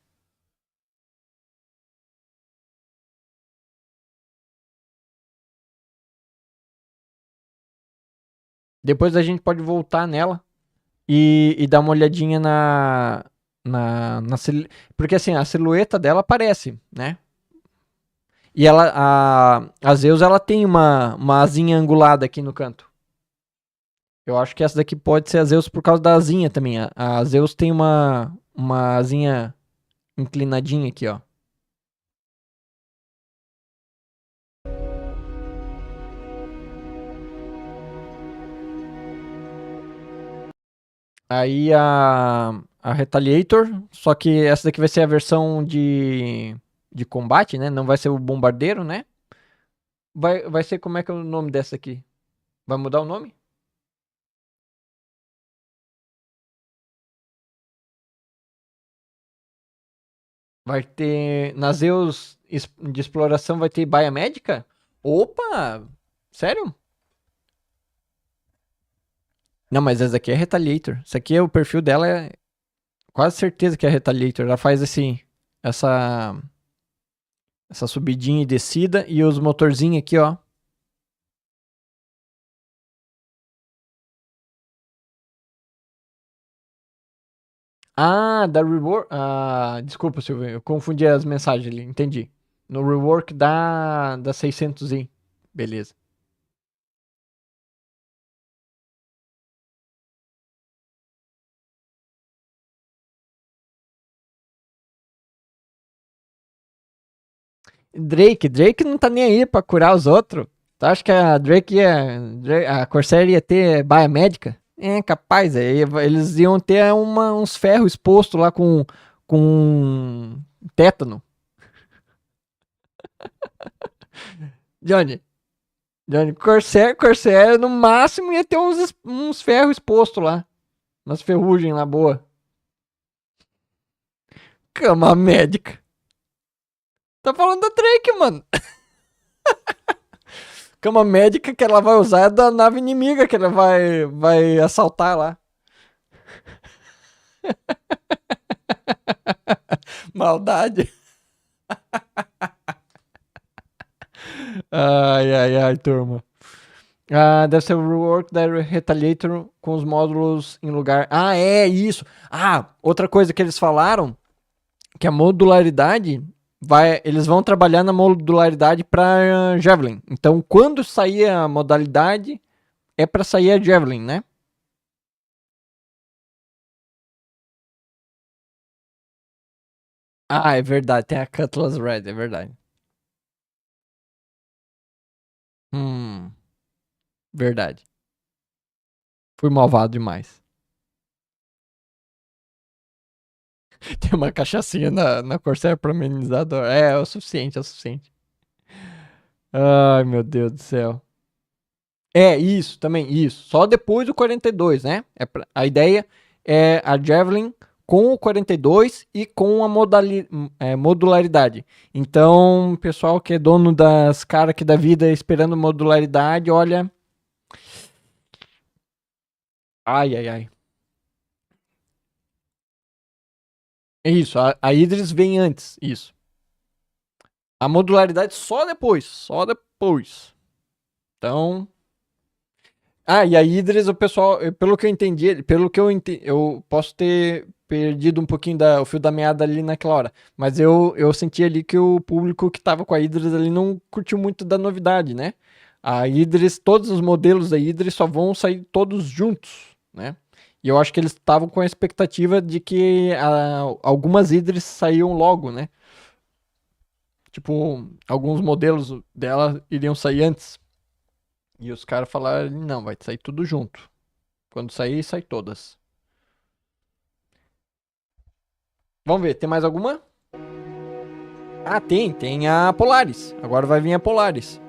[SPEAKER 1] Depois a gente pode voltar nela e dar uma olhadinha porque assim, a silhueta dela aparece, né? E a Zeus, ela tem uma asinha angulada aqui no canto. Eu acho que essa daqui pode ser a Zeus por causa da asinha também. A Zeus tem uma asinha inclinadinha aqui, ó. Aí a Retaliator, só que essa daqui vai ser a versão de combate, né? Não vai ser o bombardeiro, né? Vai ser, como é que é o nome dessa aqui? Vai mudar o nome? Vai ter, na Zeus de exploração vai ter baia médica? Opa! Sério? Não, mas essa aqui é Retaliator. Essa aqui é o perfil dela, é quase certeza que é Retaliator. Ela faz essa subidinha e descida e os motorzinhos aqui, ó. Ah, da rework. Ah, desculpa, Silvio, eu confundi as mensagens ali, entendi. No rework da 600i. Beleza. Drake não tá nem aí pra curar os outros. Tu acha que a a Corsair ia ter baia médica? É, capaz, eles iam ter uns ferros expostos lá com tétano. Johnny, Corsair no máximo ia ter uns ferros expostos lá. Umas ferrugens lá boa. Cama médica. Tá falando da Drake, mano. Cama médica que ela vai usar é da nave inimiga que ela vai assaltar lá. Maldade. Ai, turma. Ah, deve ser o rework da Retaliator com os módulos em lugar. Ah, é isso. Ah, outra coisa que eles falaram, que a modularidade eles vão trabalhar na modularidade para Javelin. Então, quando sair a modalidade, é para sair a Javelin, né? Ah, é verdade, tem a Cutlass Red, é verdade. Verdade. Fui malvado demais. Tem uma cachaçinha na Corsair pra amenizador. É o suficiente, é o suficiente. Ai, meu Deus do céu. É, isso, também, isso. Só depois do 42, né? A ideia é a Javelin com o 42 e com a modularidade. Então, pessoal que é dono das caras aqui da vida esperando modularidade, olha... Ai. É isso, a Idris vem antes, isso. A modularidade só depois, Então... Ah, e a Idris, o pessoal, pelo que eu entendi, eu posso ter perdido um pouquinho o fio da meada ali naquela hora, mas eu senti ali que o público que tava com a Idris ali não curtiu muito da novidade, né? A Idris, todos os modelos da Idris só vão sair todos juntos, né? E eu acho que eles estavam com a expectativa de que algumas Idris saíam logo, né? Tipo, alguns modelos dela iriam sair antes. E os caras falaram, não, vai sair tudo junto. Quando sair, sai todas. Vamos ver, tem mais alguma? Ah, tem a Polaris. Agora vai vir a Polaris.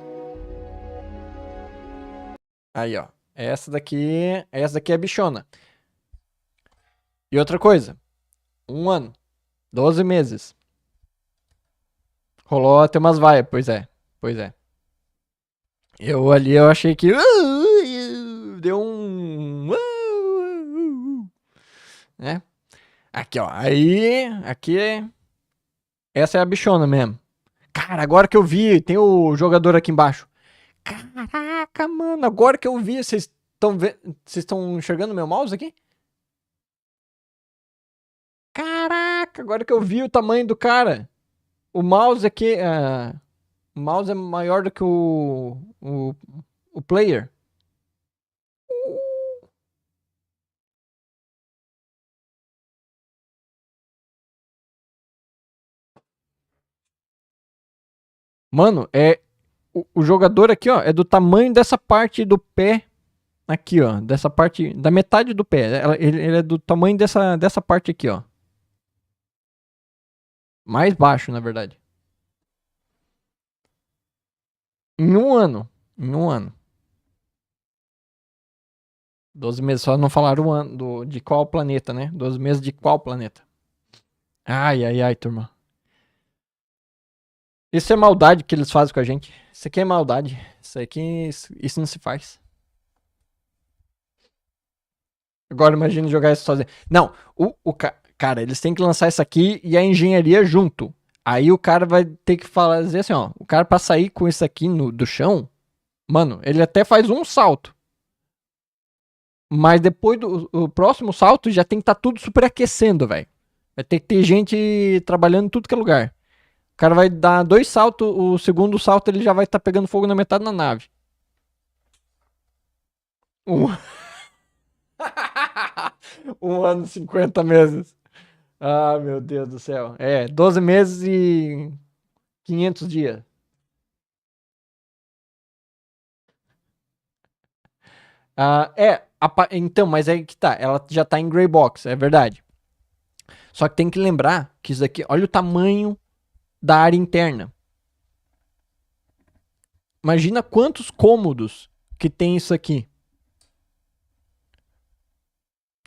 [SPEAKER 1] Aí, ó. Essa daqui é a bichona. E outra coisa. 1 ano. 12 meses. Rolou até umas vaias, pois é. Pois é. Eu achei que... Deu um... Né? Aqui, ó. Aí... Aqui é... Essa é a bichona mesmo. Cara, agora que eu vi, tem o jogador aqui embaixo. Caraca, mano, agora que eu vi, vocês estão enxergando meu mouse aqui? Caraca, agora que eu vi o tamanho do cara. O mouse aqui, o mouse é maior do que o player. Mano, o jogador aqui, ó, é do tamanho dessa parte do pé. Aqui, ó, dessa parte, da metade do pé. Ele é do tamanho dessa parte aqui, ó. Mais baixo, na verdade. Em 1 ano. Em 1 ano. 12 meses, só não falaram o ano de qual planeta, né? 12 meses de qual planeta? Ai, ai, ai, turma. Isso é maldade que eles fazem com a gente. Isso aqui é maldade. Isso não se faz. Agora imagine jogar isso sozinho. Não, cara, eles têm que lançar isso aqui e a engenharia junto. Aí o cara vai ter que dizer assim, ó. O cara pra sair com isso aqui do chão, mano, ele até faz um salto. Mas depois do próximo salto já tem que estar tudo superaquecendo, velho. Vai ter que ter gente trabalhando em tudo que é lugar. O cara vai dar 2 saltos, o segundo salto ele já vai estar pegando fogo na metade da nave. 1 ano e 50 meses. Ah, meu Deus do céu. 12 meses e 500 dias. Então, mas aí que tá. Ela já tá em gray box, é verdade. Só que tem que lembrar que isso aqui, olha o tamanho da área interna. Imagina quantos cômodos que tem isso aqui.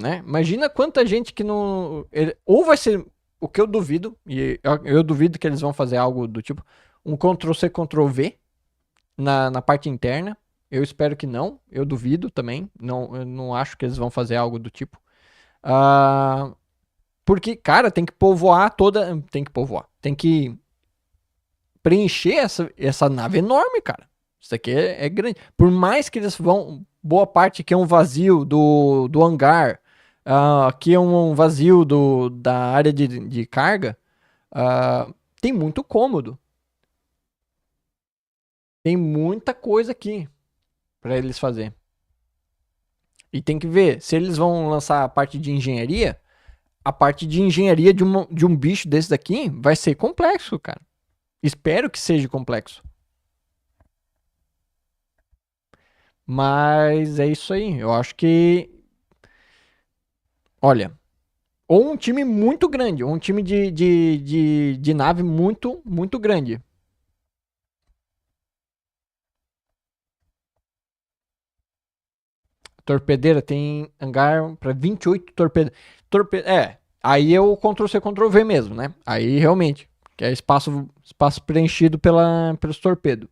[SPEAKER 1] Né? Imagina quanta gente que não... Ou vai ser, o que eu duvido, e eu duvido que eles vão fazer algo do tipo, um Ctrl+C, Ctrl+V na parte interna. Eu espero que não, eu duvido também. Eu não acho que eles vão fazer algo do tipo. Porque, cara, tem que povoar toda... Tem que povoar. Tem que preencher essa nave enorme, cara. Isso aqui é grande. Por mais que eles vão... Boa parte aqui é um vazio do hangar. Aqui é um vazio da área de carga. Tem muito cômodo. Tem muita coisa aqui para eles fazer. E tem que ver, se eles vão lançar a parte de engenharia, a parte de engenharia de um bicho desse daqui vai ser complexo, cara. Espero que seja complexo. Mas é isso aí. Eu acho que... Olha, ou um time muito grande, ou um time de nave muito, muito grande. Torpedeira tem hangar para 28 torpedas. Aí é o Ctrl+C, Ctrl+V mesmo, né? Aí realmente, que é espaço preenchido pelos torpedos.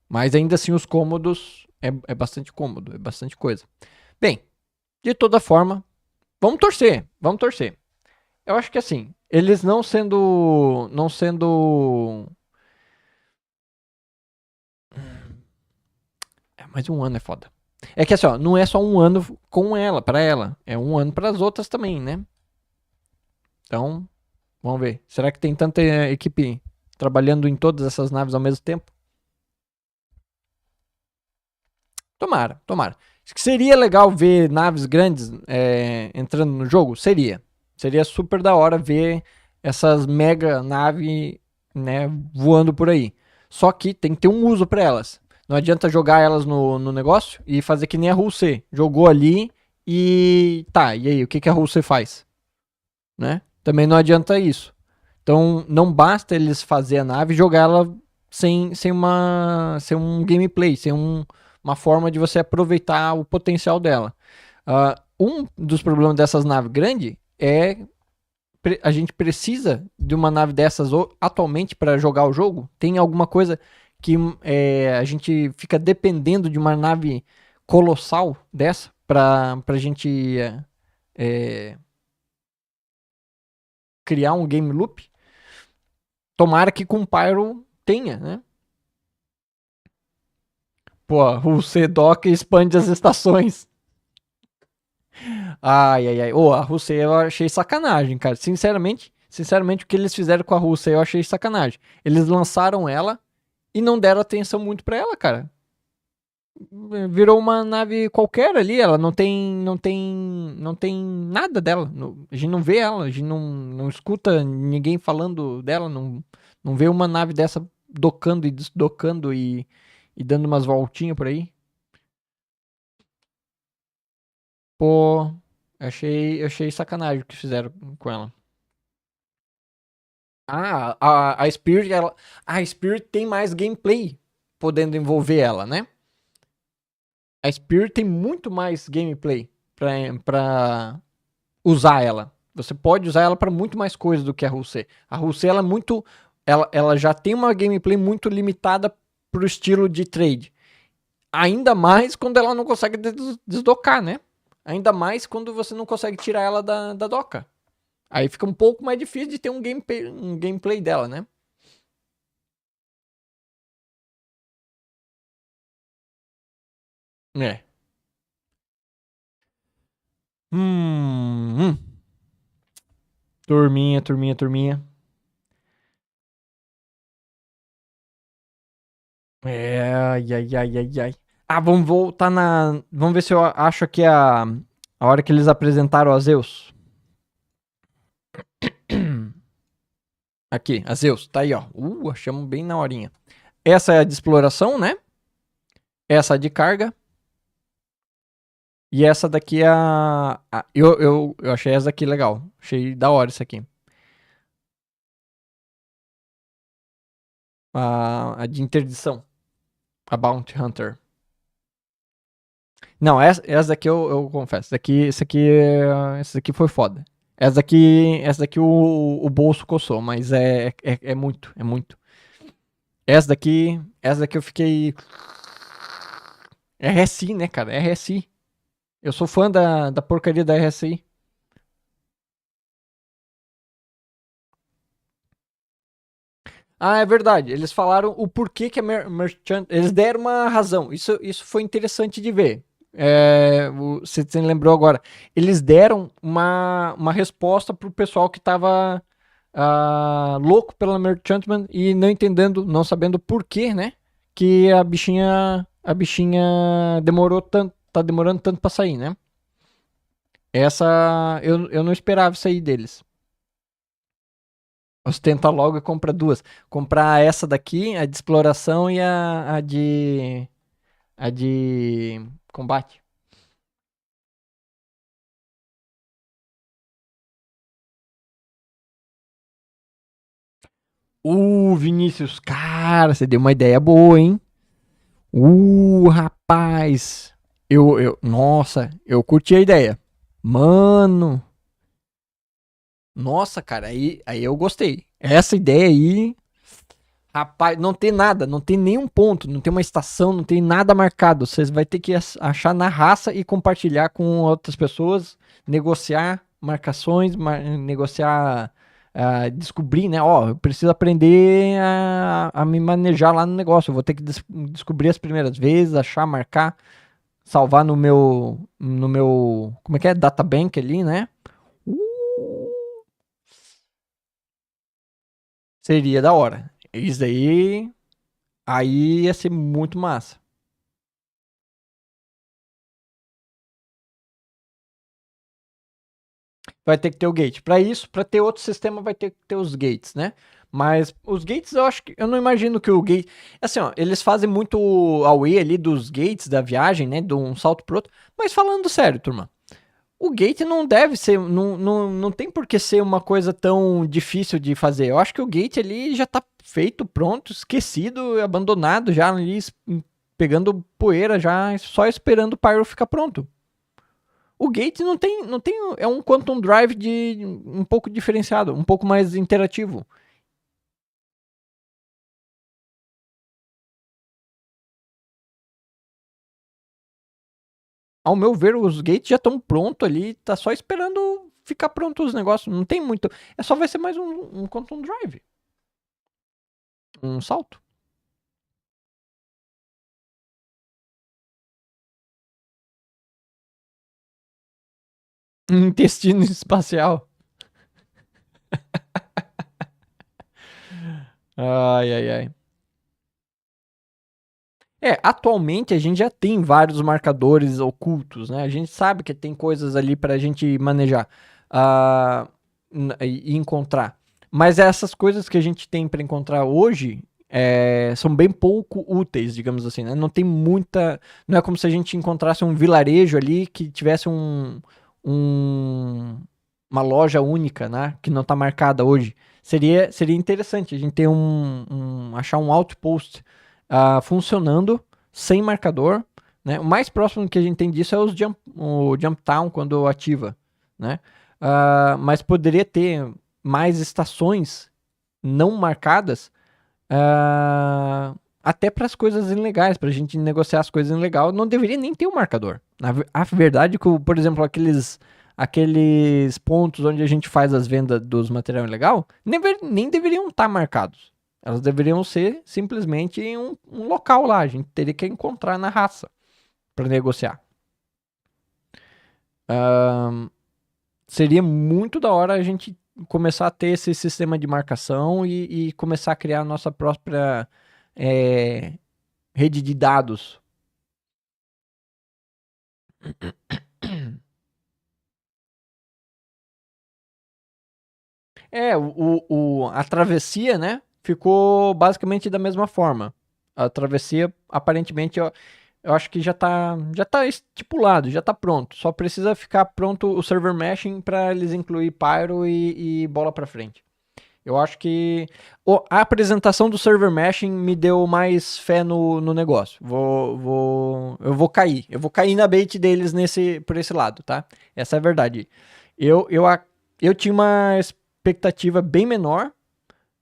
[SPEAKER 1] Mas ainda assim os cômodos é bastante cômodo, é bastante coisa. Bem, de toda forma, vamos torcer. Eu acho que assim, eles não sendo mais 1 ano é foda. É que assim, ó, não é só 1 ano com ela, pra ela. É 1 ano pras outras também, né? Então, vamos ver. Será que tem tanta equipe trabalhando em todas essas naves ao mesmo tempo? Tomara. Acho que seria legal ver naves grandes entrando no jogo? Seria super da hora ver essas mega naves, né, voando por aí. Só que tem que ter um uso para elas. Não adianta jogar elas no negócio e fazer que nem a Rússia. Jogou ali e... Tá, e aí? O que a Rússia faz? Né? Também não adianta isso. Então, não basta eles fazer a nave e jogar ela sem um gameplay, sem uma forma de você aproveitar o potencial dela. Um dos problemas dessas naves grandes é a gente precisa de uma nave dessas atualmente para jogar o jogo. Tem alguma coisa que a gente fica dependendo de uma nave colossal dessa para a gente criar um game loop. Tomara que com Pyro tenha, né? Pô, o C-Dock expande as estações. Ai. A Rússia eu achei sacanagem, cara. Sinceramente, o que eles fizeram com a Rússia eu achei sacanagem. Eles lançaram ela e não deram atenção muito pra ela, cara. Virou uma nave qualquer ali, ela não tem nada dela. A gente não vê ela, a gente não escuta ninguém falando dela, não vê uma nave dessa docando e desdocando e dando umas voltinhas por aí. Pô, achei sacanagem o que fizeram com ela. A Spirit, a Spirit tem mais gameplay podendo envolver ela, né? A Spirit tem muito mais gameplay pra usar ela. Você pode usar ela pra muito mais coisas do que a Rússia. A Rússia, ela já tem uma gameplay muito limitada pro estilo de trade. Ainda mais quando ela não consegue desdocar, né? Ainda mais quando você não consegue tirar ela da doca. Aí fica um pouco mais difícil de ter um gameplay dela, né? É. Turminha. Ai. Vamos voltar Vamos ver se eu acho aqui a hora que eles apresentaram a Zeus. Aqui, a Zeus. Tá aí, ó. Achamos bem na horinha. Essa é a de exploração, né? Essa é a de carga. E essa daqui é eu achei essa daqui legal. Achei da hora isso aqui. A de interdição. A Bounty Hunter. Não, essa daqui eu confesso. Essa daqui foi foda. Essa daqui o bolso coçou, mas é muito. Essa daqui eu fiquei... É RSI, né, cara? É RSI. Eu sou fã da porcaria da RSI. É verdade. Eles falaram o porquê que a Merchant... Eles deram uma razão. Isso foi interessante de ver. Você lembrou agora. Eles deram uma resposta pro pessoal que tava louco pela Merchantman e não sabendo porquê, né? Que a bichinha demorou tanto, tá demorando tanto pra sair, né? Essa eu não esperava sair deles. Ostenta logo e compra duas. Comprar essa daqui, a de exploração e a de combate. Vinícius, cara, você deu uma ideia boa, hein? Rapaz. Nossa, eu curti a ideia. Mano. Nossa, cara, aí eu gostei. Essa ideia aí, rapaz, não tem nada, não tem nenhum ponto, não tem uma estação, não tem nada marcado. Vocês vai ter que achar na raça e compartilhar com outras pessoas, negociar marcações, negociar, descobrir, né? Eu preciso aprender a me manejar lá no negócio. Eu vou ter que descobrir as primeiras vezes, achar, marcar, salvar no meu, como é que é? Databank ali, né? Seria da hora. Isso aí ia ser muito massa. Vai ter que ter o gate. Para isso, para ter outro sistema, vai ter que ter os gates, né? Mas os gates eu não imagino que o gate... Assim, ó, eles fazem muito away ali dos gates da viagem, né? De um salto pro outro. Mas falando sério, turma. O gate não deve ser... Não tem por que ser uma coisa tão difícil de fazer. Eu acho que o gate ali já tá feito, pronto, esquecido, abandonado já ali, pegando poeira já, só esperando o Pyro ficar pronto. O Gate não tem, é um Quantum Drive um pouco diferenciado, um pouco mais interativo. Ao meu ver, os gates já estão prontos ali, tá só esperando ficar pronto os negócios. Não tem muito. Só vai ser mais um Quantum Drive. Um salto. Um intestino espacial. Ai, ai, ai. Atualmente a gente já tem vários marcadores ocultos, né? A gente sabe que tem coisas ali pra gente manejar e encontrar. Mas essas coisas que a gente tem pra encontrar hoje são bem pouco úteis, digamos assim, né? Não tem muita... Não é como se a gente encontrasse um vilarejo ali que tivesse uma loja única, né? Que não tá marcada hoje. Seria interessante a gente ter achar um outpost funcionando sem marcador, né? O mais próximo que a gente tem disso é o Jump Town quando ativa, né? Mas poderia ter mais estações não marcadas até para as coisas ilegais, para a gente negociar as coisas ilegais, não deveria nem ter um marcador. A verdade é que, por exemplo, aqueles pontos onde a gente faz as vendas dos material ilegal nem deveriam estar marcados. Elas deveriam ser simplesmente em um local lá. A gente teria que encontrar na raça para negociar. Seria muito da hora a gente começar a ter esse sistema de marcação e começar a criar a nossa própria rede de dados. A travessia, né? Ficou basicamente da mesma forma. A travessia, aparentemente, eu acho que já tá estipulado, já tá pronto. Só precisa ficar pronto o server meshing para eles incluir Pyro e bola para frente. Eu acho que a apresentação do server meshing me deu mais fé no negócio. Eu vou cair na bait deles por esse lado, tá? Essa é a verdade. Eu tinha uma expectativa bem menor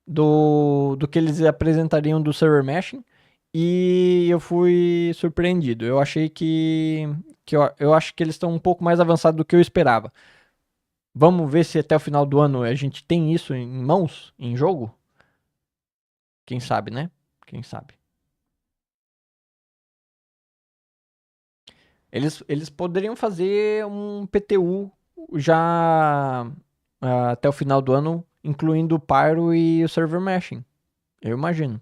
[SPEAKER 1] do que eles apresentariam do server meshing e eu fui surpreendido. Eu achei eu acho que eles estão um pouco mais avançados do que eu esperava. Vamos ver se até o final do ano a gente tem isso em mãos, em jogo? Quem sabe, né? Quem sabe. Eles poderiam fazer um PTU já até o final do ano, incluindo o Pyro e o server meshing. Eu imagino.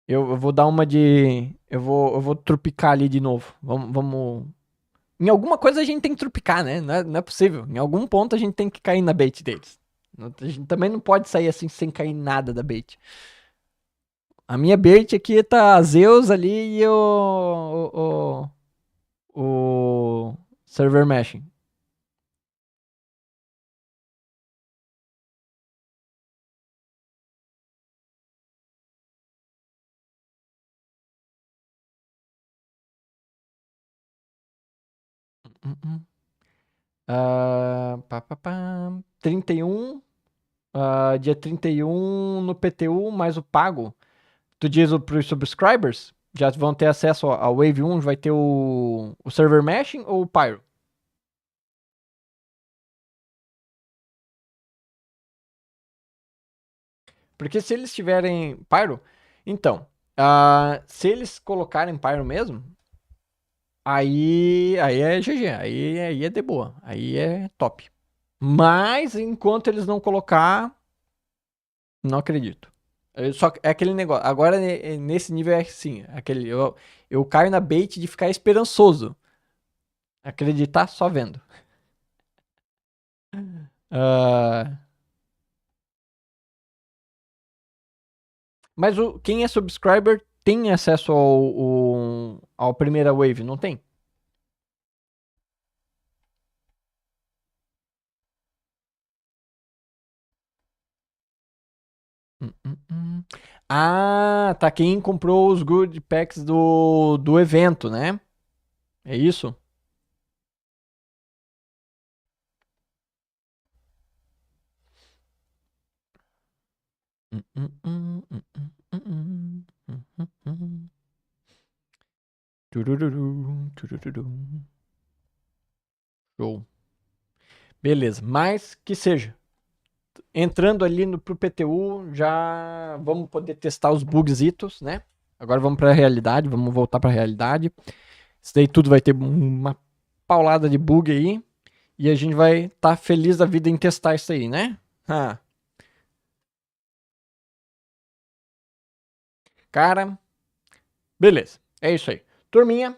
[SPEAKER 1] Eu vou dar uma de... Eu vou trupicar ali de novo. Vamos... Em alguma coisa a gente tem que trupicar, né? Não é possível. Em algum ponto a gente tem que cair na bait deles. A gente também não pode sair assim sem cair nada da bait. A minha bait aqui tá Zeus ali e o server meshing. Pá, pá, pá. 31. Dia 31 no PTU, mais o pago. Tu diz pros subscribers? Já vão ter acesso ao Wave 1, vai ter o server meshing ou o Pyro? Porque se eles tiverem Pyro, então, se eles colocarem Pyro mesmo, aí é GG, aí é de boa, aí é top. Mas enquanto eles não colocar, não acredito. Só é aquele negócio. Agora nesse nível é assim, eu caio na bait de ficar esperançoso. Acreditar só vendo. Mas quem é subscriber tem acesso ao primeira wave, não tem? Ah, tá. Quem comprou os good packs do evento, né? É isso? Turururu, turururu. Show. Beleza, mas que seja. Entrando ali pro PTU, já vamos poder testar os bugzitos, né? Agora vamos pra realidade, vamos voltar pra realidade. Isso daí tudo vai ter uma paulada de bug aí. E a gente vai estar feliz da vida em testar isso aí, né? Ah. Cara, beleza. É isso aí. Turminha,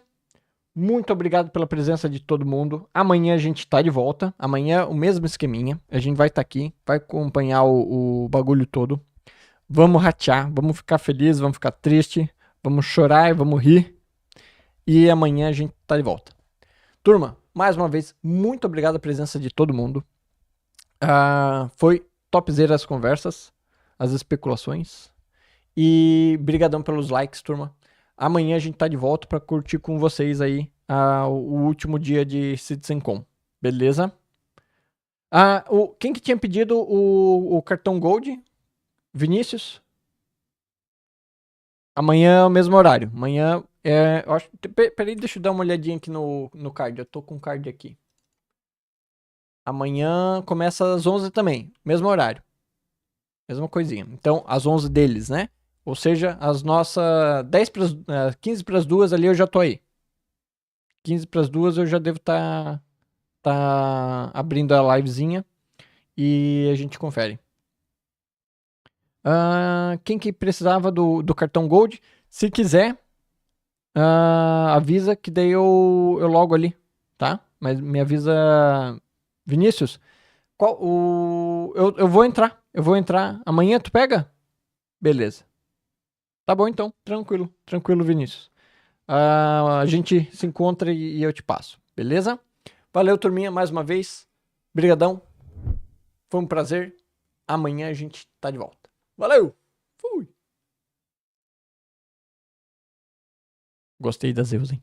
[SPEAKER 1] muito obrigado pela presença de todo mundo. Amanhã a gente tá de volta. Amanhã o mesmo esqueminha. A gente vai estar aqui, vai acompanhar o bagulho todo. Vamos ratear, vamos ficar felizes, vamos ficar triste, vamos chorar e vamos rir. E amanhã a gente tá de volta. Turma, mais uma vez, muito obrigado pela presença de todo mundo. Foi topzera as conversas, as especulações. E brigadão pelos likes, turma. Amanhã a gente tá de volta para curtir com vocês aí o último dia de CitizenCon. Beleza? Quem que tinha pedido o cartão Gold? Vinícius? Amanhã é o mesmo horário. Amanhã é. Eu acho, peraí, deixa eu dar uma olhadinha aqui no card. Eu tô com o card aqui. Amanhã começa às 11 também. Mesmo horário. Mesma coisinha. Então, às 11 deles, né? Ou seja, as nossas 15 para as 2 ali eu já tô aí. 15 para as 2 eu já devo estar abrindo a livezinha e a gente confere. Quem que precisava do cartão Gold? Se quiser, avisa que daí eu logo ali, tá? Mas me avisa, Vinícius, eu vou entrar. Eu vou entrar. Amanhã tu pega? Beleza. Tá bom então, tranquilo, Vinícius. A gente se encontra e eu te passo, beleza? Valeu, turminha, mais uma vez. Brigadão. Foi um prazer. Amanhã a gente tá de volta. Valeu! Fui! Gostei das Zeus, hein?